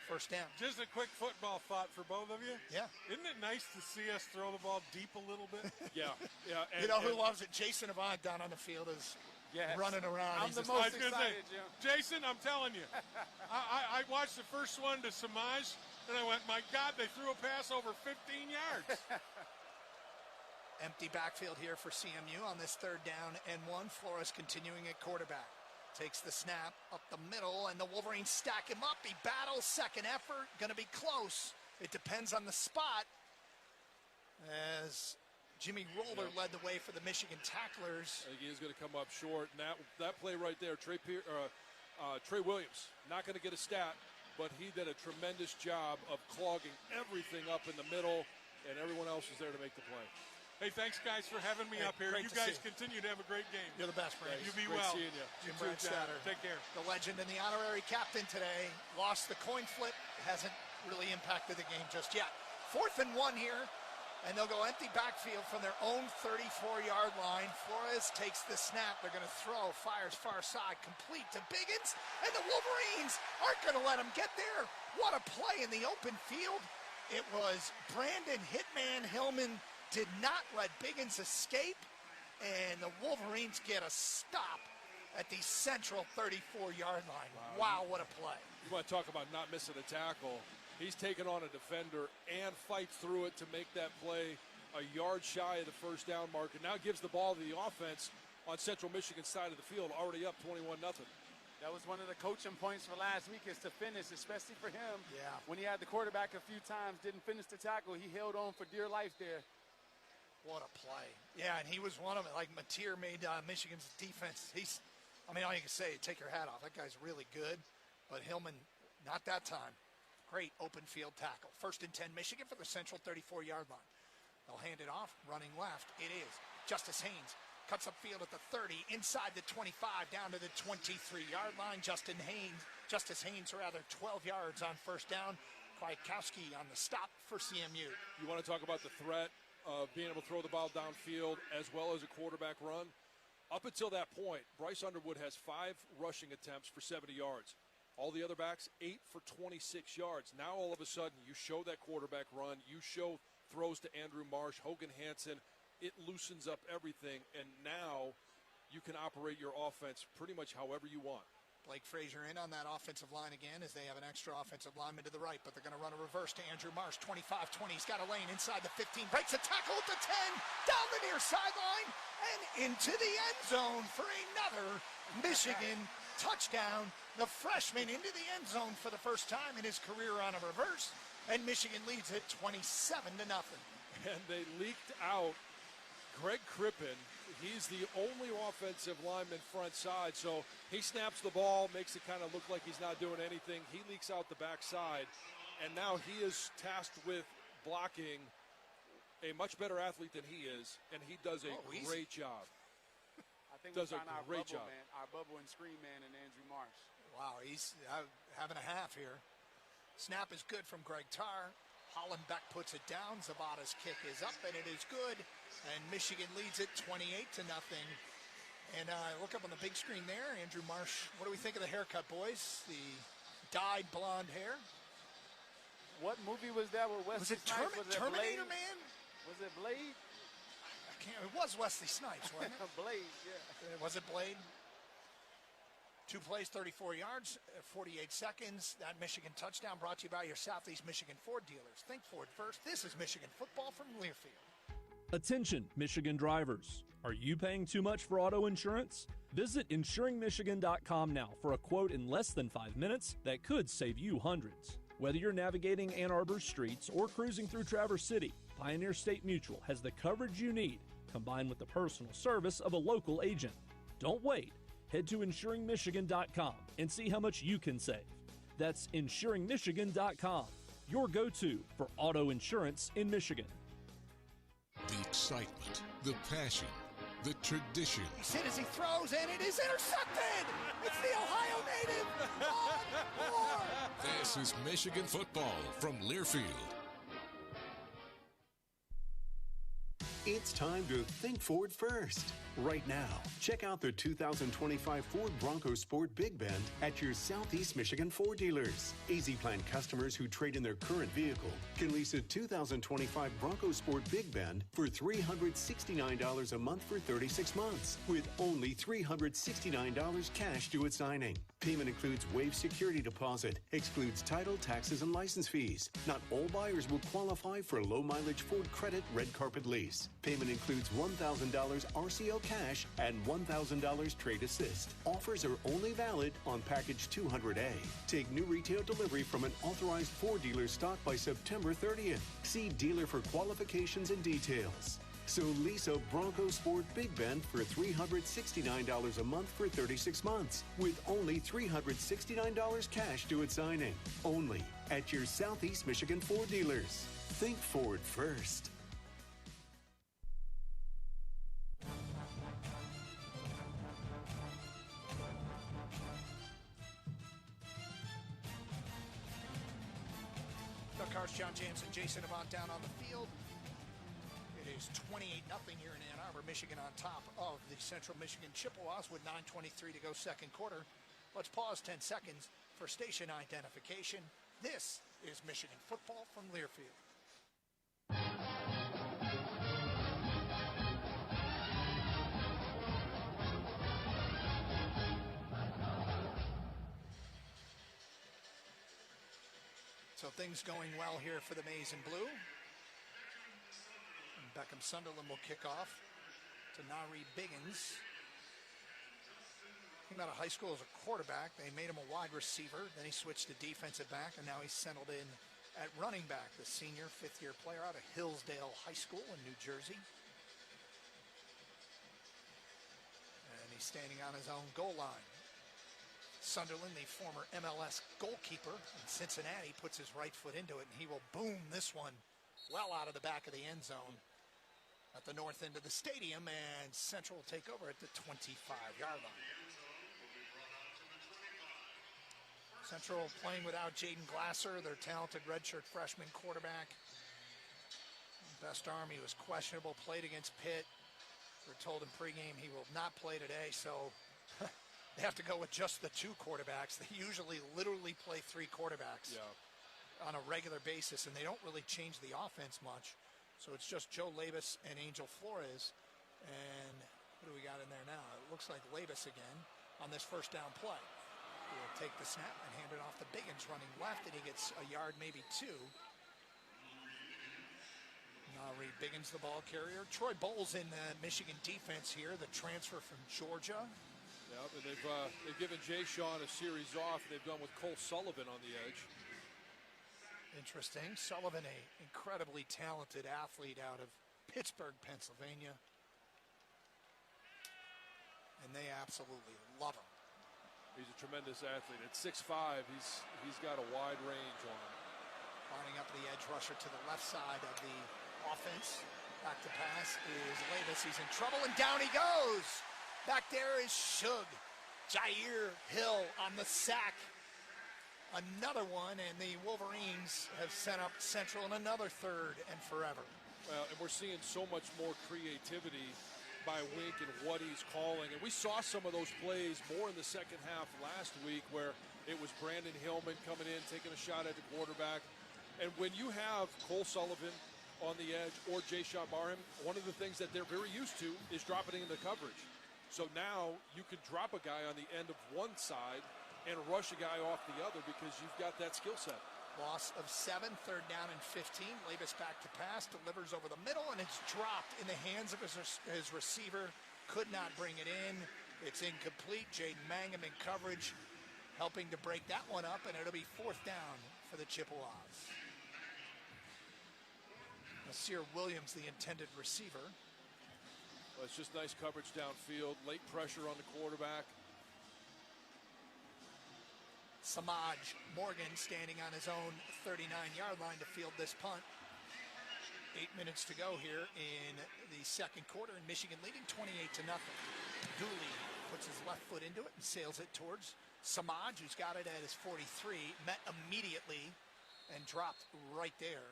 1st down.
Just a quick football thought for both of you.
Yeah.
Isn't it nice to see us throw the ball deep a little bit?
Yeah. Yeah.
You know who loves it? Jason Avant down on the field is running around.
I'm the most excited, Jim. Jason, I'm telling you. I watched the first one to Samaj, and I went, my God, they threw a pass over 15 yards.
Empty backfield here for CMU on this 3rd down and 1. Flores continuing at quarterback. Takes the snap up the middle, and the Wolverines stack him up. He battles, 2nd effort, going to be close. It depends on the spot, as Jimmy Roller led the way for the Michigan tacklers.
I think he is going to come up short. And that play right there, Trey Williams, not going to get a stat, but he did a tremendous job of clogging everything up in the middle, and everyone else was there to make the play.
Hey, thanks, guys, for having me up here. You guys continue to have a great game.
You're the best, Brady.
You be
Great
well.
seeing you.
Jim Brandstatter.
Take care.
The legend and the honorary captain today lost the coin flip. Hasn't really impacted the game just yet. 4th and 1 here, and they'll go empty backfield from their own 34-yard line. Flores takes the snap. They're going to throw, fires far side, complete to Biggins, and the Wolverines aren't going to let him get there. What a play in the open field. It was Brandon Hitman Hillman did not let Biggins escape, and the Wolverines get a stop at the central 34-yard line. Wow, what a play.
You want to talk about not missing a tackle. He's taken on a defender and fights through it to make that play a yard shy of the 1st down mark, and now gives the ball to the offense on Central Michigan's side of the field, already up 21-0.
That was one of the coaching points for last week, is to finish, especially for him.
Yeah.
When he had the quarterback a few times, didn't finish the tackle, he held on for dear life there.
What a play. Yeah, and he was one of them. Like, Mateer made Michigan's defense. All you can say, take your hat off. That guy's really good. But Hillman, not that time. Great open field tackle. 1st and 10 Michigan for the central 34-yard line. They'll hand it off, running left. It is Justice Haynes. Cuts upfield at the 30, inside the 25, down to the 23-yard line. Justice Haynes, 12 yards on 1st down. Kwiatkowski on the stop for CMU.
You want to talk about the threat of being able to throw the ball downfield as well as a quarterback run? Up until that point, Bryce Underwood has 5 rushing attempts for 70 yards. All the other backs, 8 for 26 yards. Now all of a sudden, you show that quarterback run, you show throws to Andrew Marsh, Hogan Hansen. It loosens up everything, and now you can operate your offense pretty much however you want.
Blake Frazier in on that offensive line again, as they have an extra offensive lineman to the right, but they're going to run a reverse to Andrew Marsh. 25-20, he's got a lane inside the 15, breaks a tackle at the 10, down the near sideline, and into the end zone for another Michigan touchdown. The freshman into the end zone for the first time in his career on a reverse, and Michigan leads it 27-0.
And they leaked out Greg Crippen he's the only offensive lineman front side. So he snaps the ball, makes it kind of look like he's not doing anything. He leaks out the backside, and now he is tasked with blocking a much better athlete than he is, and he does a great job.
I think
does
we
a
found our
great
bubble
job.
man, our bubble and screen man, and Andrew Marsh.
Wow, he's having a half here. Snap is good from Greg Tarr. Hollenbeck puts it down. Zapata's kick is up, and it is good. And Michigan leads it 28-0. And look up on the big screen there, Andrew Marsh. What do we think of the haircut, boys? The dyed blonde hair.
What movie was that with Wesley Snipes? Was it
Terminator
Blade?
Man?
Was it Blade?
I can't. It was Wesley Snipes, wasn't it?
Blade, yeah.
Was it Blade? 2 plays, 34 yards, 48 seconds. That Michigan touchdown brought to you by your Southeast Michigan Ford dealers. Think Ford first. This is Michigan football from Learfield.
Attention, Michigan drivers. Are you paying too much for auto insurance? Visit insuringmichigan.com now for a quote in less than 5 minutes that could save you hundreds. Whether you're navigating Ann Arbor streets or cruising through Traverse City, Pioneer State Mutual has the coverage you need, combined with the personal service of a local agent. Don't wait. Head to insuringmichigan.com and see how much you can save. That's insuringmichigan.com, your go-to for auto insurance in Michigan.
The excitement, the passion, the tradition.
He's hit as he throws, and it is intercepted! It's the Ohio native! One more!
This is Michigan football from Learfield.
It's time to think Ford first. Right now, check out the 2025 Ford Bronco Sport Big Bend at your Southeast Michigan Ford dealers. AZ Plan customers who trade in their current vehicle can lease a 2025 Bronco Sport Big Bend for $369 a month for 36 months, with only $369 cash due at signing. Payment includes waived security deposit, excludes title, taxes, and license fees. Not all buyers will qualify for low-mileage Ford Credit Red Carpet Lease. Payment includes $1,000 RCO cash and $1,000 trade assist. Offers are only valid on package 200A. Take new retail delivery from an authorized Ford dealer stock by September 30th. See dealer for qualifications and details. So lease a Bronco Sport Big Bend for $369 a month for 36 months, with only $369 cash due at signing. Only at your Southeast Michigan Ford dealers. Think Ford first.
Doug Cars, John James, and Jason Avant down on the field. It is 28-0 here in Ann Arbor. Michigan on top of the Central Michigan Chippewas with 9:23 to go second quarter. Let's pause 10 seconds for station identification. This is Michigan football from Learfield. So things going well here for the Maize and Blue. And Beckham Sunderland will kick off to Nari Biggins. Came out of high school as a quarterback. They made him a wide receiver. Then he switched to defensive back, and now he's settled in at running back. The senior fifth-year player out of Hillsdale High School in New Jersey. And he's standing on his own goal line. Sunderland, the former MLS goalkeeper in Cincinnati, puts his right foot into it, and he will boom this one well out of the back of the end zone at the north end of the stadium, and Central will take over at the 25-yard line. Central playing without Jaden Glasser, their talented redshirt freshman quarterback. Best arm, he was questionable, played against Pitt. We're told in pregame he will not play today, so they have to go with just the two quarterbacks. They usually literally play three quarterbacks on a regular basis, and they don't really change the offense much. So it's just Joe Labus and Angel Flores. And what do we got in there now? It looks like Labus again on this first down play. He'll take the snap and hand it off to Biggins running left, and he gets a yard, maybe two. Nari Biggins, the ball carrier. Troy Bowles in the Michigan defense here, the transfer from Georgia.
Yep, and they've given Jay Sean a series off. They've gone with Cole Sullivan on the edge.
Interesting. Sullivan, an incredibly talented athlete out of Pittsburgh, Pennsylvania. they absolutely love him.
He's a tremendous athlete. At 6'5", he's got a wide range on him.
Lining up the edge rusher to the left side of the offense. Back to pass is Levis. He's in trouble, and down he goes. Back there is Shug. Jair Hill on the sack. Another one, and the Wolverines have sent up Central in another third and forever.
Well, and we're seeing so much more creativity by Wink and what he's calling. And we saw some of those plays more in the second half last week where it was Brandon Hillman coming in, taking a shot at the quarterback. And when you have Cole Sullivan on the edge or Jayshawn Barham, one of the things that they're very used to is dropping into coverage. So now you can drop a guy on the end of one side and rush a guy off the other because you've got that skill set.
Loss of 7, third down and 15. Levis back to pass, delivers over the middle, and it's dropped in the hands of his receiver. Could not bring it in. It's incomplete. Jaden Mangum in coverage, helping to break that one up, and it'll be fourth down for the Chippewas. Nasir Williams, the intended receiver.
Well, it's just nice coverage downfield, late pressure on the quarterback.
Samaj Morgan standing on his own 39-yard line to field this punt. 8 minutes to go here in the second quarter, and Michigan leading 28-0. Dooley puts his left foot into it and sails it towards Samaj, who's got it at his 43, met immediately and dropped right there.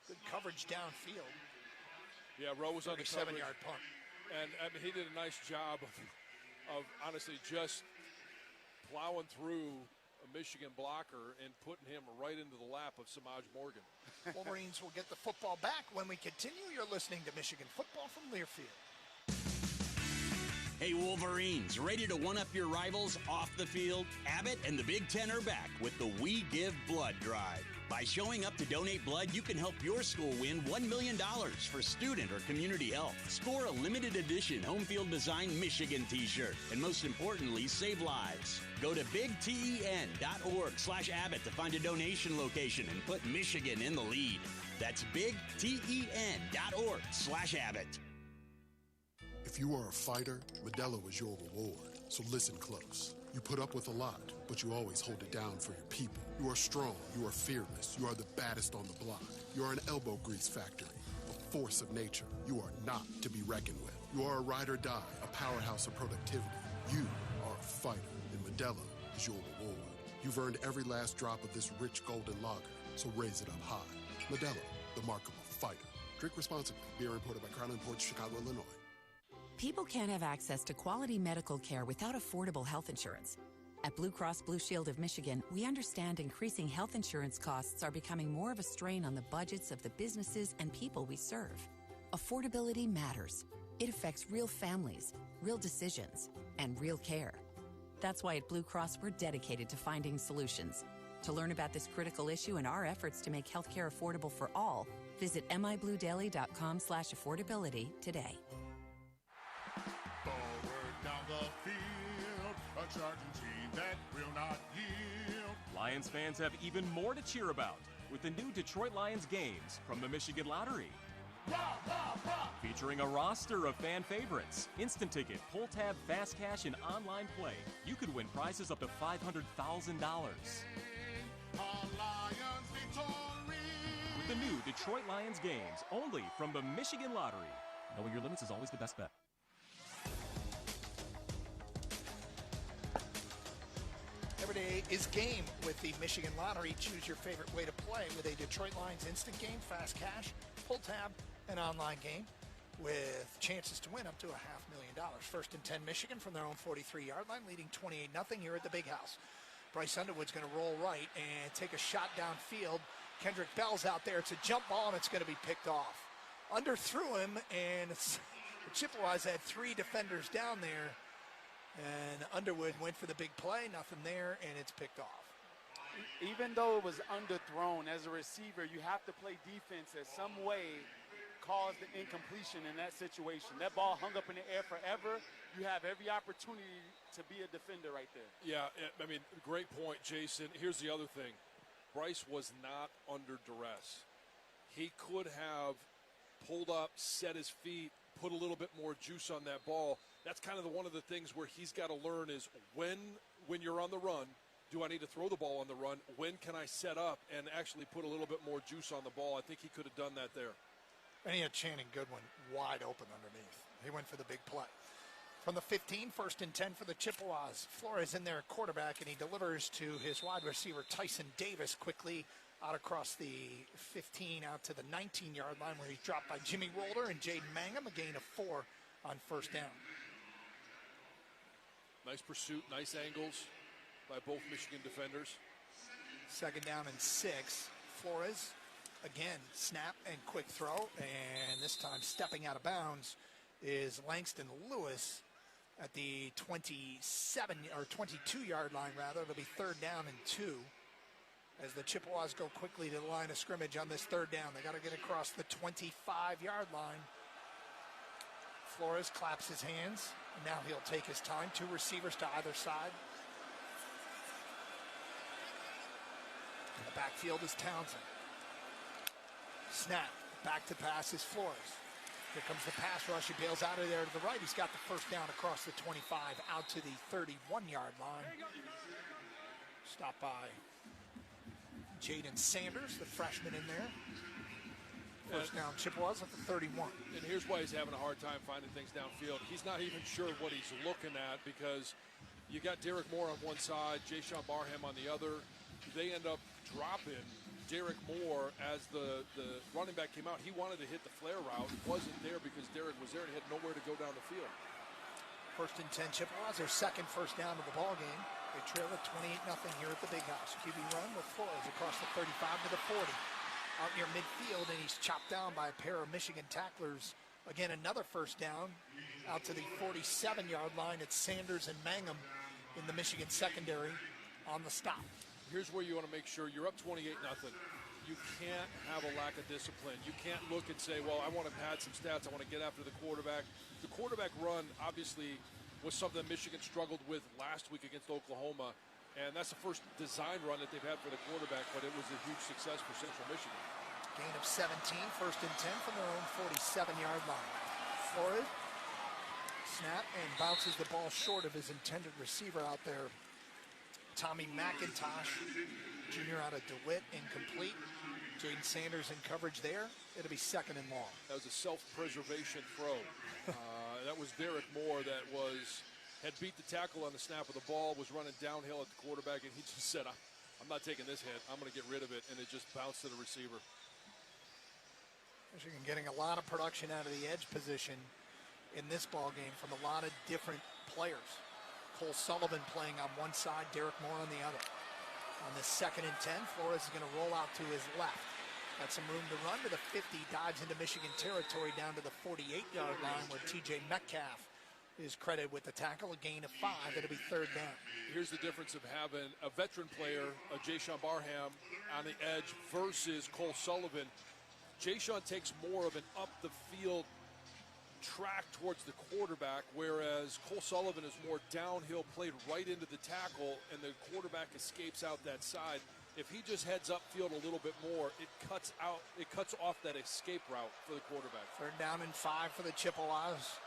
Good coverage downfield.
Yeah, Rowe was on the
37-yard punt.
And I mean, he did a nice job of honestly just plowing through a Michigan blocker and putting him right into the lap of Samaj Morgan.
Wolverines will get the football back when we continue. You're listening to Michigan Football from Learfield.
Hey Wolverines, ready to one-up your rivals off the field? Abbott and the Big Ten are back with the We Give Blood Drive. By showing up to donate blood, you can help your school win $1 million for student or community health. Score a limited edition home field design Michigan t-shirt. And most importantly, save lives. Go to bigten.org/Abbott to find a donation location and put Michigan in the lead. That's bigten.org/Abbott.
If you are a fighter, Modelo is your reward. So listen close. You put up with a lot, but you always hold it down for your people. You are strong. You are fearless. You are the baddest on the block. You are an elbow grease factory, a force of nature. You are not to be reckoned with. You are a ride or die, a powerhouse of productivity. You are a fighter, and Modelo is your reward. You've earned every last drop of this rich golden lager, so raise it up high. Modelo, the mark of a fighter. Drink responsibly. Beer imported by Crown Imports, Chicago, Illinois.
People can't have access to quality medical care without affordable health insurance. At Blue Cross Blue Shield of Michigan, we understand increasing health insurance costs are becoming more of a strain on the budgets of the businesses and people we serve. Affordability matters. It affects real families, real decisions, and real care. That's why at Blue Cross, we're dedicated to finding solutions. To learn about this critical issue and our efforts to make healthcare affordable for all, visit mibluedaily.com/affordability today.
Forward down the field, a charging team that will not yield.
Lions fans have even more to cheer about with the new Detroit Lions games from the Michigan Lottery.
Rah, rah, rah.
Featuring a roster of fan favorites, instant ticket, pull tab, fast cash, and online play, you could win prizes up to $500,000. With the new Detroit Lions games, only from the Michigan Lottery. Knowing your limits is always the best bet.
Every day is game with the Michigan Lottery. Choose your favorite way to play with a Detroit Lions instant game, fast cash, pull tab, and online game with chances to win up to $500,000. First and 10 Michigan from their own 43-yard line, leading 28-0 here at the Big House. Bryce Underwood's going to roll right and take a shot downfield. Kendrick Bell's out there. It's a jump ball, and it's going to be picked off. Underthrew him, and the Chippewas had three defenders down there. And Underwood went for the big play. Nothing there, and it's picked off.
Even though it was underthrown, as a receiver, you have to play defense in some way, cause the incompletion in that situation. That ball hung up in the air forever. You have every opportunity to be a defender right there.
Yeah, I mean, great point, Jason. Here's the other thing. Bryce was not under duress. He could have pulled up, set his feet, put a little bit more juice on that ball. that's kind of one of the things where he's got to learn is when you're on the run, do I need to throw the ball on the run? When can I set up and actually put a little bit more juice on the ball? I think he could have done that there.
And he had Channing Goodwin wide open underneath. He went for the big play. From the 15, 1st and 10 for the Chippewas. Flores in there at quarterback, and he delivers to his wide receiver, Tyson Davis, quickly out across the 15 out to the 19-yard line where he's dropped by Jimmy Rolder and Jaden Mangum, a gain of 4 on 1st down.
Nice pursuit, nice angles by both Michigan defenders.
2nd down and 6. Flores, again, snap and quick throw, and this time stepping out of bounds is Langston Lewis at the 27 or 22-yard line rather. It'll be 3rd down and 2 as the Chippewas go quickly to the line of scrimmage on this 3rd down. They got to get across the 25-yard line. Flores claps his hands. Now he'll take his time. 2 receivers to either side. In the backfield is Townsend. Snap. Back to pass is Flores. Here comes the pass rush. He bails out of there to the right. He's got the 1st down across the 25 out to the 31-yard line. Stopped by Jaden Sanders, the freshman in there. 1st down Chippewas at the 31.
And here's why he's having a hard time finding things downfield. He's not even sure what he's looking at because you got Derek Moore on one side, Jayshawn Barham on the other. They end up dropping Derek Moore as the running back came out. He wanted to hit the flare route. Wasn't there because Derek was there and he had nowhere to go down the field.
1st and 10 Chippewas, their 2nd 1st down of the ball game. They trail at 28-0 here at the Big House. QB run with Flores across the 35 to the 40. Out near midfield, and he's chopped down by a pair of Michigan tacklers. Again, another 1st down out to the 47-yard line. It's Sanders and Mangum in the Michigan secondary on the stop.
Here's where you want to make sure you're up 28-0. You can't have a lack of discipline. You can't look and say, well, I want to pad some stats. I want to get after the quarterback. The quarterback run, obviously, was something Michigan struggled with last week against Oklahoma. And that's the first design run that they've had for the quarterback, but it was a huge success for Central Michigan.
Gain of 17, 1st and 10 from their own 47-yard line. Flores, snap, and bounces the ball short of his intended receiver out there. Tommy McIntosh, junior out of DeWitt, incomplete. Jaden Sanders in coverage there. It'll be 2nd and long.
That was a self-preservation throw. That was Derek Moore that had beat the tackle on the snap of the ball, was running downhill at the quarterback, and he just said, I'm not taking this hit. I'm going to get rid of it, and it just bounced to the receiver.
Michigan getting a lot of production out of the edge position in this ball game from a lot of different players. Cole Sullivan playing on one side, Derek Moore on the other. On this 2nd and 10, Flores is going to roll out to his left. Got some room to run to the 50, dives into Michigan territory down to the 48-yard line where TJ Metcalf is credited with the tackle, a gain of 5. It'll be 3rd down.
Here's the difference of having a veteran player, Jayshawn Barham, on the edge versus Cole Sullivan. Jayshawn takes more of an up-the-field track towards the quarterback, whereas Cole Sullivan is more downhill, played right into the tackle, and the quarterback escapes out that side. If he just heads upfield a little bit more, it cuts off that escape route for the quarterback.
3rd down and 5 for the Chippewas.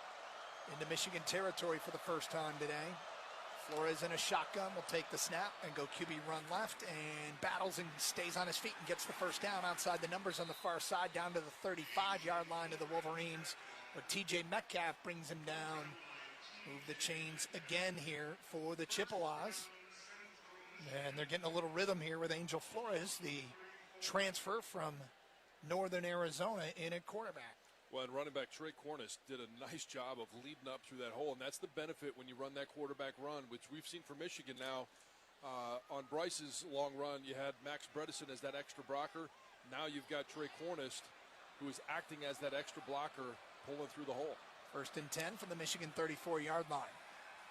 Into Michigan territory for the first time today. Flores in a shotgun will take the snap and go QB run left and battles and stays on his feet and gets the 1st down outside the numbers on the far side down to the 35-yard line of the Wolverines. But TJ Metcalf brings him down. Move the chains again here for the Chippewas. And they're getting a little rhythm here with Angel Flores, the transfer from Northern Arizona in at quarterback.
Well, and running back Trey Cornish did a nice job of leading up through that hole, and that's the benefit when you run that quarterback run, which we've seen for Michigan now. On Bryce's long run, you had Max Bredesen as that extra blocker. Now you've got Trey Cornish, who is acting as that extra blocker, pulling through the hole.
1st and 10 from the Michigan 34-yard line.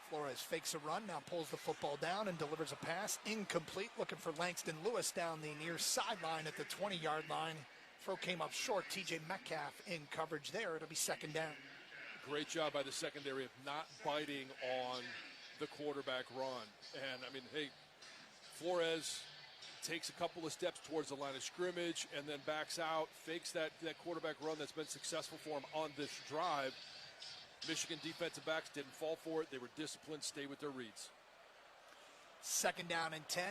Flores fakes a run, now pulls the football down and delivers a pass. Incomplete, looking for Langston Lewis down the near sideline at the 20-yard line. Throw came up short. TJ Metcalf in coverage there. It'll be 2nd down.
Great job by the secondary of not biting on the quarterback run. And, I mean, hey, Flores takes a couple of steps towards the line of scrimmage and then backs out, fakes that quarterback run that's been successful for him on this drive. Michigan defensive backs didn't fall for it. They were disciplined, stay with their reads.
2nd down and 10.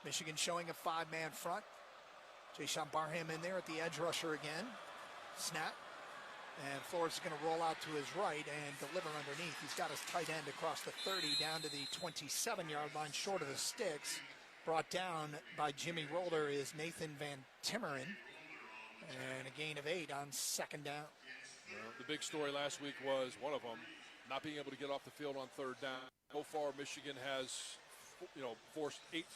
Michigan showing a 5-man front. Jayshawn Barham in there at the edge rusher again. Snap. And Flores is going to roll out to his right and deliver underneath. He's got his tight end across the 30 down to the 27-yard line short of the sticks. Brought down by Jimmy Rolder is Nathan Van Timmeren. And a gain of 8 on 2nd down.
Well, the big story last week was one of them, not being able to get off the field on 3rd down. So far, Michigan has, forced 8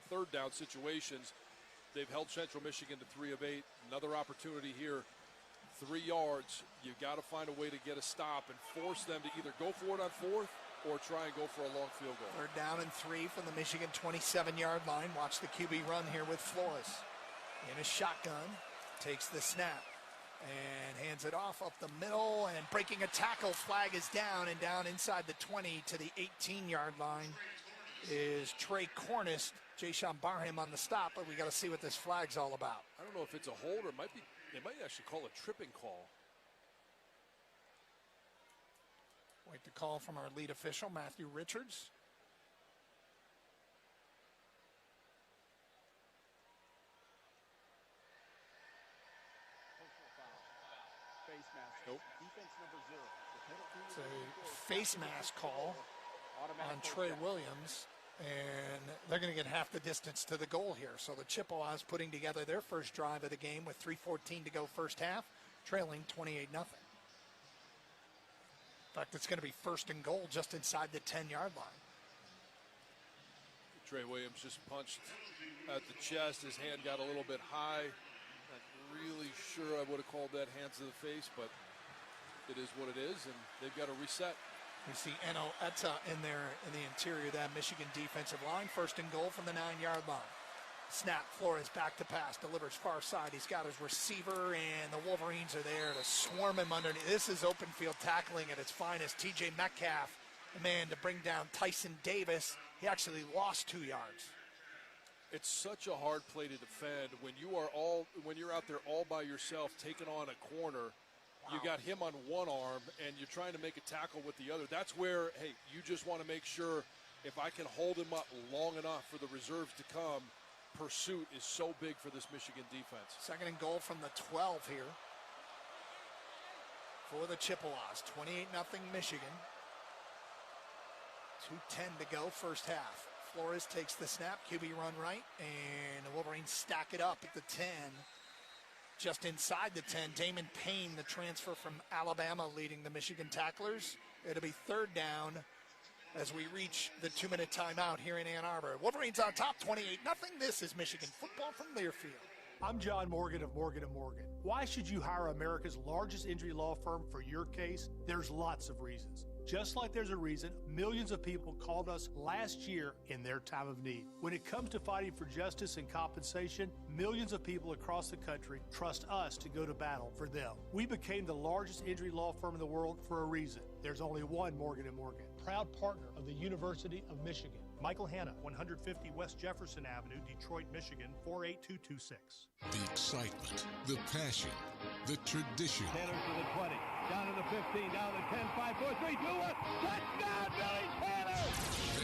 third down situations. They've held Central Michigan to 3 of 8. Another opportunity here, 3 yards. You got to find a way to get a stop and force them to either go for it on 4th or try and go for a long field goal.
3rd down and 3 from the Michigan 27-yard line. Watch the QB run here with Flores. In a shotgun, takes the snap and hands it off up the middle, and breaking a tackle. Flag is down, and down inside the 20 to the 18-yard line is Trey Cornish. Jayshawn Barham on the stop, but we got to see what this flag's all about.
I don't know if it's a hold or they might actually call a tripping call.
Wait the call from our lead official, Matthew Richards.
Nope.
It's a face mask call on Trey Williams, and they're going to get half the distance to the goal here. So the Chippewas putting together their first drive of the game with 3:14 to go first half, trailing 28-0. In fact, it's going to be 1st and goal just inside the 10-yard line.
Trey Williams just punched at the chest. His hand got a little bit high. Not really sure I would have called that hands to the face, but it is what it is, and they've got to reset.
We see Eno Etta in there in the interior of that Michigan defensive line. 1st and goal from the 9-yard line. Snap, Flores back to pass, delivers far side. He's got his receiver, and the Wolverines are there to swarm him underneath. This is open field tackling at its finest. TJ Metcalf, the man to bring down Tyson Davis. He actually lost 2 yards.
It's such a hard play to defend when you're out there all by yourself taking on a corner. Wow. You got him on one arm and you're trying to make a tackle with the other. That's where, hey, you just want to make sure if I can hold him up long enough for the reserves to come. Pursuit is so big for this Michigan defense.
2nd and goal from the 12 here for the Chippewas. 28-0 Michigan. 2:10 to go first half. Flores takes the snap, QB run right, and the Wolverines stack it up at the 10. Just inside the 10, Damon Payne, the transfer from Alabama, leading the Michigan tacklers. It'll be 3rd down as we reach the 2-minute timeout here in Ann Arbor. Wolverines on top, 28-0. This is Michigan football from Learfield.
I'm John Morgan of Morgan & Morgan. Why should you hire America's largest injury law firm for your case? There's lots of reasons. Just like there's a reason millions of people called us last year in their time of need. When it comes to fighting for justice and compensation, millions of people across the country trust us to go to battle for them. We became the largest injury law firm in the world for a reason. There's only one Morgan & Morgan, proud partner of the University of Michigan. Michael Hanna, 150 West Jefferson Avenue, Detroit, Michigan, 48226.
The excitement, the passion, the tradition.
Taylor to the 20, down to the 15, down to the 10, 5, 4, 3, 2, 1. Touchdown, Billy Taylor!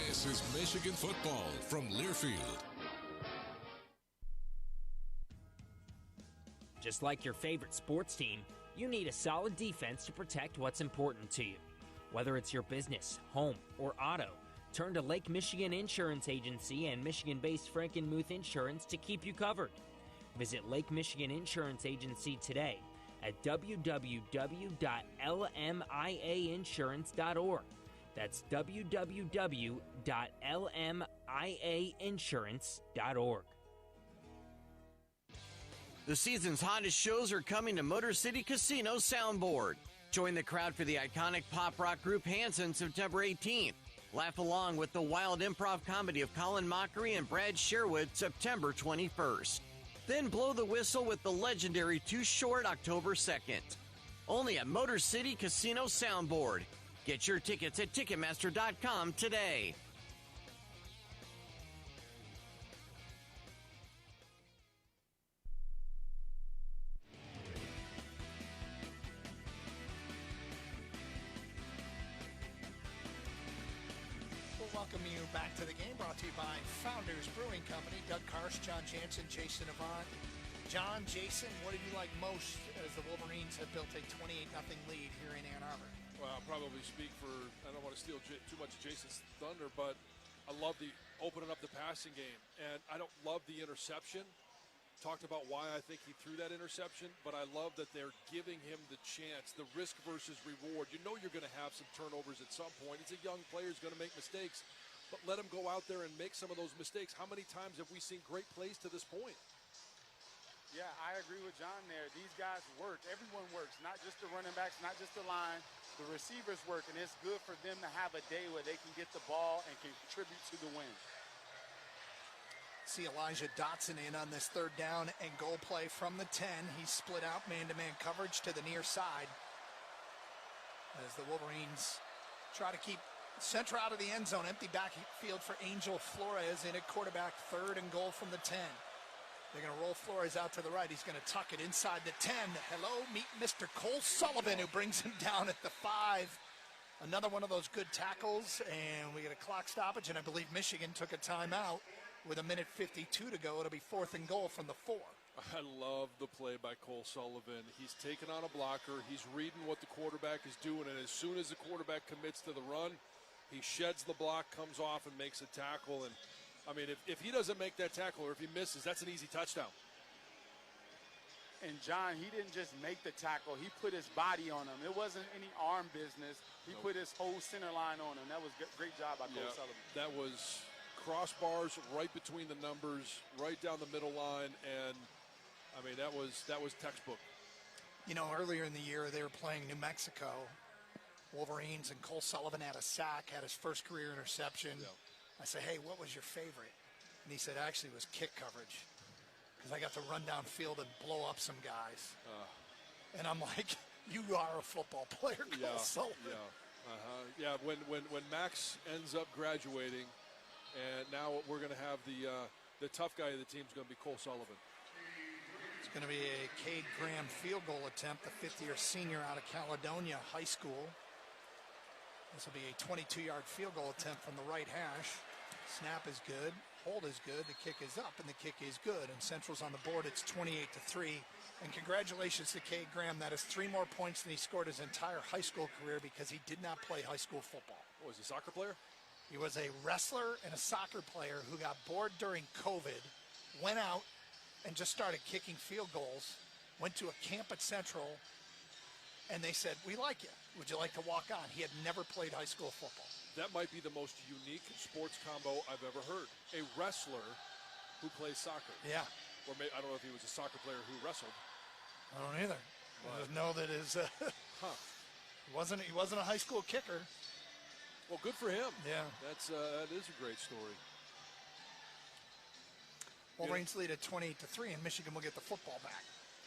This is Michigan football from Learfield.
Just like your favorite sports team, you need a solid defense to protect what's important to you. Whether it's your business, home, or auto, turn to Lake Michigan Insurance Agency and Michigan-based Frankenmuth Insurance to keep you covered. Visit Lake Michigan Insurance Agency today at www.lmiainsurance.org. That's www.lmiainsurance.org.
The season's hottest shows are coming to Motor City Casino Soundboard. Join the crowd for the iconic pop rock group Hanson September 18th. Laugh along with the wild improv comedy of Colin Mockery and Brad Sherwood September 21st. Then blow the whistle with the legendary Too Short October 2nd. Only at Motor City Casino Soundboard. Get your tickets at Ticketmaster.com today.
welcome you back to the game, brought to you by Founders Brewing Company. Doug Karsh, John Jansen, Jason Avant. John, Jason, what did you like most as the Wolverines have built a 28-0 lead here in Ann Arbor?
Well, I'll probably speak for, I don't want to steal too much of Jason's thunder, but I love the opening up the passing game. And I don't love the interception. Talked about why I think he threw that interception, but I love that they're giving him the chance, the risk versus reward. You know you're going to have some turnovers at some point. He's a young player, he's going to make mistakes, but let him go out there and make some of those mistakes. How many times have we seen great plays to this point?
Yeah, I agree with John there. These guys work. Everyone works, not just the running backs, not just the line. The receivers work, and it's good for them to have a day where they can get the ball and can contribute to the win.
See Elijah Dotson in on this third down and goal play from the 10. He's split out man-to-man coverage to the near side as the Wolverines try to keep center out of the end zone. Empty backfield for Angel Flores in at quarterback, third and goal from the 10. They're going to roll Flores out to the right. He's going to tuck it inside the 10. Hello, meet Mr. Cole Sullivan, who brings him down at the 5. Another one of those good tackles, and we get a clock stoppage, and I believe Michigan took a timeout with 1:52 to go. It'll be 4th and goal from the 4.
I love the play by Cole Sullivan. He's taking on a blocker. He's reading what the quarterback is doing, and as soon as the quarterback commits to the run, he sheds the block, comes off, and makes a tackle. And I mean, if he doesn't make that tackle or if he misses, that's an easy touchdown.
And John, he didn't just make the tackle. He put his body on him. It wasn't any arm business. He put his whole center line on him. That was a great job by Cole Sullivan.
That was crossbars right between the numbers, right down the middle line, and I mean that was textbook.
You know, earlier in the year they were playing New Mexico. Wolverines, and Cole Sullivan had a sack, had his first career interception. Yeah. I said, hey, what was your favorite? And he said, actually, it was kick coverage. Because I got to run downfield and blow up some guys. And I'm like, you are a football player, Cole Sullivan.
Yeah, when Max ends up graduating, and now we're going to have the tough guy of the team is going to be Cole Sullivan.
It's going to be a Cade Graham field goal attempt, the fifth-year senior out of Caledonia High School. This will be a 22-yard field goal attempt from the right hash. Snap is good. Hold is good. The kick is up, and the kick is good. And Central's on the board. It's 28-3. And congratulations to Cade Graham. That is 3 more points than he scored his entire high school career because he did not play high school football.
What, was he a soccer player?
He was a wrestler and a soccer player who got bored during COVID, went out and just started kicking field goals, went to a camp at Central, and they said, we like you. Would you like to walk on? He had never played high school football.
That might be the most unique sports combo I've ever heard. A wrestler who plays soccer.
Yeah.
Or maybe, I don't know if he was a soccer player who wrestled.
I don't either. I just know that his he wasn't a high school kicker.
Well, good for him.
Yeah.
That is a great story.
Wolverines lead at 28-3, and Michigan will get the football back.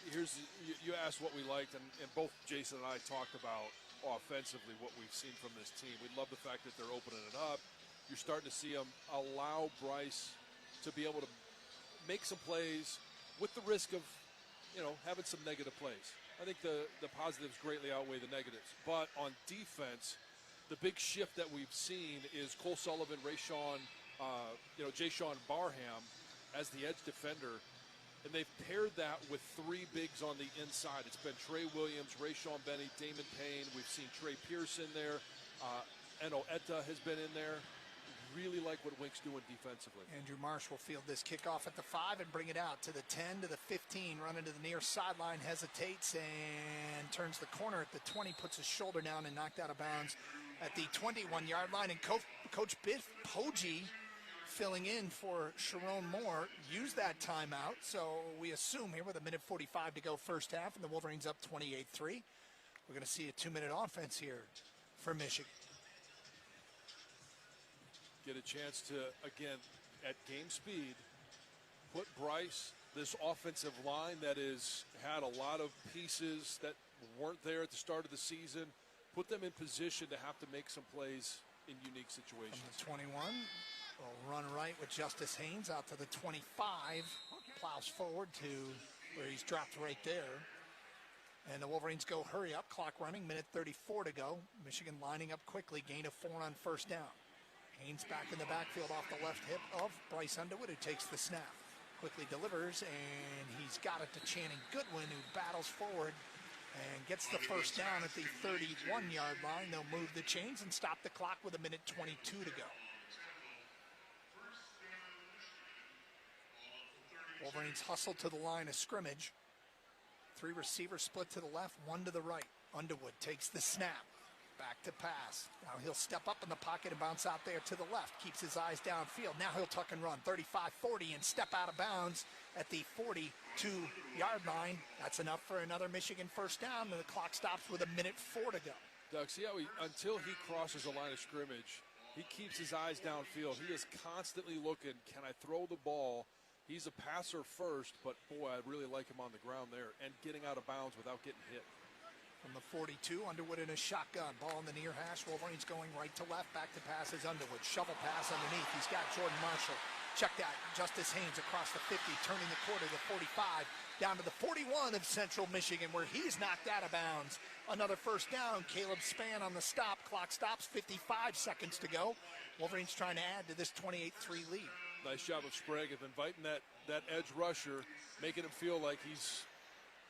You asked what we liked, and both Jason and I talked about offensively what we've seen from this team. We love the fact that they're opening it up. You're starting to see them allow Bryce to be able to make some plays with the risk of, having some negative plays. I think the positives greatly outweigh the negatives. But on defense, the big shift that we've seen is Cole Sullivan, Jayshawn Barham as the edge defender. And they've paired that with 3 bigs on the inside. It's been Trey Williams, Rayshawn Benny, Damon Payne. We've seen Trey Pierce in there. Eno Etta has been in there. Really like what Wink's doing defensively.
Andrew Marsh will field this kickoff at the 5 and bring it out to the 10, to the 15, running to the near sideline, hesitates and turns the corner at the 20, puts his shoulder down and knocked out of bounds at the 21-yard line. And Coach Biff Poggi, filling in for Sharon Moore, used that timeout. So we assume here with 1:45 to go first half, and the Wolverines up 28-3. We're going to see a 2-minute offense here for Michigan.
Get a chance to, again, at game speed, put Bryce, this offensive line that has had a lot of pieces that weren't there at the start of the season, put them in position to have to make some plays in unique situations.
From the 21. Will run right with Justice Haynes out to the 25. Plows forward to where he's dropped right there. And the Wolverines go hurry up. Clock running. 1:34 to go. Michigan lining up quickly. Gain of 4 on first down. Haynes back in the backfield off the left hip of Bryce Underwood, who takes the snap. Quickly delivers, and he's got it to Channing Goodwin, who battles forward and gets the first down at the 31-yard line. They'll move the chains and stop the clock with 1:22 to go. Wolverines hustle to the line of scrimmage. 3 receivers split to the left, 1 to the right. Underwood takes the snap. Back to pass. Now he'll step up in the pocket and bounce out there to the left. Keeps his eyes downfield. Now he'll tuck and run. 35-40 and step out of bounds at the 42-yard line. That's enough for another Michigan first down, and the clock stops with 1:04 to go.
Doug, see how until he crosses the line of scrimmage, he keeps his eyes downfield. He is constantly looking, can I throw the ball? He's a passer first, but boy, I really like him on the ground there and getting out of bounds without getting hit.
From the 42, Underwood in a shotgun. Ball in the near hash. Wolverines going right to left. Back to pass is Underwood. Shovel pass underneath. He's got Jordan Marshall. Check that. Justice Haynes across the 50, turning the quarter to 45, down to the 41 of Central Michigan, where he's knocked out of bounds. Another first down. Caleb Spann on the stop. Clock stops. 55 seconds to go. Wolverines trying to add to this 28-3 lead.
Nice job of Sprague of inviting that edge rusher, making him feel like he's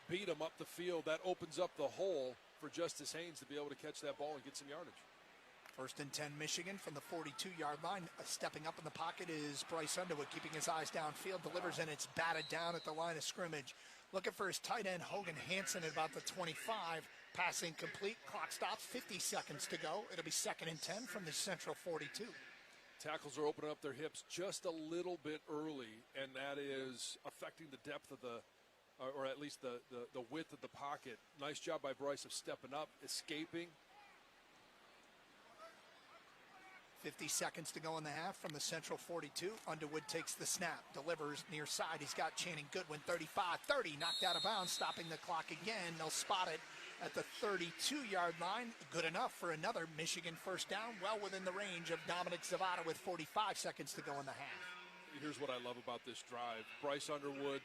beat him up the field. That opens up the hole for Justice Haynes to be able to catch that ball and get some yardage.
First and 10 Michigan from the 42-yard line. Stepping up in the pocket is Bryce Underwood, keeping his eyes downfield, delivers, and it's batted down at the line of scrimmage. Looking for his tight end, Hogan Hansen, at about the 25. Passing complete. Clock stops. 50 seconds to go. It'll be second and 10 from the Central 42.
Tackles are opening up their hips just a little bit early, and that is affecting the depth of or at least the width of the pocket. Nice job by Bryce of stepping up, escaping.
50 seconds to go in the half from the Central 42. Underwood takes the snap, delivers near side. He's got Channing Goodwin, 35-30, knocked out of bounds, stopping the clock again. They'll spot it at the 32-yard line. Good enough for another Michigan first down, well within the range of Dominic Zavada with 45 seconds to go in the half.
Here's what I love about this drive. Bryce Underwood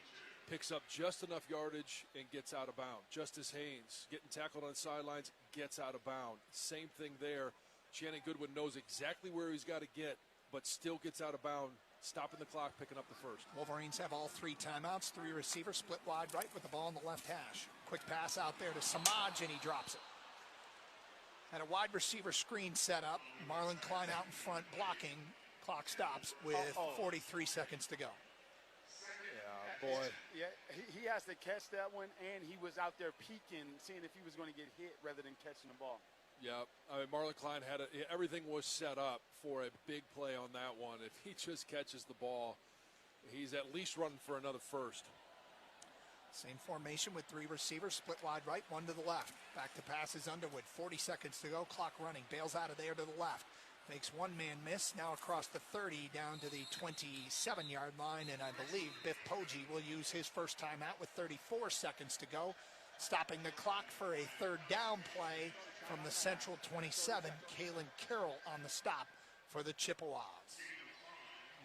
picks up just enough yardage and gets out of bounds. Justice Haynes getting tackled on the sidelines, gets out of bounds. Same thing there. Channing Goodwin knows exactly where he's got to get, but still gets out of bounds, stopping the clock, picking up the first.
Wolverines have all 3 timeouts, 3 receivers, split wide right with the ball in the left hash. Quick pass out there to Samaj, and he drops it. And a wide receiver screen set up. Marlon Klein out in front blocking. Clock stops with 43 seconds to go.
Boy.
Yeah, he has to catch that one, and he was out there peeking, seeing if he was going to get hit rather than catching the ball.
Yeah, I mean, Marlon Klein everything was set up for a big play on that one. If he just catches the ball, he's at least running for another first.
Same formation with 3 receivers, split wide right, 1 to the left. Back to pass is Underwood, 40 seconds to go, clock running, bails out of there to the left. Makes one man miss, now across the 30 down to the 27-yard line, and I believe Biff Poggi will use his first timeout with 34 seconds to go. Stopping the clock for a third down play from the Central 27, Kalen Carroll on the stop for the Chippewas.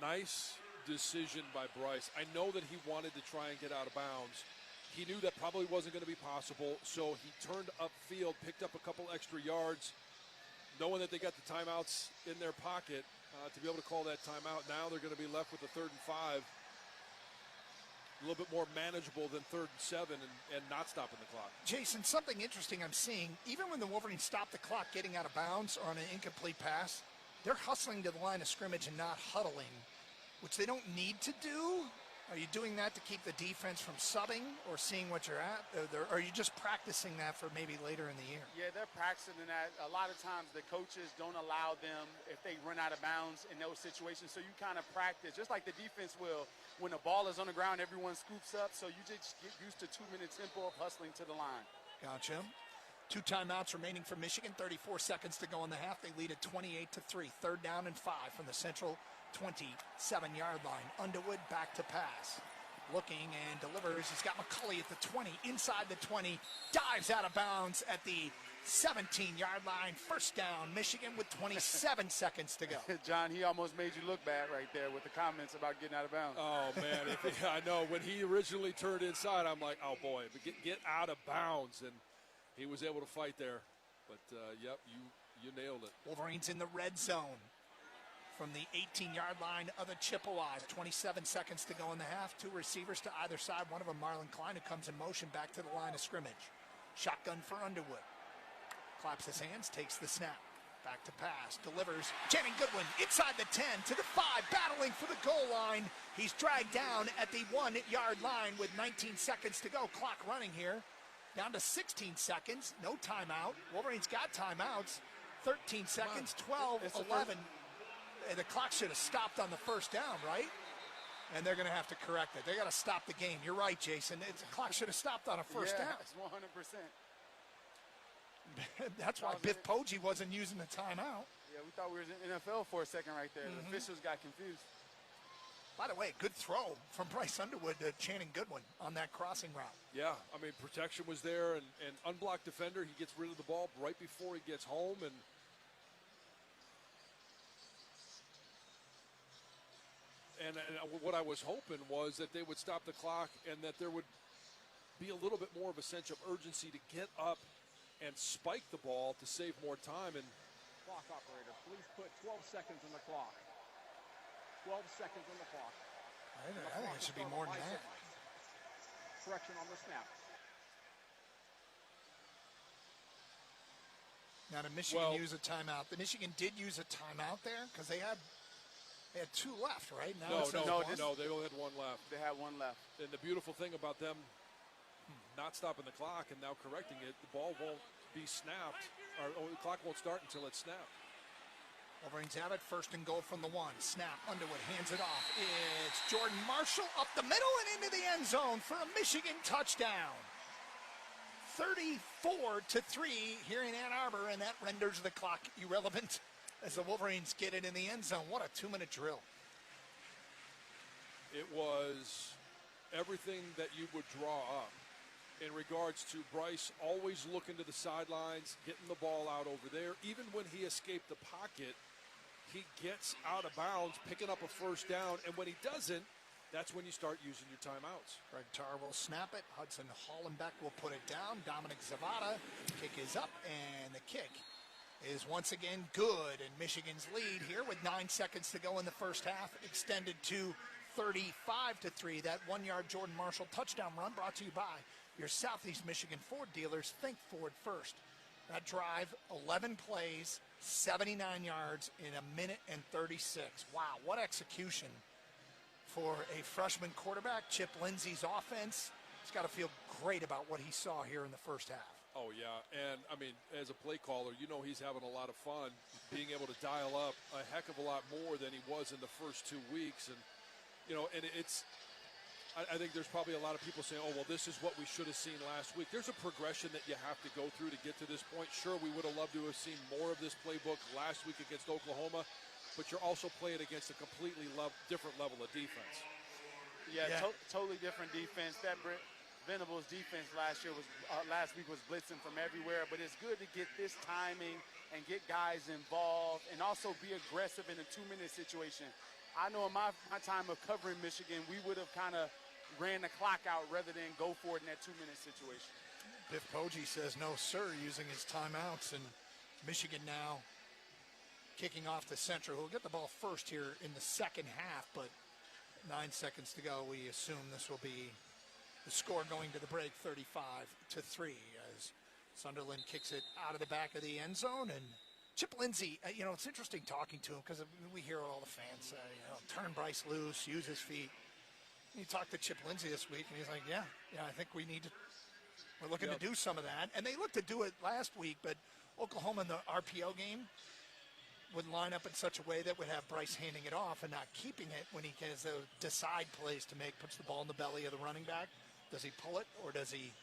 Nice decision by Bryce. I know that he wanted to try and get out of bounds. He knew that probably wasn't going to be possible, so he turned upfield, picked up a couple extra yards, knowing that they got the timeouts in their pocket to be able to call that timeout. Now they're going to be left with a 3rd and 5. A little bit more manageable than 3rd and 7 and not stopping the clock.
Jason, something interesting I'm seeing, even when the Wolverines stop the clock getting out of bounds on an incomplete pass, they're hustling to the line of scrimmage and not huddling, which they don't need to do. Are you doing that to keep the defense from subbing or seeing what you're at? Or are you just practicing that for maybe later in the year?
Yeah, they're practicing that. A lot of times the coaches don't allow them if they run out of bounds in those situations. So you kind of practice, just like the defense will. When the ball is on the ground, everyone scoops up. So you just get used to 2-minute tempo of hustling to the line.
Gotcha. 2 timeouts remaining for Michigan. 34 seconds to go in the half. They lead at 28-3. 3rd down and 5 from the Central 27-yard line. Underwood back to pass. Looking and delivers. He's got McCulley at the 20. Inside the 20. Dives out of bounds at the 17-yard line. First down, Michigan with 27 seconds to go.
John, he almost made you look bad right there with the comments about getting out of bounds.
Oh, man. I know. When he originally turned inside, I'm like, oh, boy, get out of bounds. And he was able to fight there. But, yep, you nailed it.
Wolverines in the red zone. from the 18-yard line of the Chippewas. 27 seconds to go in the half. Two receivers to either side. One of them, Marlon Klein, who comes in motion back to the line of scrimmage. Shotgun for Underwood. Claps his hands, takes the snap. Back to pass, delivers. Channing Goodwin inside the 10 to the 5, battling for the goal line. He's dragged down at the 1-yard line with 19 seconds to go. Clock running here. Down to 16 seconds. No timeout. Wolverines got timeouts. 13 seconds, 12, 11. The clock should have stopped on the first down, right? And they're going to have to correct it. They got to stop the game. You're right, Jason. The clock should have stopped on a first down.
Yes, 100%.
That's why Biff Poggi wasn't using the timeout.
Yeah, we thought we were in NFL for a second right there. The officials got confused.
By the way, good throw from Bryce Underwood to Channing Goodwin on that crossing route.
Yeah, I mean, protection was there, and unblocked defender, he gets rid of the ball right before he gets home, and what I was hoping was that they would stop the clock and that there would be a little bit more of a sense of urgency to get up and spike the ball to save more time. And
clock operator, please put 12 seconds on the clock. 12 seconds on the clock.
I think it should be more than that.
Correction on the snap.
Now, did Michigan use a timeout? The Michigan did use a timeout there because they had two left, right? Now
no, they only had one left.
They had one left.
And the beautiful thing about them not stopping the clock and now correcting it, the ball won't be snapped, or the clock won't start until it's snapped.
Wolverines have it, first and goal from the 1. Snap, Underwood hands it off. It's Jordan Marshall up the middle and into the end zone for a Michigan touchdown. 34-3 here in Ann Arbor, and that renders the clock irrelevant as the Wolverines get it in the end zone. What a 2-minute drill.
It was everything that you would draw up in regards to Bryce always looking to the sidelines, getting the ball out over there. Even when he escaped the pocket, he gets out of bounds, picking up a first down, and when he doesn't, that's when you start using your timeouts.
Greg Tarr will snap it. Hudson Hollenbeck will put it down. Dominic Zavada, kick is up, and the kick is once again good. And Michigan's lead here with 9 seconds to go in the first half, extended to 35-3. That 1-yard Jordan Marshall touchdown run brought to you by your Southeast Michigan Ford dealers. Think Ford first. That drive, 11 plays, 79 yards in 1:36. Wow, what execution for a freshman quarterback. Chip Lindsey's offense, he's got to feel great about what he saw here in the first half.
Oh, yeah, and, I mean, as a play caller, you know he's having a lot of fun being able to dial up a heck of a lot more than he was in the first 2 weeks. And, you know, and I think there's probably a lot of people saying, oh, well, this is what we should have seen last week. There's a progression that you have to go through to get to this point. Sure, we would have loved to have seen more of this playbook last week against Oklahoma, but you're also playing against a completely different level of defense.
Yeah. Totally different defense. That Venables defense last week was blitzing from everywhere, but it's good to get this timing and get guys involved and also be aggressive in a 2-minute situation. I know in my time of covering Michigan, we would have kind of ran the clock out rather than go for it in that 2-minute situation.
Biff Poggi says no, sir, using his timeouts, and Michigan now kicking off to Central, who'll get the ball first here in the second half, but 9 seconds to go. We assume this will be the score going to the break, 35-3, as Sunderland kicks it out of the back of the end zone. And Chip Lindsey, you know, it's interesting talking to him because we hear all the fans say, you know, turn Bryce loose, use his feet. You talked to Chip Lindsey this week, and he's like, yeah, I think we're looking to do some of that. And they looked to do it last week, but Oklahoma in the RPO game would line up in such a way that would have Bryce handing it off and not keeping it when he has the decide plays to make, puts the ball in the belly of the running back. Does he pull it or does he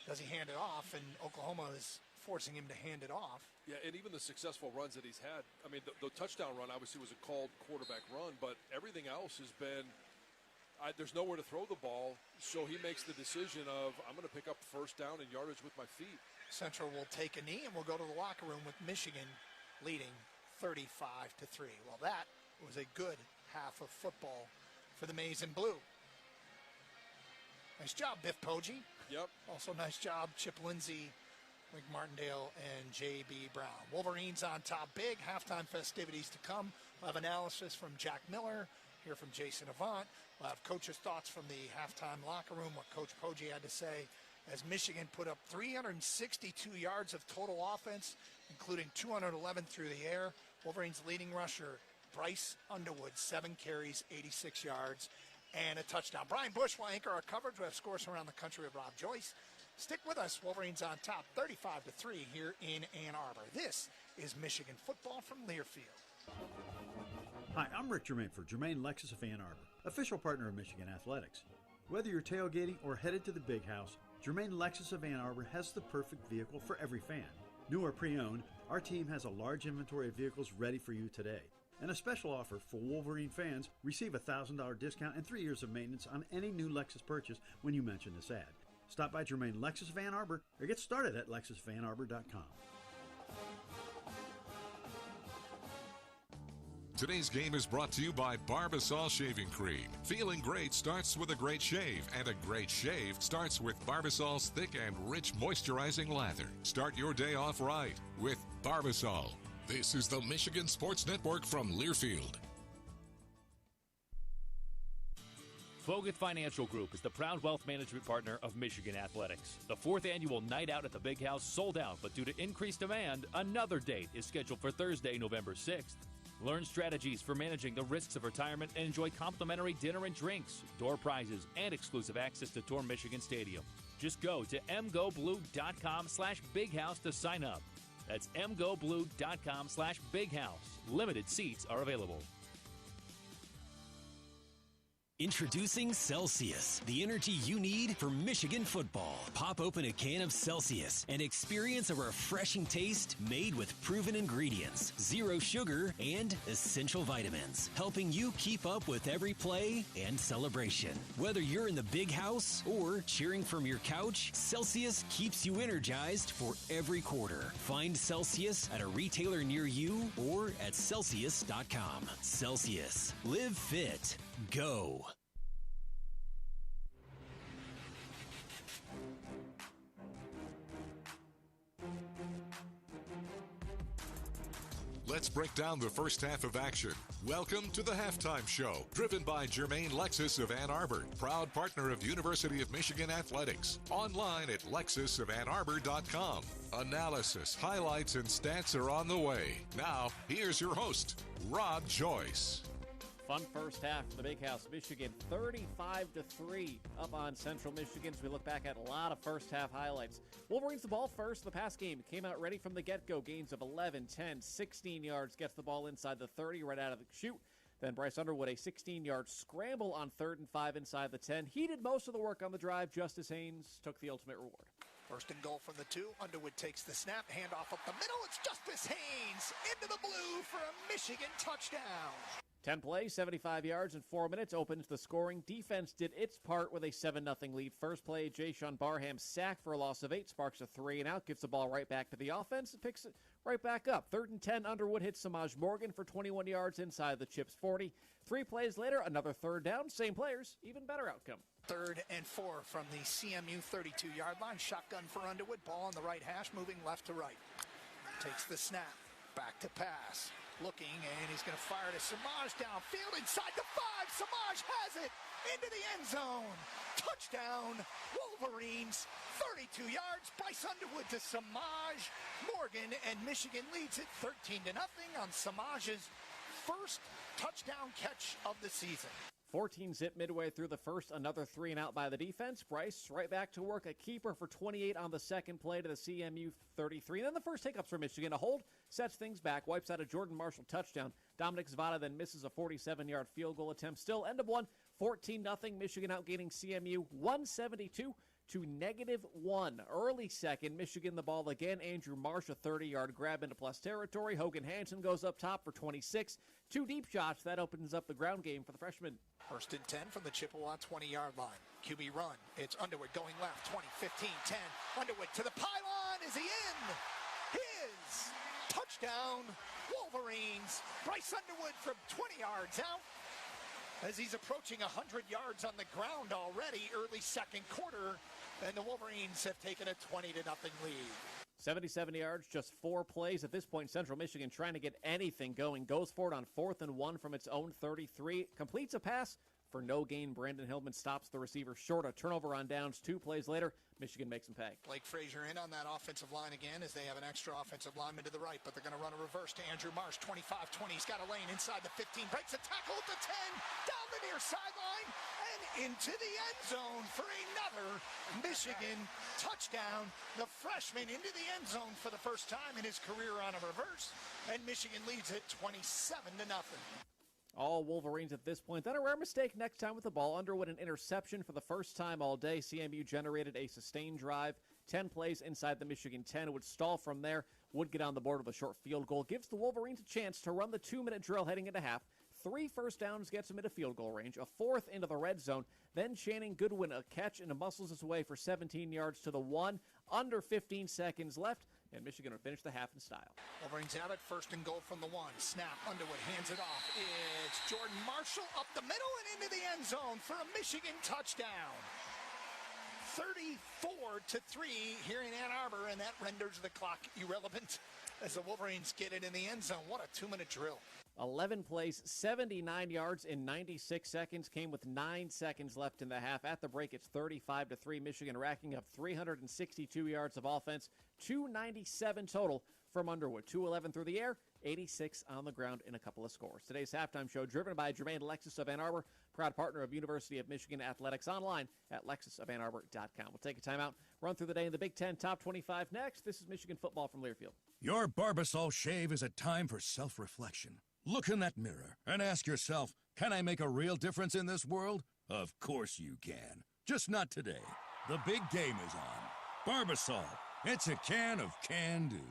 hand it off? And Oklahoma is forcing him to hand it off.
Yeah, and even the successful runs that he's had. I mean, the touchdown run obviously was a called quarterback run, but everything else has been there's nowhere to throw the ball, so he makes the decision of, I'm going to pick up first down and yardage with my feet.
Central will take a knee, and we'll go to the locker room with Michigan leading 35-3. Well, that was a good half of football for the Maize and Blue. Nice job, Biff Poggi.
Yep.
Also nice job, Chip Lindsey, Link Martindale and J.B. Brown. Wolverines on top big. Halftime festivities to come. We'll have analysis from Jack Miller. Hear from Jason Avant. We'll have coaches' thoughts from the halftime locker room, what Coach Poggi had to say as Michigan put up 362 yards of total offense, including 211 through the air. Wolverines' leading rusher, Bryce Underwood, 7 carries, 86 yards, and a touchdown. Brian Bush will anchor our coverage. We have scores from around the country with Rob Joyce. Stick with us. Wolverines on top, 35-3 here in Ann Arbor. This is Michigan football from Learfield.
Hi, I'm Rick Germain for Germain Lexus of Ann Arbor, official partner of Michigan Athletics. Whether you're tailgating or headed to the big house, Germain Lexus of Ann Arbor has the perfect vehicle for every fan. New or pre-owned, our team has a large inventory of vehicles ready for you today. And a special offer for Wolverine fans, receive a $1,000 discount and 3 years of maintenance on any new Lexus purchase when you mention this ad. Stop by Germain Lexus of Ann Arbor or get started at lexusofannarbor.com.
Today's game is brought to you by Barbasol Shaving Cream. Feeling great starts with a great shave, and a great shave starts with Barbasol's thick and rich moisturizing lather. Start your day off right with Barbasol. This is the Michigan Sports Network from Learfield.
Foguth Financial Group is the proud wealth management partner of Michigan Athletics. The 4th annual Night Out at the Big House sold out, but due to increased demand, another date is scheduled for Thursday, November 6th. Learn strategies for managing the risks of retirement and enjoy complimentary dinner and drinks, door prizes, and exclusive access to Tour Michigan Stadium. Just go to mgoblue.com/bighouse to sign up. That's mgoblue.com/bighouse. Limited seats are available.
Introducing Celsius, the energy you need for Michigan football. Pop open a can of Celsius and experience a refreshing taste made with proven ingredients, 0 sugar, and essential vitamins, helping you keep up with every play and celebration. Whether you're in the big house or cheering from your couch, Celsius keeps you energized for every quarter. Find Celsius at a retailer near you or at Celsius.com. Celsius. Live fit. Go.
Let's break down the first half of action. Welcome to the Halftime Show, driven by Germain Lexus of Ann Arbor, proud partner of University of Michigan Athletics. Online at lexusofannarbor.com. Analysis, highlights, and stats are on the way. Now, here's your host, Rob Joyce.
Fun first half for the Big House. Michigan 35-3 up on Central Michigan as we look back at a lot of first half highlights. Wolverines the ball first. The pass game came out ready from the get-go. Gains of 11, 10, 16 yards. Gets the ball inside the 30 right out of the chute. Then Bryce Underwood, a 16-yard scramble on 3rd and 5 inside the 10. He did most of the work on the drive. Justice Haynes took the ultimate reward.
First and goal from the 2. Underwood takes the snap. Handoff up the middle. It's Justice Haynes into the blue for a Michigan touchdown.
10 plays, 75 yards in 4 minutes opens the scoring. Defense did its part with a 7-0 lead. First play, Jayshon Barham sacked for a loss of 8, sparks a 3-and-out, gives the ball right back to the offense and picks it right back up. 3rd and 10, Underwood hits Samaj Morgan for 21 yards inside the Chips 40. 3 plays later, another 3rd down, same players, even better outcome.
3rd and 4 from the CMU 32-yard line. Shotgun for Underwood, ball on the right hash, moving left to right. Takes the snap, back to pass. Looking, and he's going to fire to Samaj downfield inside the 5. Samaj has it into the end zone. Touchdown, Wolverines, 32 yards. Bryce Underwood to Samaj Morgan, and Michigan leads it 13-0 on Samaj's first touchdown catch of the season.
14-zip midway through the first, another 3-and-out by the defense. Bryce right back to work, a keeper for 28 on the second play to the CMU 33. And then the first takeup's for Michigan. A hold sets things back, wipes out a Jordan Marshall touchdown. Dominic Zvada then misses a 47-yard field goal attempt. Still, end of one, 14-0. Michigan outgaining CMU 172 to -1. Early second, Michigan the ball again. Andrew Marsh, a 30-yard grab into plus territory. Hogan Hansen goes up top for 26. 2 deep shots. That opens up the ground game for the freshman.
1st and 10 from the Chippewa 20-yard line. QB run. It's Underwood going left. 20, 15, 10. Underwood to the pylon. Is he in? His touchdown, Wolverines. Bryce Underwood from 20 yards out as he's approaching 100 yards on the ground already. Early second quarter, and the Wolverines have taken a 20-0 lead.
77 yards, just 4 plays. At this point, Central Michigan trying to get anything going. Goes for it on 4th and 1 from its own 33. Completes a pass for no gain. Brandon Hillman stops the receiver short. A turnover on downs. 2 plays later, Michigan makes him pay.
Blake Frazier in on that offensive line again as they have an extra offensive lineman to the right, but they're going to run a reverse to Andrew Marsh. 25-20. He's got a lane inside the 15. Breaks a tackle at the 10. Down the near sideline and into the end zone for another Michigan touchdown. The freshman into the end zone for the first time in his career on a reverse, and Michigan leads it 27-0.
All Wolverines at this point. Then a rare mistake next time with the ball. Underwood an interception for the first time all day. CMU generated a sustained drive. 10 plays inside the Michigan 10. Would stall from there. Would get on the board with a short field goal. Gives the Wolverines a chance to run the 2-minute drill heading into half. 3 first downs gets them into field goal range. A 4th into the red zone. Then Channing Goodwin a catch and muscles his way for 17 yards to the 1. Under 15 seconds left. And Michigan will finish the half in style.
Wolverines have it, 1st and goal from the 1. Snap, Underwood hands it off. It's Jordan Marshall up the middle and into the end zone for a Michigan touchdown. 34-3 here in Ann Arbor, and that renders the clock irrelevant as the Wolverines get it in the end zone. What a 2-minute drill.
11 plays, 79 yards in 96 seconds. Came with 9 seconds left in the half. At the break, it's 35-3. Michigan racking up 362 yards of offense. 297 total from Underwood. 211 through the air, 86 on the ground in a couple of scores. Today's halftime show driven by Jermaine Lexus of Ann Arbor, proud partner of University of Michigan Athletics, online at lexusofannarbor.com. We'll take a timeout, run through the day in the Big Ten Top 25 next. This is Michigan football from Learfield.
Your Barbasol shave is a time for self-reflection. Look in that mirror and ask yourself, can I make a real difference in this world? Of course you can. Just not today. The big game is on. Barbasol. It's a can of can-do.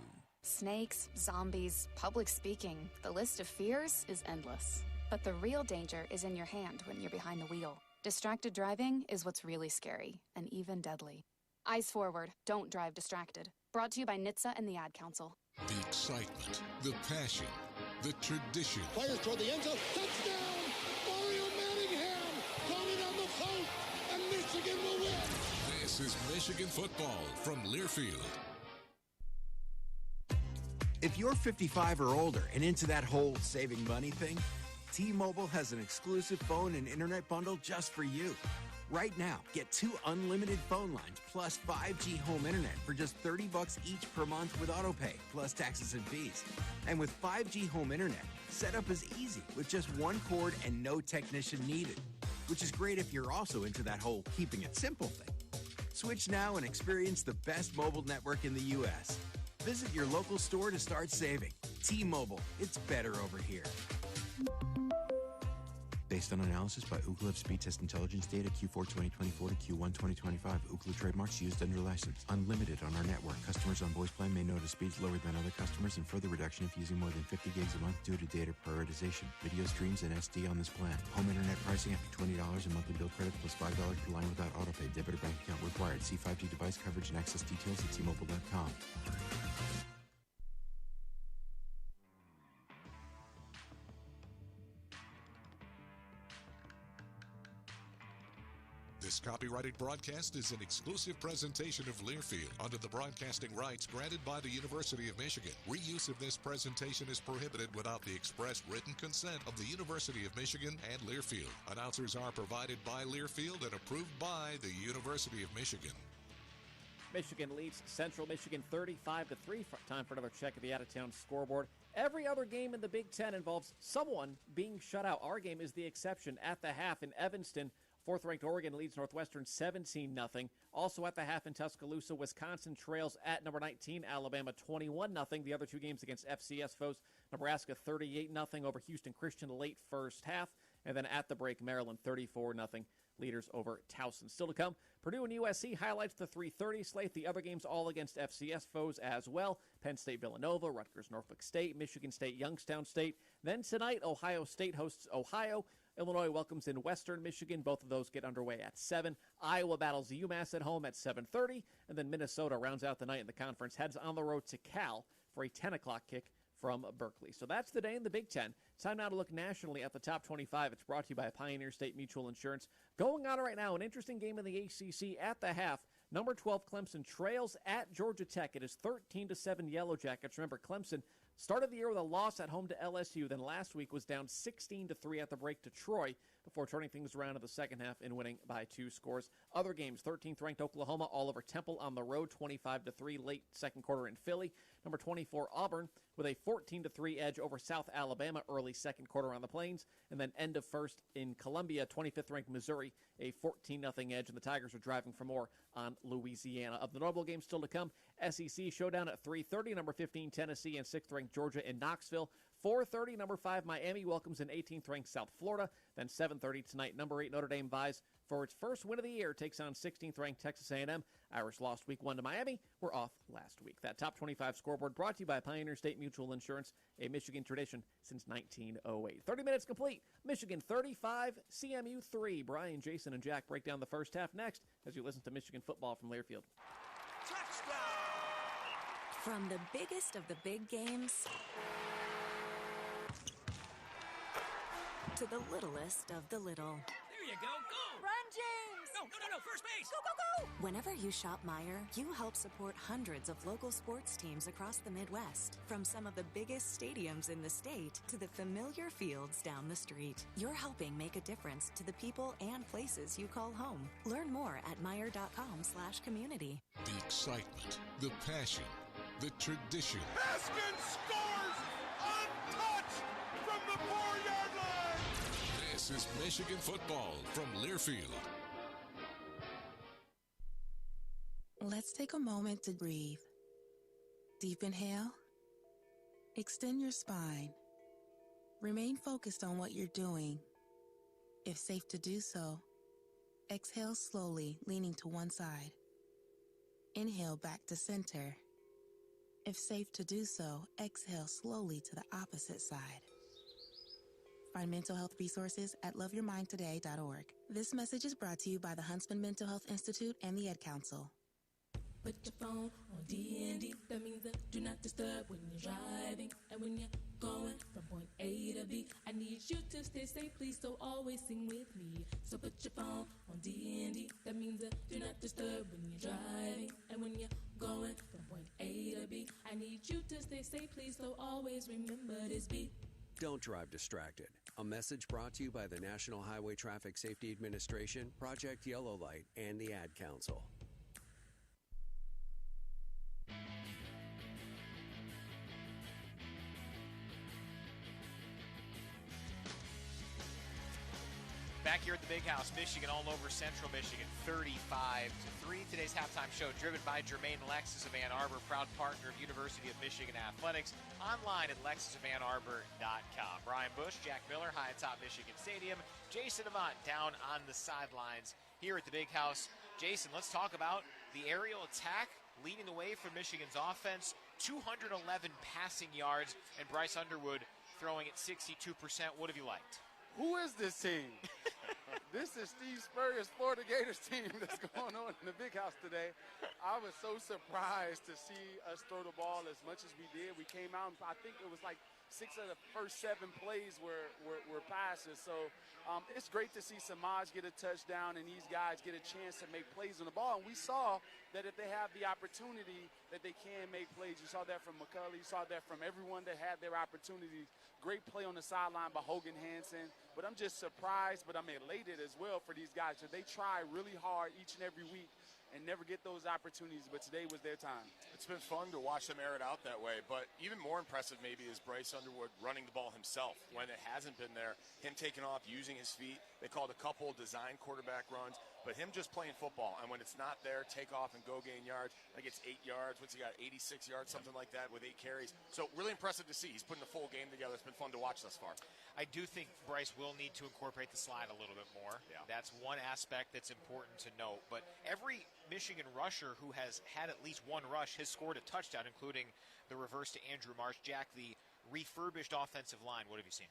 Snakes, zombies, public speaking. The list of fears is endless. But the real danger is in your hand when you're behind the wheel. Distracted driving is what's really scary and even deadly. Eyes forward. Don't drive distracted. Brought to you by NHTSA and the Ad Council.
The excitement, the passion, the tradition.
Players toward the end zone. Touchdown! Mario Manningham coming on the float, and Michigan will win.
This is Michigan football from Learfield.
If you're 55 or older and into that whole saving money thing, T-Mobile has an exclusive phone and internet bundle just for you. Right now, get 2 unlimited phone lines plus 5G home internet for just $30 each per month with autopay, plus taxes and fees. And with 5G home internet, setup is easy with just 1 cord and no technician needed, which is great if you're also into that whole keeping it simple thing. Switch now and experience the best mobile network in the U.S. Visit your local store to start saving. T-Mobile, it's better over here.
Based on analysis by Ookla of speed test intelligence data Q4 2024 to Q1 2025. Ookla trademarks used under license. Unlimited on our network. Customers on voice plan may notice speeds lower than other customers and further reduction if using more than 50 gigs a month due to data prioritization. Video streams and SD on this plan. Home internet pricing after $20 in monthly bill credit plus $5 per line without autopay. Debit or bank account required. See 5G device coverage and access details at T-Mobile.com.
This copyrighted broadcast is an exclusive presentation of Learfield under the broadcasting rights granted by the University of Michigan. Reuse of this presentation is prohibited without the express written consent of the University of Michigan and Learfield. Announcers are provided by Learfield and approved by the University of Michigan.
Michigan leads Central Michigan 35-3. Time for another check of the out-of-town scoreboard. Every other game in the Big Ten involves someone being shut out. Our game is the exception. At the half in Evanston, 4th-ranked Oregon leads Northwestern 17-0. Also at the half in Tuscaloosa, Wisconsin trails at number 19, Alabama 21-0. The other 2 games against FCS foes, Nebraska 38-0 over Houston Christian late first half. And then at the break, Maryland 34-0 leaders over Towson. Still to come, Purdue and USC highlights the 3:30 slate. The other games all against FCS foes as well. Penn State, Villanova, Rutgers, Norfolk State, Michigan State, Youngstown State. Then tonight, Ohio State hosts Ohio. Illinois welcomes in Western Michigan. Both of those get underway at 7. Iowa battles UMass at home at 7:30. And then Minnesota rounds out the night in the conference, heads on the road to Cal for a 10 o'clock kick from Berkeley. So that's the day in the Big Ten. Time now to look nationally at the top 25. It's brought to you by Pioneer State Mutual Insurance. Going on right now, an interesting game in the ACC at the half. Number 12, Clemson trails at Georgia Tech. It is 13-7 Yellow Jackets. Remember, Clemson started the year with a loss at home to LSU, then last week was down 16-3 at the break to Troy before turning things around in the second half and winning by 2 scores. Other games, 13th ranked Oklahoma all over Temple on the road, 25-3 late second quarter in Philly. Number 24, Auburn with a 14-3 edge over South Alabama early second quarter on the Plains. And then end of first in Columbia, 25th ranked Missouri, a 14-0 edge, and the Tigers are driving for more on Louisiana. Of the notable games still to come, SEC showdown at 3:30, number 15 Tennessee and 6th ranked Georgia in Knoxville. 4:30, number 5 Miami welcomes an 18th ranked South Florida. Then 7:30 tonight, number 8 Notre Dame vies for its first win of the year, takes on 16th ranked Texas A&M. Irish lost week 1 to Miami. We're off last week. That top 25 scoreboard brought to you by Pioneer State Mutual Insurance, a Michigan tradition since 1908. 30 minutes complete. Michigan 35, CMU 3. Brian, Jason, and Jack break down the first half next as you listen to Michigan football from Learfield.
From the biggest of the big games to the littlest of the little.
There you go. Go!
Run, James!
No. First base!
Go, go, go! Whenever you shop Meijer, you help support hundreds of local sports teams across the Midwest. From some of the biggest stadiums in the state to the familiar fields down the street. You're helping make a difference to the people and places you call home. Learn more at Meijer.com/community.
The excitement, the passion, the tradition.
Haskins scores untouched from the 4-yard line.
This is Michigan football from Learfield.
Let's take a moment to breathe. Deep inhale. Extend your spine. Remain focused on what you're doing. If safe to do so, exhale slowly, leaning to one side. Inhale back to center. If safe to do so, exhale slowly to the opposite side. Find mental health resources at loveyourmindtoday.org. This message is brought to you by the Huntsman Mental Health Institute and the Ed Council.
Put your phone on D&D. That means that do not disturb when you're driving. And when you're going from point A to B, I need you to stay safe, please, so always sing with me. So put your phone on D&D. That means that do not disturb when you're driving. And when you're going from point A to B, I need you to stay safe, please, so always remember this beat.
Don't drive distracted. A message brought to you by the National Highway Traffic Safety Administration, Project Yellow Light, and the Ad Council.
Back here at the Big House, Michigan all over Central Michigan, 35-3. Today's halftime show driven by Jermaine Lexus of Ann Arbor, proud partner of University of Michigan Athletics, online at lexusofannarbor.com. Brian Bush, Jack Miller, high atop Michigan Stadium. Jason Avant down on the sidelines here at the Big House. Jason, let's talk about the aerial attack leading the way for Michigan's offense. 211 passing yards, and Bryce Underwood throwing at 62%. What have you liked?
Who is this team? This is Steve Spurrier's Florida Gators team that's going on in the Big House today. I was so surprised to see us throw the ball as much as we did. We came out, I think it was like 6 of the first 7 plays were passes. So it's great to see Samaj get a touchdown and these guys get a chance to make plays on the ball. And we saw that if they have the opportunity that they can make plays. You saw that from McCulley. You saw that from everyone that had their opportunities. Great play on the sideline by Hogan Hansen. But I'm just surprised, but I'm elated as well for these guys. So they try really hard each and every week and never get those opportunities, but today was their time.
It's been fun to watch them air it out that way, but even more impressive maybe is Bryce Underwood running the ball himself when it hasn't been there, him taking off, using his feet. They called a couple design quarterback runs, but him just playing football, and when it's not there, take off and go gain yards. I think it's 8 yards. What's he got, 86 yards, something like that with 8 carries. So really impressive to see. He's putting the full game together. It's been fun to watch thus far.
I do think Bryce will need to incorporate the slide a little bit more.
Yeah.
That's one aspect that's important to note. But every Michigan rusher who has had at least one rush has scored a touchdown, including the reverse to Andrew Marsh. Jack, the refurbished offensive line, what have you seen?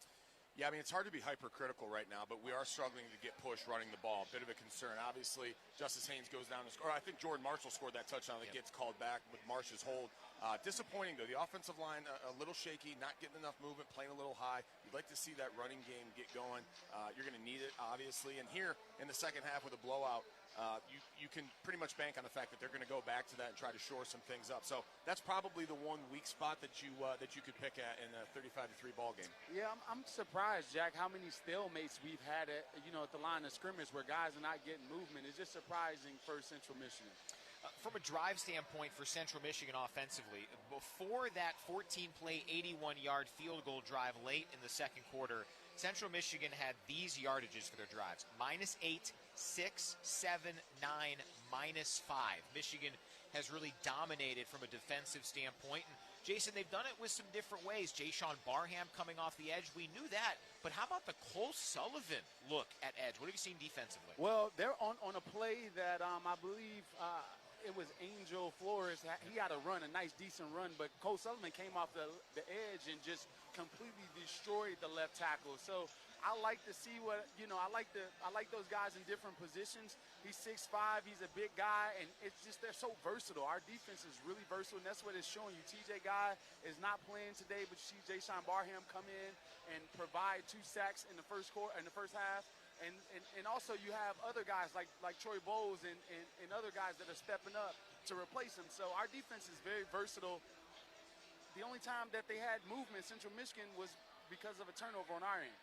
Yeah, I mean, it's hard to be hypercritical right now, but we are struggling to get pushed running the ball. A bit of a concern. Obviously, Justice Haynes goes down to score. I think Jordan Marshall scored that touchdown that gets called back with Marsh's hold. Disappointing, though. The offensive line, a little shaky, not getting enough movement, playing a little high. You'd like to see that running game get going. You're going to need it, obviously. And here in the second half with a blowout, you can pretty much bank on the fact that they're going to go back to that and try to shore some things up. So that's probably the one weak spot that you could pick at in a 35-3 ball game.
Yeah, I'm surprised, Jack, how many stalemates we've had at the line of scrimmage where guys are not getting movement. It's just surprising for Central Michigan.
From a drive standpoint for Central Michigan offensively, before that 14-play, 81-yard field goal drive late in the second quarter, Central Michigan had these yardages for their drives: -8, 6, 7, 9, -5. Michigan has really dominated from a defensive standpoint. And Jason, they've done it with some different ways. Jayshon Barham coming off the edge, we knew that. But how about the Cole Sullivan look at edge? What have you seen defensively?
Well, they're on a play that I believe it was Angel Flores. He had a run, a nice, decent run, but Cole Sullivan came off the edge and just completely destroyed the left tackle. So I like to see I like those guys in different positions. He's 6'5", he's a big guy, and it's just they're so versatile. Our defense is really versatile, and that's what it's showing you. TJ Guy is not playing today, but you see Jayshon Barham come in and provide 2 sacks in the first half. And also you have other guys like Troy Bowles and other guys that are stepping up to replace him. So our defense is very versatile. The only time that they had movement, Central Michigan, was because of a turnover on our end.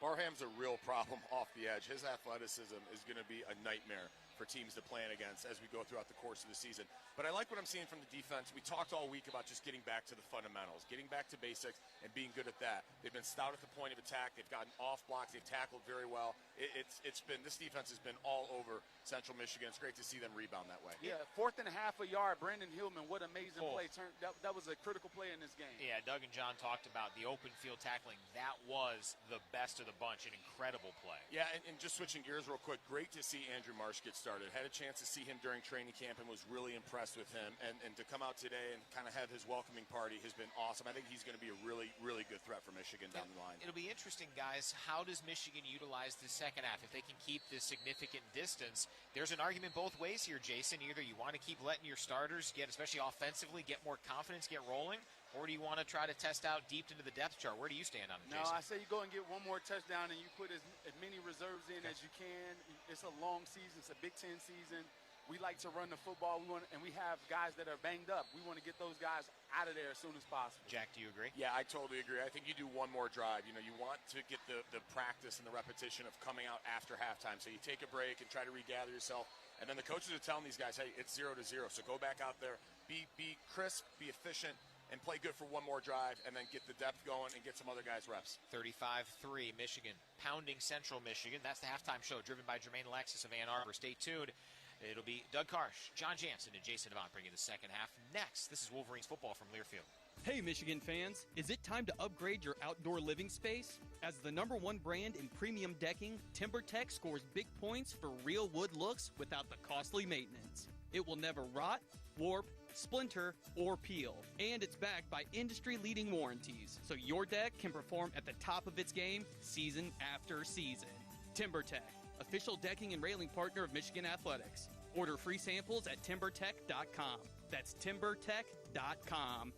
Barham's a real problem off the edge. His athleticism is going to be a nightmare for teams to plan against as we go throughout the course of the season. But I like what I'm seeing from the defense. We talked all week about just getting back to the fundamentals, getting back to basics, and being good at that. They've been stout at the point of attack. They've gotten off blocks. They've tackled very well. This defense has been all over Central Michigan. It's great to see them rebound that way.
Yeah, 4.5 a yard. Brandon Hillman, what amazing play. That was a critical play in this game.
Yeah, Doug and John talked about the open field tackling. That was the best of the bunch, an incredible play.
Yeah, and just switching gears real quick, great to see Andrew Marsh get started. Had a chance to see him during training camp and was really impressed with him. And to come out today and kind of have his welcoming party has been awesome. I think he's going to be a really, really good threat for Michigan down the line.
It'll be interesting, guys. How does Michigan utilize the second half? If they can keep this significant distance, there's an argument both ways here, Jason. Either you want to keep letting your starters get, especially offensively, get more confidence, get rolling, or do you want to try to test out deep into the depth chart? Where do you stand on it, Jason?
No, I say you go and get one more touchdown and you put as many reserves in as you can. It's a long season. It's a Big Ten season. We like to run the football, and we have guys that are banged up. We want to get those guys out of there as soon as possible.
Jack, do you agree?
Yeah, I totally agree. I think you do one more drive. You want to get the practice and the repetition of coming out after halftime. So you take a break and try to regather yourself. And then the coaches are telling these guys, hey, it's 0-0. So go back out there, be crisp, be efficient, and play good for one more drive, and then get the depth going and get some other guys reps.
35-3, Michigan pounding Central Michigan. That's the halftime show driven by Jermaine Alexis of Ann Arbor. Stay tuned. It'll be Doug Karsh, John Jansen, and Jason Devon bringing the second half. Next, this is Wolverines football from Learfield.
Hey, Michigan fans. Is it time to upgrade your outdoor living space? As the #1 brand in premium decking, TimberTech scores big points for real wood looks without the costly maintenance. It will never rot, warp, splinter, or peel. And it's backed by industry-leading warranties, so your deck can perform at the top of its game season after season. TimberTech, official decking and railing partner of Michigan Athletics. Order free samples at timbertech.com. That's timbertech.com.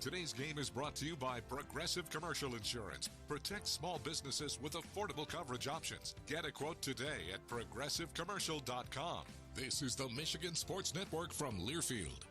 Today's game is brought to you by Progressive Commercial Insurance. Protect small businesses with affordable coverage options. Get a quote today at progressivecommercial.com. This is the Michigan Sports Network from Learfield.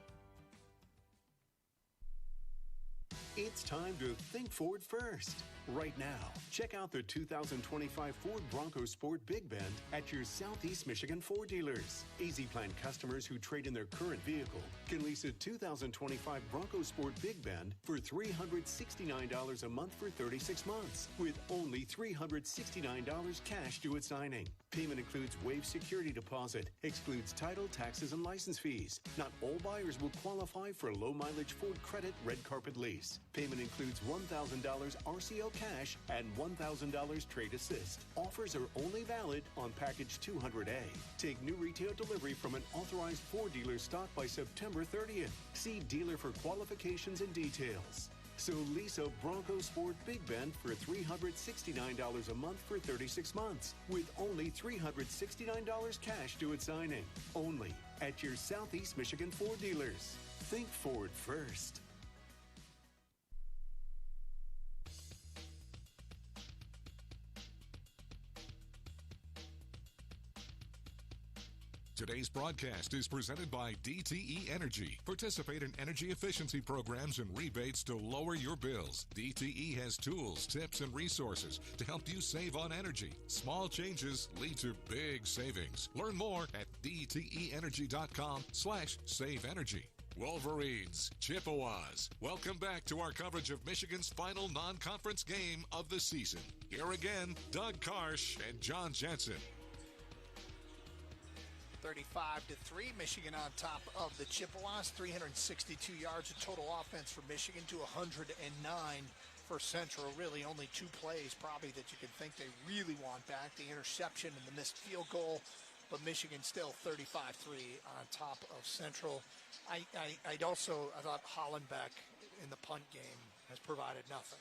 It's time to think Ford first. Right now, check out the 2025 Ford Bronco Sport Big Bend at your Southeast Michigan Ford dealers. Easy Plan customers who trade in their current vehicle can lease a 2025 Bronco Sport Big Bend for $369 a month for 36 months, with only $369 cash due at signing. Payment includes waived security deposit, excludes title, taxes, and license fees. Not all buyers will qualify for low-mileage Ford Credit Red Carpet Lease. Payment includes $1,000 RCO cash and $1,000 trade assist. Offers are only valid on package 200A. Take new retail delivery from an authorized Ford dealer stock by September 30th. See dealer for qualifications and details. So lease a Bronco Sport Big Bend for $369 a month for 36 months, with only $369 cash due at signing. Only at your Southeast Michigan Ford dealers. Think Ford first.
Today's broadcast is presented by DTE Energy. Participate in energy efficiency programs and rebates to lower your bills. DTE has tools, tips, and resources to help you save on energy. Small changes lead to big savings. Learn more at dteenergy.com/save energy. Wolverines, Chippewas. Welcome back to our coverage of Michigan's final non-conference game of the season. Here again, Doug Karsch and John Jensen.
35-3, Michigan on top of the Chippewas. 362 yards of total offense for Michigan to 109 for Central. Really only two plays probably that you can think they really want back. The interception and the missed field goal. But Michigan still 35-3 on top of Central. I thought Hollenbeck in the punt game has provided nothing.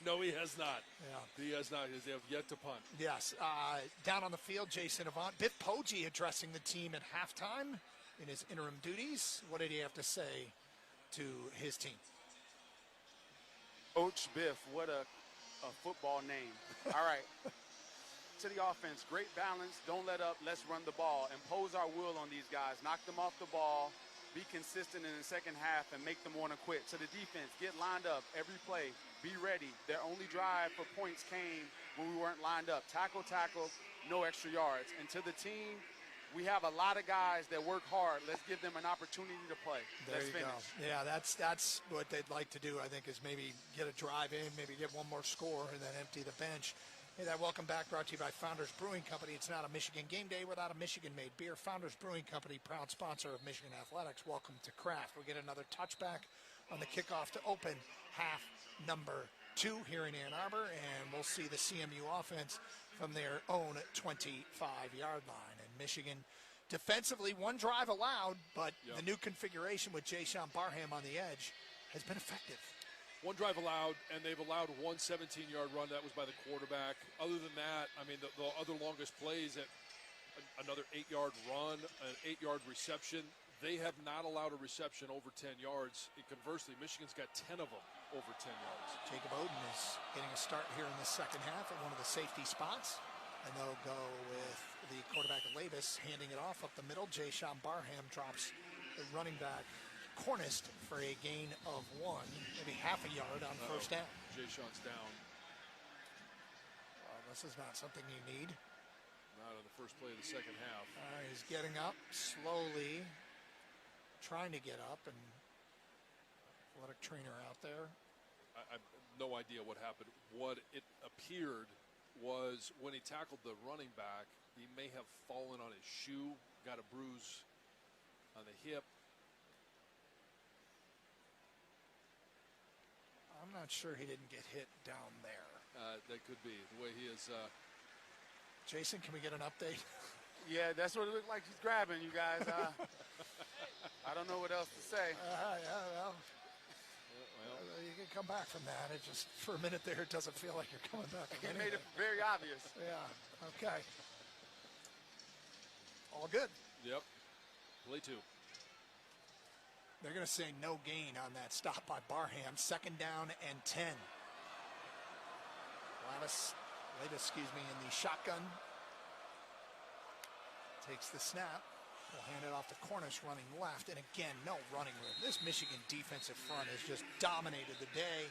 No, he has not.
Yeah.
He has not. They have yet to punt.
Yes. Down on the field, Jason Avant. Biff Poggi addressing the team at halftime in his interim duties. What did he have to say to his team?
Coach Biff, what a football name. All right. To the offense, great balance, don't let up, let's run the ball, impose our will on these guys, knock them off the ball, be consistent in the second half and make them want to quit. To the defense, get lined up every play, be ready. Their only drive for points came when we weren't lined up. Tackle, no extra yards. And to the team, we have a lot of guys that work hard. Let's give them an opportunity to play. Let's finish.
Go. Yeah, that's what they'd like to do, I think, is maybe get a drive in, maybe get one more score, and then empty the bench. Hey, that welcome back brought to you by Founders Brewing Company. It's not a Michigan game day without a Michigan-made beer. Founders Brewing Company, proud sponsor of Michigan Athletics. Welcome to Kraft. We'll get another touchback on the kickoff to open half number 2 here in Ann Arbor, and we'll see the CMU offense from their own 25-yard line. And Michigan defensively, one drive allowed, but the new configuration with Jayshon Barham on the edge has been effective.
One drive allowed, and they've allowed one 17-yard run. That was by the quarterback. Other than that, I mean, the other longest plays, at another 8-yard run, an 8-yard reception. They have not allowed a reception over 10 yards. And conversely, Michigan's got 10 of them over 10 yards.
Jacob Oden is getting a start here in the second half at one of the safety spots. And they'll go with the quarterback, Levis, handing it off up the middle. Jayshon Barham drops the running back, Cornist, for a gain of 1, maybe half a yard on first down.
Jayshon's down.
This is not something you need.
Not on the first play of the second half.
He's getting up slowly, trying to get up, and athletic trainer out there.
I have no idea what happened. What it appeared was when he tackled the running back, he may have fallen on his shoe, got a bruise on the hip.
I'm not sure he didn't get hit down there.
That could be the way he is.
Jason, can we get an update?
Yeah, that's what it looked like he's grabbing, you guys. I don't know what else to say.
Well, you can come back from that. It just, for a minute there, it doesn't feel like you're coming back.
It made it very obvious.
Yeah, okay. All good.
Yep. Play 2.
They're going to say no gain on that stop by Barham. Second down and 10. Levis, in the shotgun. Takes the snap. We'll hand it off to Cornish running left. And again, no running room. This Michigan defensive front has just dominated the day.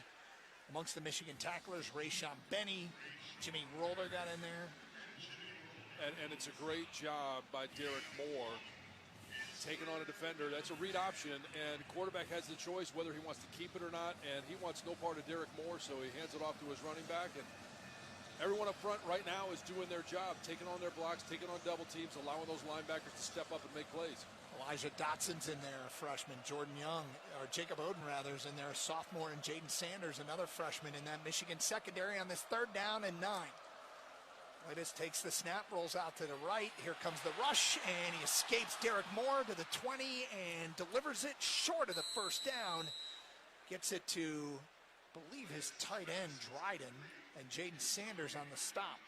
Amongst the Michigan tacklers, Rayshawn Benny, Jimmy Roller got in there.
And it's a great job by Derek Moore taking on a defender. That's a read option, and quarterback has the choice whether he wants to keep it or not, and he wants no part of Derek Moore, so he hands it off to his running back. And everyone up front right now is doing their job, taking on their blocks, taking on double teams, allowing those linebackers to step up and make plays.
Elijah Dotson's in there, a freshman. Jordan Young, or Jacob Oden rather, is in there, a sophomore, and Jaden Sanders, another freshman in that Michigan secondary on this 3rd down and 9. Levis takes the snap, rolls out to the right. Here comes the rush, and he escapes Derek Moore to the 20 and delivers it short of the first down. Gets it to, I believe, his tight end, Dryden, and Jaden Sanders on the stop.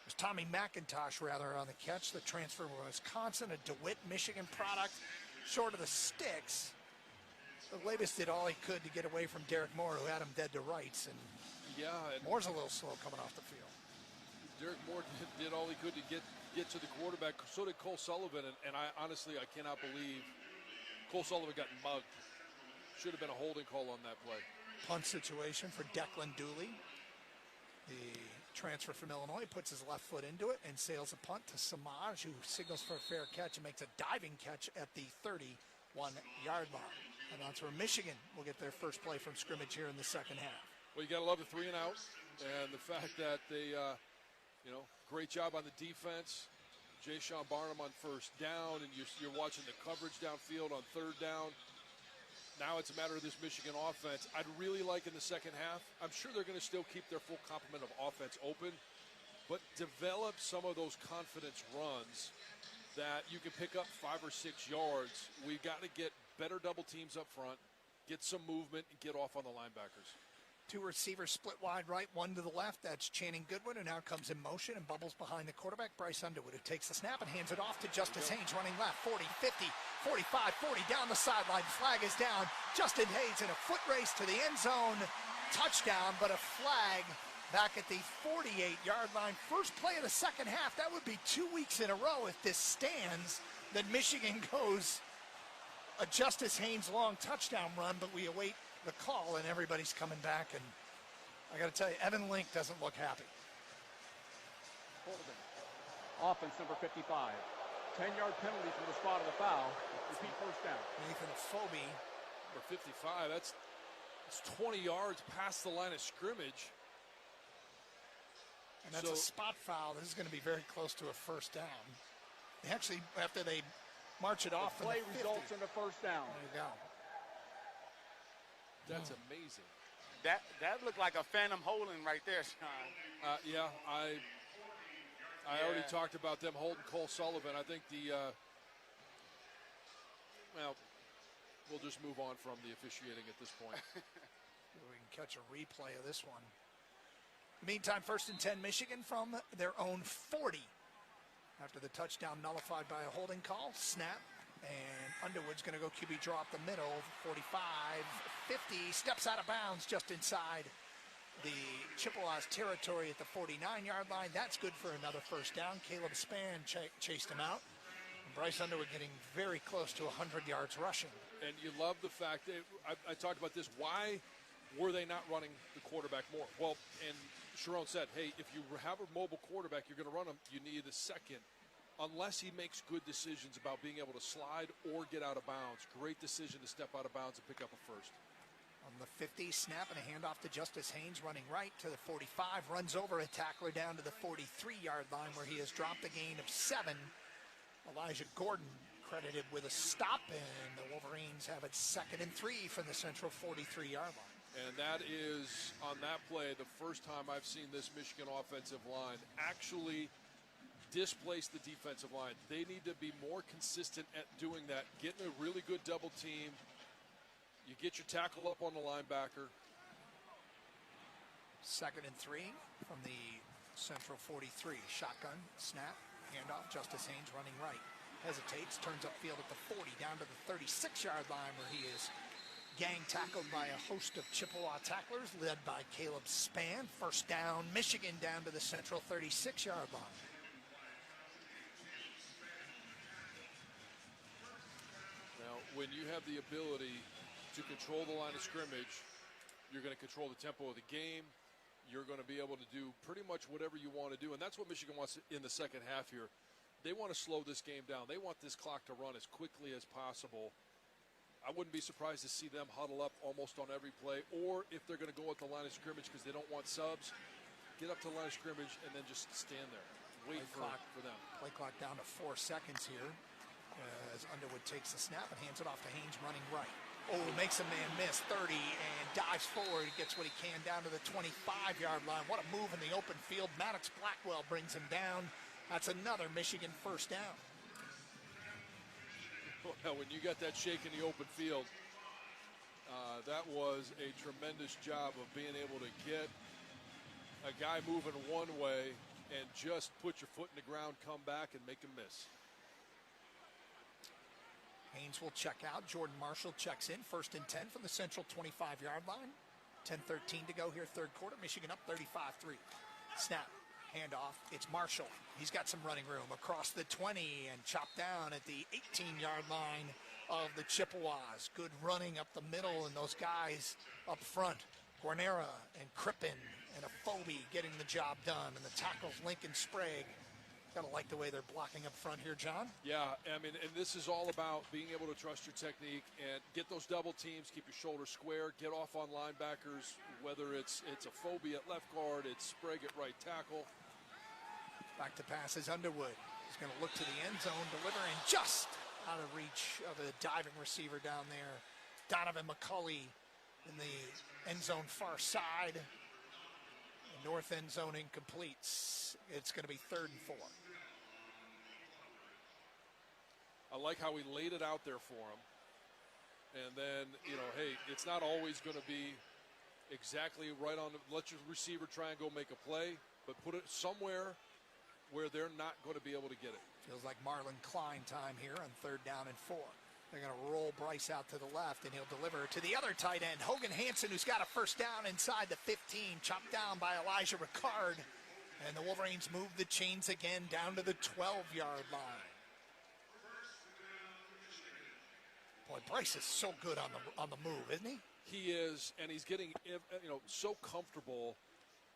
It was Tommy McIntosh, rather, on the catch. The transfer from Wisconsin, a DeWitt, Michigan product, short of the sticks. But Levis did all he could to get away from Derek Moore, who had him dead to rights. And Moore's a little slow coming off the field.
Derek Moore did all he could to get to the quarterback. So did Cole Sullivan, and I honestly cannot believe Cole Sullivan got mugged. Should have been a holding call on that play.
Punt situation for Declan Dooley. The transfer from Illinois puts his left foot into it and sails a punt to Samaj, who signals for a fair catch and makes a diving catch at the 31-yard line. And that's where Michigan will get their first play from scrimmage here in the second half.
Well, you got to love the 3 and out, and the fact that they, great job on the defense. Jay Sean Barnum on first down, and you're watching the coverage downfield on third down. Now it's a matter of this Michigan offense. I'd really like in the second half, I'm sure they're going to still keep their full complement of offense open, but develop some of those confidence runs that you can pick up 5 or 6 yards. We've got to get better double teams up front, get some movement, and get off on the linebackers.
2 receivers split wide right, 1 to the left. That's Channing Goodwin, who now comes in motion and bubbles behind the quarterback, Bryce Underwood, who takes the snap and hands it off to Justice Haynes, running left, 40, 50, 45, 40, down the sideline. Flag is down. Justin Haynes in a foot race to the end zone. Touchdown, but a flag back at the 48-yard line. First play of the second half. That would be 2 weeks in a row if this stands, that Michigan goes a Justice Haynes long touchdown run, but we await the call, and everybody's coming back, and I got to tell you, Evan Link doesn't look happy.
Offense number 55. 10-yard penalty from the spot of the foul. Repeat first down.
Nathan Afobe.
Number 55, it's 20 yards past the line of scrimmage.
And that's a spot foul. This is going to be very close to a first down. Actually, after they march it off,
the play results in a first down.
There you go.
That's amazing.
That looked like a phantom holding right there, Sean.
Yeah, I already talked about them holding Cole Sullivan. I think we'll just move on from the officiating at this point.
We can catch a replay of this one. Meantime, 1st and 10 Michigan from their own 40. After the touchdown nullified by a holding call, snap. And Underwood's going to go QB draw up the middle, 45, 50, steps out of bounds just inside the Chippewas territory at the 49-yard line. That's good for another first down. Caleb Spann chased him out. And Bryce Underwood getting very close to 100 yards rushing.
And you love the fact that, I talked about this, why were they not running the quarterback more? Well, and Sharon said, hey, if you have a mobile quarterback, you're going to run him, you need a second. Unless he makes good decisions about being able to slide or get out of bounds. Great decision to step out of bounds and pick up a first.
On the 50, snap and a handoff to Justice Haynes, running right to the 45, runs over a tackler down to the 43-yard line where he has dropped a gain of 7. Elijah Gordon credited with a stop, and the Wolverines have it 2nd and 3 from the central 43-yard line.
And that is, on that play, the first time I've seen this Michigan offensive line actually displace the defensive line. They need to be more consistent at doing that, getting a really good double team. You get your tackle up on the linebacker.
2nd and 3 from the central 43. Shotgun, snap, handoff. Justice Haynes running right. Hesitates, turns upfield at the 40, down to the 36-yard line where he is gang tackled by a host of Chippewa tacklers led by Caleb Spann. First down, Michigan down to the central 36-yard line.
When you have the ability to control the line of scrimmage, you're going to control the tempo of the game. You're going to be able to do pretty much whatever you want to do, and that's what Michigan wants in the second half here. They want to slow this game down. They want this clock to run as quickly as possible. I wouldn't be surprised to see them huddle up almost on every play, or if they're going to go at the line of scrimmage because they don't want subs, get up to the line of scrimmage and then just stand there. Wait for them.
Play clock down to 4 seconds here. As Underwood takes the snap and hands it off to Haynes running right. Oh, makes a man miss, 30, and dives forward. He gets what he can down to the 25-yard line. What a move in the open field. Maddox Blackwell brings him down. That's another Michigan first down.
Well, when you got that shake in the open field, that was a tremendous job of being able to get a guy moving one way and just put your foot in the ground, come back, and make him miss.
Haynes will check out. Jordan Marshall checks in. 1st and 10 from the central 25-yard line. 10:13 to go here, third quarter. Michigan up 35-3. Snap. Handoff. It's Marshall. He's got some running room across the 20 and chopped down at the 18-yard line of the Chippewas. Good running up the middle, and those guys up front, Guarnera and Crippen and Afobe getting the job done. And the tackles, Lincoln Sprague. Gotta like the way they're blocking up front here, John.
Yeah, I mean, and this is all about being able to trust your technique and get those double teams, keep your shoulders square, get off on linebackers, whether it's a Phobie at left guard, it's Sprague at right tackle.
Back to pass is Underwood. He's going to look to the end zone, delivering just out of reach of a diving receiver down there. Donovan McCulley in the end zone far side. The north end zone incomplete. It's going to be 3rd and 4.
I like how he laid it out there for him. And then, hey, it's not always going to be exactly right on. Let your receiver try and go make a play, but put it somewhere where they're not going to be able to get it.
Feels like Marlon Klein time here on 3rd down and 4. They're going to roll Bryce out to the left, and he'll deliver to the other tight end, Hogan Hansen, who's got a first down inside the 15, chopped down by Elijah Ricard. And the Wolverines move the chains again down to the 12-yard line. Boy, Bryce is so good on the move, isn't he?
He is, and he's getting so comfortable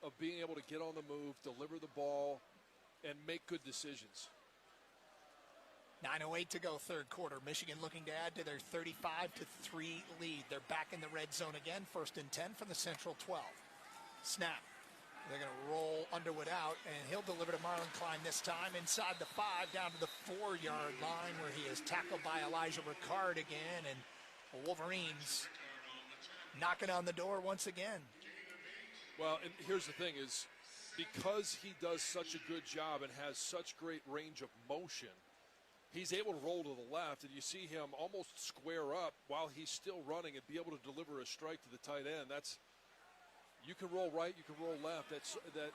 of being able to get on the move, deliver the ball, and make good decisions.
9:08 to go, 3rd quarter. Michigan looking to add to their 35-3 lead. They're back in the red zone again, 1st and 10 from the Central 12. Snap. They're going to roll Underwood out, and he'll deliver to Marlon Klein this time inside the 5, down to the 4-yard line, where he is tackled by Elijah Ricard again, and the Wolverines knocking on the door once again.
Well, and here's the thing is, because he does such a good job and has such great range of motion, he's able to roll to the left, and you see him almost square up while he's still running and be able to deliver a strike to the tight end. You can roll right, you can roll left. That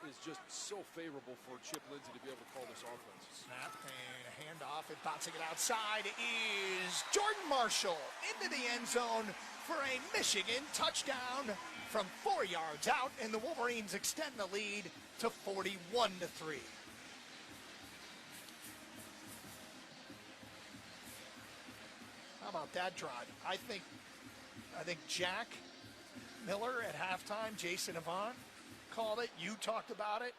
is just so favorable for Chip Lindsey to be able to call this offense.
Snap and a handoff, and bouncing it outside is Jordan Marshall into the end zone for a Michigan touchdown from 4 yards out, and the Wolverines extend the lead to 41-3. How about that drive? I think Jack Miller at halftime, Jason Avant called it. You talked about it.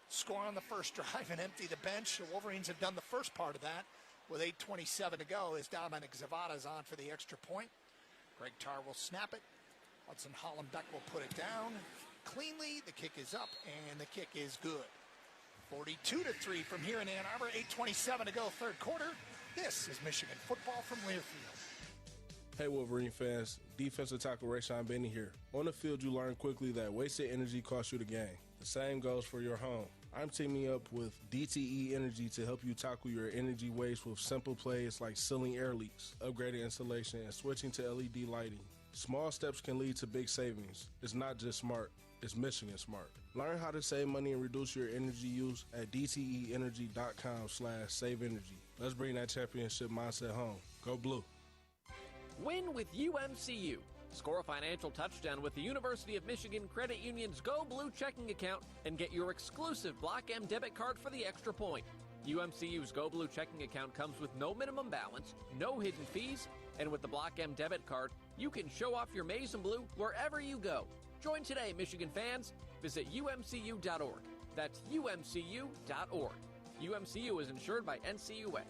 Score on the first drive and empty the bench. The Wolverines have done the first part of that with 8:27 to go as Dominic Zavada's on for the extra point. Greg Tarr will snap it. Hudson Hollenbeck will put it down cleanly. The kick is up, and the kick is good. 42-3 from here in Ann Arbor. 8:27 to go, 3rd quarter. This is Michigan football from Learfield.
Hey Wolverine fans, defensive tackle Rayshawn Benny here. On the field, you learn quickly that wasted energy costs you the game. The same goes for your home. I'm teaming up with DTE Energy to help you tackle your energy waste with simple plays like sealing air leaks, upgrading insulation, and switching to LED lighting. Small steps can lead to big savings. It's not just smart, it's Michigan smart. Learn how to save money and reduce your energy use at dteenergy.com/saveenergy. Let's bring that championship mindset home. Go Blue.
Win with UMCU. Score a financial touchdown with the University of Michigan Credit Union's Go Blue checking account and get your exclusive Block M debit card for the extra point. UMCU's Go Blue checking account comes with no minimum balance, no hidden fees, and with the Block M debit card, you can show off your maize and blue wherever you go. Join today, Michigan fans. Visit umcu.org. That's umcu.org. UMCU is insured by NCUA.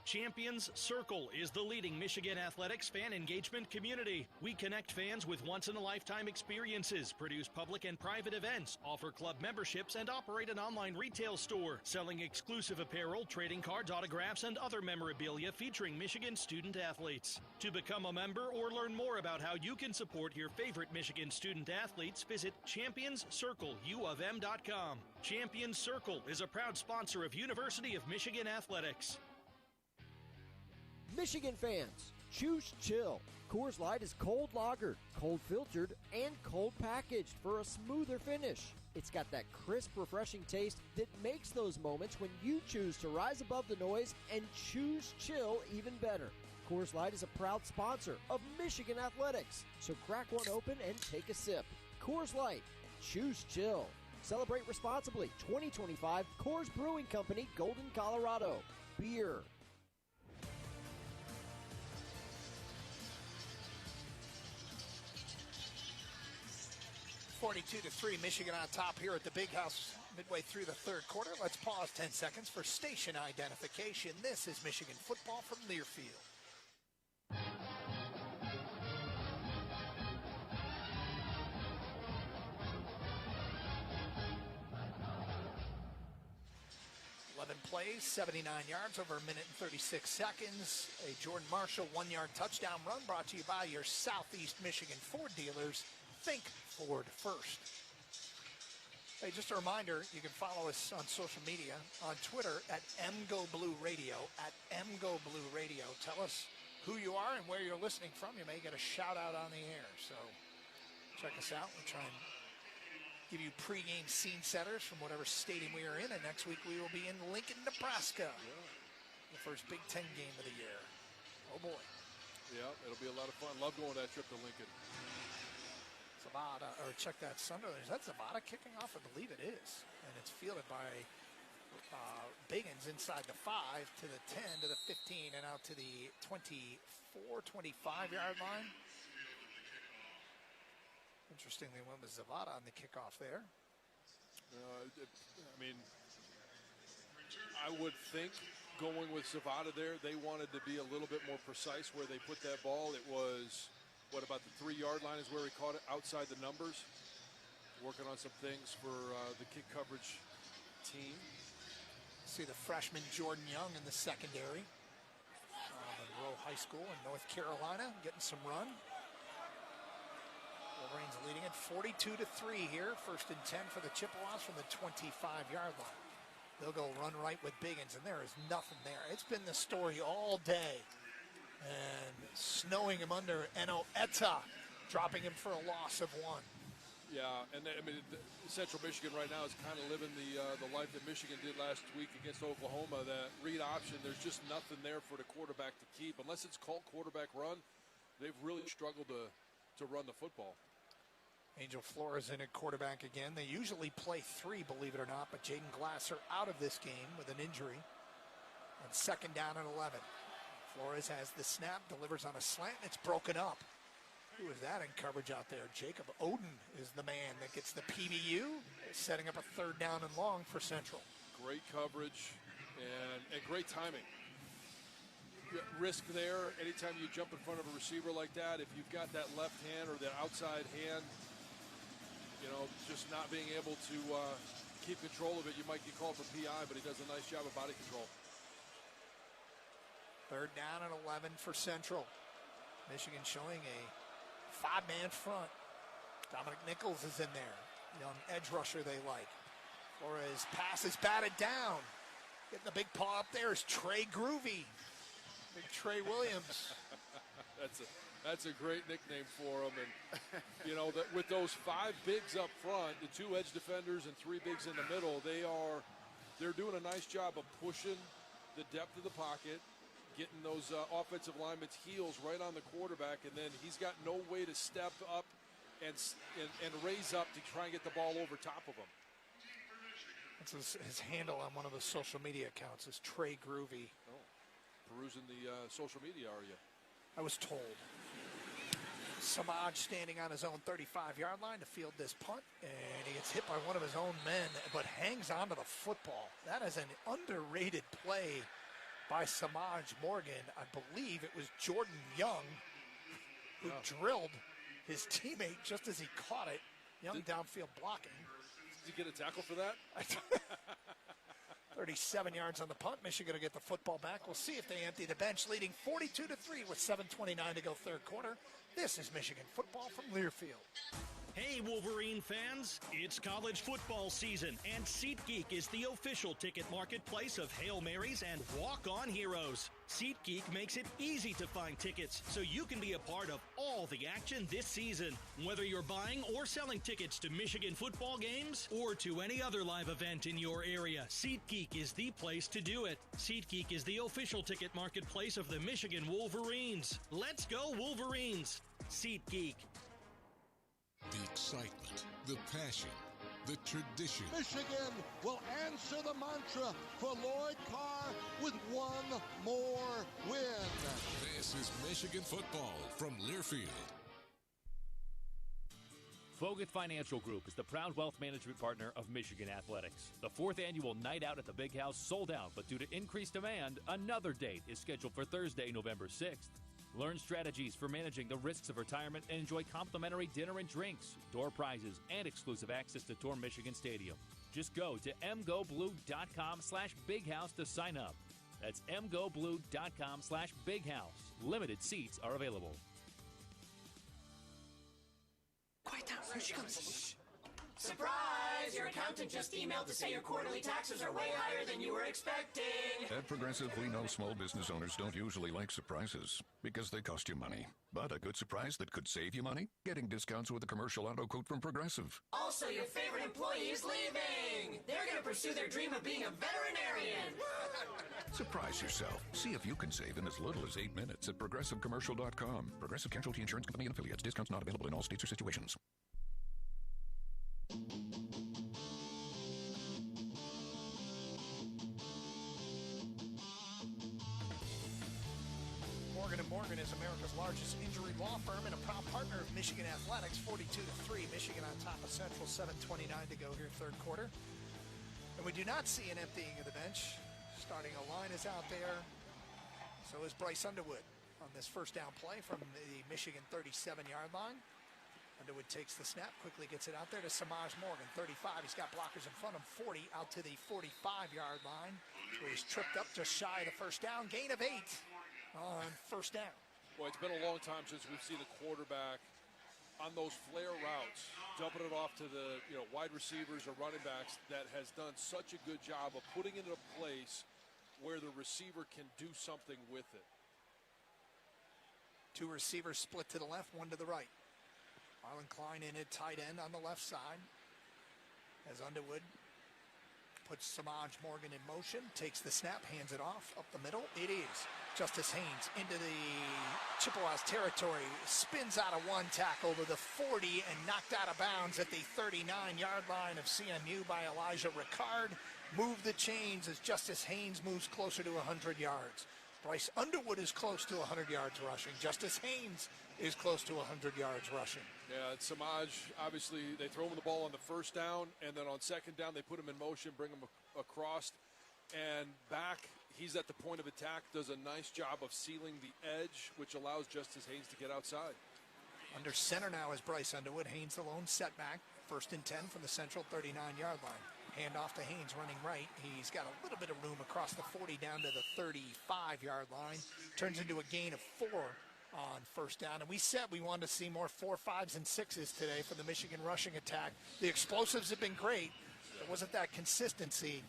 Champions Circle is the leading Michigan athletics fan engagement community. We connect fans with once-in-a-lifetime experiences, produce public and private events, offer club memberships, and operate an online retail store, selling exclusive apparel, trading cards, autographs, and other memorabilia featuring Michigan student athletes. To become a member or learn more about how you can support your favorite Michigan student athletes, visit championscircleufm.com. Champions Circle is a proud sponsor of University of Michigan Athletics.
Michigan fans, choose chill. Coors Light is cold lagered, cold filtered, and cold packaged for a smoother finish. It's got that crisp, refreshing taste that makes those moments when you choose to rise above the noise and choose chill even better. Coors Light is a proud sponsor of Michigan Athletics, so crack one open and take a sip. Coors Light, choose chill. Celebrate responsibly. 2025 Coors Brewing Company, Golden, Colorado. Beer.
42-3, Michigan on top here at the Big House midway through the third quarter. Let's pause 10 seconds for station identification. This is Michigan football from Learfield. Plays, 79 yards over a minute and 36 seconds. A Jordan Marshall 1-yard touchdown run brought to you by your Southeast Michigan Ford dealers. Think Ford first. Hey, just a reminder, you can follow us on social media, on Twitter at MGoBlueRadio, at MGoBlueRadio. Tell us who you are and where you're listening from. You may get a shout out on the air. So check us out. We'll try and give you pregame scene setters from whatever stadium we are in, and next week we will be in Lincoln, Nebraska. The first Big Ten game of the year. Oh boy.
Yeah, it'll be a lot of fun. Love going that trip to Lincoln.
Zavada, or check that Sunderland. Is that Zavada kicking off? I believe it is. And it's fielded by Biggins inside the 5 to the 10 to the 15 and out to the 24, 25-yard line. Interestingly, went with Zavada on the kickoff there.
I mean, I would think going with Zavada there, they wanted to be a little bit more precise where they put that ball. It was, what, about the 3-yard line is where he caught it, outside the numbers. Working on some things for the kick coverage team.
See the freshman Jordan Young in the secondary. Monroe High School in North Carolina, getting some run. Wolverines leading it 42-3 here. First and 10 for the Chippewas from the 25-yard line. They'll go run right with Biggins, and there is nothing there. It's been the story all day. And snowing him under Eno Eta, dropping him for a loss of 1.
Yeah, and I mean, Central Michigan right now is kind of living the life that Michigan did last week against Oklahoma. That read option, there's just nothing there for the quarterback to keep. Unless it's called quarterback run, they've really struggled to run the football.
Angel Flores in at quarterback again. They usually play 3, believe it or not, but Jaden Glasser out of this game with an injury. And second down and 11. Flores has the snap, delivers on a slant, and it's broken up. Who is that in coverage out there? Jacob Oden is the man that gets the PBU, setting up a third down and long for Central.
Great coverage and great timing. Risk there, anytime you jump in front of a receiver like that, if you've got that left hand or that outside hand, you know, just not being able to keep control of it, you might get called for PI, but he does a nice job of body control.
Third down and 11 for Central. Michigan showing a 5-man front. Dominic Nichols is in there. Young edge rusher they like. Flores pass is batted down. Getting the big paw up there is Trey Groovy. Big Trey Williams.
That's a great nickname for him. And, you know, that with those 5 bigs up front, the 2 edge defenders and 3 bigs in the middle, they're doing a nice job of pushing the depth of the pocket, getting those offensive linemen's heels right on the quarterback, and then he's got no way to step up and raise up to try and get the ball over top of him.
That's his handle on one of the social media accounts is Trey Groovy.
Oh, perusing the social media, are you?
I was told. Samaj standing on his own 35-yard line to field this punt, and he gets hit by one of his own men, but hangs onto the football. That is an underrated play by Samaj Morgan. I believe it was Jordan Young who drilled his teammate just as he caught it. Young downfield blocking.
Did you get a tackle for that?
37 yards on the punt. Michigan will get the football back. We'll see if they empty the bench, leading 42-3 with 7:29 to go third quarter. This is Michigan football from Learfield.
Hey, Wolverine fans, it's college football season, and SeatGeek is the official ticket marketplace of Hail Marys and walk-on heroes. SeatGeek makes it easy to find tickets so you can be a part of all the action this season. Whether you're buying or selling tickets to Michigan football games or to any other live event in your area, SeatGeek is the place to do it. SeatGeek is the official ticket marketplace of the Michigan Wolverines. Let's go, Wolverines! SeatGeek.
Beats excitement, the passion, the tradition.
Michigan will answer the mantra for Lloyd Carr with one more win.
This is Michigan football from Learfield.
Fogut Financial Group is the proud wealth management partner of Michigan Athletics. The 4th annual Night Out at the Big House sold out, but due to increased demand, another date is scheduled for Thursday, November 6th. Learn strategies for managing the risks of retirement and enjoy complimentary dinner and drinks, door prizes, and exclusive access to tour Michigan Stadium. Just go to mgoblue.com/bighouse to sign up. That's mgoblue.com/bighouse. Limited seats are available.
Quiet down, here she comes. Surprise! Your accountant just emailed to say your quarterly taxes are way higher than you were expecting.
At Progressive, we know small business owners don't usually like surprises because they cost you money. But a good surprise that could save you money? Getting discounts with a commercial auto quote from Progressive.
Also, your favorite employee is leaving. They're going to pursue their dream of being a veterinarian.
Surprise yourself. See if you can save in as little as 8 minutes at ProgressiveCommercial.com. Progressive Casualty Insurance Company and Affiliates. Discounts not available in all states or situations.
Morgan & Morgan is America's largest injury law firm and a proud partner of Michigan Athletics. 42-3, Michigan on top of Central. 7:29 to go here, third quarter. And we do not see an emptying of the bench. Starting a line is out there. So is Bryce Underwood on this first down play from the Michigan 37-yard line. Underwood takes the snap, quickly gets it out there to Samaj Morgan, 35. He's got blockers in front of him, 40 out to the 45-yard line. So he's tripped up just shy of the first down. Gain of 8 on first down.
Boy, it's been a long time since we've seen a quarterback on those flare routes, dumping it off to the wide receivers or running backs, that has done such a good job of putting it in a place where the receiver can do something with it.
Two receivers split to the left, one to the right. Marlon Klein in at tight end on the left side. As Underwood puts Samaj Morgan in motion, takes the snap, hands it off, up the middle. It is Justice Haynes into the Chippewas territory, spins out of one tackle over the 40 and knocked out of bounds at the 39-yard line of CMU by Elijah Ricard. Move the chains as Justice Haynes moves closer to 100 yards. Bryce Underwood is close to 100 yards rushing. Justice Haynes is close to 100 yards rushing.
Yeah, Samaj, obviously, they throw him the ball on the first down, and then on second down, they put him in motion, bring him across, and back. He's at the point of attack, does a nice job of sealing the edge, which allows Justice Haynes to get outside.
Under center now is Bryce Underwood. Haynes the lone setback. 1st and 10 from the central 39-yard line. Hand off to Haynes running right. He's got a little bit of room across the 40 down to the 35-yard line. Turns into a gain of 4 on first down. And we said we wanted to see more 4, 5s, and 6s today for the Michigan rushing attack. The explosives have been great. There wasn't that consistency.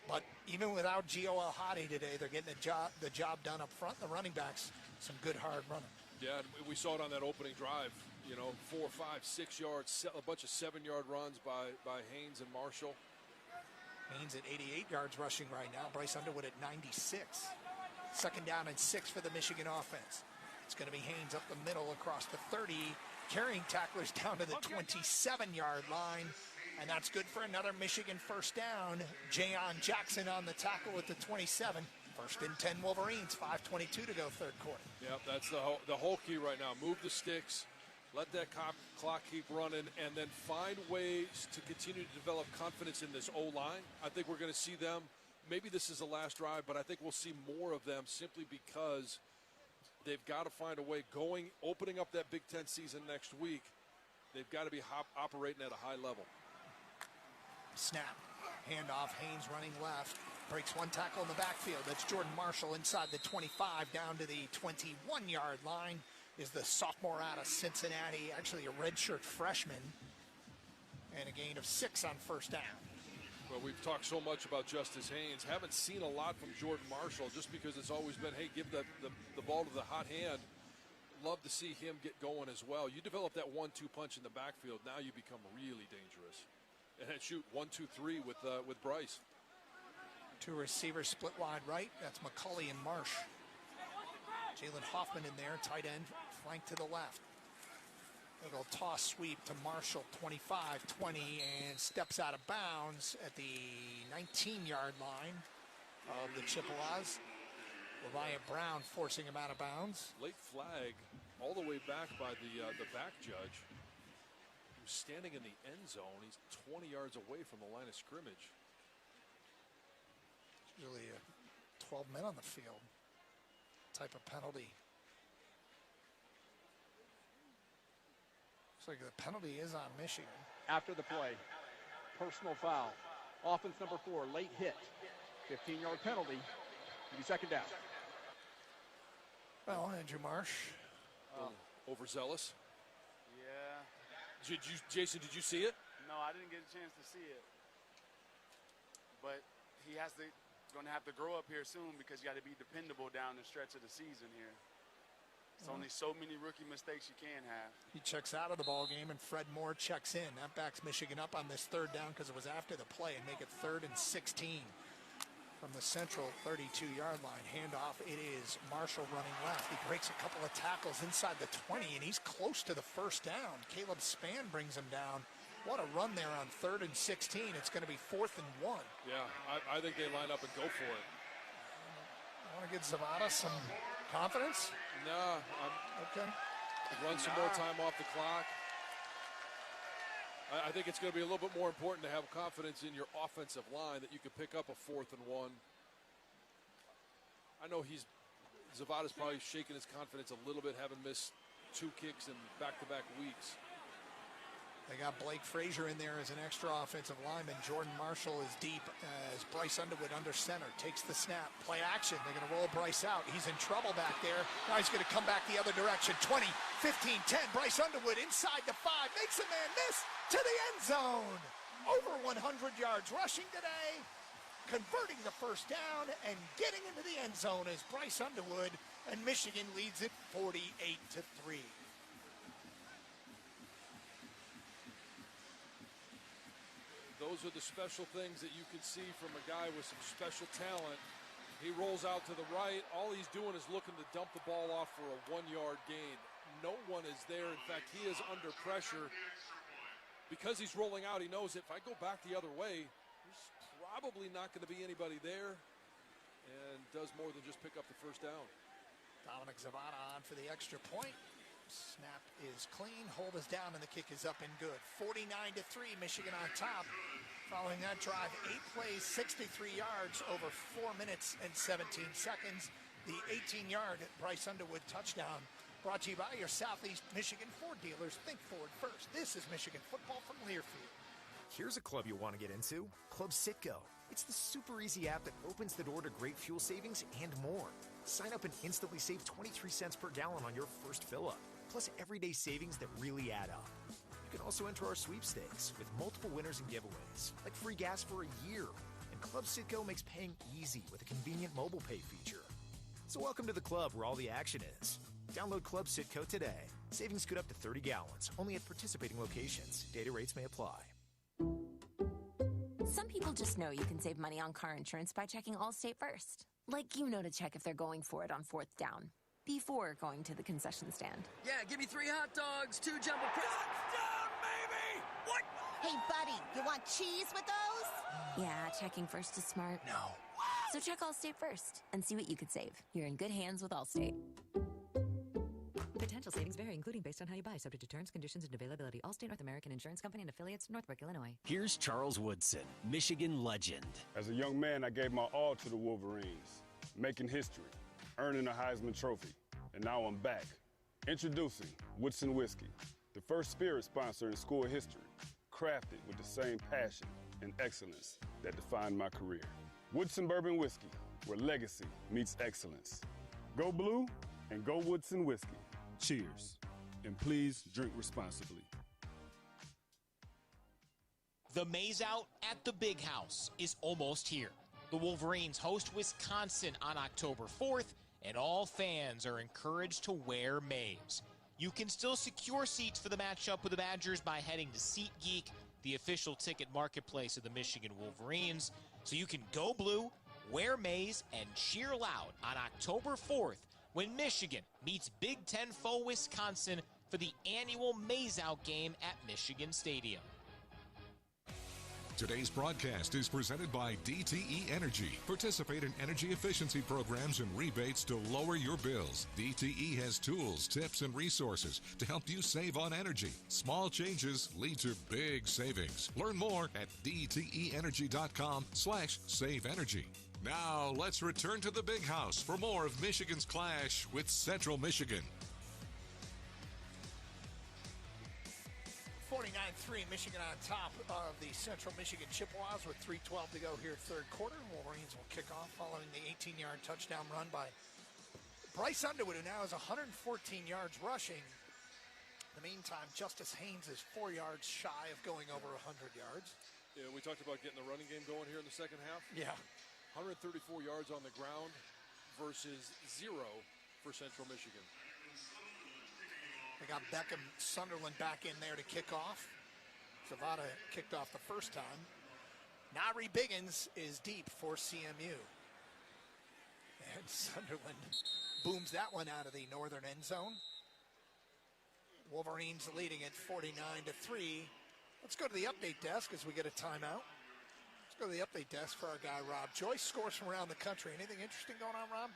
But even without Gio El-Hadi today, they're getting the job done up front. The running backs, some good hard running.
Yeah, we saw it on that opening drive. 4, 5, 6 yards, a bunch of 7-yard runs by Haynes and Marshall.
Haynes at 88 yards rushing right now. Bryce Underwood at 96. 2nd down and 6 for the Michigan offense. It's going to be Haynes up the middle across the 30, carrying tacklers down to the 27-yard line. And that's good for another Michigan first down. Jayon Jackson on the tackle at the 27. 1st and 10 Wolverines, 5:22 to go third quarter.
Yep, that's the whole key right now. Move the sticks, let that clock keep running, and then find ways to continue to develop confidence in this O-line. I think we're going to see them. Maybe this is the last drive, but I think we'll see more of them simply because they've got to find a way opening up that Big Ten season next week. They've got to be operating at a high level.
Snap, handoff, Haynes running left. Breaks one tackle in the backfield. That's Jordan Marshall inside the 25 down to the 21-yard line. Is the sophomore out of Cincinnati, actually a redshirt freshman. And a gain of 6 on first down.
Well, we've talked so much about Justice Haynes. Haven't seen a lot from Jordan Marshall just because it's always been, hey, give the ball to the hot hand. Love to see him get going as well. You develop that 1-2 punch in the backfield, now you become really dangerous. And shoot 1, 2, 3 with Bryce.
2 receivers split wide right. That's McCulley and Marsh. Jalen Hoffman in there, tight end, flank to the left. Little toss sweep to Marshall, 25-20, and steps out of bounds at the 19-yard line of the Chippewas. Leviah Brown forcing him out of bounds.
Late flag all the way back by the back judge, who's standing in the end zone. He's 20 yards away from the line of scrimmage.
It's really 12 men on the field type of penalty. Looks like the penalty is on Michigan.
After the play, personal foul. Offense number 4, late hit. 15-yard penalty. Give you second down.
Well, Andrew Marsh.
Overzealous.
Yeah.
Jason, did you see it?
No, I didn't get a chance to see it. But he going to have to grow up here soon because you got to be dependable down the stretch of the season here. It's only so many rookie mistakes you can have.
He checks out of the ball game, and Fred Moore checks in. That backs Michigan up on this third down because it was after the play, and make it 3rd and 16 from the central 32-yard line. Handoff, it is Marshall running left. He breaks a couple of tackles inside the 20, and he's close to the first down. Caleb Spann brings him down. What a run there on 3rd and 16. It's going to be 4th and 1.
Yeah, I think they line up and go for it.
I want to give Zavada some confidence?
No.
Okay.
Run some more time off the clock. I think it's going to be a little bit more important to have confidence in your offensive line that you could pick up a 4th and 1. I know Zavada's probably shaking his confidence a little bit, having missed 2 kicks in back-to-back weeks.
They got Blake Frazier in there as an extra offensive lineman. Jordan Marshall is deep as Bryce Underwood under center. Takes the snap. Play action. They're going to roll Bryce out. He's in trouble back there. Now he's going to come back the other direction. 20, 15, 10. Bryce Underwood inside the 5. Makes a man miss to the end zone. Over 100 yards rushing today. Converting the first down and getting into the end zone as Bryce Underwood, and Michigan leads it 48-3.
Those are the special things that you can see from a guy with some special talent. He rolls out to the right. All he's doing is looking to dump the ball off for a 1-yard gain. No one is there. In fact, he is under pressure. Because he's rolling out, he knows if I go back the other way, there's probably not going to be anybody there, and does more than just pick up the first down.
Dominic Zavada on for the extra point. Snap is clean, hold is down, and the kick is up and good. 49-3, Michigan on top. Following that drive, 8 plays, 63 yards, over 4 minutes and 17 seconds. The 18-yard Bryce Underwood touchdown, brought to you by your Southeast Michigan Ford dealers. Think Ford first. This is Michigan football from Learfield.
Here's a club you want to get into, Club Citgo. It's the super easy app that opens the door to great fuel savings and more. Sign up and instantly save 23 cents per gallon on your first fill-up, plus everyday savings that really add up. You can also enter our sweepstakes with multiple winners and giveaways, like free gas for a year. And Club Citgo makes paying easy with a convenient mobile pay feature. So welcome to the club where all the action is. Download Club Citgo today. Savings could up to 30 gallons, only at participating locations. Data rates may apply.
Some people just know you can save money on car insurance by checking Allstate first. Like you know to check if they're going for it on 4th down, before going to the concession stand.
Yeah, give me 3 hot dogs, 2 jumbo touchdown, baby! What?
Hey, buddy, you want cheese with those? Yeah, checking first is smart.
No.
So check Allstate first and see what you could save. You're in good hands with Allstate.
Potential savings vary, including based on how you buy, subject to terms, conditions, and availability. Allstate North American Insurance Company and affiliates, Northbrook, Illinois.
Here's Charles Woodson, Michigan legend.
As a young man, I gave my all to the Wolverines, making history, earning a Heisman Trophy, and now I'm back. Introducing Woodson Whiskey, the first spirit sponsor in school history, crafted with the same passion and excellence that defined my career. Woodson Bourbon Whiskey, where legacy meets excellence. Go blue and go Woodson Whiskey. Cheers, and please drink responsibly.
The Maze Out at the Big House is almost here. The Wolverines host Wisconsin on October 4th, and all fans are encouraged to wear maize. You can still secure seats for the matchup with the Badgers by heading to SeatGeek, the official ticket marketplace of the Michigan Wolverines, so you can go blue, wear maize, and cheer loud on October 4th when Michigan meets Big Ten foe Wisconsin for the annual Maze Out game at Michigan Stadium.
Today's broadcast is presented by DTE Energy. Participate in energy efficiency programs and rebates to lower your bills. DTE has tools, tips, and resources to help you save on energy. Small changes lead to big savings. Learn more at dteenergy.com/save energy. Now, let's return to the Big House for more of Michigan's clash with Central Michigan.
49-3, Michigan on top of the Central Michigan Chippewas with 3:12 to go here, third quarter. Wolverines will kick off following the 18-yard touchdown run by Bryce Underwood, who now has 114 yards rushing. In the meantime, Justice Haynes is 4 yards shy of going over 100 yards.
Yeah, we talked about getting the running game going here in the second half.
Yeah.
134 yards on the ground versus 0 for Central Michigan.
They got Beckham Sunderland back in there to kick off. Zavada kicked off the first time. Nari Biggins is deep for CMU. And Sunderland booms that one out of the northern end zone. Wolverines leading at 49-3. Let's go to the update desk as we get a timeout. Let's go to the update desk for our guy, Rob Joyce. Scores from around the country. Anything interesting going on, Rob?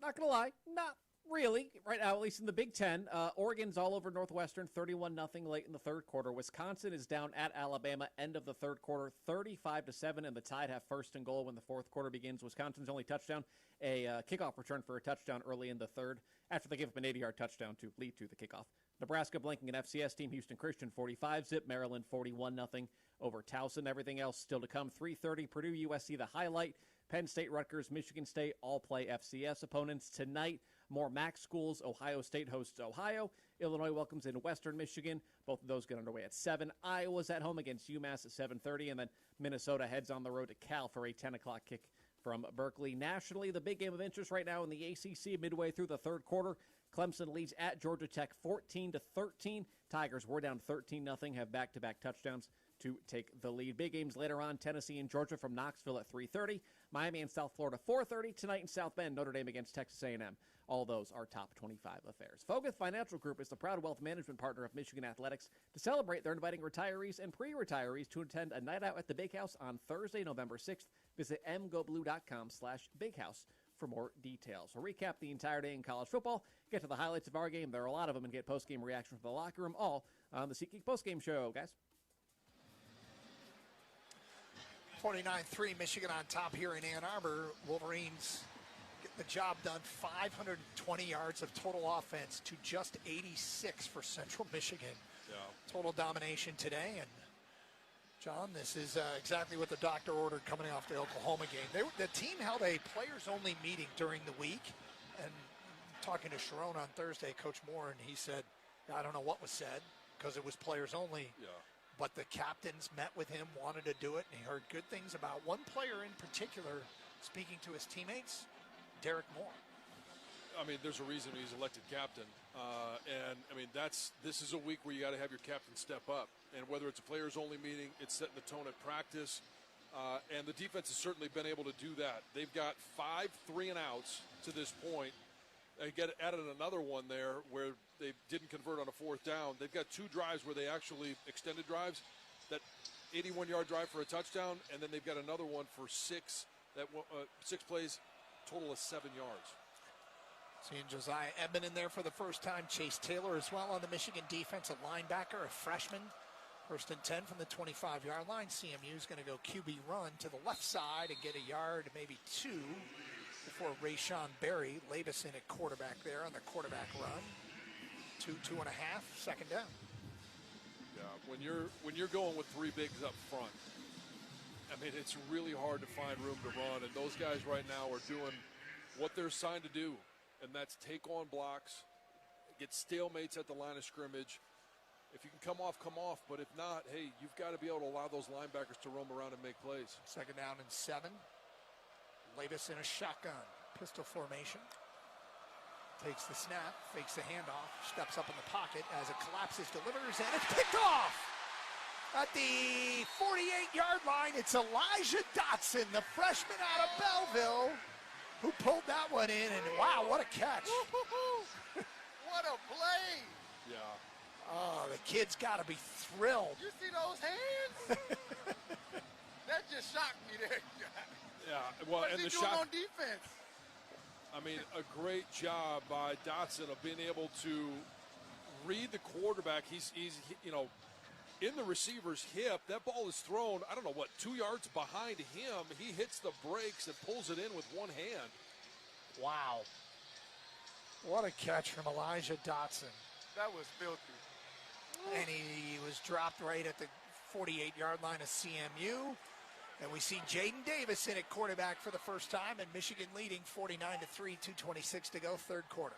Not going to lie. Not really. Right now, at least in the Big Ten. Oregon's all over Northwestern, 31-0 late in the third quarter. Wisconsin is down at Alabama, end of the third quarter, 35-7, and the Tide have first and goal when the fourth quarter begins. Wisconsin's only touchdown, a kickoff return for a touchdown early in the third, after they give up an 80-yard touchdown to lead to the kickoff. Nebraska blanking an FCS team. Houston Christian 45-zip. Maryland 41-0 over Towson. Everything else still to come. 3:30, Purdue, USC, the highlight. Penn State, Rutgers, Michigan State all play FCS opponents tonight. More MAC schools. Ohio State hosts Ohio. Illinois welcomes in Western Michigan. Both of those get underway at 7. Iowa's at home against UMass at 7:30. And then Minnesota heads on the road to Cal for a 10 o'clock kick from Berkeley. Nationally, the big game of interest right now in the ACC midway through the third quarter. Clemson leads at Georgia Tech 14-13. Tigers were down 13-0, have back-to-back touchdowns to take the lead. Big games later on, Tennessee and Georgia from Knoxville at 3:30. Miami and South Florida 4:30. Tonight in South Bend, Notre Dame against Texas A&M. All those are top 25 affairs. Foguth Financial Group is the proud wealth management partner of Michigan Athletics. To celebrate, they're inviting retirees and pre-retirees to attend a night out at the Big House on Thursday, November 6th. Visit mgoblue.com/bighouse for more details. We'll recap the entire day in college football, get to the highlights of our game. There are a lot of them, and get post-game reaction from the locker room, all on the SeatGeek post-game show, guys.
49-3, Michigan on top here in Ann Arbor. Wolverines get the job done. 520 yards of total offense to just 86 for Central Michigan.
Yeah.
Total domination today. And, John, this is exactly what the doctor ordered coming off the Oklahoma game. The team held a players-only meeting during the week. And talking to Sharon on Thursday, Coach Moore, and he said, I don't know what was said because it was players only.
Yeah.
But the captains met with him, wanted to do it, and he heard good things about one player in particular speaking to his teammates, Derek Moore.
I mean, there's a reason he's elected captain. And, I mean, this is a week where you got to have your captain step up. And whether it's a players-only meeting, it's setting the tone at practice. And the defense has certainly been able to do that. They've got 5 3-and-outs to this point. They added another one there where they didn't convert on a fourth down. They've got 2 drives where they actually extended drives, that 81-yard drive for a touchdown, and then they've got another one for 6 plays, total of 7 yards.
Seeing Josiah Edmond in there for the first time. Chase Taylor as well on the Michigan defensive linebacker, a freshman. 1st and 10 from the 25-yard line. CMU is going to go QB run to the left side and get a yard, maybe 2, before Rayshawn Berry. Labison at quarterback there on the quarterback run. 2.5, second down.
Yeah, when you're going with 3 bigs up front, I mean, it's really hard to find room to run, and those guys right now are doing what they're assigned to do, and that's take on blocks, get stalemates at the line of scrimmage. If you can come off, but if not, hey, you've got to be able to allow those linebackers to roam around and make plays.
Second down and 7. Labison in a shotgun, pistol formation. Takes the snap, fakes the handoff, steps up in the pocket as it collapses, delivers, and it's picked off! At the 48-yard line, it's Elijah Dotson, the freshman out of Belleville, who pulled that one in, and wow, what a catch.
What a play!
Yeah.
Oh, the kid's got to be thrilled.
You see those hands? That just shocked me there.
Yeah, well,
What's
and
he
the
doing
shot
on defense?
I mean, a great job by Dotson of being able to read the quarterback. He's you know, in the receiver's hip. That ball is thrown, I don't know what, 2 yards behind him. He hits the brakes and pulls it in with one hand.
Wow. What a catch from Elijah Dotson.
That was filthy.
And he was dropped right at the 48-yard line of CMU. And we see Jaden Davis in at quarterback for the first time, and Michigan leading 49-3, 2:26 to go, third quarter.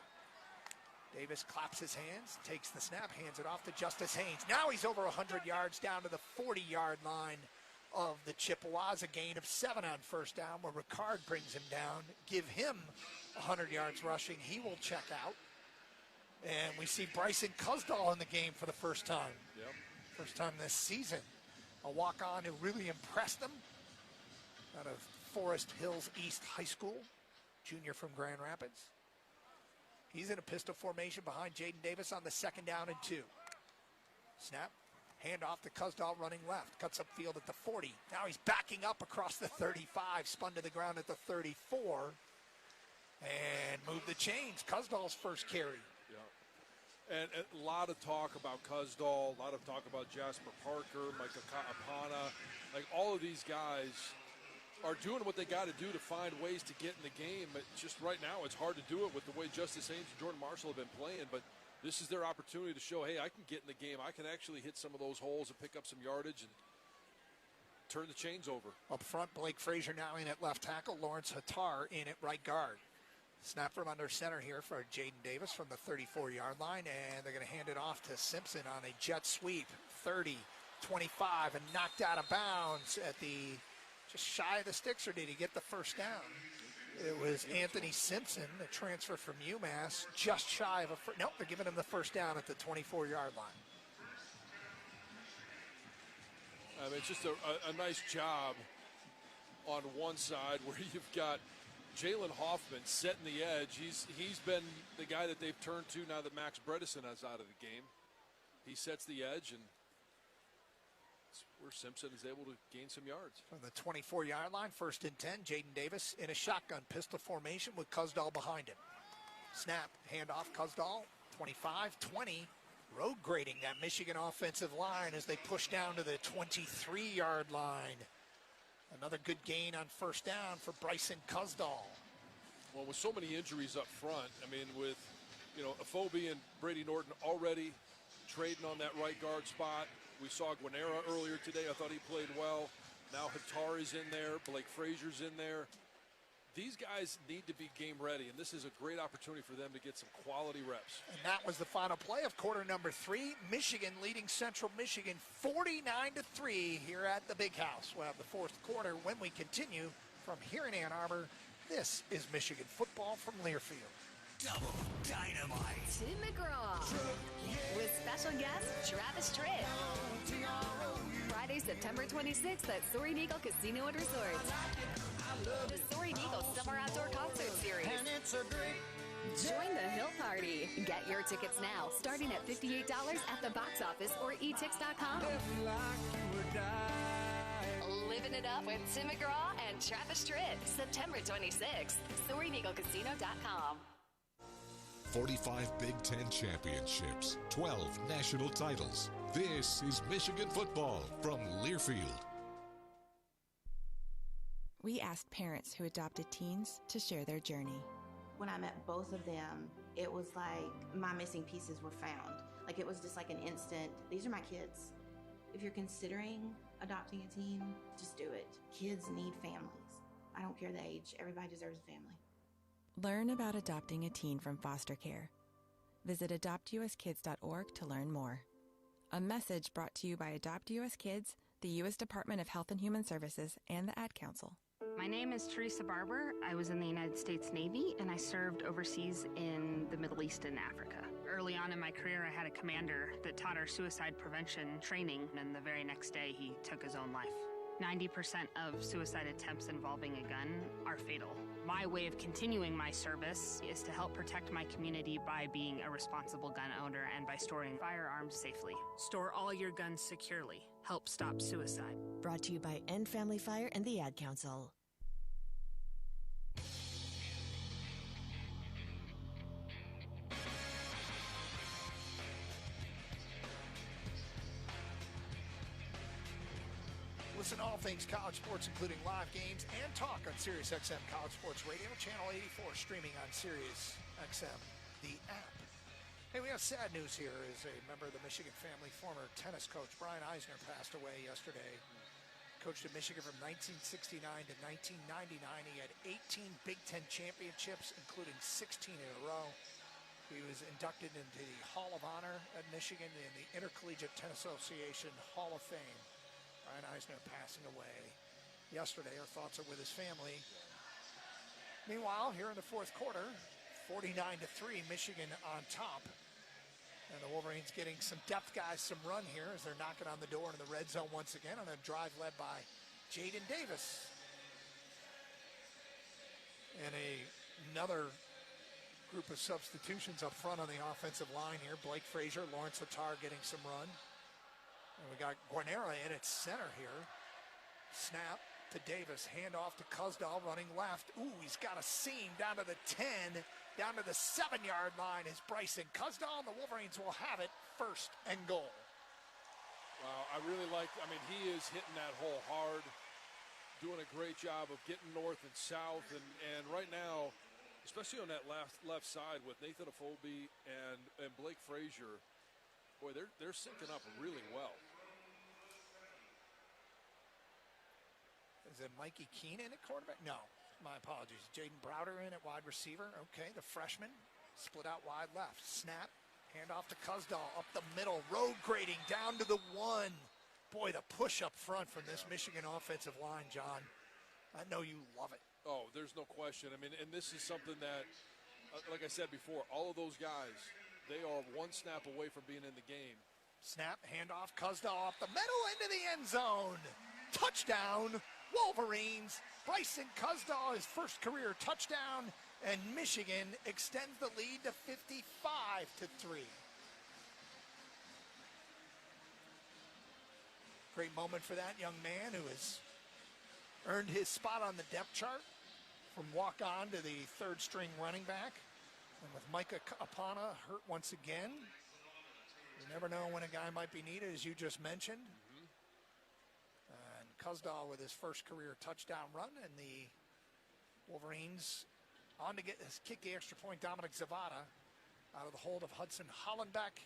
Davis claps his hands, takes the snap, hands it off to Justice Haynes. Now he's over 100 yards down to the 40-yard line of the Chippewas, a gain of 7 on first down, where Ricard brings him down, give him 100 yards rushing. He will check out. And we see Bryson Cusdahl in the game for the first time.
Yep.
First time this season. A walk-on who really impressed them out of Forest Hills East High School, junior from Grand Rapids. He's in a pistol formation behind Jaden Davis on the 2nd down and 2. Snap, hand off to Cusdahl running left, cuts up field at the 40. Now he's backing up across the 35, spun to the ground at the 34, and moved the chains. Cusdahl's first carry.
And a lot of talk about Cusdahl, a lot of talk about Jasper Parker, Micah Apana. Like, all of these guys are doing what they got to do to find ways to get in the game. But just right now, it's hard to do it with the way Justice Haynes and Jordan Marshall have been playing. But this is their opportunity to show, hey, I can get in the game. I can actually hit some of those holes and pick up some yardage and turn the chains over.
Up front, Blake Frazier now in at left tackle. Lawrence Hattar in at right guard. Snap from under center here for Jaden Davis from the 34-yard line, and they're going to hand it off to Simpson on a jet sweep. 30, 25, and knocked out of bounds at the just shy of the sticks, or did he get the first down? It was Anthony Simpson, the transfer from UMass, just shy of a nope, they're giving him the first down at the 24-yard line.
I mean, it's just a nice job on one side where you've got Jalen Hoffman setting the edge. He's been the guy that they've turned to now that Max Bredesen is out of the game. He sets the edge, and it's where Simpson is able to gain some yards.
From the 24-yard line, 1st and 10, Jaden Davis in a shotgun pistol formation with Cusdahl behind him. Snap, handoff, Cusdahl, 25, 20. Road grading that Michigan offensive line as they push down to the 23-yard line. Another good gain on first down for Bryson Cusdahl.
Well, with so many injuries up front, I mean, with, you know, Afobe and Brady Norton already trading on that right guard spot. We saw Guanera earlier today. I thought he played well. Now Hattar is in there. Blake Frazier's in there. These guys need to be game ready, and this is a great opportunity for them to get some quality reps.
And that was the final play of quarter number 3. Michigan leading Central Michigan 49-3 here at the Big House. We'll have the 4th quarter when we continue from here in Ann Arbor. This is Michigan football from Learfield.
Double dynamite.
Tim McGraw. With special guest Travis Tritt. Friday, September 26th at Soaring Eagle Casino and Resort. The Soaring Eagle Summer Outdoor Concert Series.
And it's a great
Join the Hill Party. Get your tickets now, starting at $58 at the box office or etix.com. Living it up with Tim McGraw and Travis Tritt. September 26th. SoaringEagleCasino.com.
45 Big Ten championships, 12 national titles. This is Michigan football from Learfield.
We asked parents who adopted teens to share their journey.
When I met both of them, it was like my missing pieces were found. Like it was just like an instant, these are my kids. If you're considering adopting a teen, just do it. Kids need families. I don't care the age, everybody deserves a family.
Learn about adopting a teen from foster care. Visit adoptuskids.org to learn more. A message brought to you by Adopt US Kids, the U.S. Department of Health and Human Services, and the Ad Council.
My name is Teresa Barber. I was in the United States Navy, and I served overseas in the Middle East and Africa. Early on in my career, I had a commander that taught our suicide prevention training, and the very next day, he took his own life. 90% of suicide attempts involving a gun are fatal. My way of continuing my service is to help protect my community by being a responsible gun owner and by storing firearms safely. Store all your guns securely. Help stop suicide.
Brought to you by End Family Fire and the Ad Council.
Listen to all things college sports, including live games and talk on SiriusXM College Sports Radio, Channel 84, streaming on SiriusXM, the app. Hey, we have sad news here. As a member of the Michigan family, former tennis coach Brian Eisner passed away yesterday. Coached at Michigan from 1969 to 1999. He had 18 Big Ten championships, including 16 in a row. He was inducted into the Hall of Honor at Michigan in the Intercollegiate Tennis Association Hall of Fame. Brian Eisner passing away yesterday. Our thoughts are with his family. Meanwhile, here in the fourth quarter, 49-3, Michigan on top. And the Wolverines getting some depth guys some run here as they're knocking on the door in the red zone once again on a drive led by Jaden Davis. And another group of substitutions up front on the offensive line here. Blake Frazier, Lawrence Hattar getting some run. And we got Guarnera in at center here. Snap to Davis. Hand off to Kuzdal running left. Ooh, he's got a seam down to the 10. Down to the 7-yard line is Bryson Kuzdal. And the Wolverines will have it first and goal.
Wow, I really he is hitting that hole hard. Doing a great job of getting north and south. And right now, especially on that left side with Nathan Afobe and Blake Frazier, boy, they're syncing up really well.
Is it Mikey Keenan at quarterback? No, my apologies. Jaden Browder in at wide receiver. Okay, the freshman split out wide left. Snap, hand off to Kuzdal up the middle. Road grading down to the 1. Boy, the push up front from this Michigan offensive line, John. I know you love it.
Oh, there's no question. And this is something that, like I said before, all of those guys, they are one snap away from being in the game.
Snap, handoff, Kuzdal off the middle into the end zone. Touchdown, Wolverines. Bryson Kuzdal, his first career touchdown, and Michigan extends the lead to 55-3. Great moment for that young man who has earned his spot on the depth chart from walk-on to the third-string running back. And with Micah Apana hurt once again, you never know when a guy might be needed, as you just mentioned. And Kuzdal with his first career touchdown run, and the Wolverines on to kick the extra point. Dominic Zavada out of the hold of Hudson Hollenbeck.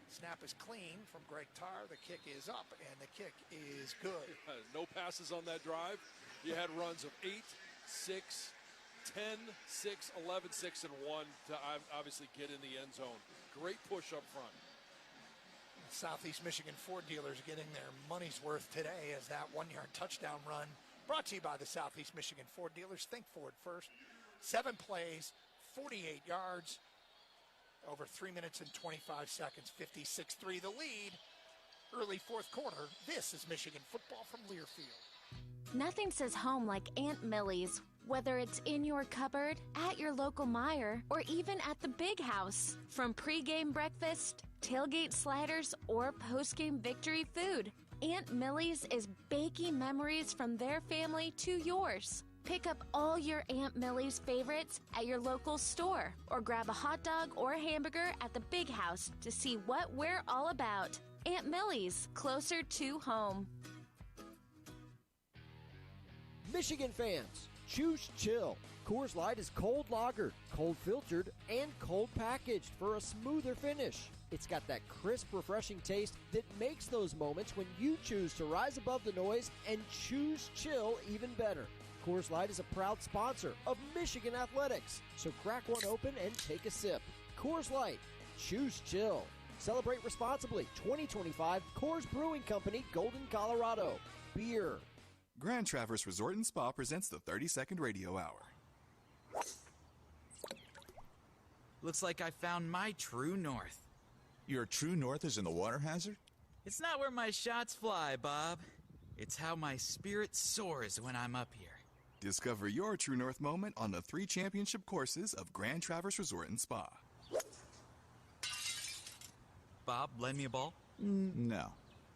Snap is clean from Greg Tarr. The kick is up, and the kick is good.
No passes on that drive. You had runs of 8, 6, 10, 6, 11, 6, and 1 to obviously get in the end zone. Great push up front.
Southeast Michigan Ford dealers getting their money's worth today as that 1-yard touchdown run brought to you by the Southeast Michigan Ford dealers. Think Ford first. 7 plays, 48 yards, over 3 minutes and 25 seconds, 56-3 the lead. Early fourth quarter, this is Michigan football from Learfield.
Nothing says home like Aunt Millie's. Whether it's in your cupboard, at your local Meijer, or even at the Big House. From pregame breakfast, tailgate sliders, or postgame victory food, Aunt Millie's is baking memories from their family to yours. Pick up all your Aunt Millie's favorites at your local store, or grab a hot dog or a hamburger at the Big House to see what we're all about. Aunt Millie's, closer to home.
Michigan fans, choose chill. Coors Light is cold lagered, cold filtered, and cold packaged for a smoother finish. It's got that crisp, refreshing taste that makes those moments when you choose to rise above the noise and choose chill even better. Coors Light is a proud sponsor of Michigan Athletics, so crack one open and take a sip. Coors Light, choose chill. Celebrate responsibly. 2025 Coors Brewing Company, Golden, Colorado. Beer.
Grand Traverse Resort and Spa presents the 30-second radio hour.
Looks like I found my true north.
Your true north is in the water hazard?
It's not where my shots fly, Bob. It's how my spirit soars when I'm up here.
Discover your True North moment on the 3 championship courses of Grand Traverse Resort and Spa.
Bob, lend me a ball?
No.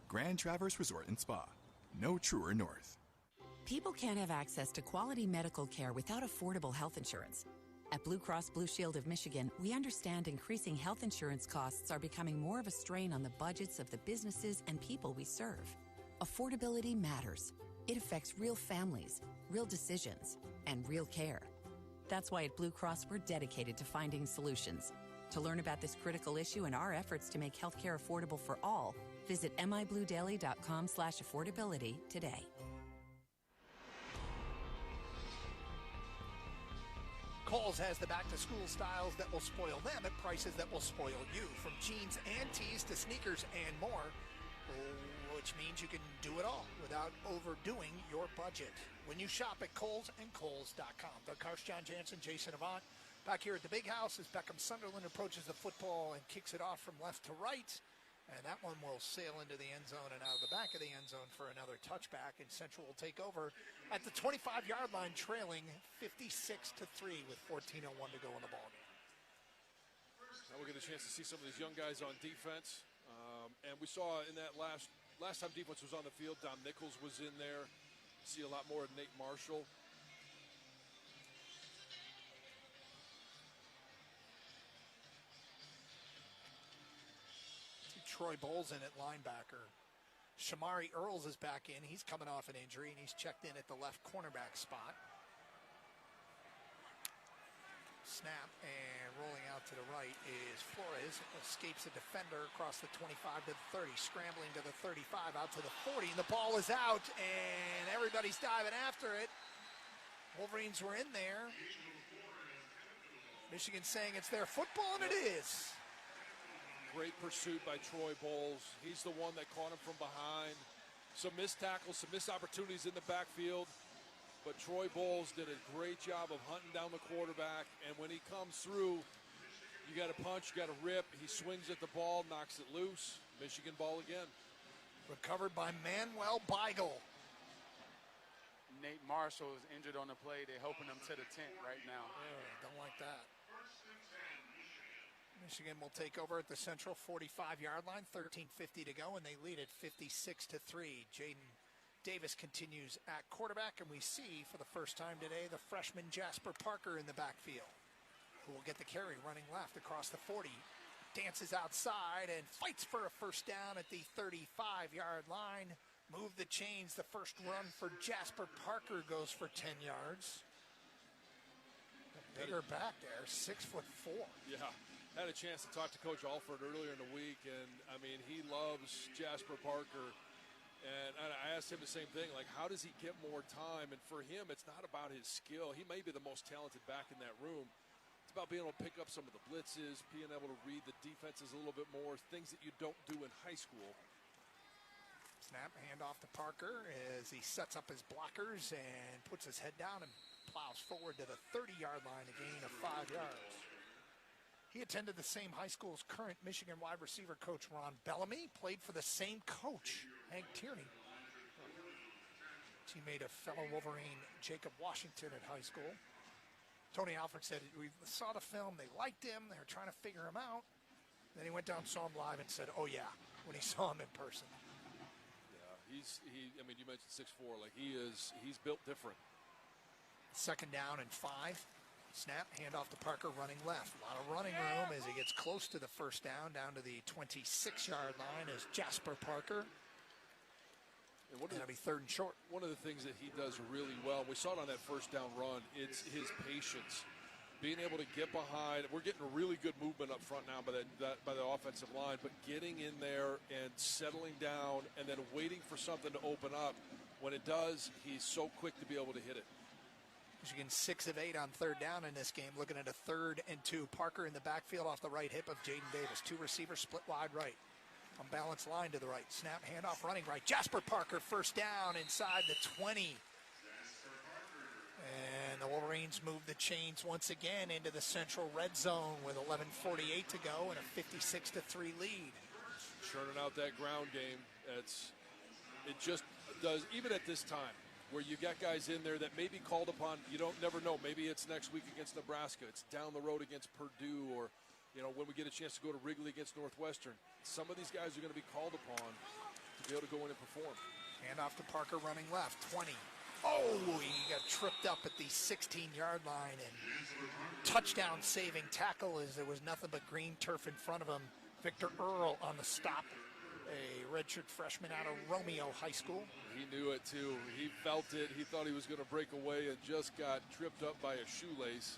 Grand Traverse Resort and Spa. No truer north.
People can't have access to quality medical care without affordable health insurance. At Blue Cross Blue Shield of Michigan, we understand increasing health insurance costs are becoming more of a strain on the budgets of the businesses and people we serve. Affordability matters. It affects real families, real decisions, and real care. That's why at Blue Cross we're dedicated to finding solutions. To learn about this critical issue and our efforts to make healthcare affordable for all, visit mibluedaily.com/affordability today.
Kohl's has the back-to-school styles that will spoil them at prices that will spoil you, from jeans and tees to sneakers and more, which means you can do it all without overdoing your budget when you shop at Kohl's and Kohl's.com. Doug Karsch, John Jansen, Jason Avant, back here at the Big House as Beckham Sunderland approaches the football and kicks it off from left to right. And that one will sail into the end zone and out of the back of the end zone for another touchback. And Central will take over at the 25-yard line, trailing 56-3 with 14:01 to go in the ballgame.
Now we'll get a chance to see some of these young guys on defense. And we saw in that last time defense was on the field, Dom Nichols was in there. See a lot more of Nate Marshall.
Troy Bowles in at linebacker. Shamari Earls is back in. He's coming off an injury, and he's checked in at the left cornerback spot. Snap, and rolling out to the right is Flores. Escapes a defender across the 25 to the 30. Scrambling to the 35, out to the 40. And the ball is out, and everybody's diving after it. Wolverines were in there. Michigan saying it's their football, and it is.
Great pursuit by Troy Bowles. He's the one that caught him from behind. Some missed tackles, some missed opportunities in the backfield. But Troy Bowles did a great job of hunting down the quarterback. And when he comes through, you got to punch, you got to rip. He swings at the ball, knocks it loose. Michigan ball again.
Recovered by Manuel Beigel.
Nate Marshall is injured on the play. They're helping him to the tent right now.
Don't like that. Michigan will take over at the Central 45-yard line, 13:50 to go, and they lead it 56-3. Jaden Davis continues at quarterback, and we see for the first time today the freshman Jasper Parker in the backfield, who will get the carry running left across the 40. Dances outside and fights for a first down at the 35-yard line. Move the chains. The first run for Jasper Parker goes for 10 yards. Bigger back there, 6'4".
Yeah. Had a chance to talk to Coach Alford earlier in the week, and, I mean, he loves Jasper Parker. And I asked him the same thing, like, how does he get more time? And for him, it's not about his skill. He may be the most talented back in that room. It's about being able to pick up some of the blitzes, being able to read the defenses a little bit more, things that you don't do in high school.
Snap, handoff to Parker as he sets up his blockers and puts his head down and plows forward to the 30-yard line, a gain of 5 yards. He attended the same high school as current Michigan wide receiver coach Ron Bellamy, played for the same coach, Hank Tierney. Teammate of fellow Wolverine Jacob Washington at high school. Tony Alford said, we saw the film, they liked him, they were trying to figure him out. Then he went down, saw him live, and said, oh yeah, when he saw him in person.
Yeah, I mean, you mentioned 6'4", like he's built different.
Second down and 5. Snap, handoff to Parker, running left. A lot of running room as he gets close to the first down to the 26-yard line as Jasper Parker.
And
that'll be third and short.
One of the things that he does really well, we saw it on that first down run, it's his patience. Being able to get behind. We're getting a really good movement up front now by the offensive line, but getting in there and settling down and then waiting for something to open up. When it does, he's so quick to be able to hit it.
Michigan 6 of 8 on third down in this game. Looking at a 3rd and 2. Parker in the backfield off the right hip of Jaden Davis. 2 receivers split wide right. Unbalanced line to the right. Snap, handoff, running right. Jasper Parker first down inside the 20. And the Wolverines move the chains once again into the Central red zone with 11:48 to go and a 56-3 lead.
Churning out that ground game. It just does, even at this time, where you got guys in there that may be called upon. You don't never know. Maybe it's next week against Nebraska. It's down the road against Purdue, or when we get a chance to go to Wrigley against Northwestern. Some of these guys are going to be called upon to be able to go in and perform.
Hand off to Parker running left, 20. Oh, he got tripped up at the 16-yard line, and touchdown saving tackle as there was nothing but green turf in front of him. Victor Earl on the stop, a redshirt freshman out of Romeo High School.
He knew it too. He felt it. He thought he was going to break away and just got tripped up by a shoelace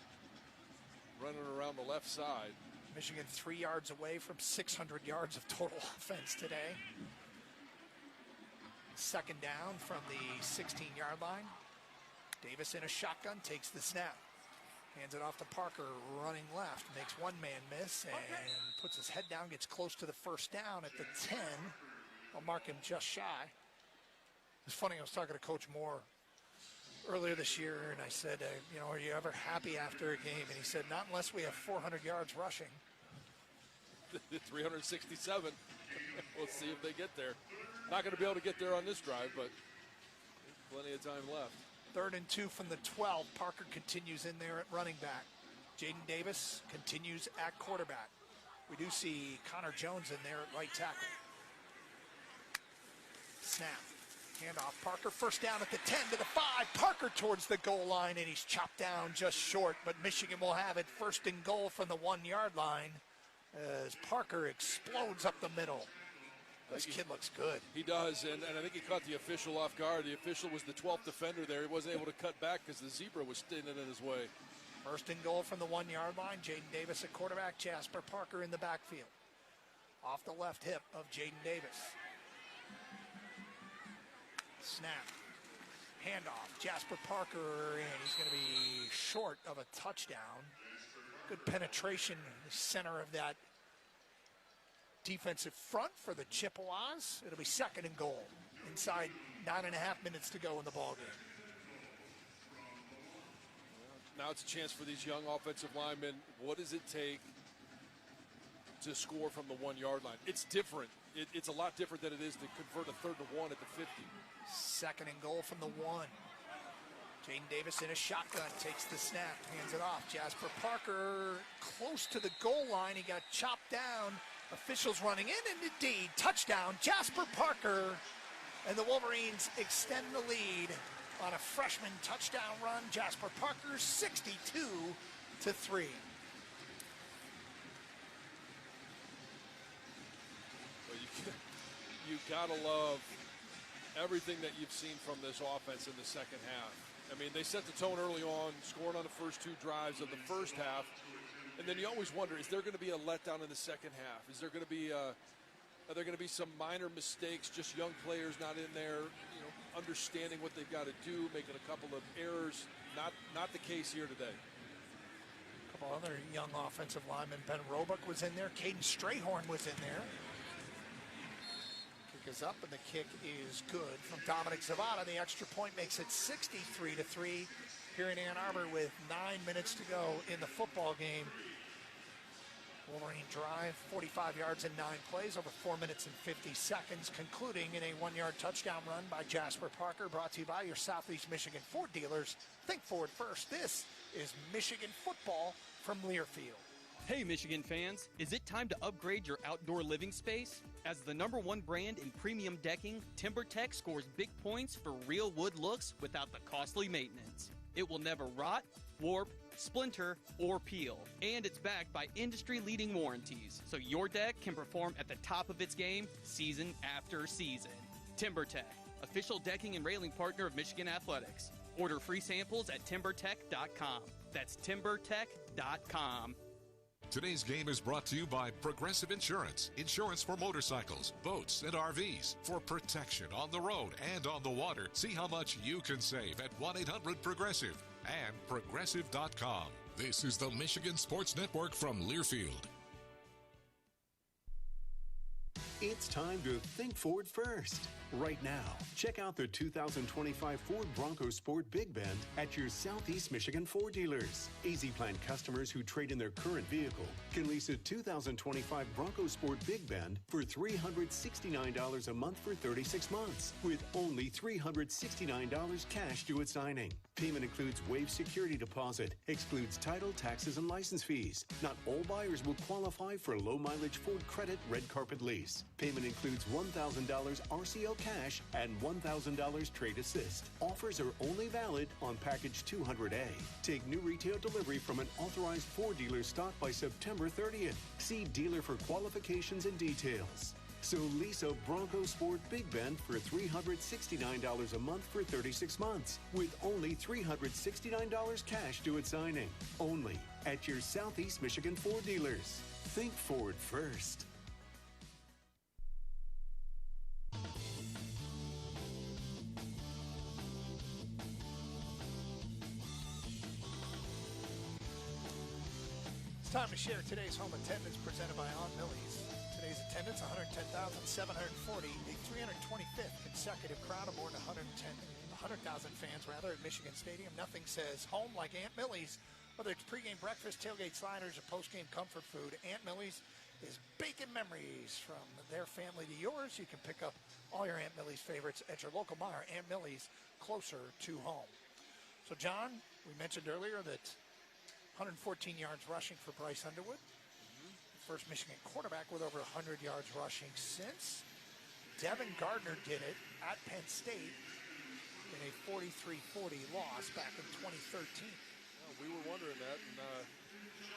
running around the left side.
Michigan 3 yards away from 600 yards of total offense today. Second down from the 16-yard line. Davis in a shotgun, takes the snap. Hands it off to Parker, running left. Makes one man miss and puts his head down, gets close to the first down at the 10. I'll mark him just shy. It's funny, I was talking to Coach Moore earlier this year, and I said, are you ever happy after a game? And he said, not unless we have 400 yards rushing.
367. We'll see if they get there. Not going to be able to get there on this drive, but plenty of time left.
3rd and 2 from the 12. Parker continues in there at running back. Jaden Davis continues at quarterback. We do see Connor Jones in there at right tackle. Snap. Handoff. Parker first down at the 10 to the 5. Parker towards the goal line, and he's chopped down just short, but Michigan will have it 1st and goal from the 1-yard line as Parker explodes up the middle. This kid looks good.
He does, and I think he caught the official off guard. The official was the 12th defender there. He wasn't able to cut back because the zebra was standing in his way.
1st and goal from the 1-yard line. Jaden Davis at quarterback, Jasper Parker in the backfield. Off the left hip of Jaden Davis. Snap. Handoff. Jasper Parker in. He's going to be short of a touchdown. Good penetration in the center of that defensive front for the Chippewas. It'll be 2nd and goal. Inside 9.5 minutes to go in the ballgame.
Now it's a chance for these young offensive linemen. What does it take to score from the 1-yard line? It's different. It's a lot different than it is to convert a 3rd and 1 at the 50.
2nd and goal from the 1. Jaden Davis in a shotgun, takes the snap, hands it off. Jasper Parker close to the goal line. He got chopped down. Officials running in, and indeed, touchdown, Jasper Parker. And the Wolverines extend the lead on a freshman touchdown run. Jasper Parker, 62-3.
Well, you gotta love everything that you've seen from this offense in the second half. I mean, they set the tone early on, scored on the first 2 drives of the first half. And then you always wonder, is there going to be a letdown in the second half? Is there going to be are there going to be some minor mistakes, just young players not in there, understanding what they've got to do, making a couple of errors? Not the case here today.
A couple other young offensive linemen. Ben Roebuck was in there. Caden Strayhorn was in there. Kick is up, and the kick is good from Dominic Zavada. The extra point makes it 63-3 here in Ann Arbor with 9 minutes to go in the football game. Wolverine drive, 45 yards in 9 plays, over 4 minutes and 50 seconds, concluding in a 1-yard touchdown run by Jasper Parker, brought to you by your Southeast Michigan Ford dealers. Think forward first. This is Michigan football from Learfield.
Hey Michigan fans, is it time to upgrade your outdoor living space? As the #1 brand in premium decking, TimberTech scores big points for real wood looks without the costly maintenance. It will never rot, warp, splinter, or peel. And it's backed by industry-leading warranties, so your deck can perform at the top of its game season after season. TimberTech, official decking and railing partner of Michigan Athletics. Order free samples at timbertech.com. That's timbertech.com.
Today's game is brought to you by Progressive Insurance. Insurance for motorcycles, boats, and RVs. For protection on the road and on the water. See how much you can save at 1-800-PROGRESSIVE and Progressive.com. This is the Michigan Sports Network from Learfield.
It's time to think Ford first. Right now, check out the 2025 Ford Bronco Sport Big Bend at your Southeast Michigan Ford dealers. Easy Plan customers who trade in their current vehicle can lease a 2025 Bronco Sport Big Bend for $369 a month for 36 months, with only $369 cash due at signing. Payment includes waived security deposit, excludes title, taxes, and license fees. Not all buyers will qualify for low-mileage Ford Credit Red Carpet Lease. Payment includes $1,000 RCO cash and $1,000 trade assist. Offers are only valid on package 200A. Take new retail delivery from an authorized Ford dealer stock by September 30th. See dealer for qualifications and details. So lease a Bronco Sport Big Bend for $369 a month for 36 months, with only $369 cash due at signing. Only at your Southeast Michigan Ford dealers. Think Ford first.
It's time to share today's home attendance presented by Aunt Millie's. Today's attendance, 110,740, a 325th consecutive crowd of more than 100,000 fans at Michigan Stadium. Nothing says home like Aunt Millie's. Whether it's pregame breakfast, tailgate sliders, or postgame comfort food, Aunt Millie's is baking memories from their family to yours. You can pick up all your Aunt Millie's favorites at your local Meijer. Aunt Millie's, closer to home. So, John, we mentioned earlier that 114 yards rushing for Bryce Underwood. First Michigan quarterback with over 100 yards rushing since. Devin Gardner did it at Penn State in a 43-40 loss back in 2013.
Well, we were wondering that, and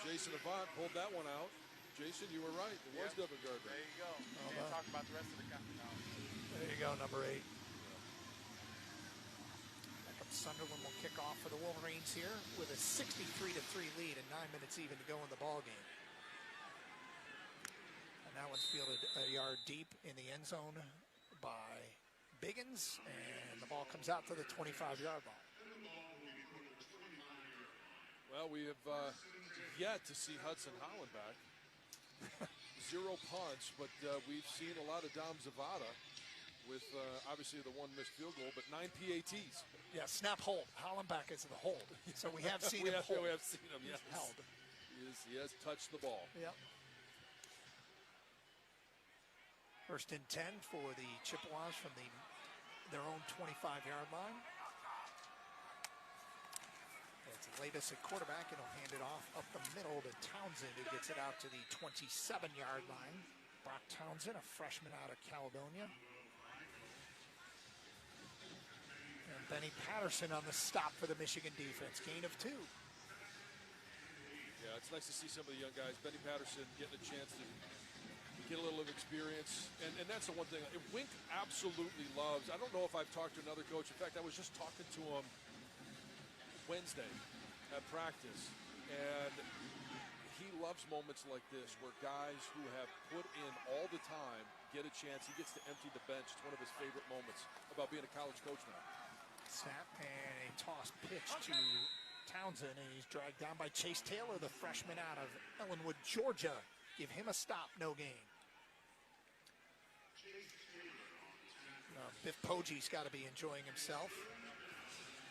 Jason Avant pulled that one out. Jason, you were right. It was Devin Gardner.
There you go. We'll talk about the rest of the count now.
There you go, number 8. Sunderland will kick off for the Wolverines here with a 63-3 lead and 9 minutes even to go in the ballgame. And that one's fielded a yard deep in the end zone by Biggins, and the ball comes out to the 25-yard line.
Well, we have yet to see Hudson Holland back. 0 punch, but we've seen a lot of Dom Zavada with obviously the one missed field goal, but 9 PATs.
Yeah, snap hold. Holland back is the hold. So we have seen him hold.
We have seen him, yes.
Held.
He has touched the ball.
Yep. First and 10 for the Chippewas from their own 25-yard line. It's Levis at quarterback, and he'll hand it off up the middle to Townsend, who gets it out to the 27-yard line. Brock Townsend, a freshman out of Caledonia. And Benny Patterson on the stop for the Michigan defense. Gain of 2.
Yeah, it's nice to see some of the young guys. Benny Patterson getting a chance to get a little of experience. And that's the one thing. Wink absolutely loves. I don't know if I've talked to another coach. In fact, I was just talking to him Wednesday at practice. And he loves moments like this where guys who have put in all the time get a chance. He gets to empty the bench. It's one of his favorite moments about being a college coach now.
Snap and a toss pitch to Townsend, and he's dragged down by Chase Taylor, the freshman out of Ellenwood, Georgia. Give him a stop, no gain. Biff Poggi's got to be enjoying himself.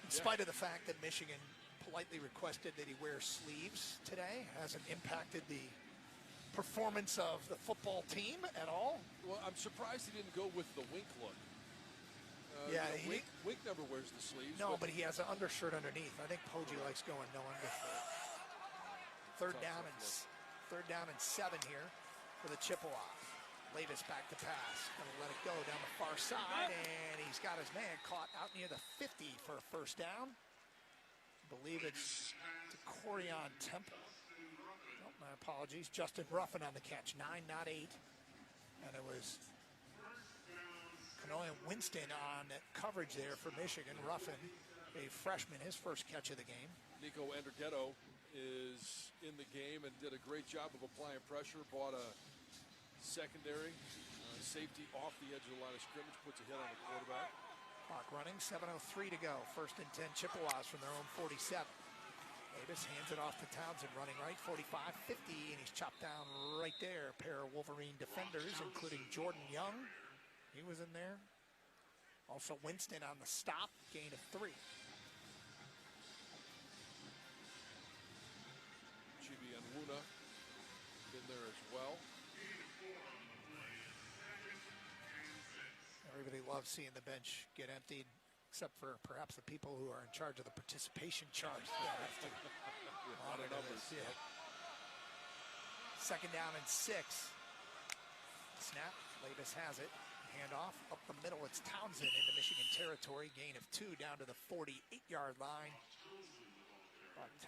In spite of the fact that Michigan politely requested that he wear sleeves today, hasn't impacted the performance of the football team at all.
Well, I'm surprised he didn't go with the Wink look. Wink never wears the sleeves.
No, but he has an undershirt underneath. I think Poggi likes going no undershirt. Third down and 7 here for the Chippewas. Levis back to pass. Gonna let it go down the far side, and he's got his man caught out near the 50 for a first down. I believe it's to Corian Temple. Oh, my apologies. Justin Ruffin on the catch. 9, not 8. And it was Kanoya Winston on coverage there for Michigan. Ruffin, a freshman, his first catch of the game.
Nico Andrighetto is in the game and did a great job of applying pressure. Bought a secondary safety off the edge of the line of scrimmage, puts a hit on the quarterback.
Clock running, 7:03 to go. First and 10 Chippewas from their own 47. Davis hands it off to Townsend, running right, 45-50, and he's chopped down right there. A pair of Wolverine defenders, including Jordan Young. He was in there. Also Winston on the stop, gain of 3.
Chibi and Wuna in there as well.
Everybody loves seeing the bench get emptied, except for perhaps the people who are in charge of the participation charts.
A lot of numbers.
Yeah. Second down and 6. Snap. Levis has it. Handoff up the middle. It's Townsend into Michigan territory. Gain of 2 down to the 48-yard line.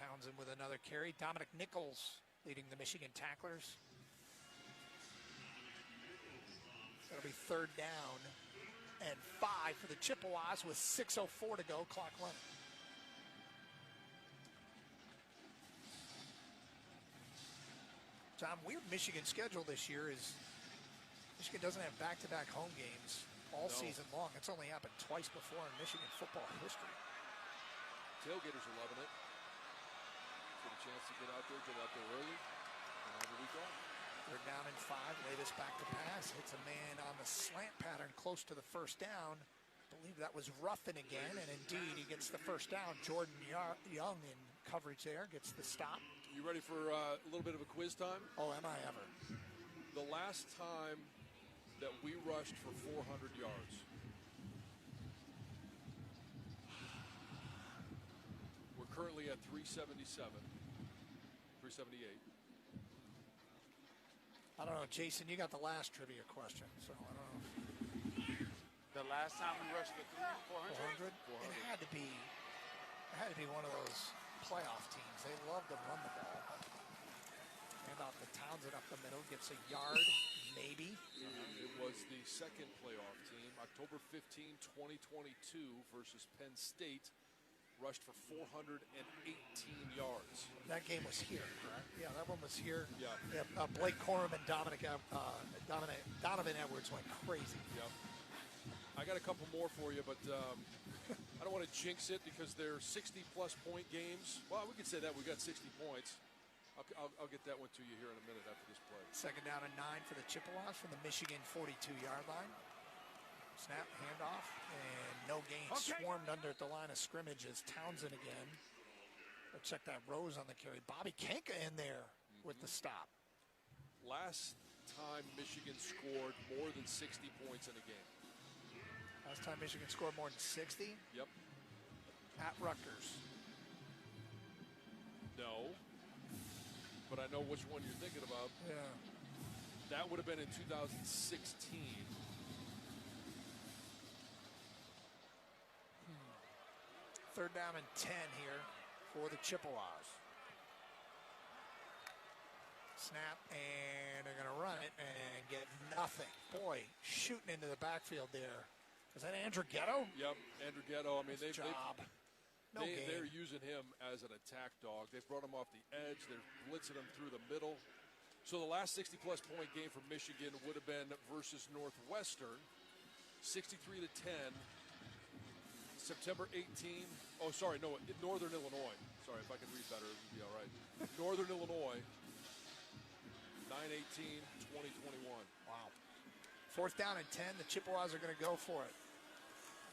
Townsend with another carry. Dominic Nichols leading the Michigan tacklers. That'll be third down and 5 for the Chippewas with 6:04 to go, clock running. Tom, weird Michigan schedule this year is Michigan doesn't have back-to-back home games all season long. It's only happened twice before in Michigan football history.
Tailgaters are loving it. Get a chance to get out there early, and have a week off.
They're down in 5. Levis back to pass. Hits a man on the slant pattern close to the first down. I believe that was Ruffin again, and indeed he gets the first down. Jordan Young in coverage there, gets the stop.
You ready for a little bit of a quiz time?
Oh, am I ever.
The last time that we rushed for 400 yards. We're currently at 377, 378.
I don't know, Jason, you got the last trivia question, so I don't know.
The last time we rushed for 400?
400? It had to be one of those playoff teams. They love to run the ball. Hand off to Townsend up the middle, gets a yard, maybe.
It was the second playoff team, October 15, 2022 versus Penn State. Rushed for 418 yards.
That game was here, right? Yeah, that one was here.
Yeah.
Blake Corum and Donovan Edwards went crazy.
Yep. I got a couple more for you, but I don't want to jinx it because they're 60-plus point games. Well, we could say that. We got 60 points. I'll get that one to you here in a minute after this play.
Second down and 9 for the Chippewas from the Michigan 42-yard line. Snap, handoff, and no gain.
Okay.
Swarmed under at the line of scrimmage as Townsend again. Let's check that Rose on the carry. Bobby Kenka in there with the stop.
Last time Michigan scored more than 60 points in a game.
Last time Michigan scored more than 60?
Yep.
At Rutgers.
No. But I know which one you're thinking about.
Yeah.
That would have been in 2016.
Third down and 10 here for the Chippewas. Snap, and they're going to run it and get nothing. Boy, shooting into the backfield there. Is that Andrew Ghetto?
Yep, Andrew Ghetto. I mean,
they're
using him as an attack dog. They've brought him off the edge. They're blitzing him through the middle. So the last 60-plus point game for Michigan would have been versus Northwestern, 63-10. September 18. Oh, sorry, no, Northern Illinois. Sorry, if I could read better, it would be all right. Northern Illinois, 9/18/2021.
Wow. Fourth down and 10. The Chippewas are going to go for it.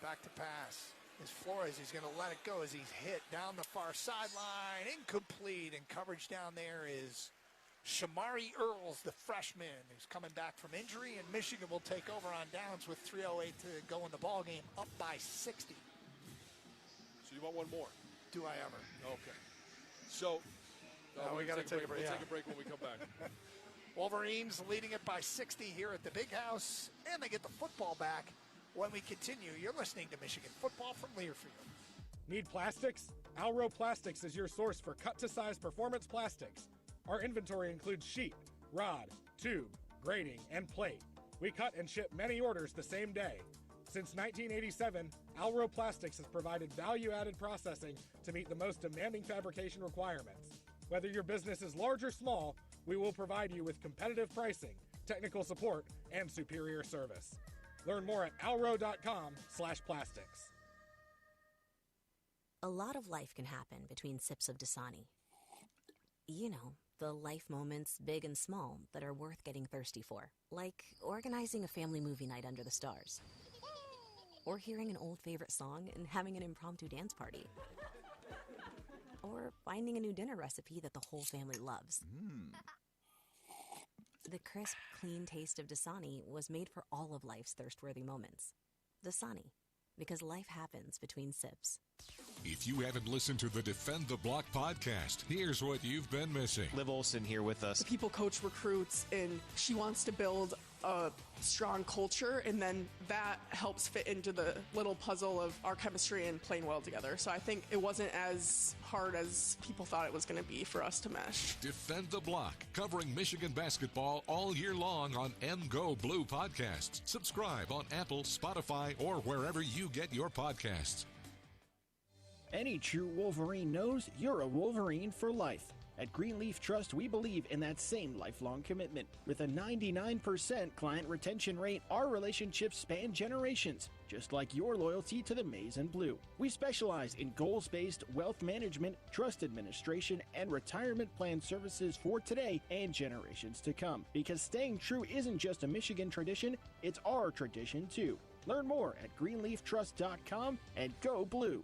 Back to pass. Is Flores. He's going to let it go as he's hit down the far sideline. Incomplete. And coverage down there is Shamari Earls, the freshman, who's coming back from injury. And Michigan will take over on downs with 3:08 to go in the ball game, up by 60.
So you want one more?
Do I ever?
Okay. So
we got to take a break.
We'll take a break when we come back.
Wolverines leading it by 60 here at the Big House, and they get the football back when we continue. You're listening to Michigan Football from Learfield.
Need plastics? Alro Plastics is your source for cut-to-size performance plastics. Our inventory includes sheet, rod, tube, grating, and plate. We cut and ship many orders the same day. Since 1987, Alro Plastics has provided value-added processing to meet the most demanding fabrication requirements. Whether your business is large or small, we will provide you with competitive pricing, technical support, and superior service. Learn more at alro.com/plastics.
A lot of life can happen between sips of Dasani. You know, the life moments, big and small, that are worth getting thirsty for. Like organizing a family movie night under the stars. Or hearing an old favorite song and having an impromptu dance party. Or finding a new dinner recipe that the whole family loves. The crisp, clean taste of Dasani was made for all of life's thirst-worthy moments. Dasani, because life happens between sips.
If you haven't listened to the Defend the Block podcast, here's what you've been missing.
Liv Olson here with us.
People coach recruits, and she wants to build a strong culture, and then that helps fit into the little puzzle of our chemistry and playing well together. So I think it wasn't as hard as people thought it was going to be for us to mesh.
Defend the Block, covering Michigan basketball all year long on MGO Blue Podcasts. Subscribe on Apple, Spotify, or wherever you get your podcasts.
Any true Wolverine knows you're a Wolverine for life. At Greenleaf Trust, we believe in that same lifelong commitment. With a 99% client retention rate, our relationships span generations, just like your loyalty to the Maize and Blue. We specialize in goals-based wealth management, trust administration, and retirement plan services for today and generations to come. Because staying true isn't just a Michigan tradition, it's our tradition too. Learn more at greenleaftrust.com and go Blue.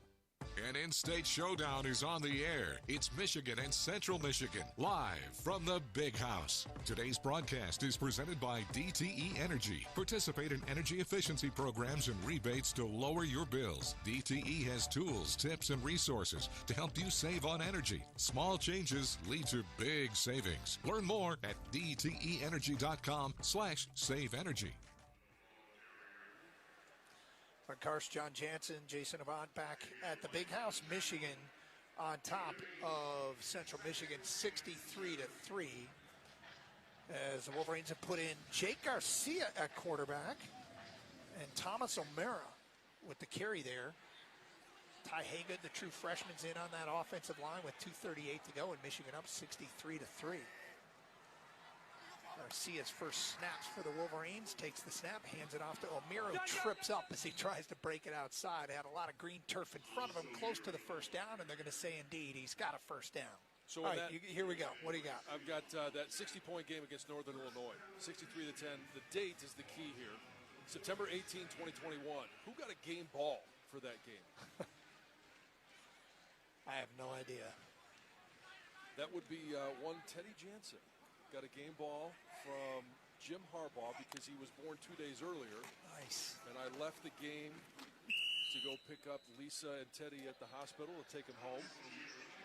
An in-state showdown is on the air. It's Michigan and Central Michigan, live from the Big House. Today's broadcast is presented by DTE Energy. Participate in energy efficiency programs and rebates to lower your bills. DTE has tools, tips, and resources to help you save on energy. Small changes lead to big savings. Learn more at dteenergy.com/save energy.
Von Karst, John Jansen, Jason Avant back at the Big House. Michigan on top of Central Michigan 63-3. As the Wolverines have put in Jake Garcia at quarterback and Thomas O'Mara with the carry there. Ty Haygood, the true freshman's in on that offensive line with 2:38 to go, and Michigan up 63-3. Garcia's first snaps for the Wolverines, takes the snap, hands it off to O'Meara, trips up as he tries to break it outside. Had a lot of green turf in front of him, close to the first down, and they're going to say, indeed, he's got a first down.
So
all right, here we go. What do you got?
I've got that 60-point game against Northern Illinois, 63-10. The date is the key here. September 18, 2021. Who got a game ball for that game?
I have no idea.
That would be one Teddy Jansen. Got a game ball from Jim Harbaugh because he was born 2 days earlier.
Nice.
And I left the game to go pick up Lisa and Teddy at the hospital to take them home.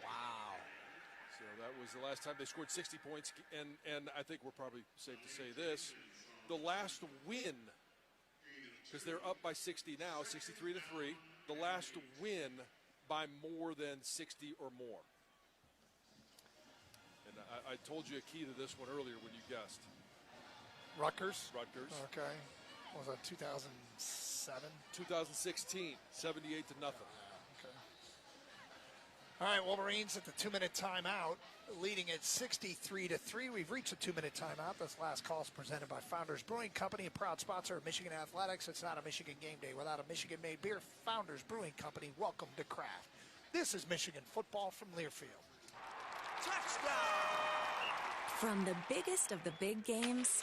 Wow.
So that was the last time they scored 60 points. And I think we're probably safe to say this. The last win, because they're up by 60 now, 63-3. The last win by more than 60 or more. And I told you a key to this one earlier when you guessed.
Rutgers?
Rutgers.
Okay. What was that, 2007?
2016, 78-0.
Okay. All right, Wolverines at the 2-minute timeout, leading at 63-3. We've reached a 2-minute timeout. This last call is presented by Founders Brewing Company, a proud sponsor of Michigan Athletics. It's not a Michigan game day without a Michigan-made beer. Founders Brewing Company, welcome to craft. This is Michigan football from Learfield.
Touchdown!
From the biggest of the big games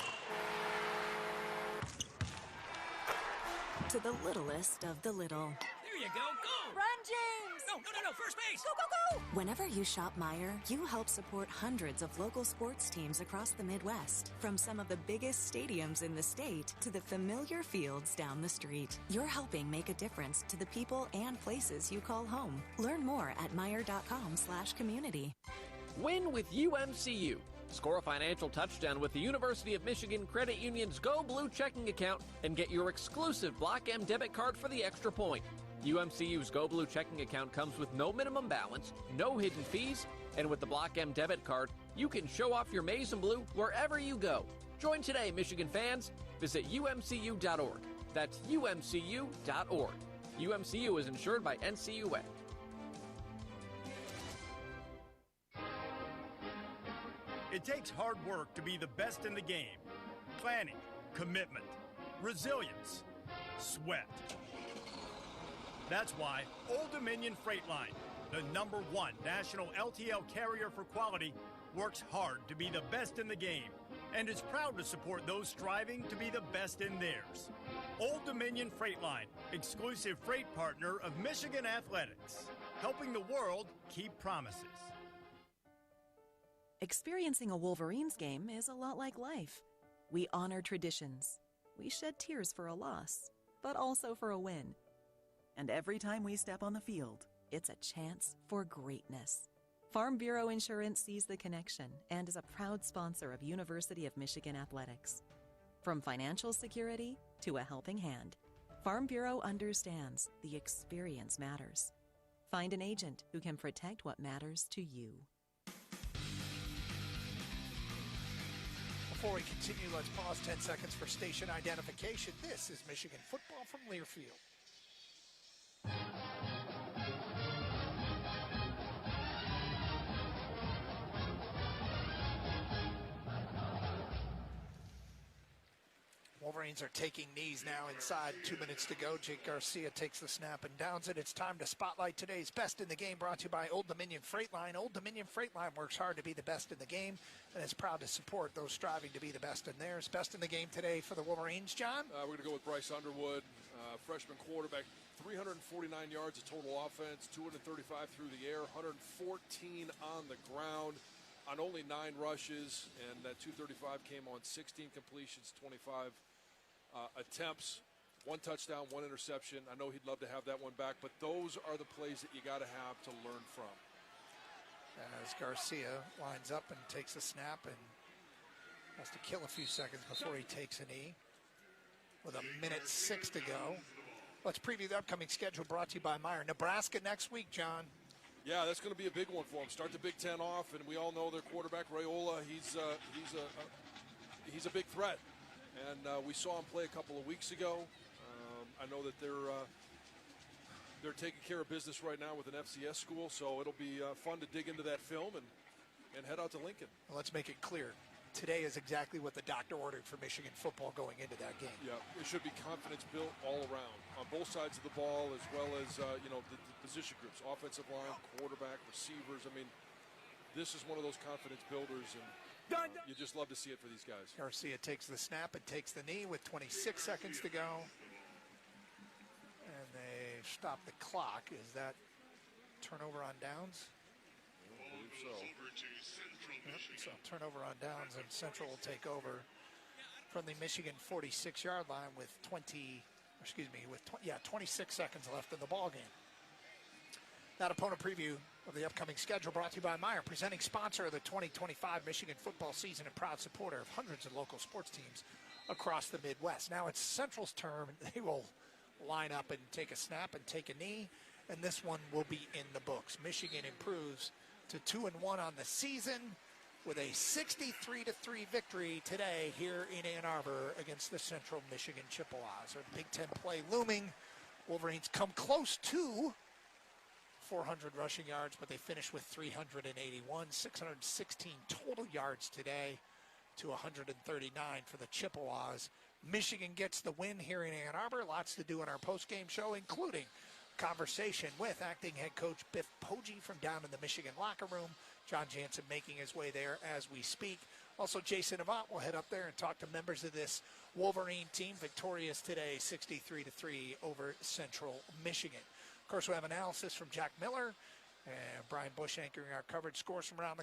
to the littlest of the little.
There you go, go!
Run, James!
No, first base!
Go, go, go!
Whenever you shop Meijer, you help support hundreds of local sports teams across the Midwest. From some of the biggest stadiums in the state to the familiar fields down the street. You're helping make a difference to the people and places you call home. Learn more at Meijer.com/community.
Win with UMCU. Score a financial touchdown with the University of Michigan Credit Union's Go Blue checking account and get your exclusive Block M debit card for the extra point. UMCU's Go Blue checking account comes with no minimum balance, no hidden fees, and with the Block M debit card, you can show off your Maize and Blue wherever you go. Join today, Michigan fans. Visit umcu.org. That's umcu.org. UMCU is insured by NCUA.
It takes hard work to be the best in the game. Planning, commitment, resilience, sweat. That's why Old Dominion Freight Line, the #1 national LTL carrier for quality, works hard to be the best in the game and is proud to support those striving to be the best in theirs. Old Dominion Freight Line, exclusive freight partner of Michigan Athletics, helping the world keep promises.
Experiencing a Wolverines game is a lot like life. We honor traditions. We shed tears for a loss, but also for a win. And every time we step on the field, it's a chance for greatness. Farm Bureau Insurance sees the connection and is a proud sponsor of University of Michigan Athletics. From financial security to a helping hand, Farm Bureau understands the experience matters. Find an agent who can protect what matters to you.
Before we continue, let's pause 10 seconds for station identification. This is Michigan football from Learfield. Wolverines are taking knees now inside. 2 minutes to go. Jake Garcia takes the snap and downs it. It's time to spotlight today's best in the game, brought to you by Old Dominion Freight Line. Old Dominion Freight Line works hard to be the best in the game and is proud to support those striving to be the best in theirs. Best in the game today for the Wolverines, John?
We're going to go with Bryce Underwood, freshman quarterback, 349 yards of total offense, 235 through the air, 114 on the ground on only 9 rushes, and that 235 came on 16 completions, 25 attempts, 1 touchdown, 1 interception. I know he'd love to have that one back, but those are the plays that you got to have to learn from.
As Garcia lines up and takes a snap and has to kill a few seconds before he takes a knee. With 1:06 to go. Let's preview the upcoming schedule, brought to you by Meyer. Nebraska next week, John.
Yeah, that's going to be a big one for them. Start the Big Ten off, and we all know their quarterback, Raiola. He's a big threat. And we saw him play a couple of weeks ago. I know that they're taking care of business right now with an FCS school, so it'll be fun to dig into that film and head out to Lincoln.
Well, let's make it clear. Today is exactly what the doctor ordered for Michigan football going into that game.
Yeah, it should be confidence built all around on both sides of the ball, as well as the position groups, offensive line, quarterback, receivers. I mean, this is one of those confidence builders, and you just love to see it for these guys.
Garcia takes the snap and takes the knee with 26 seconds to go. And they stop the clock. Is that turnover on downs?
I believe so.
Yep, so turnover on downs, and Central will take over from the Michigan 46-yard line with 26 seconds left in the ball game. That opponent preview of the upcoming schedule brought to you by Meyer, presenting sponsor of the 2025 Michigan football season and proud supporter of hundreds of local sports teams across the Midwest. Now it's Central's turn. They will line up and take a snap and take a knee, and this one will be in the books. Michigan improves to 2-1 on the season with a 63-3 victory today here in Ann Arbor against the Central Michigan Chippewas. Our Big Ten play looming. Wolverines come close to 400 rushing yards, but they finish with 381, 616 total yards today to 139 for the Chippewas. Michigan gets the win here in Ann Arbor. Lots to do in our postgame show, including conversation with acting head coach Biff Poggi from down in the Michigan locker room. John Jansen making his way there as we speak. Also, Jason Avant will head up there and talk to members of this Wolverine team, victorious today 63-3 over Central Michigan. Of course, we have analysis from Jack Miller and Brian Bush anchoring our coverage. Scores from around the